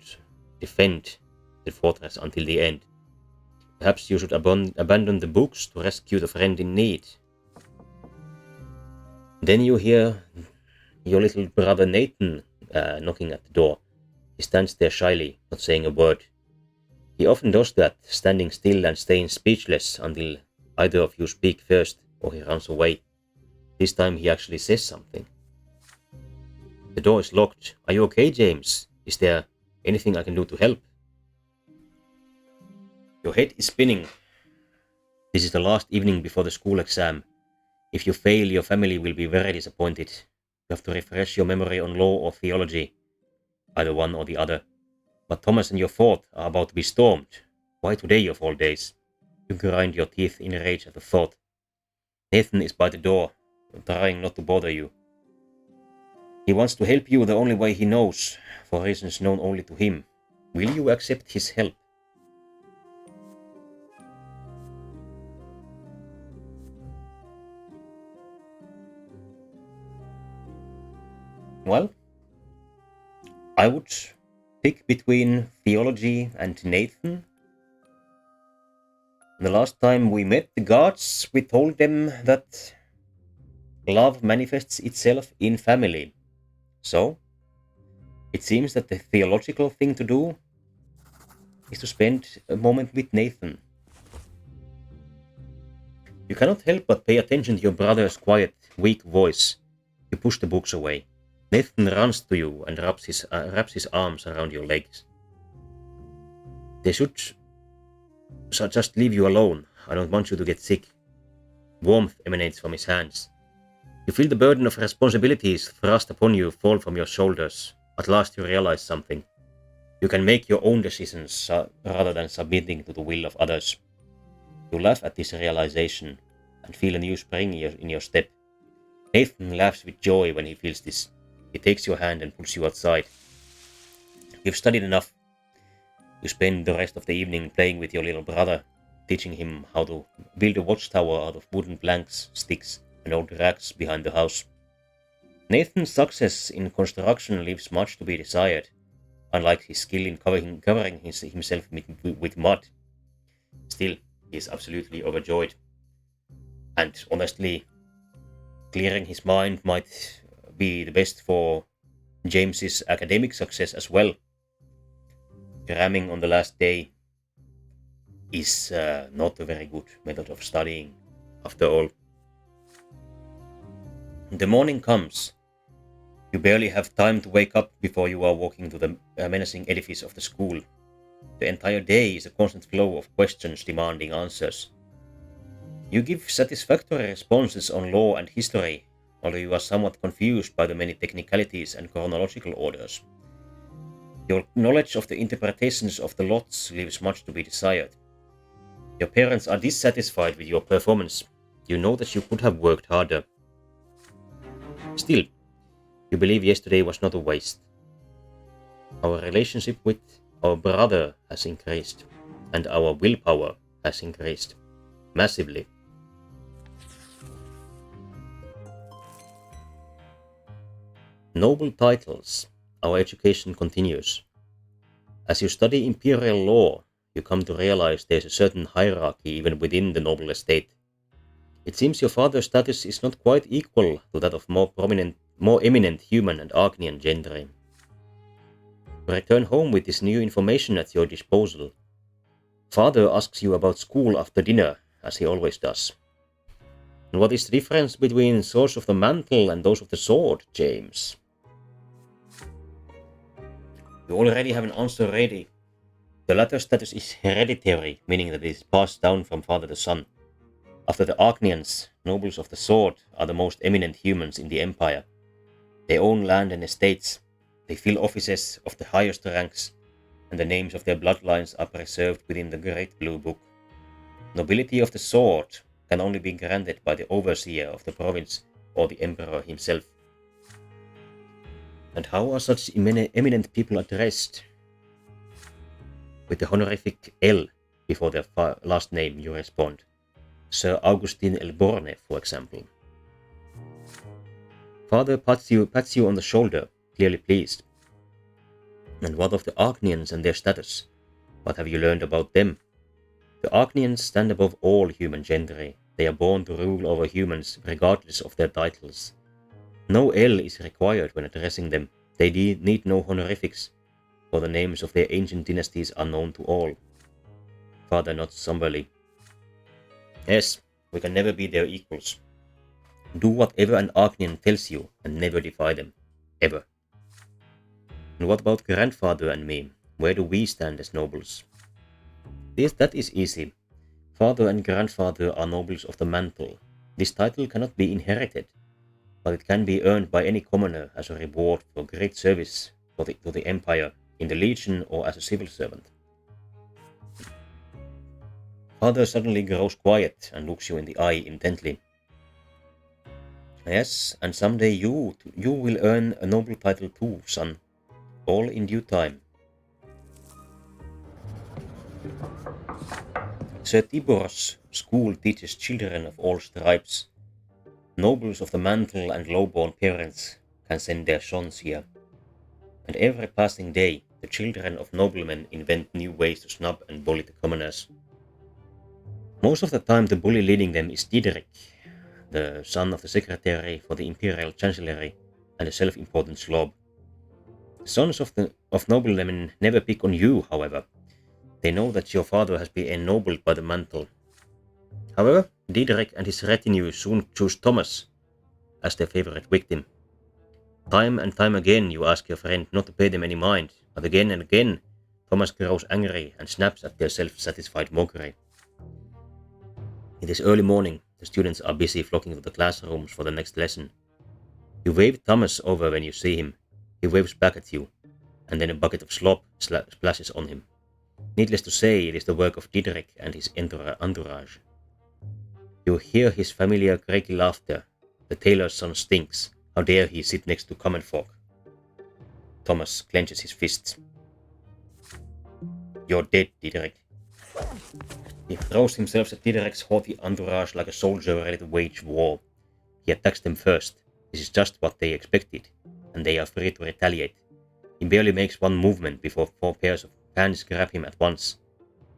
defend the fortress until the end. Perhaps you should abandon the books to rescue the friend in need. Then you hear your little brother Nathan knocking at the door. He stands there shyly, not saying a word. He often does that, standing still and staying speechless until either of you speak first or he runs away. This time he actually says something. The door is locked. Are you okay, James? Is there anything I can do to help? Your head is spinning. This is the last evening before the school exam. If you fail, your family will be very disappointed. You have to refresh your memory on law or theology, either one or the other. But Thomas and your fort are about to be stormed. Why today of all days? You grind your teeth in rage at the thought. Nathan is by the door, trying not to bother you. He wants to help you the only way he knows, for reasons known only to him. Will you accept his help? Well, I would pick between theology and Nathan. The last time we met the guards, we told them that Love manifests itself in family. So, it seems that the theological thing to do is to spend a moment with Nathan. You cannot help but pay attention to your brother's quiet, weak voice. You push the books away. Nathan runs to you and wraps his arms around your legs. They should just leave you alone. I don't want you to get sick. Warmth emanates from his hands. You feel the burden of responsibilities thrust upon you fall from your shoulders. At last you realize something. You can make your own decisions rather than submitting to the will of others. You laugh at this realization and feel a new spring in your step. Nathan laughs with joy when he feels this. He takes your hand and pulls you outside. You've studied enough. You spend the rest of the evening playing with your little brother, teaching him how to build a watchtower out of wooden planks, sticks, and old rags behind the house. Nathan's success in construction leaves much to be desired, unlike his skill in covering himself with mud. Still, he is absolutely overjoyed. And honestly, clearing his mind might be the best for James's academic success as well. Cramming on the last day is not a very good method of studying, after all. The morning comes. You barely have time to wake up before you are walking to the menacing edifice of the school. The entire day is a constant flow of questions demanding answers. You give satisfactory responses on law and history, although you are somewhat confused by the many technicalities and chronological orders. Your knowledge of the interpretations of the lots leaves much to be desired. Your parents are dissatisfied with your performance. You know that you could have worked harder. Still, you believe yesterday was not a waste. Our relationship with our brother has increased, and our willpower has increased massively. Noble titles. Our education continues. As you study imperial law, you come to realize there's a certain hierarchy even within the noble estate. It seems your father's status is not quite equal to that of more eminent human and Arcanian gentry. You return home with this new information at your disposal. Father asks you about school after dinner, as he always does. And what is the difference between those of the mantle and those of the sword, James? You already have an answer ready. The latter status is hereditary, meaning that it is passed down from father to son. After the Arcanians, nobles of the sword are the most eminent humans in the Empire. They own land and estates, they fill offices of the highest ranks, and the names of their bloodlines are preserved within the Great Blue Book. Nobility of the sword can only be granted by the overseer of the province or the emperor himself. And how are such eminent people addressed? With the honorific L before their last name, you respond. Sir Augustin Elborne, for example. Father pats you on the shoulder, clearly pleased. And what of the Arcanians and their status? What have you learned about them? The Arcanians stand above all human gentry. They are born to rule over humans regardless of their titles. No L is required when addressing them. They need no honorifics, for the names of their ancient dynasties are known to all. Father nods somberly. Yes, we can never be their equals. Do whatever an Arcanian tells you and never defy them. Ever. And what about grandfather and me? Where do we stand as nobles? That is easy. Father and grandfather are nobles of the mantle. This title cannot be inherited, but it can be earned by any commoner as a reward for great service to the Empire, in the Legion or as a civil servant. Father suddenly grows quiet and looks you in the eye intently. Yes, and someday you will earn a noble title too, son. All in due time. Sir Tibor's school teaches children of all stripes. Nobles of the mantle and low-born parents can send their sons here. And every passing day, the children of noblemen invent new ways to snub and bully the commoners. Most of the time the bully leading them is Diderik, the son of the secretary for the imperial chancellery and a self-important slob. The sons of noblemen never pick on you, however. They know that your father has been ennobled by the mantle. However, Diederik and his retinue soon choose Thomas as their favorite victim. Time and time again you ask your friend not to pay them any mind, but again and again Thomas grows angry and snaps at their self-satisfied mockery. It is early morning, the students are busy flocking to the classrooms for the next lesson. You wave Thomas over when you see him, he waves back at you, and then a bucket of slop splashes on him. Needless to say, it is the work of Diederik and his entourage. You hear his familiar creaky laughter. The tailor's son stinks. How dare he sit next to common folk? Thomas clenches his fists. You're dead, Diederik. He throws himself at Diederik's haughty entourage like a soldier ready to wage war. He attacks them first. This is just what they expected, and they are free to retaliate. He barely makes one movement before 4 pairs of hands grab him at once.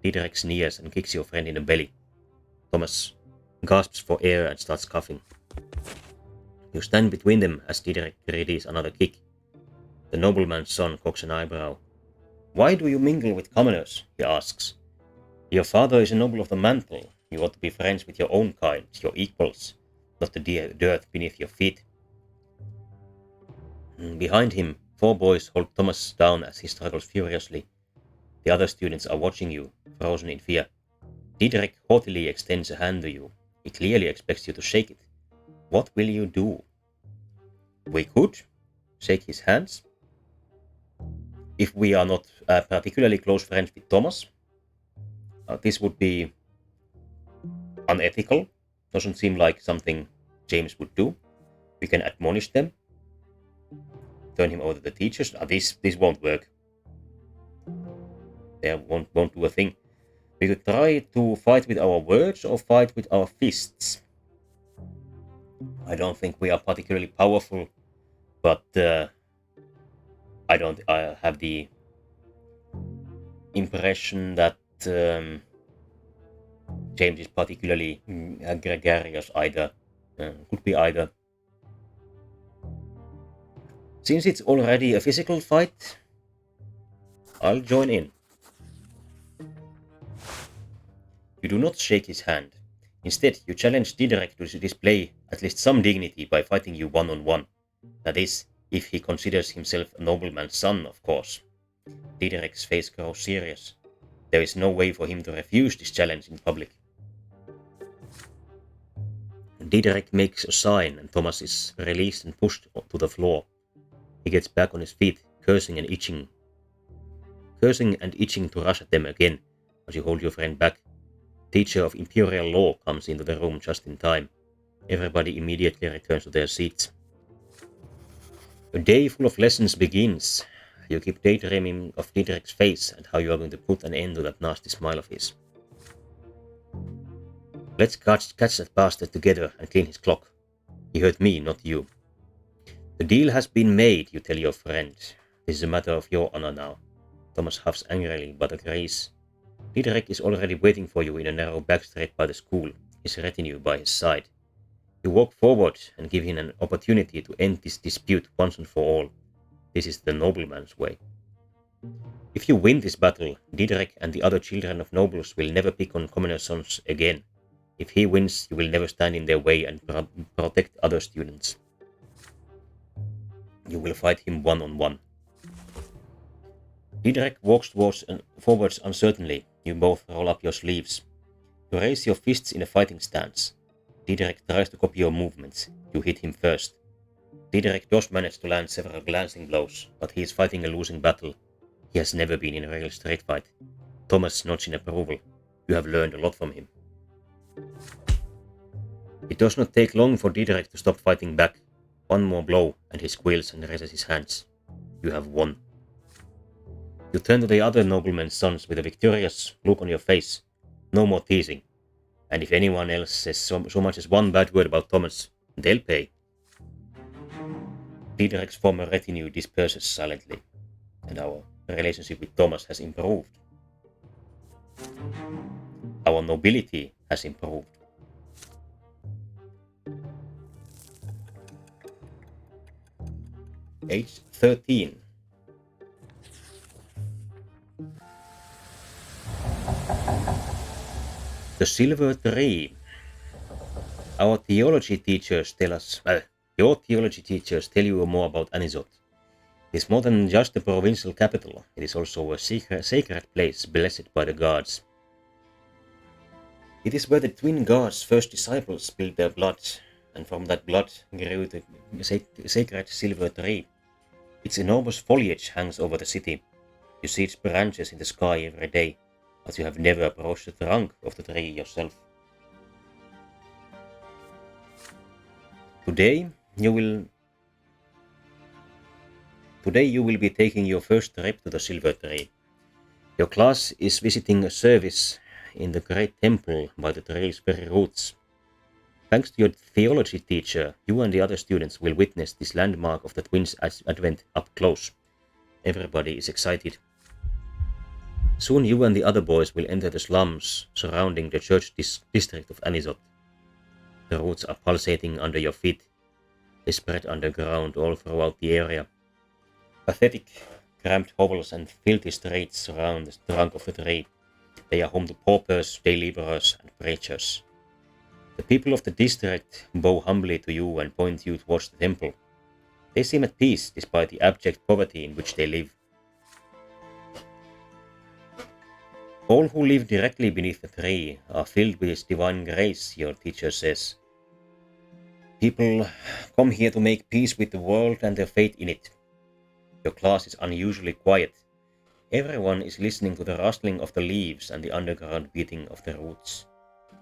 Diederik sneers and kicks your friend in the belly. Thomas gasps for air and starts coughing. You stand between them as Diederik readies another kick. The nobleman's son cocks an eyebrow. Why do you mingle with commoners? He asks. Your father is a noble of the mantle. You ought to be friends with your own kind, your equals, not the dirt beneath your feet. Behind him, 4 boys hold Thomas down as he struggles furiously. The other students are watching you, frozen in fear. Diederik haughtily extends a hand to you. He clearly expects you to shake it. What will you do? We could shake his hands. If we are not particularly close friends with Thomas, this would be unethical. Doesn't seem like something James would do. We can admonish them. Turn him over to the teachers. This won't work. They won't do a thing. We could try to fight with our words or fight with our fists. I don't think we are particularly powerful, but I have the impression that James is particularly gregarious either. Could be either. Since it's already a physical fight, I'll join in. You do not shake his hand. Instead, you challenge Diederik to display at least some dignity by fighting you one-on-one. That is, if he considers himself a nobleman's son, of course. Diederik's face grows serious. There is no way for him to refuse this challenge in public. Diederik makes a sign and Thomas is released and pushed to the floor. He gets back on his feet, cursing and itching to rush at them again as you hold your friend back. Teacher of Imperial Law comes into the room just in time. Everybody immediately returns to their seats. A day full of lessons begins. You keep daydreaming of Diederik's face and how you are going to put an end to that nasty smile of his. Let's catch that bastard together and clean his clock. He hurt me, not you. The deal has been made, you tell your friend. This is a matter of your honor now. Thomas huffs angrily but agrees. Diederik is already waiting for you in a narrow back street by the school, his retinue by his side. You walk forward and give him an opportunity to end this dispute once and for all. This is the nobleman's way. If you win this battle, Diederik and the other children of nobles will never pick on commoner sons again. If he wins, you will never stand in their way and protect other students. You will fight him one-on-one. Diederik walks forwards uncertainly. You both roll up your sleeves. You raise your fists in a fighting stance. Diederik tries to copy your movements. You hit him first. Diederik does manage to land several glancing blows, but he is fighting a losing battle. He has never been in a real street fight. Thomas nods in approval. You have learned a lot from him. It does not take long for Diederik to stop fighting back. One more blow and he squeals and raises his hands. You have won. You turn to the other nobleman's sons with a victorious look on your face. No more teasing. And if anyone else says so much as one bad word about Thomas, they'll pay. Diederik's former retinue disperses silently, and our relationship with Thomas has improved. Our nobility has improved. age 13. The Silver Tree. Our theology teachers tell us, your theology teachers tell you more about Anisot. It is more than just a provincial capital, it is also a sacred place blessed by the gods. It is where the twin gods' first disciples spilled their blood, and from that blood grew the sacred silver tree. Its enormous foliage hangs over the city. You see its branches in the sky every day, but you have never approached the trunk of the tree yourself. Today you will be taking your first trip to the Silver Tree. Your class is visiting a service in the great temple by the tree's very roots. Thanks to your theology teacher, you and the other students will witness this landmark of the twins' advent up close. Everybody is excited. Soon you and the other boys will enter the slums surrounding the church district of Anisot. The roots are pulsating under your feet. They spread underground all throughout the area. Pathetic, cramped hovels and filthy streets surround the trunk of the tree. They are home to paupers, day laborers, and preachers. The people of the district bow humbly to you and point you towards the temple. They seem at peace despite the abject poverty in which they live. All who live directly beneath the tree are filled with its divine grace, your teacher says. People come here to make peace with the world and their fate in it. Your class is unusually quiet. Everyone is listening to the rustling of the leaves and the underground beating of the roots.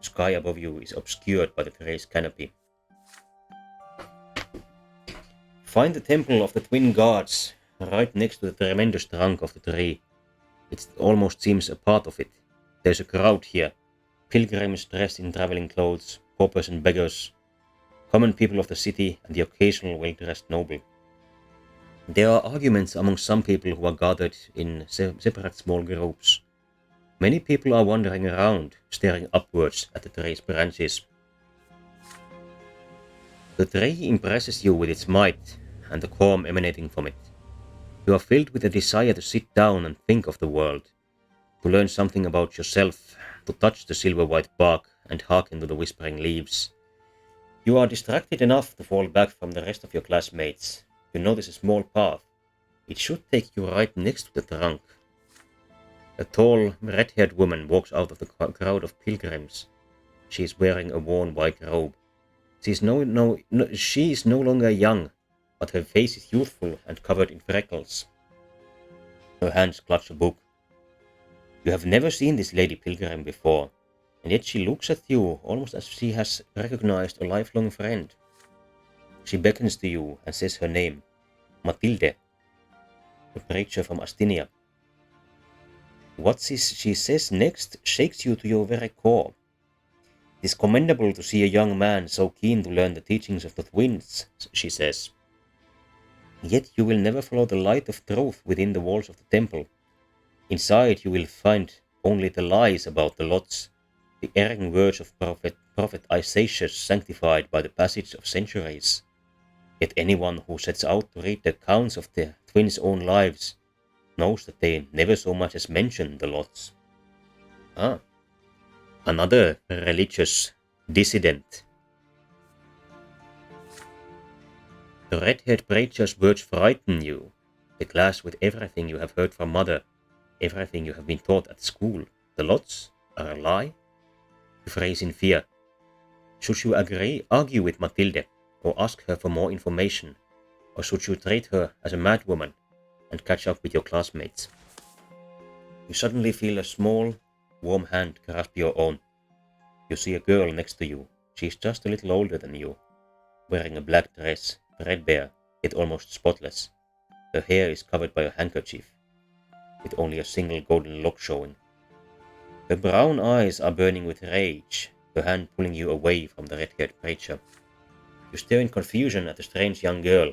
The sky above you is obscured by the tree's canopy. Find the temple of the twin gods right next to the tremendous trunk of the tree. It almost seems a part of it. There's a crowd here. Pilgrims dressed in traveling clothes, paupers and beggars, common people of the city, and the occasional well-dressed noble. There are arguments among some people who are gathered in separate small groups. Many people are wandering around, staring upwards at the tree's branches. The tree impresses you with its might and the calm emanating from it. You are filled with a desire to sit down and think of the world, to learn something about yourself, to touch the silver-white bark and hearken to the whispering leaves. You are distracted enough to fall back from the rest of your classmates. You notice a small path. It should take you right next to the trunk. A tall, red-haired woman walks out of the crowd of pilgrims. She is wearing a worn white robe. She is no longer young, but her face is youthful and covered in freckles. Her hands clutch a book. You have never seen this lady pilgrim before, and yet she looks at you almost as if she has recognized a lifelong friend. She beckons to you and says her name, Matilde, the preacher from Astinia. What she says next shakes you to your very core. It is commendable to see a young man so keen to learn the teachings of the twins, she says. Yet you will never follow the light of truth within the walls of the temple. Inside you will find only the lies about the lots, the erring words of Prophet Isaiah sanctified by the passage of centuries. Yet anyone who sets out to read the accounts of the twins' own lives knows that they never so much as mention the lots. Another religious dissident. The red-haired preacher's words frighten you. They clash with everything you have heard from mother, everything you have been taught at school. The lots are a lie? You phrase in fear. Should you argue with Matilde, or ask her for more information, or should you treat her as a madwoman and catch up with your classmates? You suddenly feel a small, warm hand grasp your own. You see a girl next to you. She is just a little older than you, wearing a black dress, threadbare, yet almost spotless. Her hair is covered by a handkerchief, with only a single golden lock showing. Her brown eyes are burning with rage, her hand pulling you away from the red-haired preacher. You stare in confusion at the strange young girl,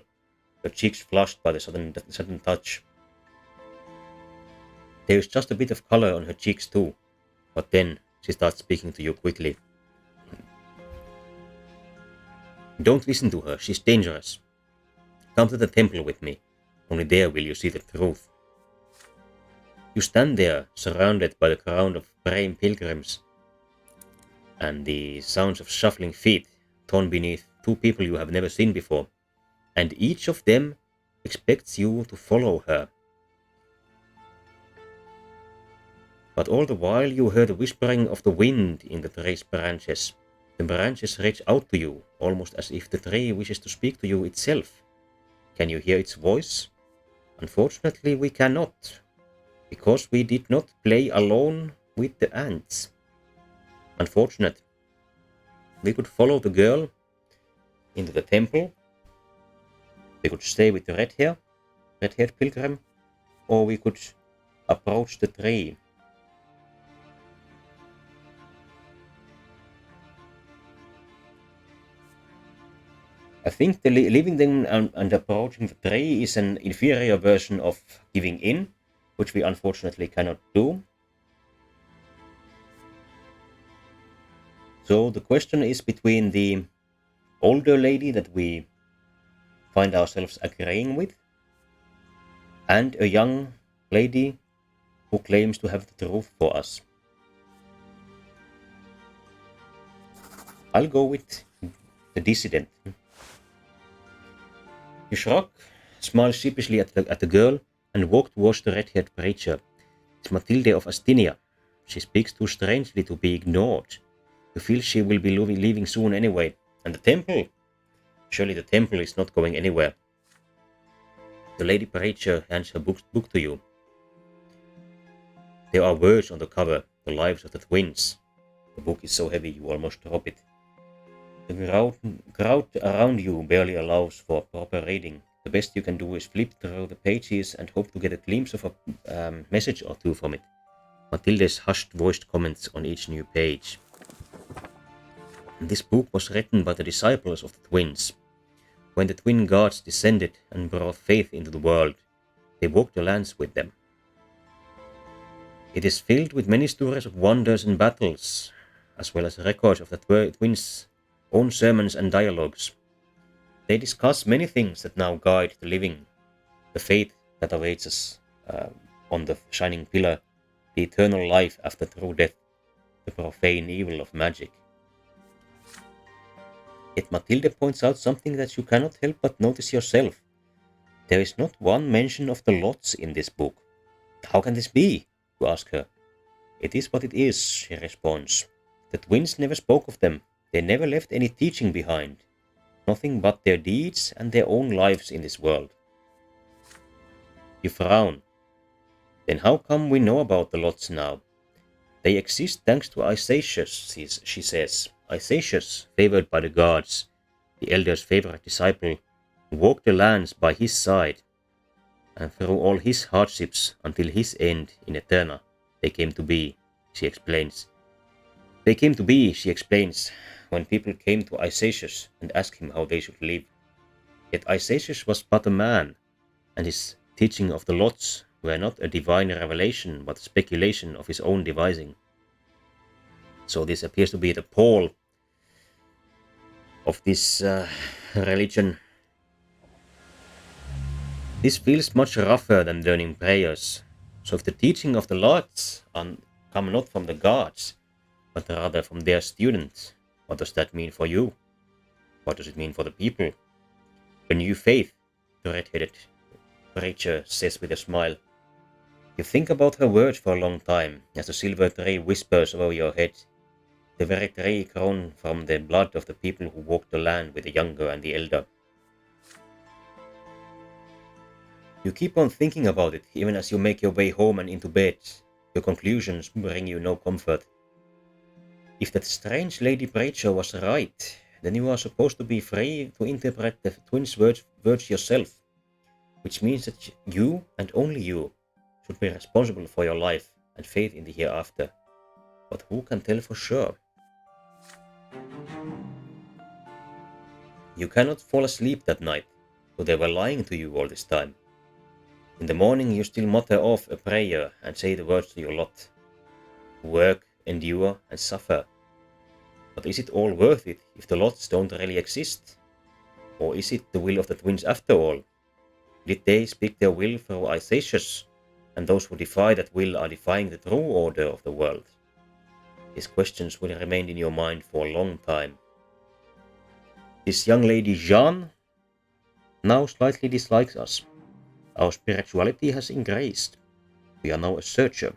her cheeks flushed by the sudden touch. There is just a bit of color on her cheeks too, but then she starts speaking to you quickly. Don't listen to her, she's dangerous. Come to the temple with me, only there will you see the truth. You stand there, surrounded by the crowd of praying pilgrims, and the sounds of shuffling feet torn beneath two people you have never seen before, and each of them expects you to follow her. But all the while you hear the whispering of the wind in the tree's branches. The branches reach out to you, almost as if the tree wishes to speak to you itself. Can you hear its voice? Unfortunately, we cannot, because we did not play alone with the ants. Unfortunate. We could follow the girl into the temple. We could stay with the red-haired pilgrim, or we could approach the tree. I think leaving them and approaching the tree is an inferior version of giving in, which we unfortunately cannot do. So the question is between the older lady that we find ourselves agreeing with and a young lady who claims to have the truth for us. I'll go with the dissident. You shrug, smile sheepishly at the girl, and walk towards the red-haired preacher. It's Matilde of Astinia. She speaks too strangely to be ignored. You feel she will be leaving soon anyway. And the temple? Surely the temple is not going anywhere. The lady preacher hands her book to you. There are words on the cover, the lives of the twins. The book is so heavy you almost drop it. The crowd around you barely allows for proper reading. The best you can do is flip through the pages and hope to get a glimpse of a message or two from it. Matilda's hushed voiced comments on each new page. This book was written by the disciples of the twins. When the twin gods descended and brought faith into the world, they walked the lands with them. It is filled with many stories of wonders and battles, as well as records of the twins' own sermons and dialogues. They discuss many things that now guide the living, the fate that awaits us on the shining pillar, the eternal life after true death, the profane evil of magic. Yet Matilde points out something that you cannot help but notice yourself. There is not one mention of the lots in this book. How can this be? You ask her. It is what it is, she responds. The twins never spoke of them. They never left any teaching behind. Nothing but their deeds and their own lives in this world. You frown. Then how come we know about the lots now? They exist thanks to Isacius, she says. Isacius, favored by the gods, the elder's favorite disciple, walked the lands by his side, and through all his hardships until his end in Eterna, they came to be, she explains. They came to be, she explains, when people came to Isacius and asked him how they should live. Yet Isacius was but a man, and his teaching of the lots were not a divine revelation but a speculation of his own devising. So this appears to be the Paul of this religion. This feels much rougher than learning prayers. So if the teaching of the lots come not from the gods, but rather from their students, what does that mean for you? What does it mean for the people? A new faith, the red-headed preacher says with a smile. You think about her words for a long time, as the silver tree whispers over your head. The very tree grown from the blood of the people who walked the land with the younger and the elder. You keep on thinking about it, even as you make your way home and into bed. Your conclusions bring you no comfort. If that strange lady preacher was right, then you are supposed to be free to interpret the twins' words yourself, which means that you, and only you, should be responsible for your life and faith in the hereafter. But who can tell for sure? You cannot fall asleep that night, so they were lying to you all this time. In the morning you still mutter off a prayer and say the words to your lot. Work, endure, and suffer. But is it all worth it if the lots don't really exist? Or is it the will of the twins after all? Did they speak their will through Isacius, and those who defy that will are defying the true order of the world? These questions will remain in your mind for a long time. This young lady Jeanne now slightly dislikes us. Our spirituality has increased. We are now a searcher.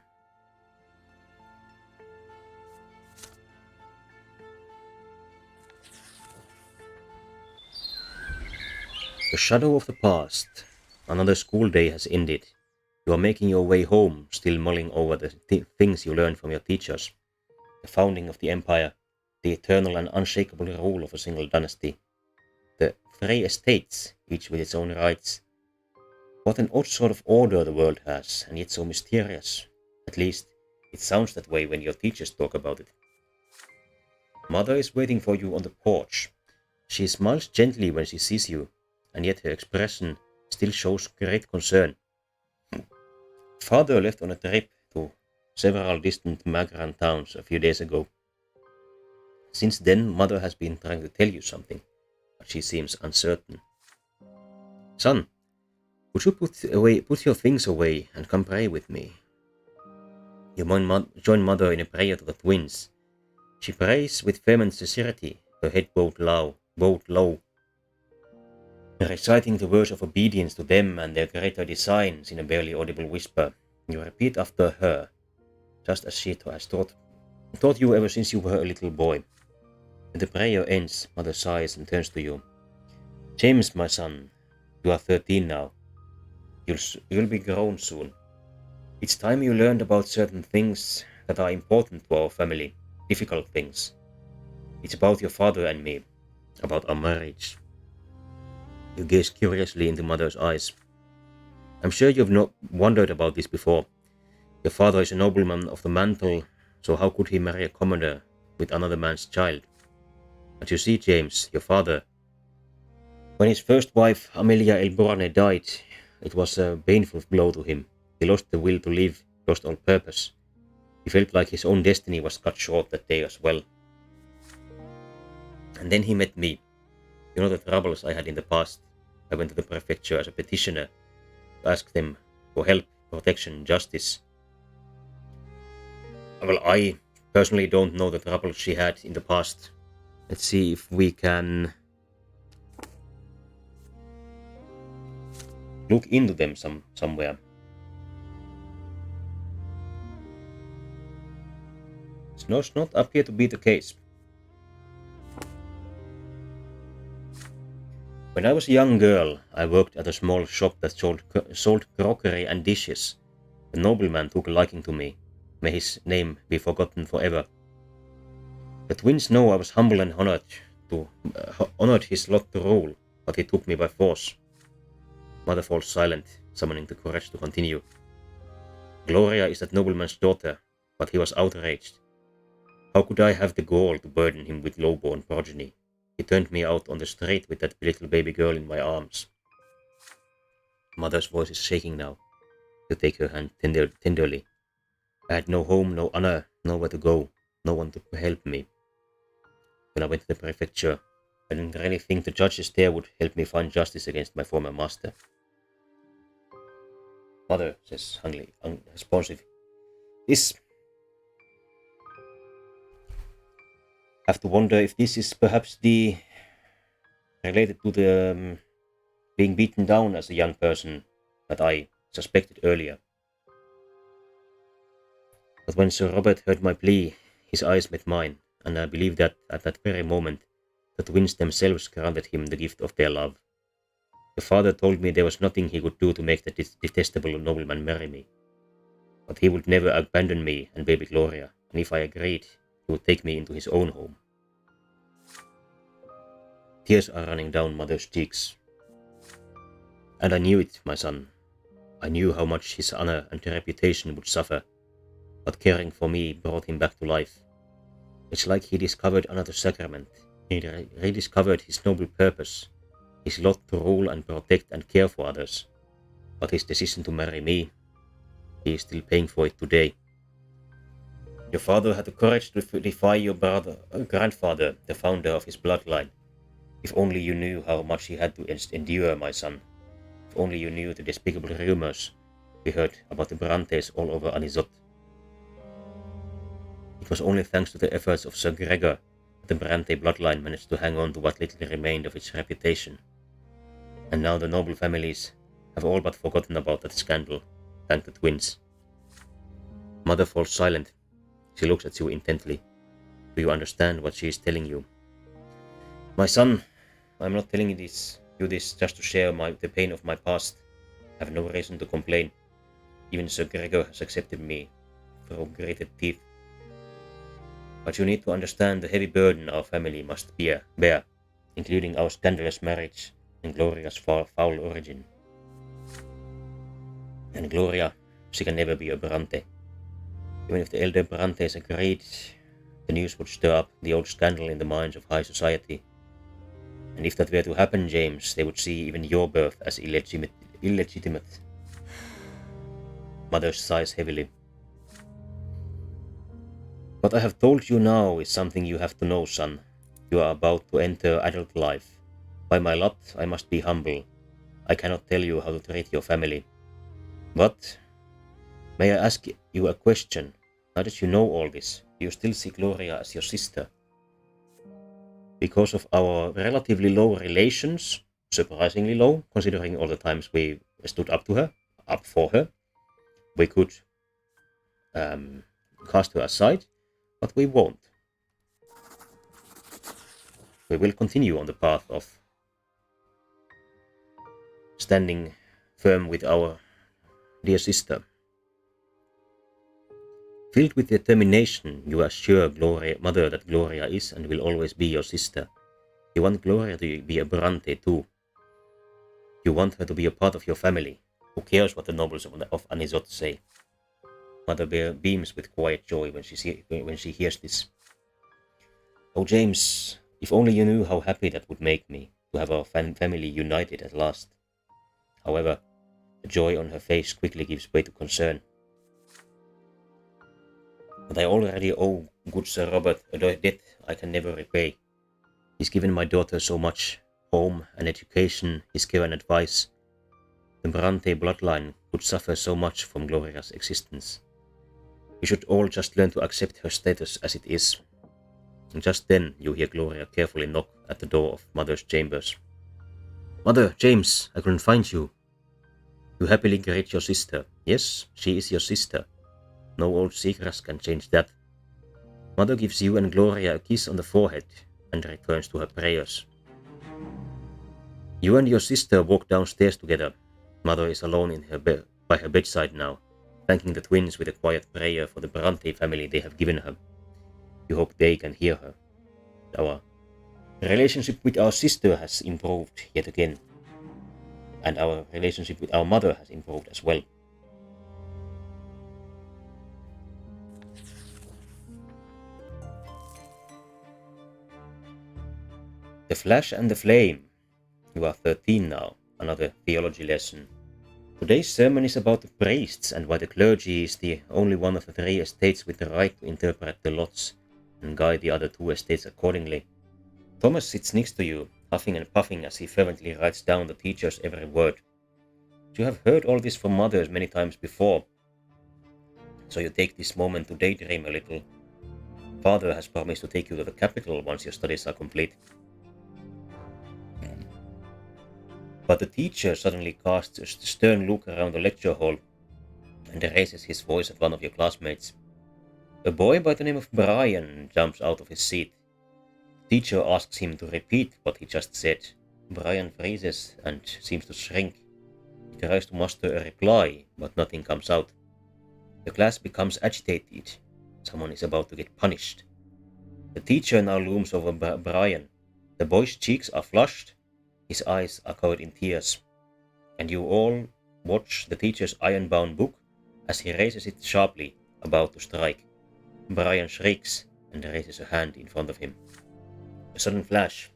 The shadow of the past. Another school day has ended. You are making your way home, still mulling over the things you learned from your teachers. The founding of the empire, the eternal and unshakable rule of a single dynasty. The 3 estates, each with its own rights. What an odd sort of order the world has, and yet so mysterious. At least, it sounds that way when your teachers talk about it. Mother is waiting for you on the porch. She smiles gently when she sees you, and yet her expression still shows great concern. Father left on a trip to several distant migrant towns a few days ago. Since then, Mother has been trying to tell you something, but she seems uncertain. Son, would you put your things away and come pray with me? You join Mother in a prayer to the twins. She prays with vehement sincerity, her head bowed low, reciting the words of obedience to them and their greater designs in a barely audible whisper. You repeat after her, just as she has taught you ever since you were a little boy. When the prayer ends, Mother sighs and turns to you. James, my son, you are 13 now. You'll be grown soon. It's time you learned about certain things that are important to our family, difficult things. It's about your father and me, about our marriage. You gaze curiously into Mother's eyes. I'm sure you've not wondered about this before. Your father is a nobleman of the mantle, so how could he marry a commoner with another man's child? But you see, James, your father, when his first wife, Amelia Elborne, died, it was a painful blow to him. He lost the will to live, lost all purpose. He felt like his own destiny was cut short that day as well. And then he met me. You know the troubles I had in the past. I went to the prefecture as a petitioner to ask them for help, protection, justice. Well, I personally don't know the troubles she had in the past. Let's see if we can look into them somewhere. It does not appear to be the case. When I was a young girl, I worked at a small shop that sold crockery and dishes. The nobleman took a liking to me. May his name be forgotten forever. The twins know I was humble and honored his lot to rule, but he took me by force. Mother falls silent, summoning the courage to continue. Gloria is that nobleman's daughter, but he was outraged. How could I have the gall to burden him with low-born progeny? He turned me out on the street with that little baby girl in my arms. Mother's voice is shaking now. You take her hand tenderly. I had no home, no honor, nowhere to go, no one to help me. When I went to the prefecture, I didn't really think the judges there would help me find justice against my former master. Mother says unresponsive. This... have to wonder if this is perhaps related to the being beaten down as a young person that I suspected earlier. But when Sir Robert heard my plea, his eyes met mine, and I believe that at that very moment the twins themselves granted him the gift of their love. The father told me there was nothing he could do to make that detestable nobleman marry me. But he would never abandon me and baby Gloria, and if I agreed, he would take me into his own home. Tears are running down Mother's cheeks. And I knew it, my son. I knew how much his honor and reputation would suffer, but caring for me brought him back to life. It's like he discovered another sacrament. He rediscovered his noble purpose, his lot to rule and protect and care for others. But his decision to marry me, he is still paying for it today. Your father had the courage to defy your grandfather, the founder of his bloodline. If only you knew how much he had to endure, my son. If only you knew the despicable rumors we heard about the Brantes all over Anisot. It was only thanks to the efforts of Sir Gregor that the Brante bloodline managed to hang on to what little remained of its reputation. And now the noble families have all but forgotten about that scandal, thank the twins. Mother falls silent. She looks at you intently. Do you understand what she is telling you? My son, I am not telling you this just to share the pain of my past. I have no reason to complain. Even Sir Gregor has accepted me through gritted teeth. But you need to understand the heavy burden our family must bear, including our scandalous marriage and Gloria's foul origin. And Gloria, she can never be a Brante. Even if the elder Brantes agreed, the news would stir up the old scandal in the minds of high society. And if that were to happen, James, they would see even your birth as illegitimate. Mother sighs heavily. What I have told you now is something you have to know, son. You are about to enter adult life. By my lot, I must be humble. I cannot tell you how to treat your family. But may I ask you a question? Now that you know all this, do you still see Gloria as your sister? Because of our relatively low relations, surprisingly low, considering all the times we stood up for her, we could cast her aside, but we won't. We will continue on the path of standing firm with our dear sister. Filled with determination, you assure Mother that Gloria is and will always be your sister. You want Gloria to be a Brante too. You want her to be a part of your family. Who cares what the nobles of Anisot say? Mother beams with quiet joy when she hears this. Oh, James, if only you knew how happy that would make me, to have our family united at last. However, the joy on her face quickly gives way to concern. But I already owe good Sir Robert a debt I can never repay. He's given my daughter so much, home and education, his care and advice. The Brante bloodline could suffer so much from Gloria's existence. We should all just learn to accept her status as it is. And just then you hear Gloria carefully knock at the door of Mother's chambers. Mother, James, I couldn't find you. You happily greet your sister. Yes, she is your sister. No old secrets can change that. Mother gives you and Gloria a kiss on the forehead and returns to her prayers. You and your sister walk downstairs together. Mother is alone by her bedside now, thanking the twins with a quiet prayer for the Brante family they have given her. You hope they can hear her. Our relationship with our sister has improved yet again, and our relationship with our mother has improved as well. The Flash and the Flame. You are 13 now, another theology lesson. Today's sermon is about the priests and why the clergy is the only one of the 3 estates with the right to interpret the lots and guide the other 2 estates accordingly. Thomas sits next to you, huffing and puffing as he fervently writes down the teacher's every word. You have heard all this from mothers many times before, so you take this moment to daydream a little. Father has promised to take you to the capital once your studies are complete. But the teacher suddenly casts a stern look around the lecture hall and raises his voice at one of your classmates. A boy by the name of Brian jumps out of his seat. The teacher asks him to repeat what he just said. Brian freezes and seems to shrink. He tries to muster a reply, but nothing comes out. The class becomes agitated. Someone is about to get punished. The teacher now looms over Brian. The boy's cheeks are flushed. His eyes are covered in tears, and you all watch the teacher's iron-bound book as he raises it sharply, about to strike. Brian shrieks and raises a hand in front of him. A sudden flash.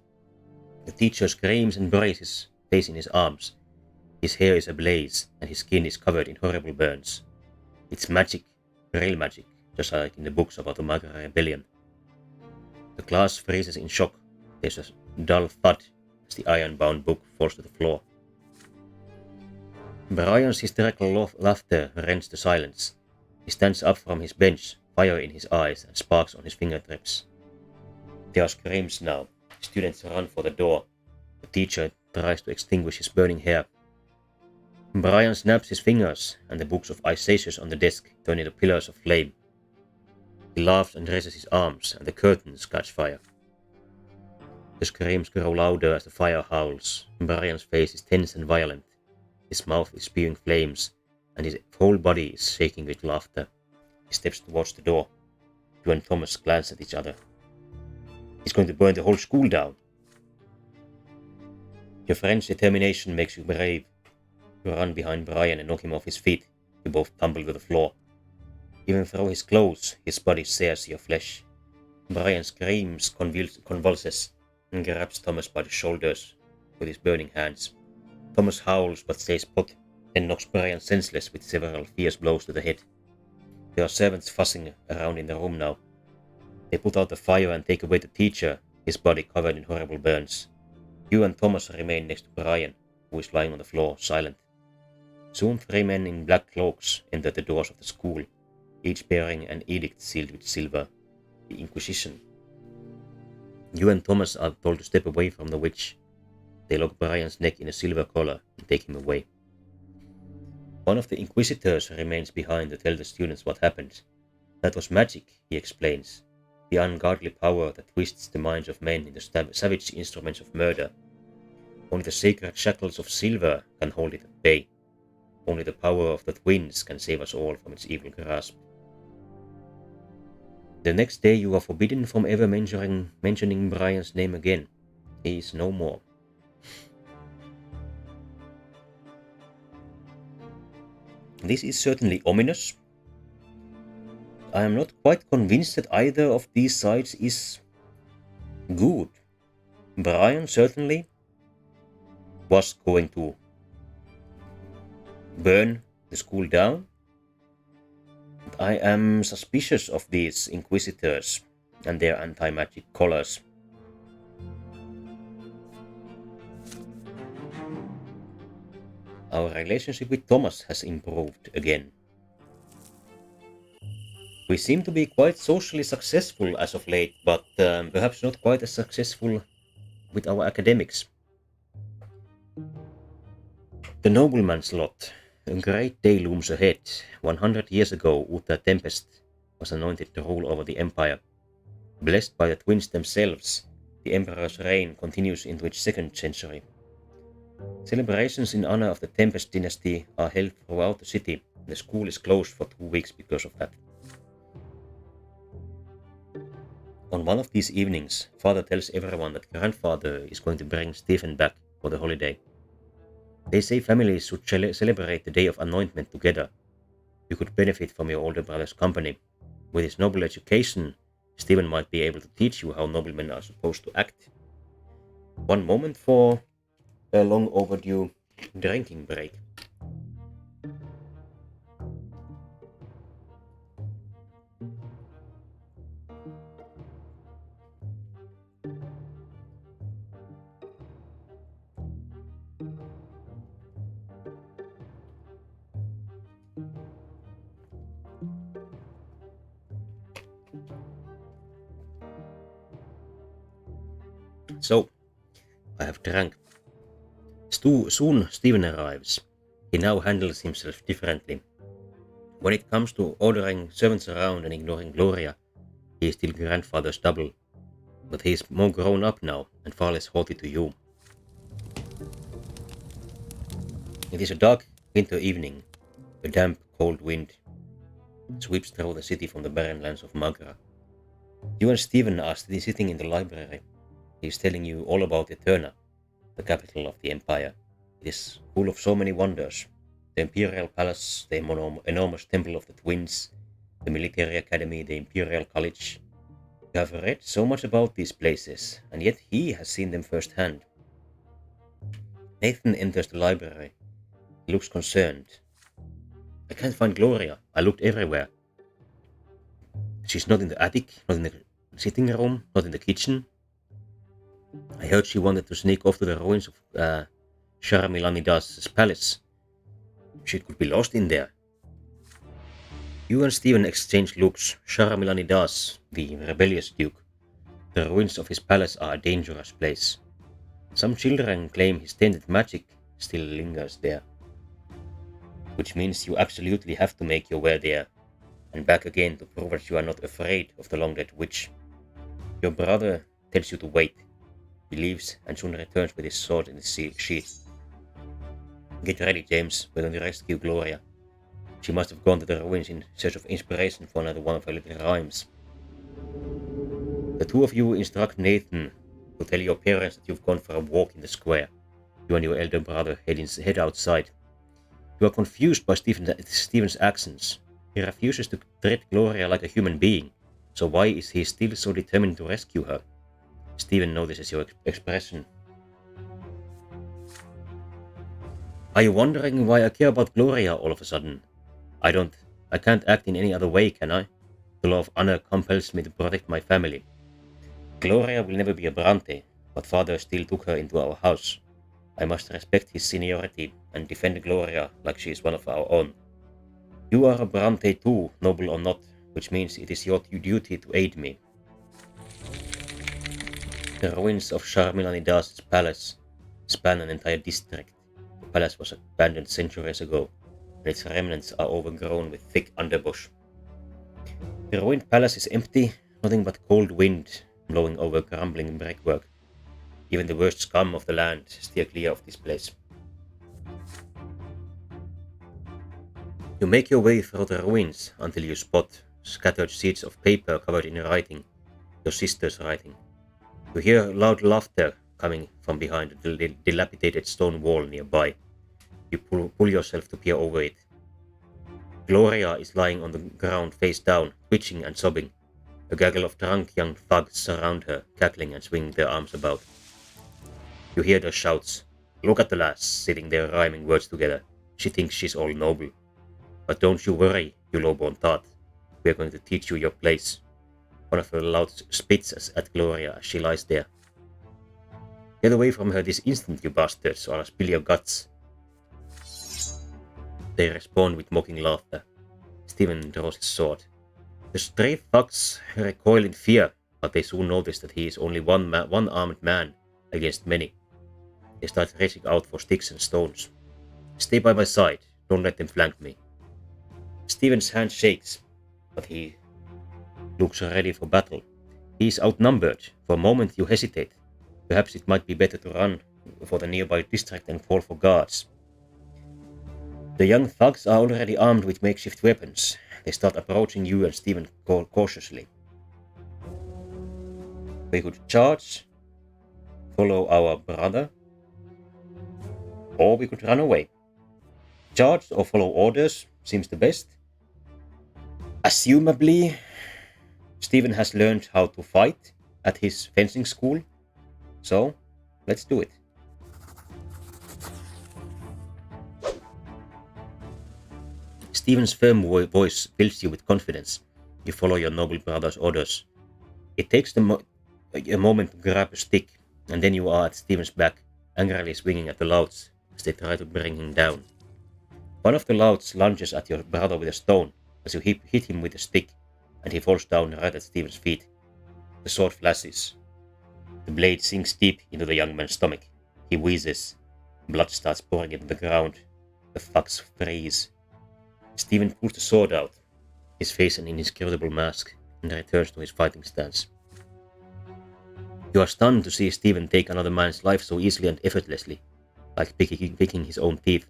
The teacher screams and buries his face in his arms. His hair is ablaze, and his skin is covered in horrible burns. It's magic, real magic, just like in the books about the Magra Rebellion. The class freezes in shock. There's a dull thud as the iron-bound book falls to the floor. Brian's hysterical laughter rends the silence. He stands up from his bench, fire in his eyes and sparks on his fingertips. There are screams now. Students run for the door. The teacher tries to extinguish his burning hair. Brian snaps his fingers, and the books of Isacius on the desk turn into pillars of flame. He laughs and raises his arms, and the curtains catch fire. The screams grow louder as the fire howls. Brian's face is tense and violent. His mouth is spewing flames, and his whole body is shaking with laughter. He steps towards the door. You and Thomas glance at each other. He's going to burn the whole school down. Your friend's determination makes you brave. You run behind Brian and knock him off his feet. You both tumble to the floor. Even through his clothes, his body sears your flesh. Brian screams, convulses, and grabs Thomas by the shoulders with his burning hands. Thomas howls but stays put, then knocks Brian senseless with several fierce blows to the head. There are servants fussing around in the room now. They put out the fire and take away the teacher, his body covered in horrible burns. You and Thomas remain next to Brian, who is lying on the floor, silent. Soon 3 men in black cloaks enter the doors of the school, each bearing an edict sealed with silver, the Inquisition. You and Thomas are told to step away from the witch. They lock Brian's neck in a silver collar and take him away. One of the Inquisitors remains behind to tell the students what happened. That was magic, he explains. The ungodly power that twists the minds of men into savage instruments of murder. Only the sacred shackles of silver can hold it at bay. Only the power of the twins can save us all from its evil grasp. The next day you are forbidden from ever mentioning Brian's name again. He is no more. This is certainly ominous. I am not quite convinced that either of these sides is good. Brian certainly was going to burn the school down. I am suspicious of these Inquisitors and their anti-magic collars. Our relationship with Thomas has improved again. We seem to be quite socially successful as of late, but perhaps not quite as successful with our academics. The nobleman's lot. A great day looms ahead. 100 years ago, Uther Tempest was anointed to rule over the empire. Blessed by the twins themselves, the emperor's reign continues into its 2nd century. Celebrations in honor of the Tempest dynasty are held throughout the city. The school is closed for 2 weeks because of that. On one of these evenings, father tells everyone that grandfather is going to bring Stephen back for the holiday. They say families should celebrate the day of anointment together. You could benefit from your older brother's company. With his noble education, Stephen might be able to teach you how noblemen are supposed to act. One moment for a long overdue drinking break. So, I have drank. Soon Stephen arrives. He now handles himself differently. When it comes to ordering servants around and ignoring Gloria, he is still grandfather's double. But he is more grown up now and far less haughty to you. It is a dark winter evening. A damp, cold wind sweeps through the city from the barren lands of Magra. You and Stephen are sitting in the library. He is telling you all about Eterna, the capital of the empire. It is full of so many wonders. The Imperial Palace, the enormous Temple of the Twins, the Military Academy, the Imperial College. You have read so much about these places, and yet he has seen them firsthand. Nathan enters the library. He looks concerned. I can't find Gloria. I looked everywhere. She's not in the attic, not in the sitting room, not in the kitchen. I heard she wanted to sneak off to the ruins of Sharamilanida's palace. She could be lost in there. You and Stephen exchanged looks. Sharamilanidas, the rebellious duke. The ruins of his palace are a dangerous place. Some children claim his tainted magic still lingers there. Which means you absolutely have to make your way there and back again to prove that you are not afraid of the long-dead witch. Your brother tells you to wait. He leaves and soon returns with his sword in his sheath. Get ready, James. We're going to rescue Gloria. She must have gone to the ruins in search of inspiration for another one of her little rhymes. The two of you instruct Nathan to tell your parents that you've gone for a walk in the square. You and your elder brother head outside. You are confused by Stephen's actions. He refuses to treat Gloria like a human being, so why is he still so determined to rescue her? Stephen notices your expression. Are you wondering why I care about Gloria all of a sudden? I can't act in any other way, can I? The law of honor compels me to protect my family. Gloria will never be a Brante, but father still took her into our house. I must respect his seniority and defend Gloria like she is one of our own. You are a Brante too, noble or not, which means it is your duty to aid me. The ruins of Sharmilanidas' palace span an entire district. The palace was abandoned centuries ago, and its remnants are overgrown with thick underbush. The ruined palace is empty, nothing but cold wind blowing over crumbling brickwork. Even the worst scum of the land steer clear of this place. You make your way through the ruins until you spot scattered sheets of paper covered in writing, your sister's writing. You hear loud laughter coming from behind the dilapidated stone wall nearby. You pull yourself to peer over it. Gloria is lying on the ground face down, twitching and sobbing. A gaggle of drunk young thugs surround her, cackling and swinging their arms about. You hear their shouts. Look at the lass, sitting there rhyming words together. She thinks she's all noble. But don't you worry, you low-born tot. We're going to teach you your place. One of her loud spits at Gloria as she lies there. Get away from her this instant, you bastards, or I'll spill your guts. They respond with mocking laughter. Stephen draws his sword. The stray thugs recoil in fear, but they soon notice that he is only one armed man against many. They start reaching out for sticks and stones. Stay by my side, don't let them flank me. Stephen's hand shakes, but he looks ready for battle. He is outnumbered. For a moment you hesitate. Perhaps it might be better to run for the nearby district and call for guards. The young thugs are already armed with makeshift weapons. They start approaching you and Stephen cautiously. We could charge, follow our brother, or we could run away. Charge or follow orders seems the best. Assumably, Stephen has learned how to fight at his fencing school, so let's do it. Stephen's firm voice fills you with confidence. You follow your noble brother's orders. It takes a moment to grab a stick, and then you are at Stephen's back, angrily swinging at the louds as they try to bring him down. One of the louds lunges at your brother with a stone as you hit him with a stick, and he falls down right at Stephen's feet. The sword flashes. The blade sinks deep into the young man's stomach. He wheezes. Blood starts pouring into the ground. The thugs freeze. Stephen pulls the sword out, his face an inscrutable mask, and returns to his fighting stance. You are stunned to see Stephen take another man's life so easily and effortlessly, like picking his own teeth.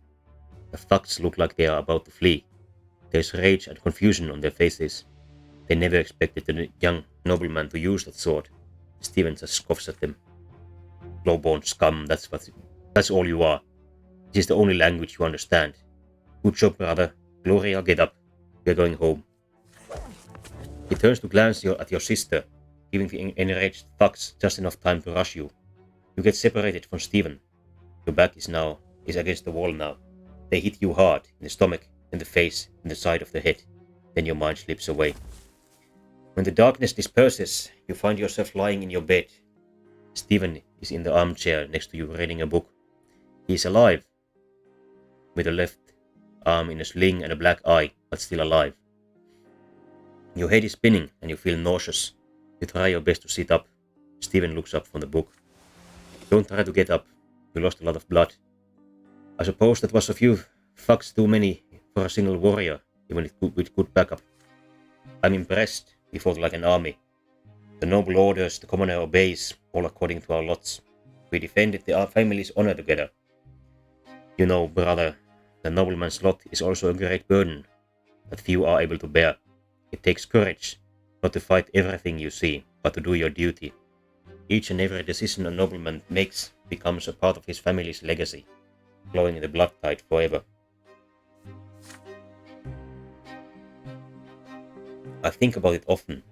The thugs look like they are about to flee. There's rage and confusion on their faces. They never expected the young nobleman to use that sword. Stephen just scoffs at them. Low-born scum, that's all you are. This is the only language you understand. Good job, brother. Gloria, get up. We're going home. He turns to glance at your sister, giving the enraged thugs just enough time to rush you. You get separated from Stephen. Your back is against the wall now. They hit you hard, in the stomach, in the face, in the side of the head. Then your mind slips away. When the darkness disperses, you find yourself lying in your bed. Stephen is in the armchair next to you reading a book. He is alive, with a left arm in a sling and a black eye, but still alive. Your head is spinning and you feel nauseous. You try your best to sit up. Stephen looks up from the book. Don't try to get up. You lost a lot of blood. I suppose that was a few fucks too many for a single warrior, even with good backup. I'm impressed. We fought like an army. The noble orders, the commoner obeys, all according to our lots. We defended our family's honor together. You know, brother, the nobleman's lot is also a great burden that few are able to bear. It takes courage, not to fight everything you see, but to do your duty. Each and every decision a nobleman makes becomes a part of his family's legacy, flowing in the blood tide forever. I think about it often.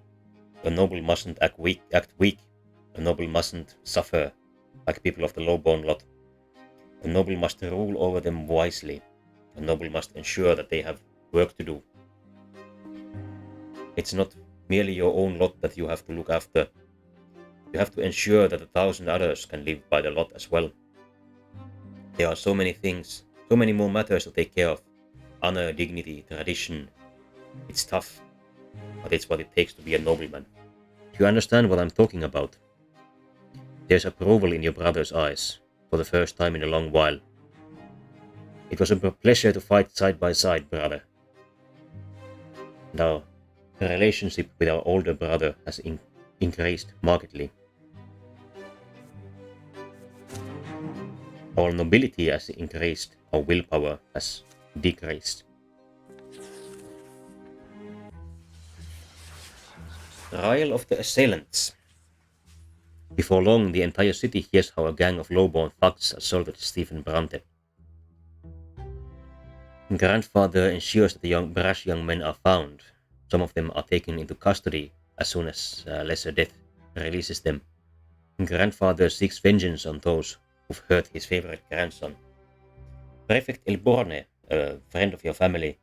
A noble mustn't act weak. A noble mustn't suffer like people of the low-born lot. A noble must rule over them wisely. A noble must ensure that they have work to do. It's not merely your own lot that you have to look after. You have to ensure that 1,000 others can live by the lot as well. There are so many things, so many more matters to take care of. Honor, dignity, tradition. It's tough, but it's what it takes to be a nobleman. Do you understand what I'm talking about? There's approval in your brother's eyes, for the first time in a long while. It was a pleasure to fight side by side, brother. Now, the relationship with our older brother has increased markedly. Our nobility has increased, our willpower has decreased. Trial of the Assailants. Before long, the entire city hears how a gang of low-born thugs assaulted Stephen Brante. Grandfather ensures that the brash young men are found. Some of them are taken into custody as soon as lesser death releases them. Grandfather seeks vengeance on those who've hurt his favorite grandson. Prefect El Borne, a friend of your family,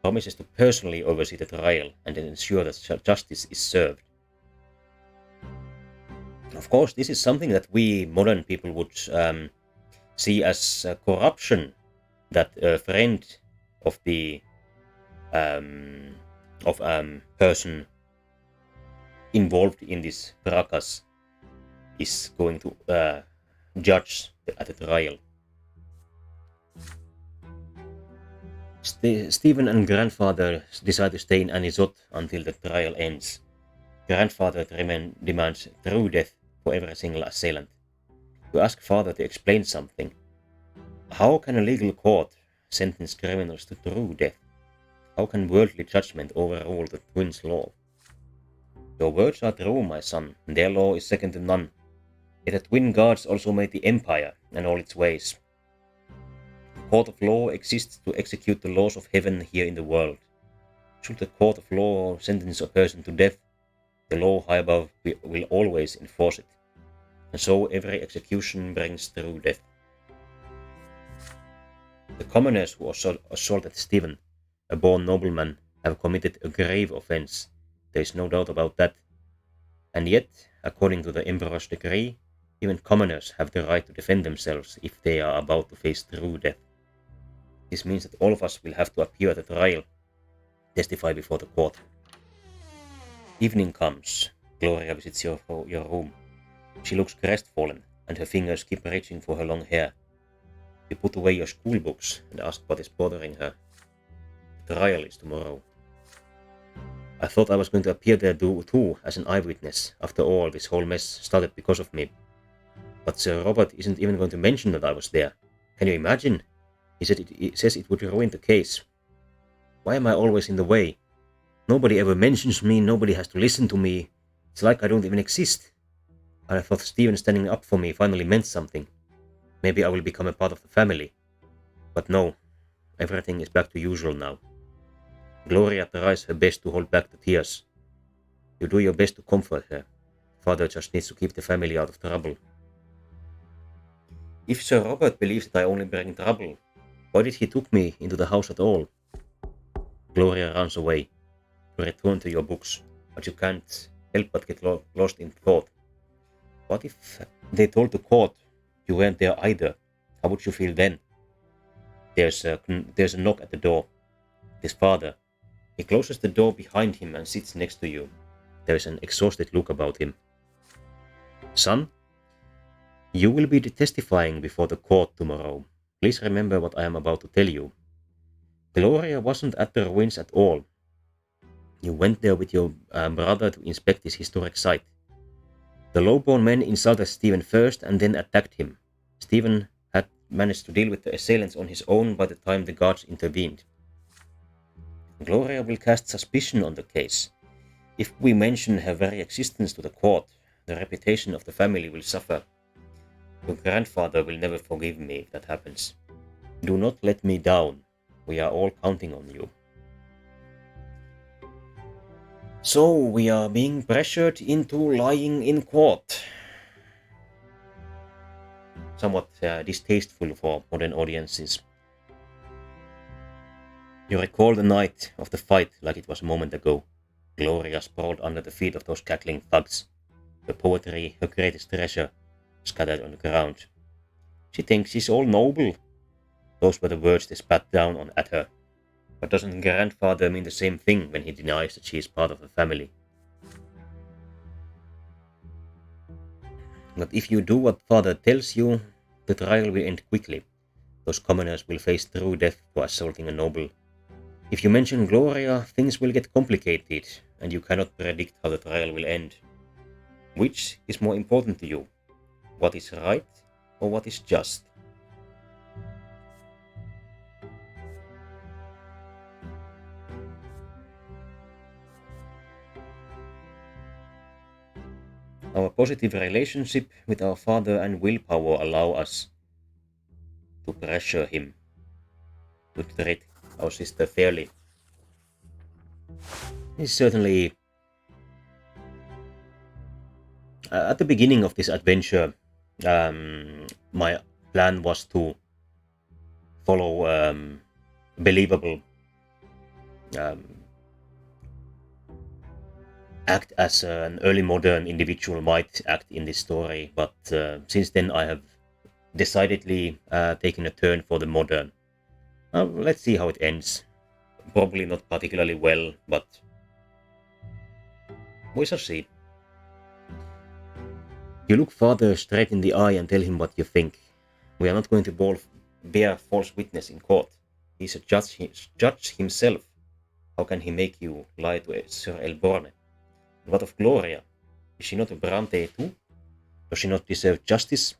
promises to personally oversee the trial and ensure that justice is served. Of course, this is something that we modern people would see as corruption, that a friend of the person involved in this fracas is going to judge at the trial. Stephen and grandfather decide to stay in Anisot until the trial ends. Grandfather demands true death for every single assailant. You ask father to explain something. How can a legal court sentence criminals to true death? How can worldly judgment overrule the twins' law? Your words are true, my son, and their law is second to none. Yet the twin gods also made the empire and all its ways. The court of law exists to execute the laws of heaven here in the world. Should the court of law sentence a person to death, the law high above will always enforce it. And so every execution brings true death. The commoners who assaulted Stephen, a born nobleman, have committed a grave offense. There is no doubt about that. And yet, according to the Emperor's decree, even commoners have the right to defend themselves if they are about to face true death. This means that all of us will have to appear at the trial, testify before the court. Evening comes. Gloria visits your room. She looks crestfallen, and her fingers keep reaching for her long hair. You put away your school books and ask what is bothering her. The trial is tomorrow. I thought I was going to appear there too as an eyewitness. After all, this whole mess started because of me. But Sir Robert isn't even going to mention that I was there. Can you imagine? He says it would ruin the case. Why am I always in the way? Nobody ever mentions me, nobody has to listen to me. It's like I don't even exist. I thought Stephen standing up for me finally meant something. Maybe I will become a part of the family. But no, everything is back to usual now. Gloria tries her best to hold back the tears. You do your best to comfort her. Father just needs to keep the family out of trouble. If Sir Robert believes that I only bring trouble, why did he took me into the house at all? Gloria runs away. You return to your books, but you can't help but get lost in thought. What if they told the court you weren't there either, how would you feel then? There's a knock at the door. His father. He closes the door behind him and sits next to you. There is an exhausted look about him. Son, you will be testifying before the court tomorrow. Please remember what I am about to tell you. Gloria wasn't at the ruins at all. You went there with your brother to inspect this historic site. The low-born men insulted Stephen first and then attacked him. Stephen had managed to deal with the assailants on his own by the time the guards intervened. Gloria will cast suspicion on the case. If we mention her very existence to the court, the reputation of the family will suffer. Your grandfather will never forgive me if that happens. Do not let me down. We are all counting on you. So we are being pressured into lying in court. Somewhat distasteful for modern audiences. You recall the night of the fight like it was a moment ago. Gloria sprawled under the feet of those cackling thugs. Her poetry, her greatest treasure, scattered on the ground. She thinks she's all noble. Those were the words they spat down at her. But doesn't grandfather mean the same thing when he denies that she is part of the family? But if you do what father tells you, the trial will end quickly. Those commoners will face true death for assaulting a noble. If you mention Gloria, things will get complicated, and you cannot predict how the trial will end. Which is more important to you? What is right or what is just? Our positive relationship with our father and willpower allow us to pressure him to treat our sister fairly. It's certainly at the beginning of this adventure, my plan was to follow believable, act as an early modern individual might act in this story, but since then I have decidedly taken a turn for the modern. Let's see how it ends. Probably not particularly well, but we shall see. You look father straight in the eye and tell him what you think. We are not going to bear false witness in court. He's a judge himself. How can he make you lie to Sir Elborne? What of Gloria? Is she not a Brante too? Does she not deserve justice?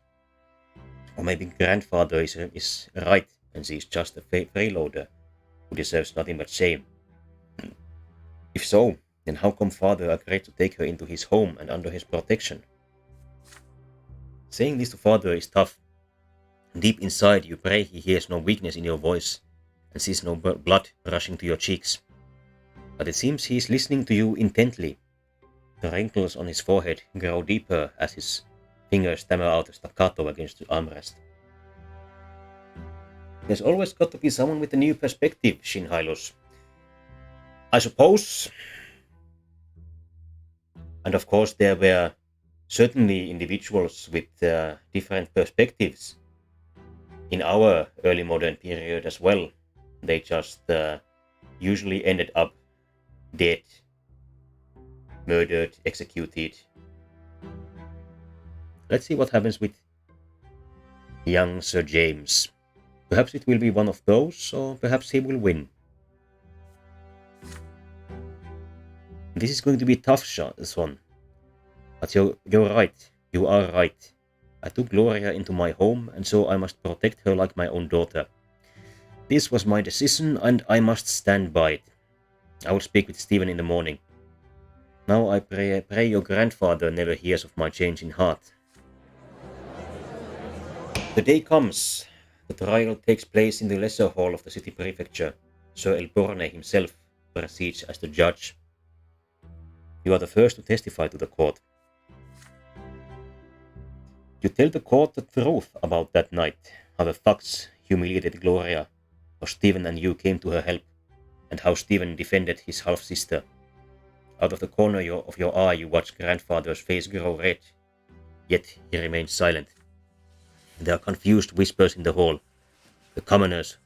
Or maybe grandfather is right and she is just a freeloader who deserves nothing but shame. If so, then how come father agreed to take her into his home and under his protection? Saying this to father is tough. Deep inside you pray he hears no weakness in your voice and sees no blood rushing to your cheeks. But it seems he is listening to you intently. The wrinkles on his forehead grow deeper as his fingers stammer out a staccato against the armrest. There's always got to be someone with a new perspective, Shinhylus. I suppose. And of course there were certainly individuals with different perspectives in our early modern period as well. They just usually ended up dead, murdered, executed. Let's see what happens with young Sir James. Perhaps it will be one of those, or perhaps he will win. This is going to be tough, Swan. But you're right. You are right. I took Gloria into my home, and so I must protect her like my own daughter. This was my decision, and I must stand by it. I will speak with Stephen in the morning. Now I pray your grandfather never hears of my change in heart. The day comes. The trial takes place in the lesser hall of the city prefecture. Sir Elborne himself proceeds as the judge. You are the first to testify to the court. You tell the court the truth about that night, how the thugs humiliated Gloria, how Stephen and you came to her help, and how Stephen defended his half-sister. Out of the corner of your eye you watch grandfather's face grow red. yet he remained silent. There are confused whispers in the hall. The commoners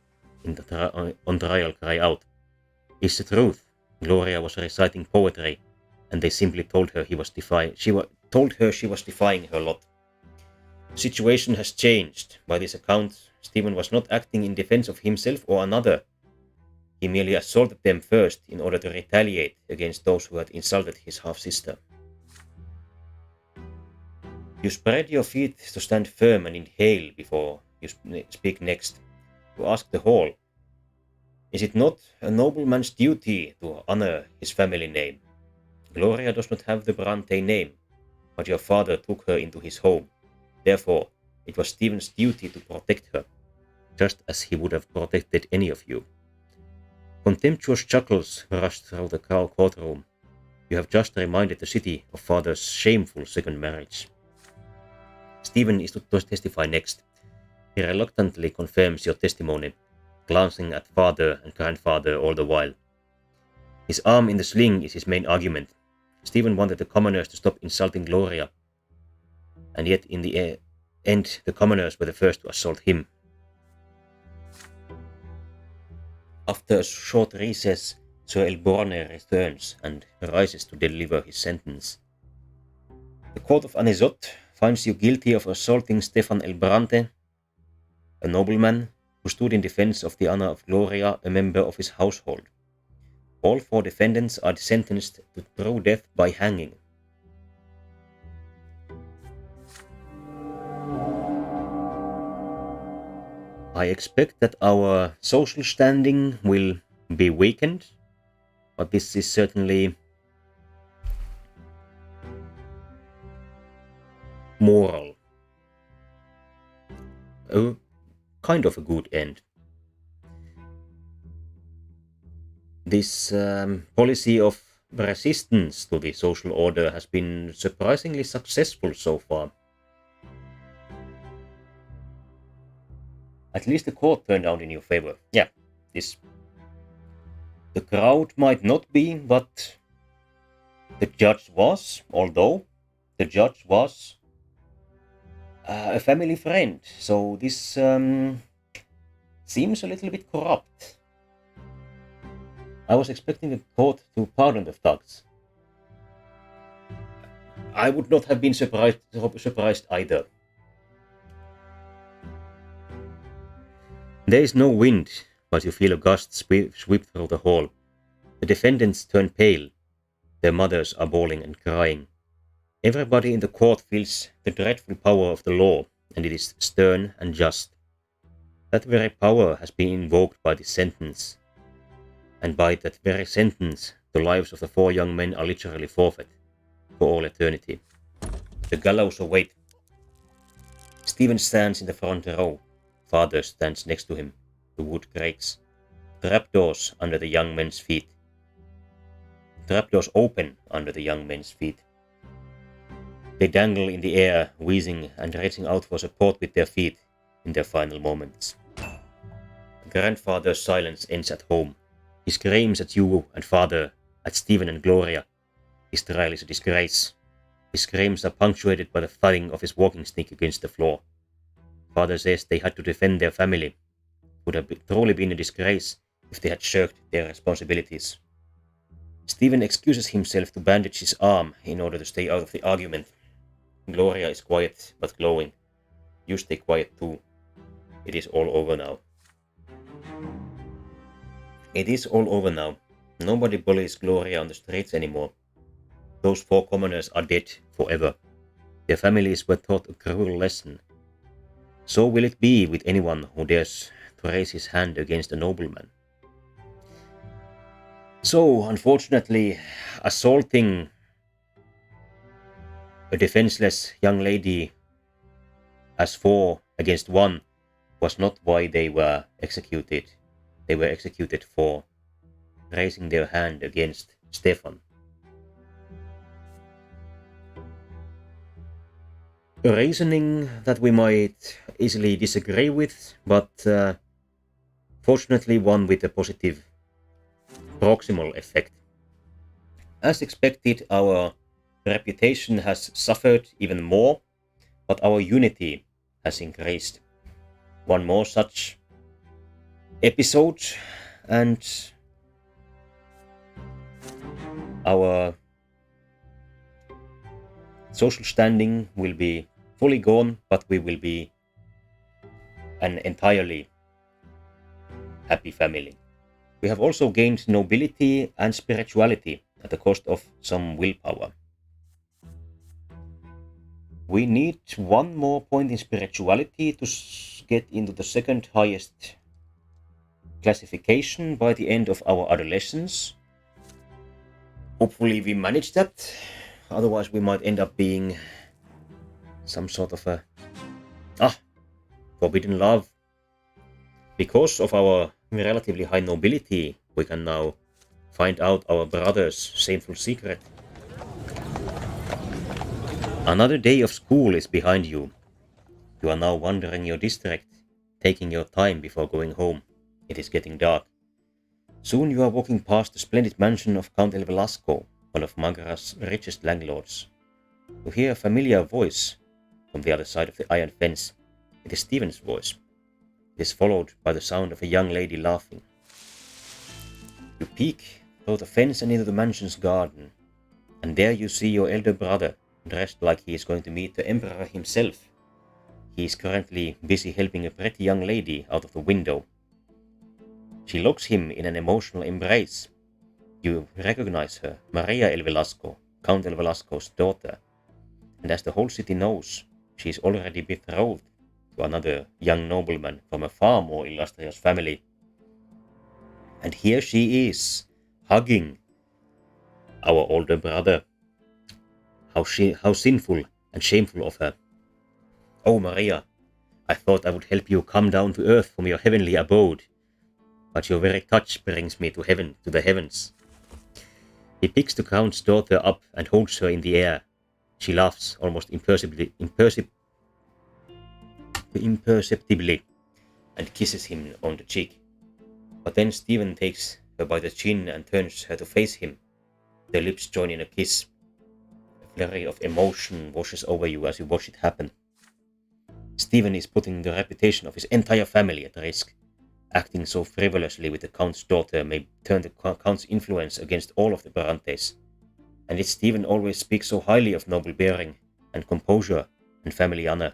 on trial cry out. It's the truth. Gloria was reciting poetry, and they simply told her she was defying her lot. The situation has changed. By this account, Stephen was not acting in defense of himself or another. He merely assaulted them first in order to retaliate against those who had insulted his half-sister. You spread your feet to stand firm and inhale before you speak next. To ask the hall, is it not a nobleman's duty to honor his family name? Gloria does not have the Brante name, but your father took her into his home. Therefore, it was Stephen's duty to protect her, just as he would have protected any of you. Contemptuous chuckles rushed through the courtroom. You have just reminded the city of father's shameful second marriage. Stephen is to testify next. He reluctantly confirms your testimony, glancing at father and grandfather all the while. His arm in the sling is his main argument. Stephen wanted the commoners to stop insulting Gloria, and yet in the end the commoners were the first to assault him. After a short recess, Sir Elborne returns and rises to deliver his sentence. The court of Anisot finds you guilty of assaulting Stefan Elbrante, a nobleman who stood in defense of the honor of Gloria, a member of his household. All 4 defendants are sentenced to true death by hanging. I expect that our social standing will be weakened, but this is certainly moral. A kind of a good end. This policy of resistance to the social order has been surprisingly successful so far. At least the court turned out in your favor. Yeah, the crowd might not be, but the judge was, although the judge was a family friend, so this seems a little bit corrupt. I was expecting the court to pardon the thugs. I would not have been surprised either. There is no wind, but you feel a gust sweep through the hall. The defendants turn pale. Their mothers are bawling and crying. Everybody in the court feels the dreadful power of the law, and it is stern and just. That very power has been invoked by this sentence. And by that very sentence, the lives of the 4 young men are literally forfeit, for all eternity. The gallows await. Stephen stands in the front row. Father stands next to him. The wood creaks. Trapdoors under the young men's feet. Trapdoors open under the young men's feet. They dangle in the air, wheezing and reaching out for support with their feet in their final moments. Grandfather's silence ends at home. He screams at you and father, at Stephen and Gloria. His trial is a disgrace. His screams are punctuated by the thudding of his walking stick against the floor. Father says they had to defend their family. It would have truly been a disgrace if they had shirked their responsibilities. Stephen excuses himself to bandage his arm in order to stay out of the argument. Gloria is quiet but glowing. You stay quiet too. It is all over now. It is all over now. Nobody bullies Gloria on the streets anymore. Those 4 commoners are dead forever. Their families were taught a cruel lesson. So will it be with anyone who dares to raise his hand against a nobleman. So, unfortunately, assaulting a defenseless young lady as 4 against 1 was not why they were executed. They were executed for raising their hand against Stefan. A reasoning that we might easily disagree with, but fortunately one with a positive proximal effect. As expected, our reputation has suffered even more but our unity has increased. One more such episode and our social standing will be fully gone, but we will be an entirely happy family. We have also gained nobility and spirituality at the cost of some willpower. We need one more point in spirituality to get into the second highest classification by the end of our adolescence. Hopefully we manage that, otherwise we might end up being some sort of a forbidden love. Because of our relatively high nobility, we can now find out our brother's shameful secret. Another day of school is behind you. You are now wandering your district, taking your time before going home. It is getting dark. Soon you are walking past the splendid mansion of Count El Velasco, one of Magara's richest landlords. You hear a familiar voice from the other side of the iron fence. It is Stephen's voice. It is followed by the sound of a young lady laughing. You peek through the fence and into the mansion's garden, and there you see your elder brother, dressed like he is going to meet the Emperor himself. He is currently busy helping a pretty young lady out of the window. She locks him in an emotional embrace. You recognize her, Maria El Velasco, Count El Velasco's daughter. And as the whole city knows, she is already betrothed to another young nobleman from a far more illustrious family. And here she is, hugging our older brother. How sinful and shameful of her. Oh, Maria, I thought I would help you come down to earth from your heavenly abode, but your very touch brings me to the heavens. He picks the Count's daughter up and holds her in the air. She laughs almost imperceptibly and kisses him on the cheek. But then Stephen takes her by the chin and turns her to face him. Their lips join in a kiss. A flurry of emotion washes over you as you watch it happen. Stephen is putting the reputation of his entire family at risk. Acting so frivolously with the Count's daughter may turn the Count's influence against all of the Brantes. And yet Stephen always speaks so highly of noble bearing and composure and family honor.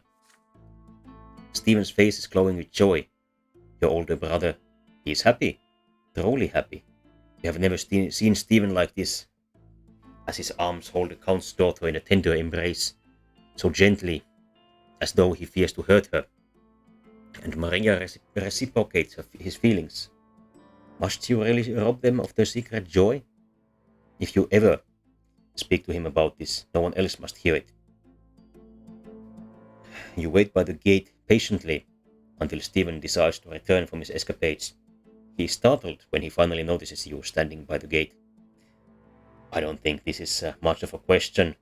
Stephen's face is glowing with joy. Your older brother, he is happy, truly happy. You have never seen Stephen like this, as his arms hold the Count's daughter in a tender embrace, so gently, as though he fears to hurt her. And Maria reciprocates his feelings. Must you really rob them of their secret joy? If you ever speak to him about this, no one else must hear it. You wait by the gate patiently until Stephen decides to return from his escapades. He is startled when he finally notices you standing by the gate. I don't think this is much of a question,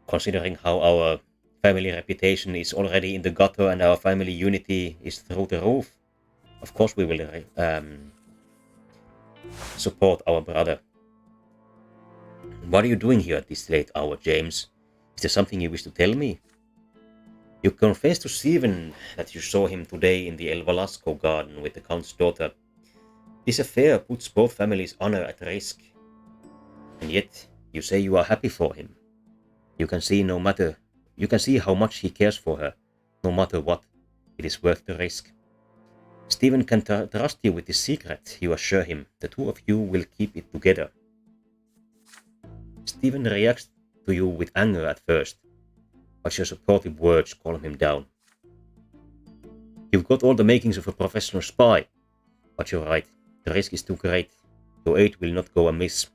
considering how our family reputation is already in the gutter and our family unity is through the roof. Of course we will support our brother. What are you doing here at this late hour, James? Is there something you wish to tell me? You confess to Stephen that you saw him today in the El Velasco garden with the Count's daughter. This affair puts both families' honor at risk. And yet, you say you are happy for him. You can see how much he cares for her. No matter what, it is worth the risk. Stephen can trust you with his secret, you assure him. The two of you will keep it together. Stephen reacts to you with anger at first, but your supportive words calm him down. You've got all the makings of a professional spy, but you're right, the risk is too great. Your aid will not go amiss.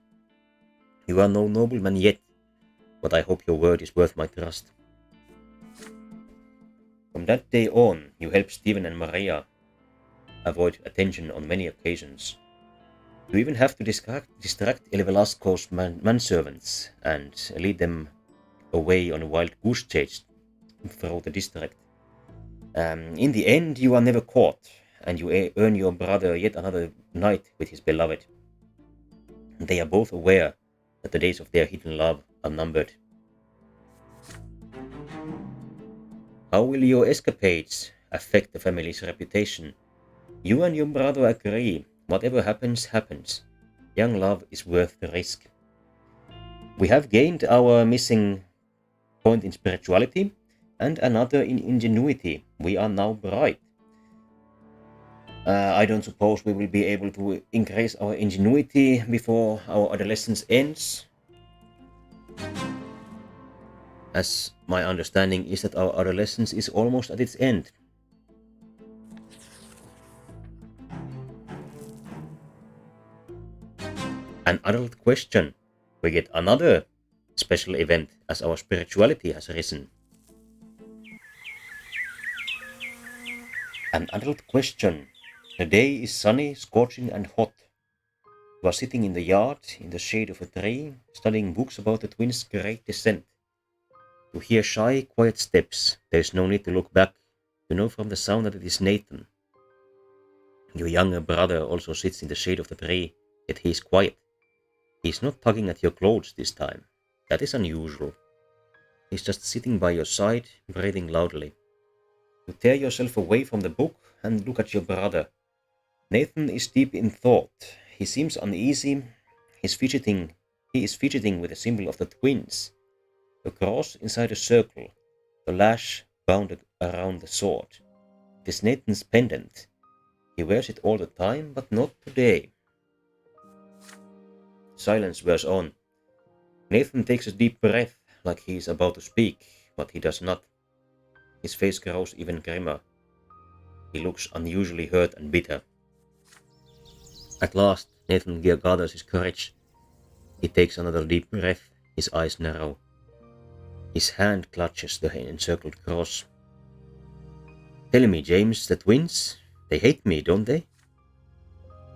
You are no nobleman yet, but I hope your word is worth my trust. From that day on, you help Stephen and Maria avoid attention on many occasions. You even have to distract El Velasco's manservants and lead them away on a wild goose chase through the district. In the end, you are never caught, and you earn your brother yet another night with his beloved. They are both aware that the days of their hidden love are numbered. How will your escapades affect the family's reputation? You and your brother agree. Whatever happens, happens. Young love is worth the risk. We have gained our missing point in spirituality and another in ingenuity. We are now bright. I don't suppose we will be able to increase our ingenuity before our adolescence ends, as my understanding is that our adolescence is almost at its end. An adult question. We get another special event as our spirituality has risen. An adult question. The day is sunny, scorching, and hot. You are sitting in the yard, in the shade of a tree, studying books about the twins' great descent. You hear shy, quiet steps. There is no need to look back. You know from the sound that it is Nathan. Your younger brother also sits in the shade of the tree, yet he is quiet. He is not tugging at your clothes this time. That is unusual. He is just sitting by your side, breathing loudly. You tear yourself away from the book and look at your brother. Nathan is deep in thought. He seems uneasy. He is fidgeting with the symbol of the twins. The cross inside a circle. The lash bound around the sword. It is Nathan's pendant. He wears it all the time, but not today. Silence wears on. Nathan takes a deep breath, like he is about to speak, but he does not. His face grows even grimmer. He looks unusually hurt and bitter. At last, Nathan gathers his courage. He takes another deep breath, his eyes narrow. His hand clutches the encircled cross. Tell me, James, the twins, they hate me, don't they?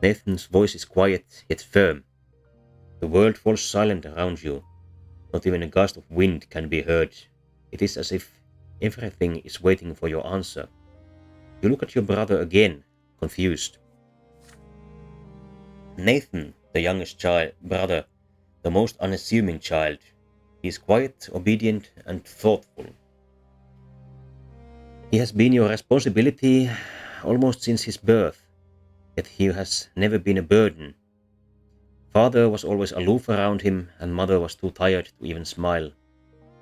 Nathan's voice is quiet, yet firm. The world falls silent around you. Not even a gust of wind can be heard. It is as if everything is waiting for your answer. You look at your brother again, confused. Nathan, the youngest brother, the most unassuming child. He is quiet, obedient, and thoughtful. He has been your responsibility almost since his birth, yet he has never been a burden. Father was always aloof around him, and mother was too tired to even smile.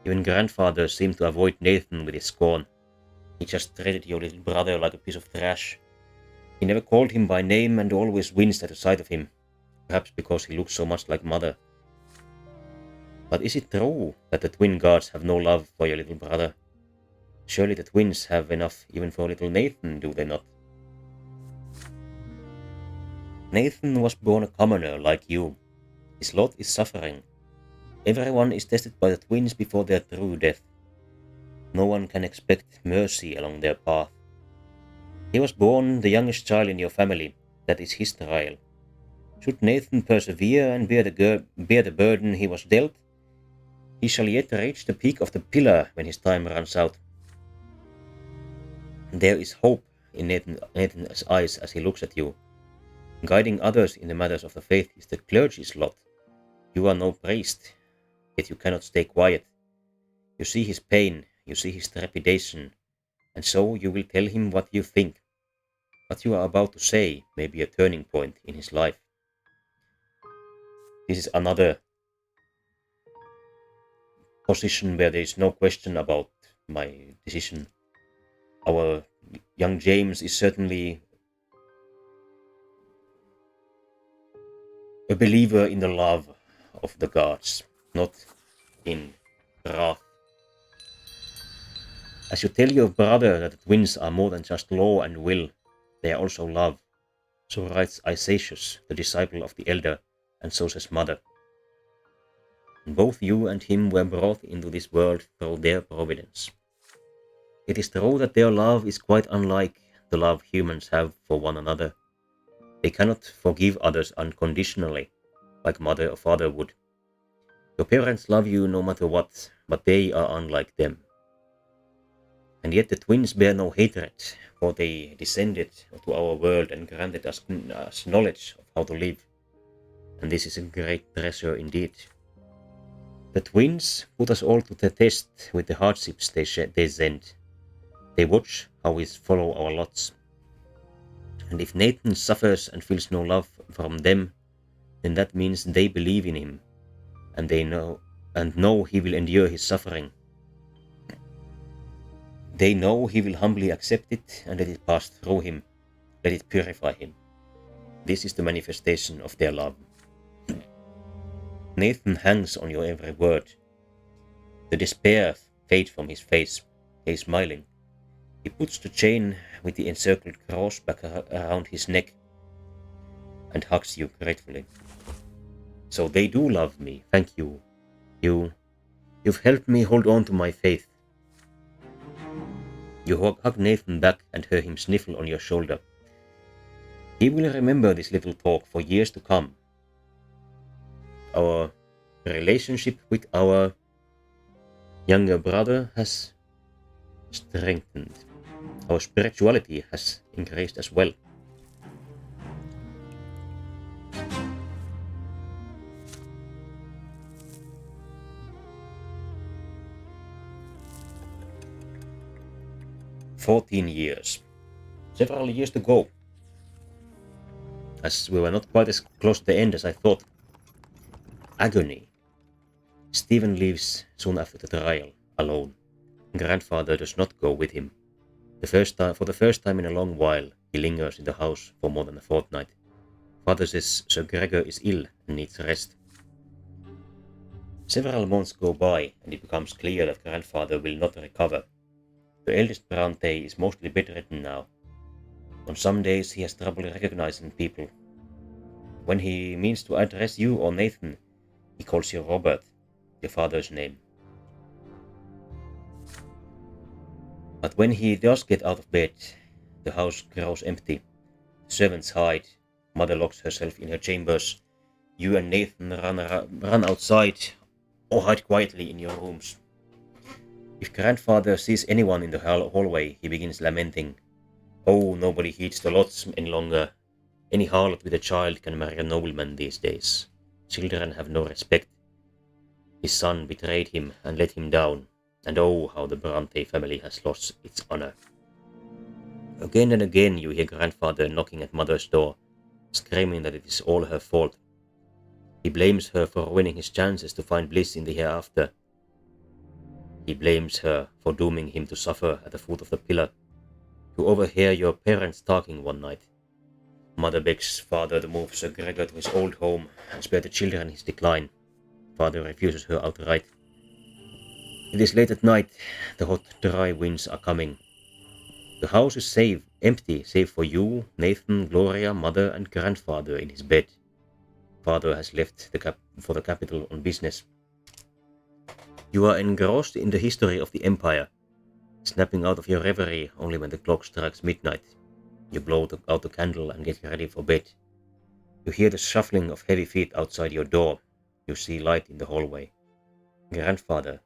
Even grandfather seemed to avoid Nathan with his scorn. He just treated your little brother like a piece of trash. He never called him by name and always winced at the sight of him, perhaps because he looked so much like mother. But is it true that the twin gods have no love for your little brother? Surely the twins have enough even for little Nathan, do they not? Nathan was born a commoner like you. His lot is suffering. Everyone is tested by the twins before their true death. No one can expect mercy along their path. He was born the youngest child in your family. That is his trial. Should Nathan persevere and bear the burden he was dealt, he shall yet reach the peak of the pillar when his time runs out. There is hope in Nathan's eyes as he looks at you. Guiding others in the matters of the faith is the clergy's lot. You are no priest, yet you cannot stay quiet. You see his pain, you see his trepidation, and so you will tell him what you think. What you are about to say may be a turning point in his life. This is another position where there is no question about my decision. Our young James is certainly a believer in the love of the gods, not in wrath. As you tell your brother that the twins are more than just law and will, they are also love. So writes Isaicius, the disciple of the elder, and so says mother. And both you and him were brought into this world through their providence. It is true that their love is quite unlike the love humans have for one another. They cannot forgive others unconditionally, like mother or father would. Your parents love you no matter what, but they are unlike them. And yet the twins bear no hatred, for they descended to our world and granted us knowledge of how to live. And this is a great treasure indeed. The twins put us all to the test with the hardships they send. They watch how we follow our lots. And if Nathan suffers and feels no love from them, then that means they believe in him, and they know he will endure his suffering. They know he will humbly accept it and let it pass through him, let it purify him. This is the manifestation of their love. Nathan hangs on your every word. The despair fades from his face. He is smiling. He puts the chain with the encircled cross back around his neck and hugs you gratefully. So they do love me, thank you. You've helped me hold on to my faith. You hug Nathan back and hear him sniffle on your shoulder. He will remember this little talk for years to come. Our relationship with our younger brother has strengthened. Our spirituality has increased as well. "14 years. Several years to go. As we were not quite as close to the end as I thought. Agony. Stephen leaves soon after the trial, alone. Grandfather does not go with him. For the first time in a long while, he lingers in the house for more than a fortnight. Father says Sir Gregor is ill and needs rest. Several months go by, and it becomes clear that grandfather will not recover. The eldest Brante is mostly bedridden now. On some days he has trouble recognizing people. When he means to address you or Nathan, he calls you Robert, your father's name. But when he does get out of bed, the house grows empty. The servants hide. Mother locks herself in her chambers. You and Nathan run outside or hide quietly in your rooms. If grandfather sees anyone in the hallway, he begins lamenting. Oh, nobody heeds the lots any longer. Any harlot with a child can marry a nobleman these days. Children have no respect. His son betrayed him and let him down. And oh, how the Brante family has lost its honor. Again and again you hear grandfather knocking at mother's door, screaming that it is all her fault. He blames her for ruining his chances to find bliss in the hereafter. He blames her for dooming him to suffer at the foot of the pillar. You overhear your parents talking one night. Mother begs father to move Sir Gregor to his old home and spare the children his decline. Father refuses her outright. It is late at night. The hot, dry winds are coming. The house is empty, save for you, Nathan, Gloria, mother, and grandfather in his bed. Father has left for the capital on business. You are engrossed in the history of the empire, snapping out of your reverie only when the clock strikes midnight. You blow out the candle and get ready for bed. You hear the shuffling of heavy feet outside your door. You see light in the hallway. Grandfather.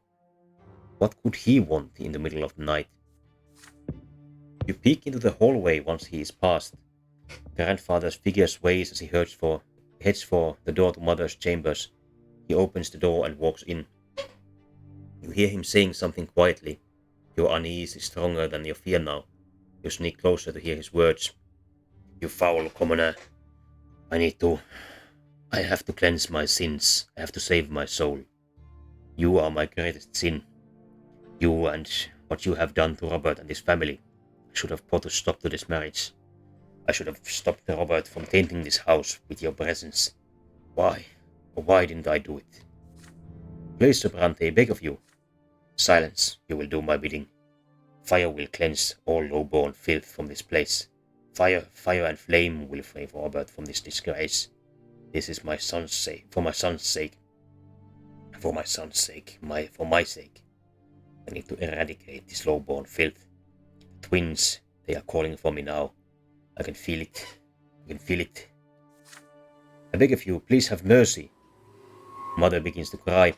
What could he want in the middle of the night? You peek into the hallway once he is past. Grandfather's figure sways as he heads for the door to mother's chambers. He opens the door and walks in. You hear him saying something quietly. Your unease is stronger than your fear now. You sneak closer to hear his words. You foul commoner. I have to cleanse my sins. I have to save my soul. You are my greatest sin. You and what you have done to Robert and his family. I should have put a stop to this marriage. I should have stopped Robert from tainting this house with your presence. Why? Or why didn't I do it? Please, Sir Brante, I beg of you. Silence, you will do my bidding. Fire will cleanse all low-born filth from this place. Fire and flame will save Robert from this disgrace. This is my son's sake, for my son's sake. For my son's sake, for my sake. I need to eradicate this low-born filth. The twins, they are calling for me now. I can feel it. I can feel it. I beg of you, please have mercy. Mother begins to cry.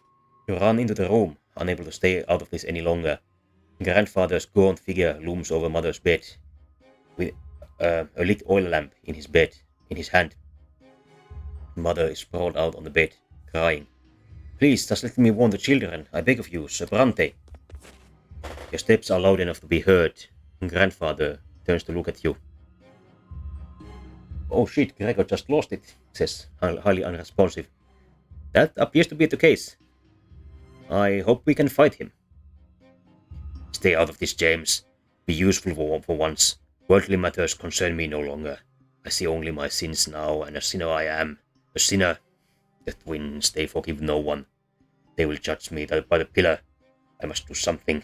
You run into the room, unable to stay out of this any longer. Grandfather's gaunt figure looms over mother's bed, with a lit oil lamp in his hand. Mother is sprawled out on the bed, crying. Please, just let me warn the children. I beg of you, Sir Brante. Your steps are loud enough to be heard. grandfather turns to look at you. Oh shit, Gregor just lost it, says, highly unresponsive. That appears to be the case. I hope we can fight him. Stay out of this, James. Be useful for once. Worldly matters concern me no longer. I see only my sins now, and a sinner I am. A sinner. The twins, they forgive no one. They will judge me by the pillar. I must do something.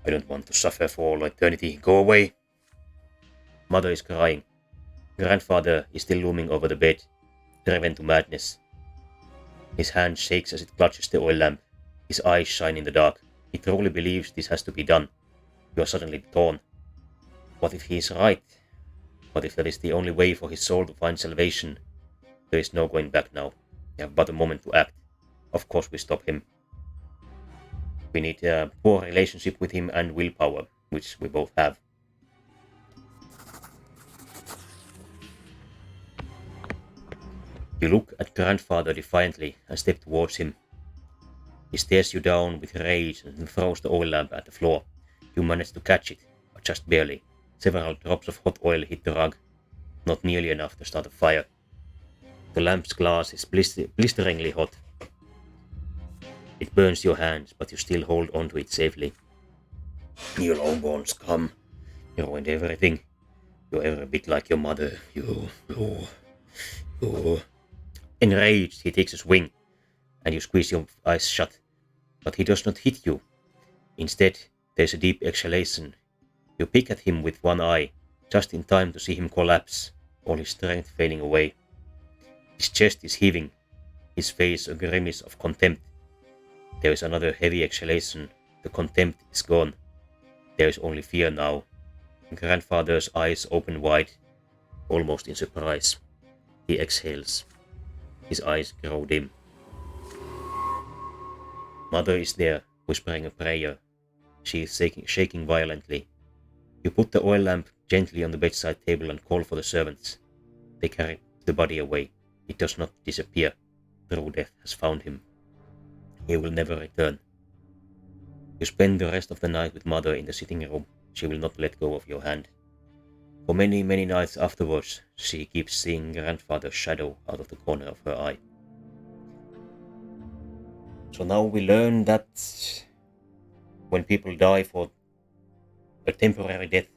I don't want to suffer for all eternity. Go away. Mother is crying. Grandfather is still looming over the bed, driven to madness. His hand shakes as it clutches the oil lamp. His eyes shine in the dark. He truly believes this has to be done. You are suddenly torn. What if he is right? What if that is the only way for his soul to find salvation? There is no going back now. We have but a moment to act. Of course we stop him. We need a poor relationship with him and willpower, which we both have. You look at grandfather defiantly and step towards him. He stares you down with rage and throws the oil lamp at the floor. You manage to catch it, but just barely. Several drops of hot oil hit the rug, not nearly enough to start a fire. The lamp's glass is blisteringly hot. It burns your hands, but you still hold onto it safely. You long-born scum. You ruined everything. You're every bit like your mother. You. Enraged, he takes a swing, and you squeeze your eyes shut. But he does not hit you. Instead, there's a deep exhalation. You peek at him with one eye, just in time to see him collapse, all his strength fading away. His chest is heaving, his face a grimace of contempt. There is another heavy exhalation. The contempt is gone. There is only fear now. Grandfather's eyes open wide, almost in surprise. He exhales. His eyes grow dim. Mother is there, whispering a prayer. She is shaking violently. You put the oil lamp gently on the bedside table and call for the servants. They carry the body away. It does not disappear. True death has found him. He will never return. You spend the rest of the night with Mother in the sitting room. She will not let go of your hand. For many, many nights afterwards, she keeps seeing Grandfather's shadow out of the corner of her eye. So now we learn that when people die for a temporary death,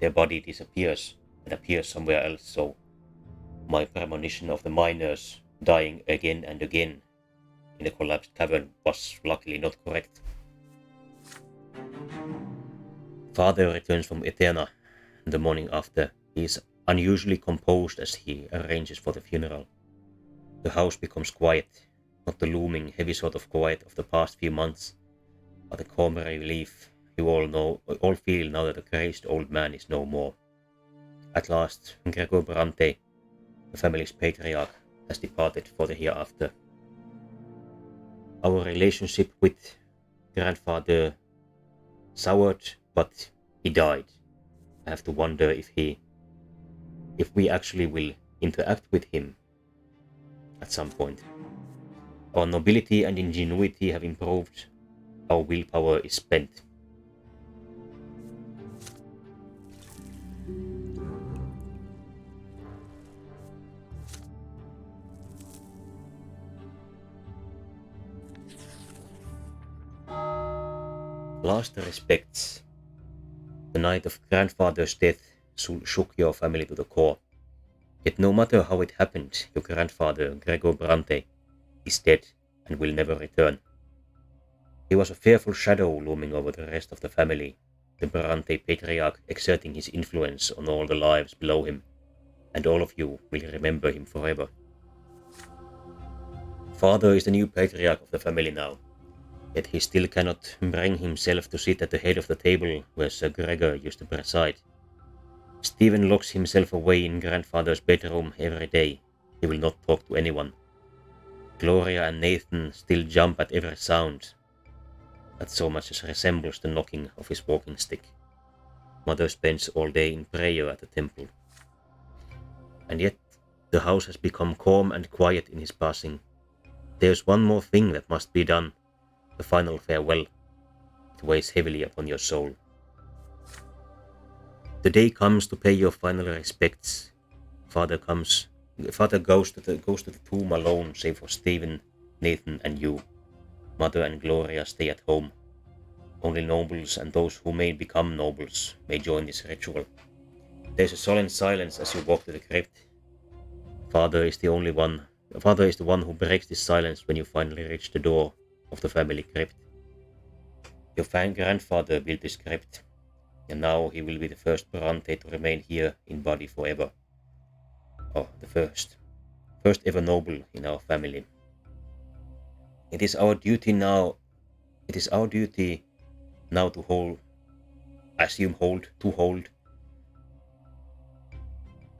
their body disappears and appears somewhere else. So my premonition of the miners dying again and again in a collapsed cavern was luckily not correct. Father returns from Eterna the morning after. He is unusually composed as he arranges for the funeral. The house becomes quiet, not the looming, heavy sort of quiet of the past few months, but a calm relief you all feel now that the crazed old man is no more. At last, Gregor Brante, the family's patriarch, has departed for the hereafter. Our relationship with grandfather soured, but he died. I have to wonder if we actually will interact with him at some point. Our nobility and ingenuity have improved. Our willpower is spent. Last respects. The night of grandfather's death shook your family to the core. Yet no matter how it happened, your grandfather, Gregor Brante, is dead and will never return. He was a fearful shadow looming over the rest of the family, the Brante patriarch exerting his influence on all the lives below him, and all of you will remember him forever. Father is the new patriarch of the family now, yet he still cannot bring himself to sit at the head of the table where Sir Gregor used to preside. Stephen locks himself away in grandfather's bedroom every day. He will not talk to anyone. Gloria and Nathan still jump at every sound that so much as resembles the knocking of his walking stick. Mother spends all day in prayer at the temple. And yet the house has become calm and quiet in his passing. There's one more thing that must be done. The final farewell. It weighs heavily upon your soul. The day comes to pay your final respects. Father goes to the tomb alone, save for Stephen, Nathan, and you. Mother and Gloria stay at home. Only nobles and those who may become nobles may join this ritual. There's a solemn silence as you walk to the crypt. Father is the one who breaks this silence when you finally reach the door of the family crypt. Your grandfather built this crypt, and now he will be the first Brante to remain here in body forever. Oh, the first ever noble in our family. It is our duty now to hold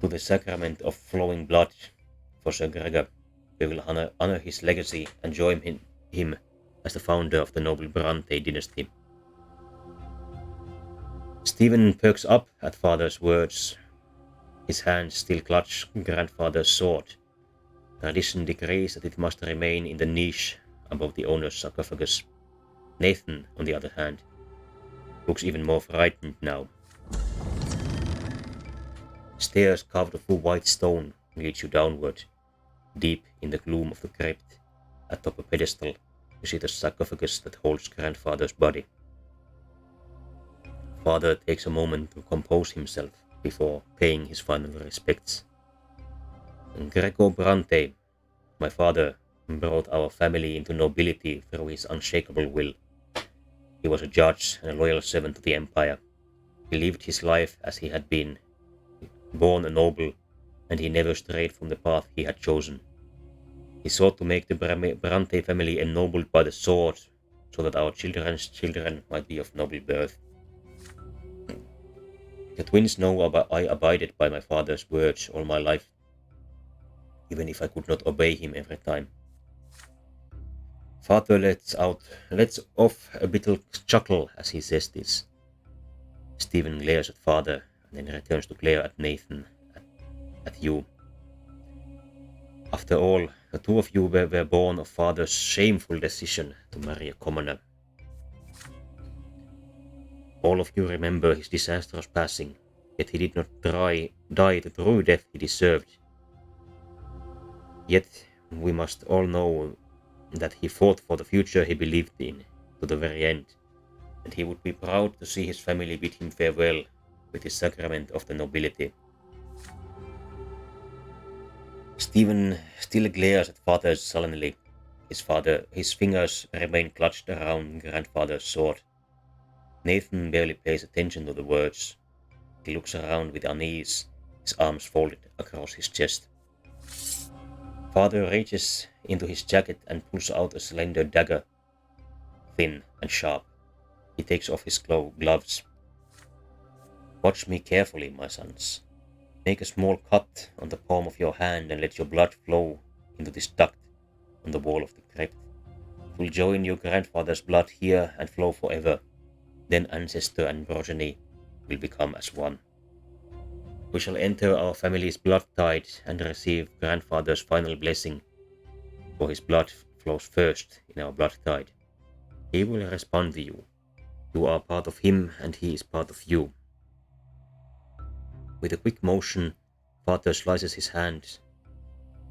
to the sacrament of flowing blood for Sir Gregor. We will honor his legacy and join him as the founder of the noble Brante dynasty. Stephen perks up at father's words. His hands still clutch grandfather's sword. Tradition decrees that it must remain in the niche above the owner's sarcophagus. Nathan, on the other hand, looks even more frightened now. Stairs carved of white stone lead you downward. Deep in the gloom of the crypt, atop a pedestal, you see the sarcophagus that holds grandfather's body. Father takes a moment to compose himself before paying his final respects. Gregor Brante, my father, brought our family into nobility through his unshakable will. He was a judge and a loyal servant to the empire. He lived his life as he had been, born a noble, and he never strayed from the path he had chosen. He sought to make the Brante family ennobled by the sword, so that our children's children might be of noble birth. The twins know I abided by my father's words all my life, even if I could not obey him every time. Father lets off a little chuckle as he says this. Stephen glares at father and then returns to glare at Nathan, at you. After all, the two of you were born of father's shameful decision to marry a commoner. All of you remember his disastrous passing, yet he did not die the true death he deserved. Yet we must all know that he fought for the future he believed in to the very end, and he would be proud to see his family bid him farewell with his sacrament of the nobility. Stephen still glares at father sullenly. His fingers remain clutched around grandfather's sword. Nathan barely pays attention to the words. He looks around with unease, his arms folded across his chest. Father reaches into his jacket and pulls out a slender dagger, thin and sharp. He takes off his gloves. Watch me carefully, my sons. Make a small cut on the palm of your hand and let your blood flow into this duct on the wall of the crypt. It will join your grandfather's blood here and flow forever. Then ancestor and progeny will become as one. We shall enter our family's blood tide and receive grandfather's final blessing, for his blood flows first in our blood tide. He will respond to you. You are part of him and he is part of you. With a quick motion, father slices his hand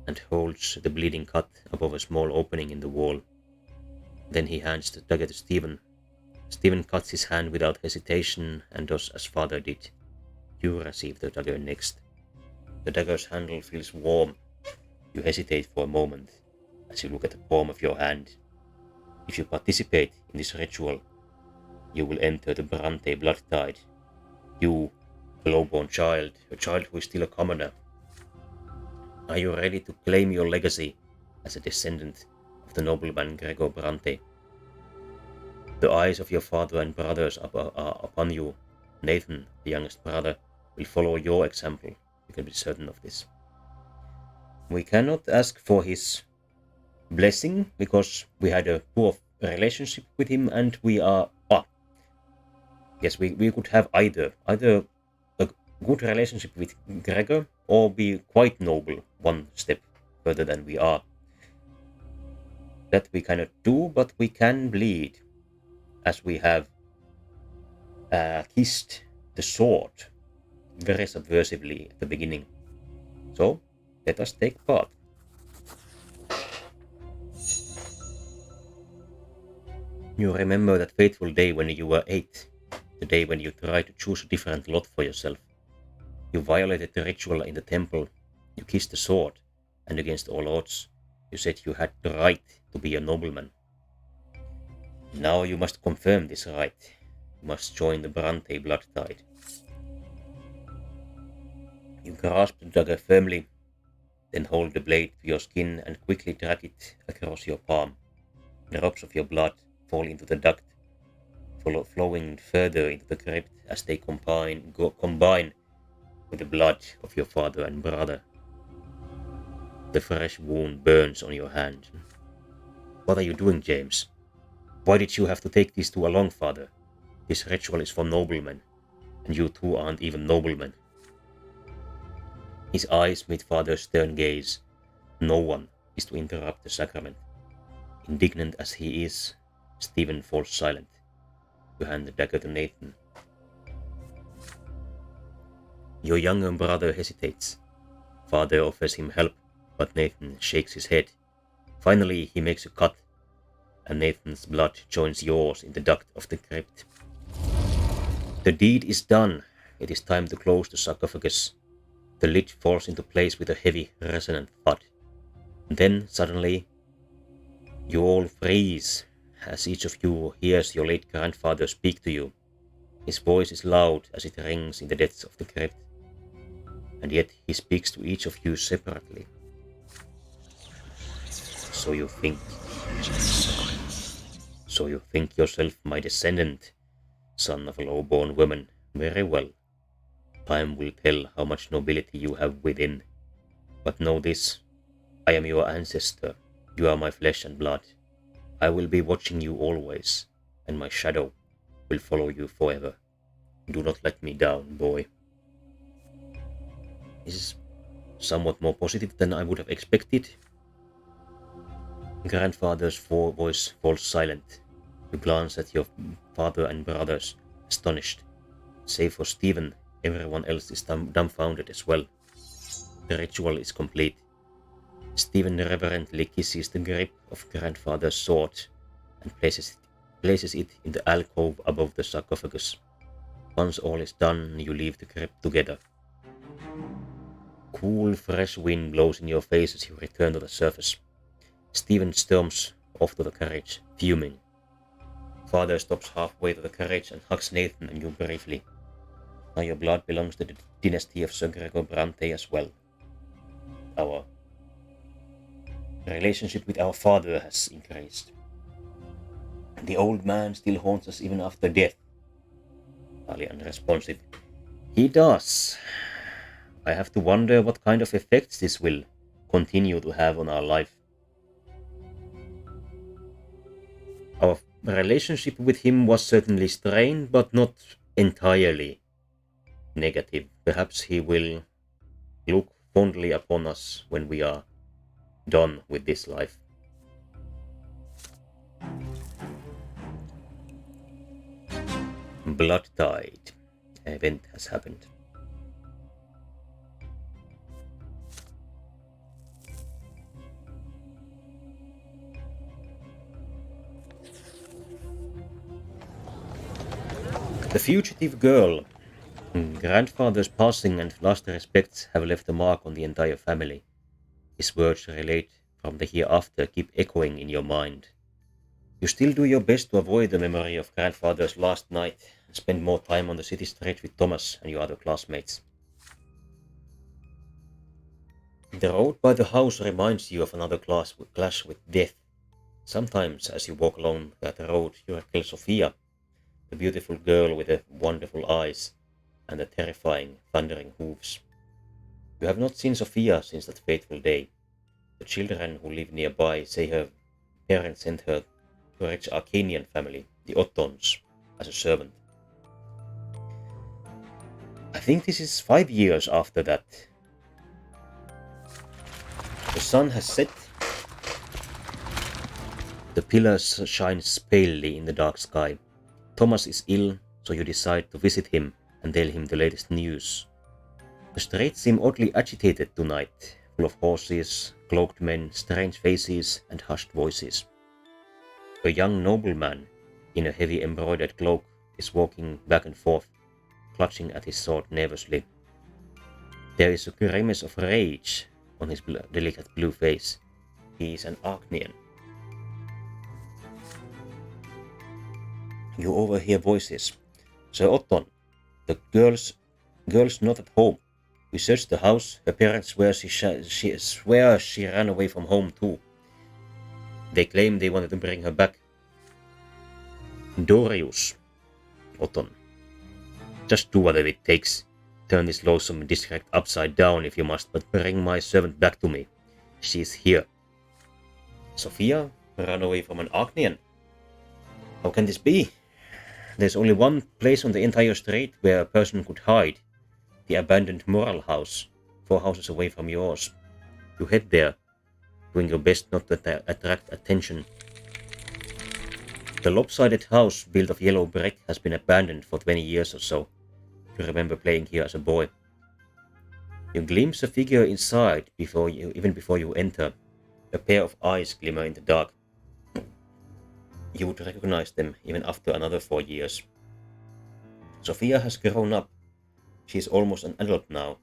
and holds the bleeding cut above a small opening in the wall. Then he hands the dagger to Stephen. Stephen cuts his hand without hesitation and does as father did. You receive the dagger next. The dagger's handle feels warm. You hesitate for a moment as you look at the palm of your hand. If you participate in this ritual, you will enter the Brante blood tide. You, a low-born child, a child who is still a commoner. Are you ready to claim your legacy as a descendant of the nobleman Gregor Brante? The eyes of your father and brothers are upon you. Nathan, the youngest brother, will follow your example. You can be certain of this. We cannot ask for his blessing because we had a poor relationship with him and we are... Yes, we could have either a good relationship with Gregor or be quite noble one step further than we are. That we cannot do, but we can bleed, as we have kissed the sword very subversively at the beginning. So, let us take part. You remember that fateful day when you were 8, the day when you tried to choose a different lot for yourself. You violated the ritual in the temple, you kissed the sword, and against all odds, you said you had the right to be a nobleman. Now you must confirm this right. You must join the Brante blood tide. You grasp the dagger firmly, then hold the blade to your skin and quickly drag it across your palm. Drops of your blood fall into the duct, flowing further into the crypt as they combine with the blood of your father and brother. The fresh wound burns on your hand. What are you doing, James? Why did you have to take these two along, father? This ritual is for noblemen, and you two aren't even noblemen. His eyes meet father's stern gaze. No one is to interrupt the sacrament. Indignant as he is, Stephen falls silent. You hand the dagger to Nathan. Your younger brother hesitates. Father offers him help, but Nathan shakes his head. Finally, he makes a cut, and Nathan's blood joins yours in the duct of the crypt. The deed is done. It is time to close the sarcophagus. The lid falls into place with a heavy, resonant thud. Then, suddenly, you all freeze as each of you hears your late grandfather speak to you. His voice is loud as it rings in the depths of the crypt, and yet he speaks to each of you separately. So you think yourself my descendant, son of a low-born woman. Very well. Time will tell how much nobility you have within. But know this, I am your ancestor. You are my flesh and blood. I will be watching you always, and my shadow will follow you forever. Do not let me down, boy. This is somewhat more positive than I would have expected. Grandfather's voice falls silent. You glance at your father and brothers, astonished. Save for Stephen, everyone else is dumbfounded as well. The ritual is complete. Stephen reverently kisses the grip of grandfather's sword and places it in the alcove above the sarcophagus. Once all is done, you leave the crypt together. Cool, fresh wind blows in your face as you return to the surface. Stephen storms off to the carriage, fuming. Father stops halfway to the carriage and hugs Nathan and you briefly. Now your blood belongs to the dynasty of Sir Gregor Brante as well. Our relationship with our father has increased. The old man still haunts us even after death. Ali unresponsive. He does. I have to wonder what kind of effects this will continue to have on our life. Our relationship with him was certainly strained, but not entirely negative. Perhaps he will look fondly upon us when we are done with this life. Blood tide. An event has happened. The fugitive girl. Grandfather's passing and last respects have left a mark on the entire family. His words relate from the hereafter keep echoing in your mind. You still do your best to avoid the memory of grandfather's last night and spend more time on the city street with Thomas and your other classmates. The road by the house reminds you of another clash with death. Sometimes as you walk along that road you recall Sophia, the beautiful girl with the wonderful eyes and the terrifying, thundering hooves. You have not seen Sophia since that fateful day. The children who live nearby say her parents sent her to a rich Arcanian family, the Ottons, as a servant. I think this is 5 years after that. The sun has set. The pillars shine palely in the dark sky. Thomas is ill, so you decide to visit him and tell him the latest news The streets seem oddly agitated tonight, full of horses, cloaked men, strange faces, and hushed voices. A young nobleman in a heavy embroidered cloak is walking back and forth, clutching at his sword nervously. There is a grimace of rage on his delicate blue face. He is an Archnian. You overhear voices. Sir Otton, the girl's not at home. We searched the house. Her parents swear she ran away from home too. They claim they wanted to bring her back. Dorius, Otton. Just do whatever it takes. Turn this loathsome district upside down if you must, but bring my servant back to me. She is here. Sophia ran away from an Archnian. How can this be? There's only one place on the entire street where a person could hide. The abandoned Moral House, 4 houses away from yours. You head there, doing your best not to attract attention. The lopsided house built of yellow brick has been abandoned for 20 years or so. You remember playing here as a boy. You glimpse a figure inside even before you enter. A pair of eyes glimmer in the dark. You would recognize them even after another 4 years. Sophia has grown up. She is almost an adult now,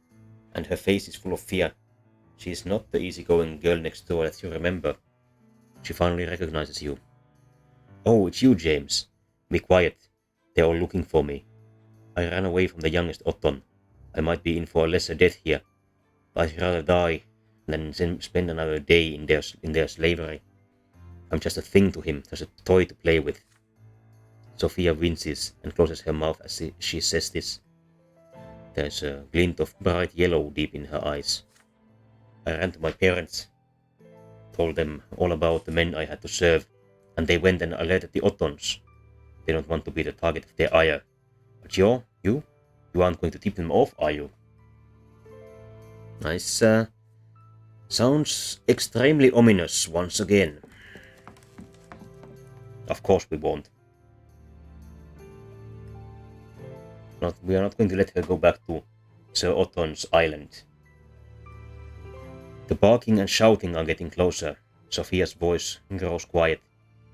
and her face is full of fear. She is not the easygoing girl next door that you remember. She finally recognizes you. Oh, it's you, James. Be quiet. They're all looking for me. I ran away from the youngest Otton. I might be in for a lesser death here, but I'd rather die than spend another day in their slavery. I'm just a thing to him, just a toy to play with. Sophia winces and closes her mouth as she says this. There's a glint of bright yellow deep in her eyes. I ran to my parents, told them all about the men I had to serve, and they went and alerted the Ottons. They don't want to be the target of their ire. But you aren't going to tip them off, are you? Nice. Sounds extremely ominous once again. Of course we won't. We are not going to let her go back to Sir Otton's island. The barking and shouting are getting closer. Sophia's voice grows quiet.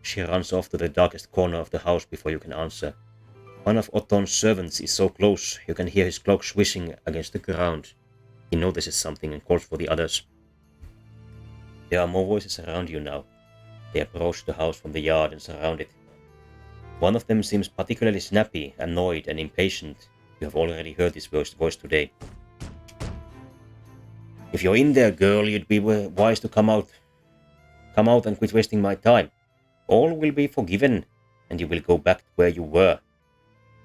She runs off to the darkest corner of the house before you can answer. One of Otton's servants is so close you can hear his cloak swishing against the ground. He notices something and calls for the others. There are more voices around you now. They approach the house from the yard and surround it. One of them seems particularly snappy, annoyed, and impatient. You have already heard this voice today. If you're in there, girl, you'd be wise to come out. Come out and quit wasting my time. All will be forgiven, and you will go back to where you were.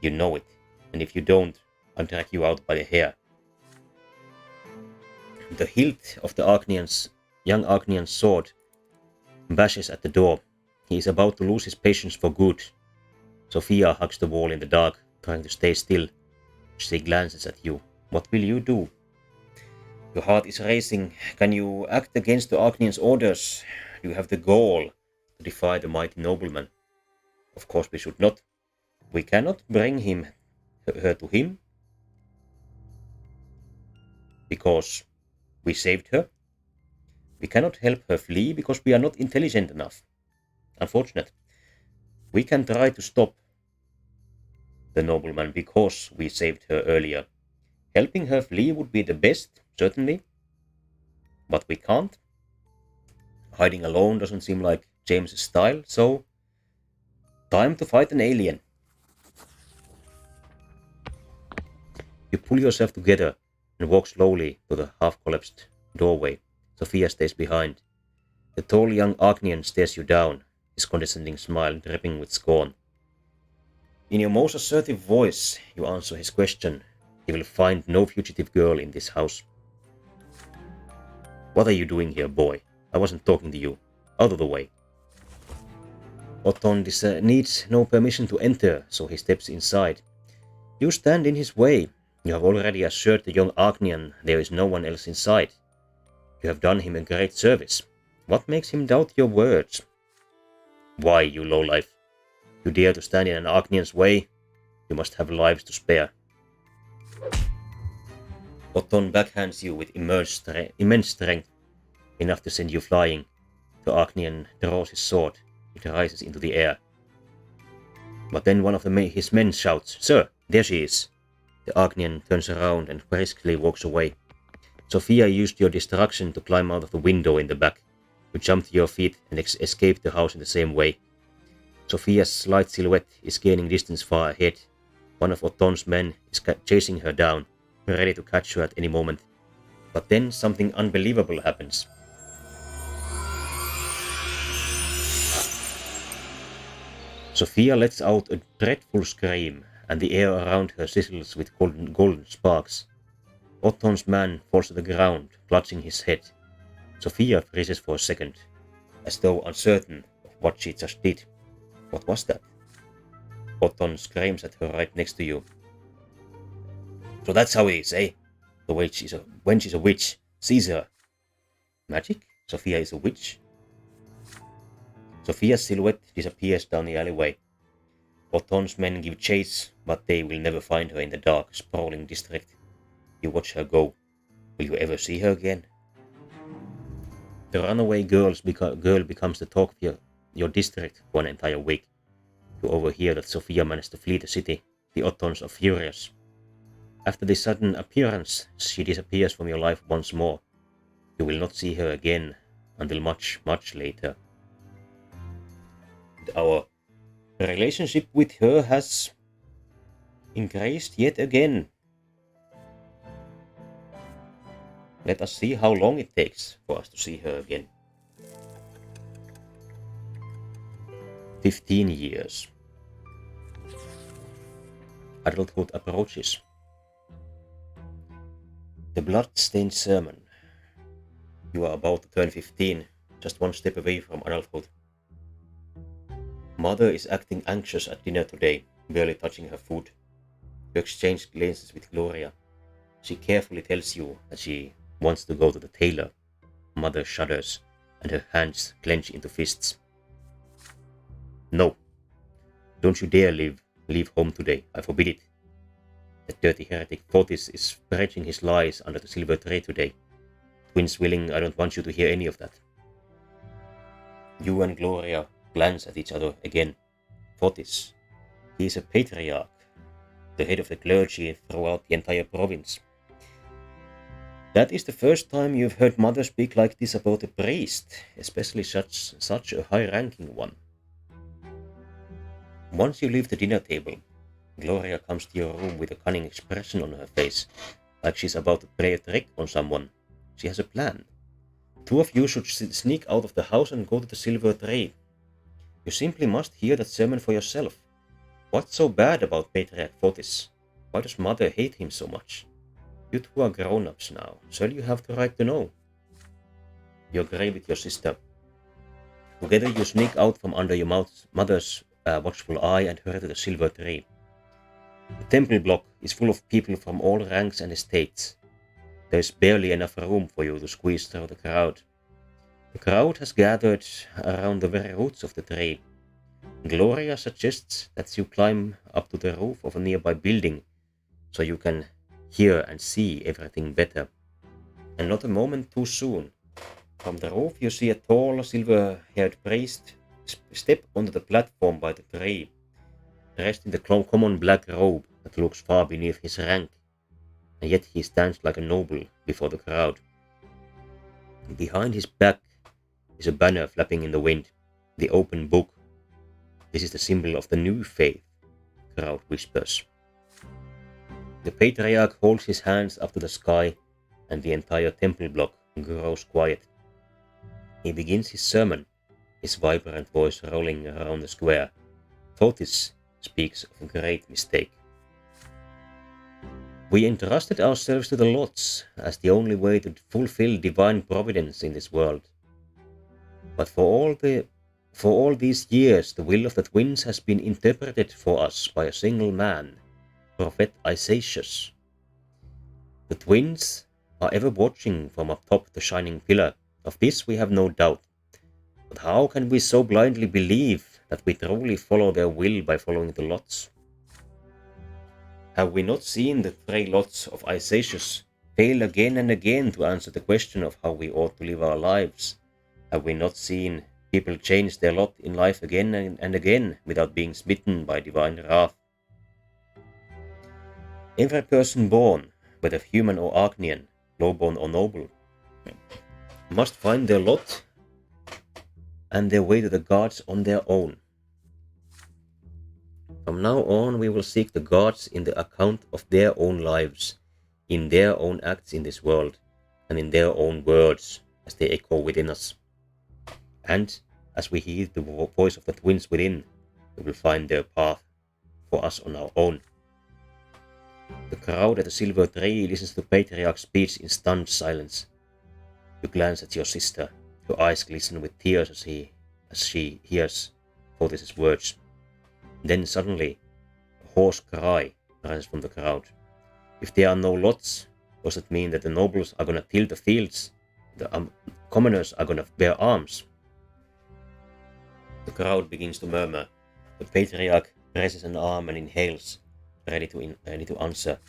You know it, and if you don't, I'll drag you out by the hair. The hilt of the young Archnian's sword bashes at the door. He is about to lose his patience for good. Sophia hugs the wall in the dark, trying to stay still. She glances at you. What will you do? Your heart is racing. Can you act against the Archnian's orders? You have the gall to defy the mighty nobleman. Of course we should not. We cannot bring her to him because we saved her. We cannot help her flee because we are not intelligent enough. Unfortunate. We can try to stop the nobleman because we saved her earlier. Helping her flee would be the best, certainly. But we can't. Hiding alone doesn't seem like James's style, so time to fight an alien. You pull yourself together and walk slowly to the half-collapsed doorway. Sophia stays behind. The tall young Archnian stares you down, his condescending smile dripping with scorn. In your most assertive voice, you answer his question. He will find no fugitive girl in this house. What are you doing here, boy? I wasn't talking to you. Out of the way. Otton needs no permission to enter, so he steps inside. You stand in his way. You have already assured the young Archnian there is no one else inside. You have done him a great service. What makes him doubt your words? Why, you lowlife? You dare to stand in an Archnian's way? You must have lives to spare. Otton backhands you with immense strength, enough to send you flying. The Agnian draws his sword. It rises into the air. But then one of his men shouts, "Sir, there she is!" The Agnian turns around and briskly walks away. Sophia used your distraction to climb out of the window in the back. You jump to your feet and escape the house in the same way. Sophia's slight silhouette is gaining distance far ahead. One of Otton's men is chasing her down, ready to catch her at any moment. But then something unbelievable happens. Sophia lets out a dreadful scream, and the air around her sizzles with golden sparks. Otton's man falls to the ground, clutching his head. Sophia freezes for a second, as though uncertain of what she just did. What was that? Otton screams at her right next to you. "So that's how it is, eh? The witch is when she's a witch, sees her." Magic? Sophia is a witch? Sophia's silhouette disappears down the alleyway. Otton's men give chase, but they will never find her in the dark, sprawling district. You watch her go. Will you ever see her again? The runaway girl becomes the talk of your district for an entire week. You overhear that Sophia managed to flee the city. The Ottons are furious. After this sudden appearance, she disappears from your life once more. You will not see her again until much, much later. Our relationship with her has increased yet again. Let us see how long it takes for us to see her again. 15 years. Adulthood approaches. The blood-stained sermon. You are about to turn 15, just one step away from adulthood. Mother is acting anxious at dinner today, barely touching her food. You exchange glances with Gloria. She carefully tells you that she wants to go to the tailor. Mother shudders, and her hands clench into fists. "No. Don't you dare leave home today. I forbid it. That dirty heretic Fotis is spreading his lies under the silver tray today. Twins willing, I don't want you to hear any of that." You and Gloria glance at each other again. Fotis. He is a patriarch, the head of the clergy throughout the entire province. That is the first time you've heard Mother speak like this about a priest, especially such a high-ranking one. Once you leave the dinner table, Gloria comes to your room with a cunning expression on her face, like she's about to play a trick on someone. She has a plan. Two of you should sneak out of the house and go to the silver tray. You simply must hear that sermon for yourself. What's so bad about Patriarch Fotis? Why does Mother hate him so much? You two are grown-ups now, so you have the right to know. You agree with your sister. Together you sneak out from under your mother's watchful eye and hurry to the silver tray. The temple block is full of people from all ranks and estates. There is barely enough room for you to squeeze through the crowd. The crowd has gathered around the very roots of the tree. Gloria suggests that you climb up to the roof of a nearby building so you can hear and see everything better. And not a moment too soon. From the roof you see a tall, silver-haired priest step onto the platform by the tree, dressed in the common black robe that looks far beneath his rank, and yet he stands like a noble before the crowd. Behind his back is a banner flapping in the wind, the open book. This is the symbol of the new faith, the crowd whispers. The patriarch holds his hands up to the sky, and the entire temple block grows quiet. He begins his sermon, his vibrant voice rolling around the square. Fotis speaks of a great mistake. We entrusted ourselves to the lots as the only way to fulfill divine providence in this world. But for all these years, the will of the twins has been interpreted for us by a single man, Prophet Isaicius. The twins are ever watching from atop the shining pillar. Of this we have no doubt. But how can we so blindly believe that we truly follow their will by following the lots? Have we not seen the 3 lots of Isaicius fail again and again to answer the question of how we ought to live our lives? Have we not seen people change their lot in life again and again without being smitten by divine wrath? Every person born, whether human or Archnean, lowborn or noble, must find their lot and their way to the gods on their own. From now on, we will seek the gods in the account of their own lives, in their own acts in this world, and in their own words as they echo within us. And as we heed the voice of the twins within, we will find their path for us on our own. The crowd at the silver tree listens to Patriarch's speech in stunned silence. You glance at your sister, your eyes glisten with tears as she hears Fotis' words. Then suddenly, a hoarse cry rises from the crowd. If there are no lots, does it mean that the nobles are gonna till the fields, the commoners are gonna bear arms? The crowd begins to murmur. The Patriarch raises an arm and inhales, ready to answer.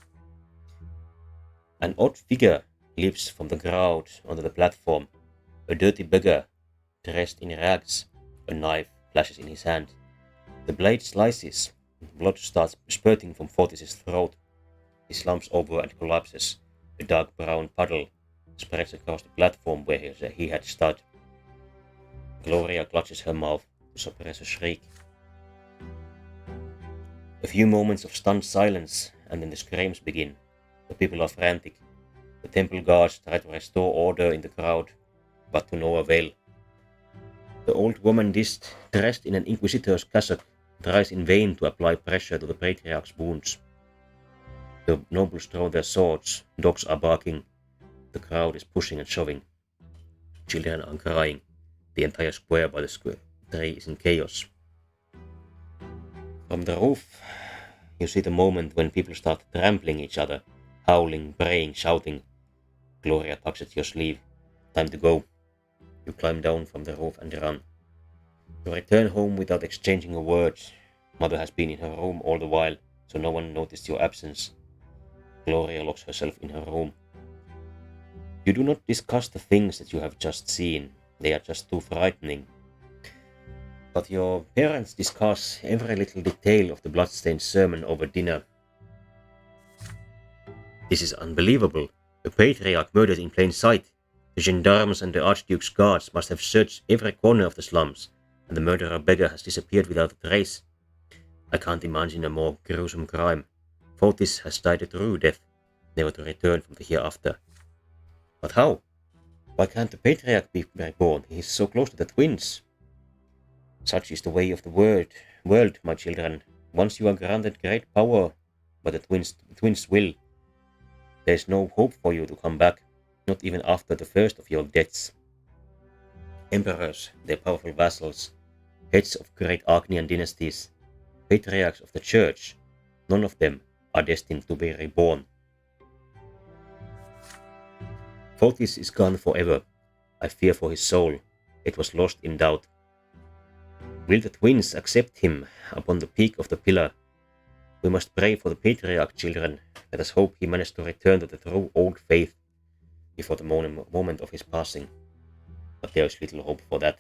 An odd figure leaps from the crowd onto the platform, a dirty beggar dressed in rags. A knife flashes in his hand. The blade slices, blood starts spurting from Fotis' throat. He slumps over and collapses. A dark brown puddle spreads across the platform where he had stood. Gloria clutches her mouth to suppress a shriek. A few moments of stunned silence, and then the screams begin. The people are frantic. The temple guards try to restore order in the crowd, but to no avail. The old woman dressed in an inquisitor's cassock tries in vain to apply pressure to the Patriarch's wounds. The nobles throw their swords, dogs are barking, the crowd is pushing and shoving. Children are crying. The entire square by the square tree is in chaos. From the roof, you see the moment when people start trampling each other, howling, praying, shouting. Gloria tugs at your sleeve. Time to go. You climb down from the roof and run. You return home without exchanging a word. Mother has been in her room all the while, so no one noticed your absence. Gloria locks herself in her room. You do not discuss the things that you have just seen. They are just too frightening. But your parents discuss every little detail of the bloodstained sermon over dinner. This is unbelievable. The Patriarch murdered in plain sight. The gendarmes and the Archduke's guards must have searched every corner of the slums, and the murderer beggar has disappeared without a trace. I can't imagine a more gruesome crime. Fotis has died a true death, never to return from the hereafter. But how? Why can't the Patriarch be reborn? He is so close to the twins. Such is the way of the world, my children. Once you are granted great power by the twins' will, there is no hope for you to come back, not even after the first of your deaths. Emperors, their powerful vassals, heads of great Archnean dynasties, patriarchs of the church, none of them are destined to be reborn. Fotis is gone forever. I fear for his soul. It was lost in doubt. Will the twins accept him upon the peak of the pillar? We must pray for the Patriarch, children. Let us hope he managed to return to the true old faith before the moment of his passing. But there is little hope for that.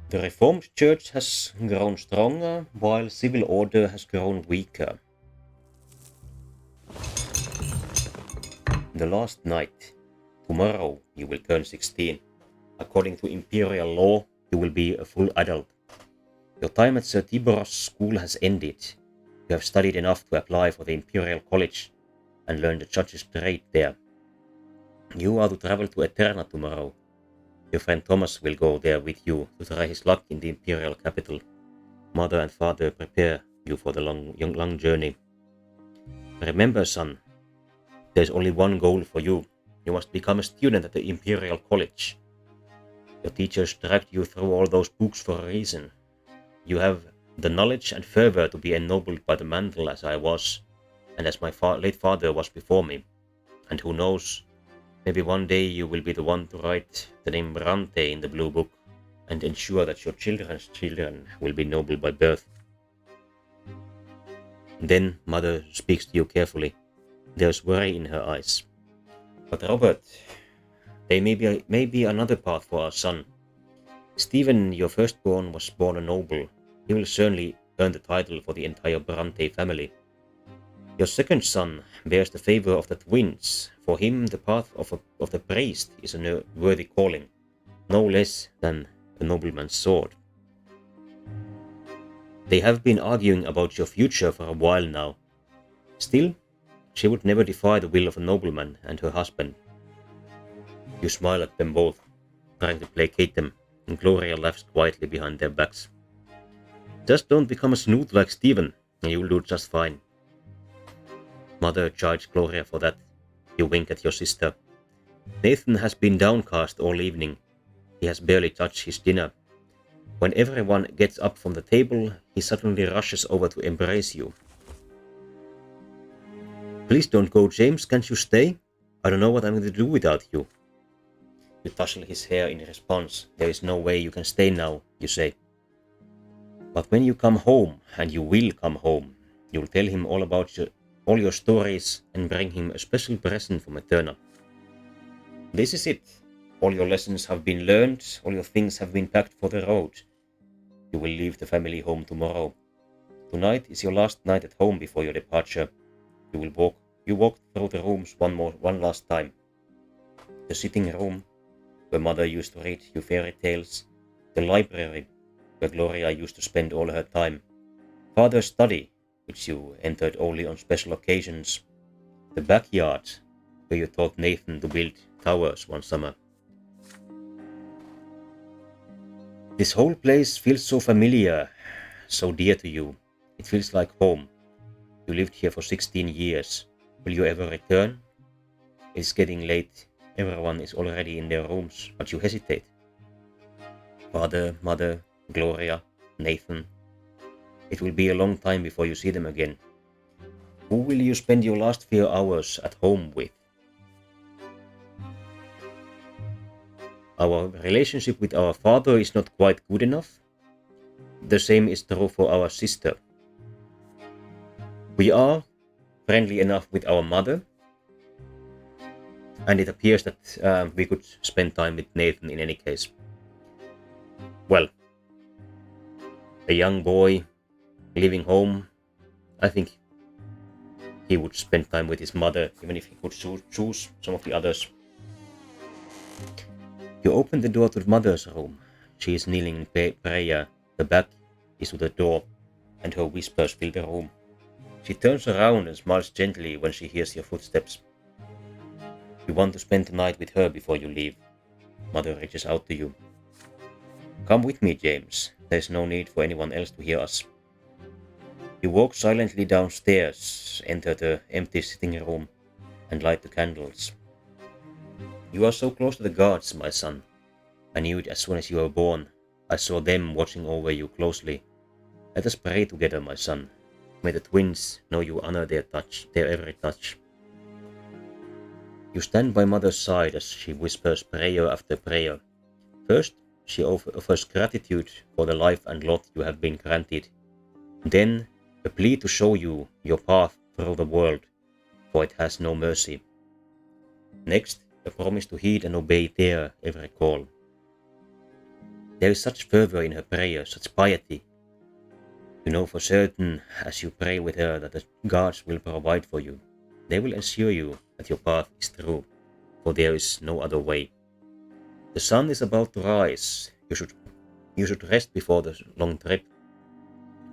The Reformed Church has grown stronger, while civil order has grown weaker. The last night, tomorrow you will turn 16. According to imperial law, you will be a full adult. Your time at Sir Tiboros school has ended. You have studied enough to apply for the Imperial College and learn the judge's trade there. You are to travel to Eterna tomorrow. Your friend Thomas will go there with you to try his luck in the Imperial capital. Mother and father prepare you for the long journey. Remember, son, there is only one goal for you. You must become a student at the Imperial College. Your teachers dragged you through all those books for a reason. You have the knowledge and fervor to be ennobled by the mantle as I was, and as my late father was before me. And who knows, Maybe one day you will be the one to write the name Brante in the blue book and ensure that your children's children will be noble by birth. Then mother speaks to you carefully. There's worry in her eyes. But Robert, there may be another path for our son. Stephen, your firstborn, was born a noble. He will certainly earn the title for the entire Brante family. Your second son bears the favor of the twins. For him, the path of the priest is a worthy calling, no less than a nobleman's sword. They have been arguing about your future for a while now. Still, she would never defy the will of a nobleman and her husband. You smile at them both, trying to placate them, and Gloria laughs quietly behind their backs. Just don't become a snoot like Stephen, and you'll do just fine. Mother chides Gloria for that. You wink at your sister. Nathan has been downcast all evening. He has barely touched his dinner. When everyone gets up from the table, he suddenly rushes over to embrace you. Please don't go, James. Can't you stay? I don't know what I'm going to do without you. You tussle his hair in response. There is no way you can stay now, you say. But when you come home, and you will come home, you'll tell him all about all your stories and bring him a special present from Eterna. This is it. All your lessons have been learned, all your things have been packed for the road. You will leave the family home tomorrow. Tonight is your last night at home before your departure. You walk through the rooms one last time. The sitting room, where Mother used to read you fairy tales. The library, where Gloria used to spend all her time. Father's study, which you entered only on special occasions. The backyard, where you taught Nathan to build towers one summer. This whole place feels so familiar, so dear to you. It feels like home. You lived here for 16 years. Will you ever return? It's getting late. Everyone is already in their rooms, but you hesitate. Father, Mother, Gloria, Nathan. It will be a long time before you see them again. Who will you spend your last few hours at home with? Our relationship with our father is not quite good enough. The same is true for our sister. We are friendly enough with our mother, and it appears that we could spend time with Nathan in any case. Well, a young boy leaving home, I think he would spend time with his mother, even if he could choose some of the others. You open the door to the mother's room. She is kneeling in prayer. The back is to the door, and her whispers fill the room. She turns around and smiles gently when she hears your footsteps. You want to spend the night with her before you leave. Mother reaches out to you. Come with me, James. There's no need for anyone else to hear us. You walk silently downstairs, enter the empty sitting room, and light the candles. You are so close to the gods, my son. I knew it as soon as you were born. I saw them watching over you closely. Let us pray together, my son. May the twins know you honor their every touch. You stand by Mother's side as she whispers prayer after prayer. First, she offers gratitude for the life and lot you have been granted. Then, a plea to show you your path through the world, for it has no mercy. Next, a promise to heed and obey their every call. There is such fervor in her prayer, such piety. You know for certain, as you pray with her, that the gods will provide for you. They will assure you that your path is true, for there is no other way. The sun is about to rise. You should rest before the long trip,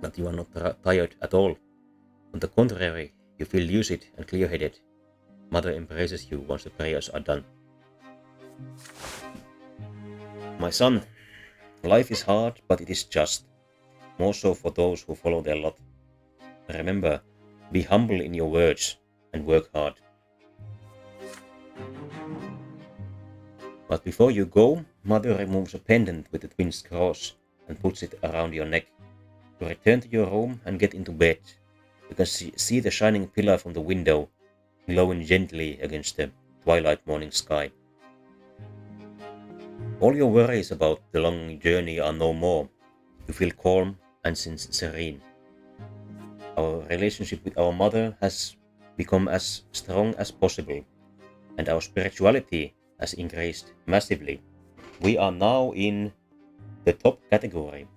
but you are not tired at all. On the contrary, you feel lucid and clear-headed. Mother embraces you once the prayers are done. My son, life is hard, but it is just. More so for those who follow their lot. Remember, be humble in your words and work hard. But before you go, Mother removes a pendant with the twin's cross and puts it around your neck. You return to your room and get into bed. You can see the shining pillar from the window, glowing gently against the twilight morning sky. All your worries about the long journey are no more. You feel calm and serene. Our relationship with our mother has become as strong as possible, and our spirituality has increased massively. We are now in the top category.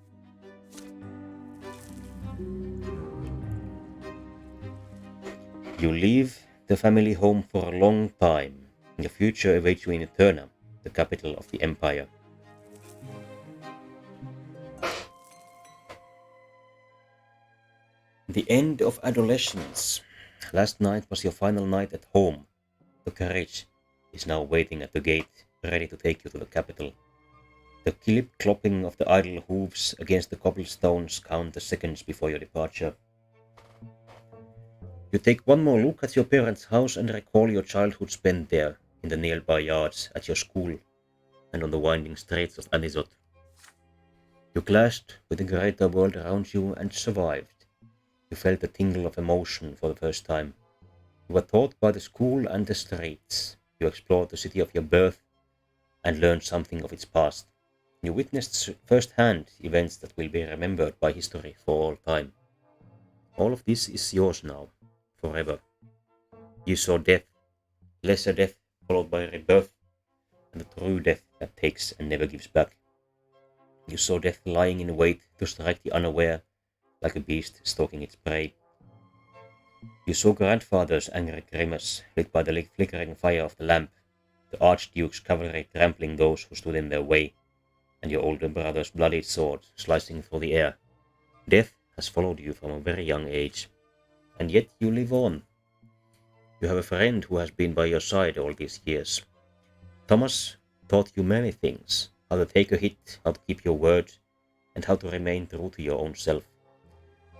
You leave the family home for a long time. Your future awaits you in Eterna, the capital of the empire. The end of Adolescence. Last night was your final night at home. The carriage is now waiting at the gate, ready to take you to the capital. The clip-clopping of the idle hooves against the cobblestones count the seconds before your departure. You take one more look at your parents' house and recall your childhood spent there, in the nearby yards, at your school, and on the winding streets of Anisot. You clashed with the greater world around you and survived. You felt a tingle of emotion for the first time. You were taught by the school and the streets. You explored the city of your birth and learned something of its past. You witnessed firsthand events that will be remembered by history for all time. All of this is yours now, forever. You saw death, lesser death followed by rebirth, and the true death that takes and never gives back. You saw death lying in wait to strike the unaware, like a beast stalking its prey. You saw grandfather's angry grimace lit by the flickering fire of the lamp, the Archduke's cavalry trampling those who stood in their way, and your older brother's bloodied sword slicing through the air. Death has followed you from a very young age, and yet you live on. You have a friend who has been by your side all these years. Thomas taught you many things, how to take a hit, how to keep your word, and how to remain true to your own self.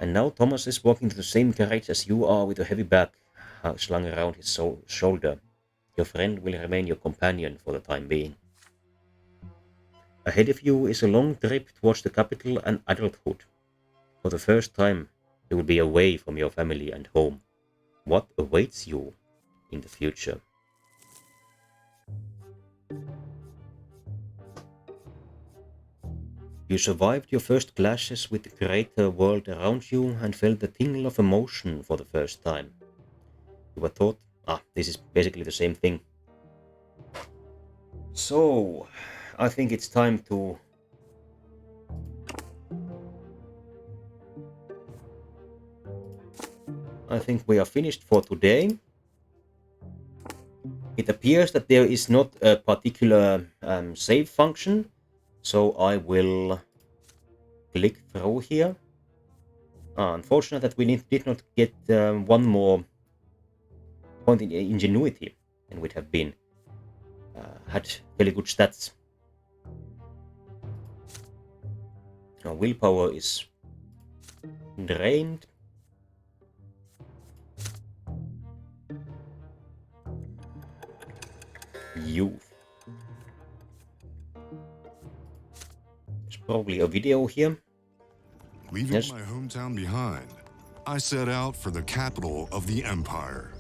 And now Thomas is walking to the same carriage as you are with a heavy bag slung around his shoulder. Your friend will remain your companion for the time being. Ahead of you is a long trip towards the capital and adulthood. For the first time, you will be away from your family and home. What awaits you in the future? You survived your first clashes with the greater world around you and felt the tingle of emotion for the first time. You were taught, this is basically the same thing. So, I think it's time to I think we are finished for today. It appears that there is not a particular save function, so I will click through here. Unfortunate that we did not get one more point in ingenuity, and would have been had fairly good stats. Now willpower is drained. Youth. There's probably a video here. Leaving Yes. my hometown behind, I set out for the capital of the empire.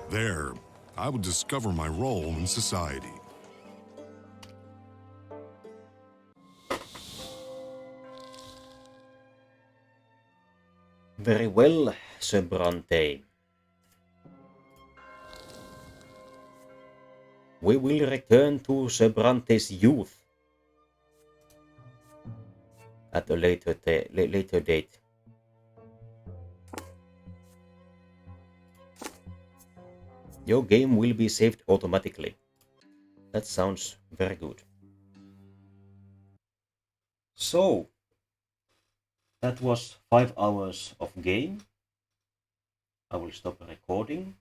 There, I would discover my role in society. Very well, Sir Brante. We will return to Sir Brante's youth at a later date. Your game will be saved automatically. That sounds very good. So, that was 5 hours of game. I will stop recording.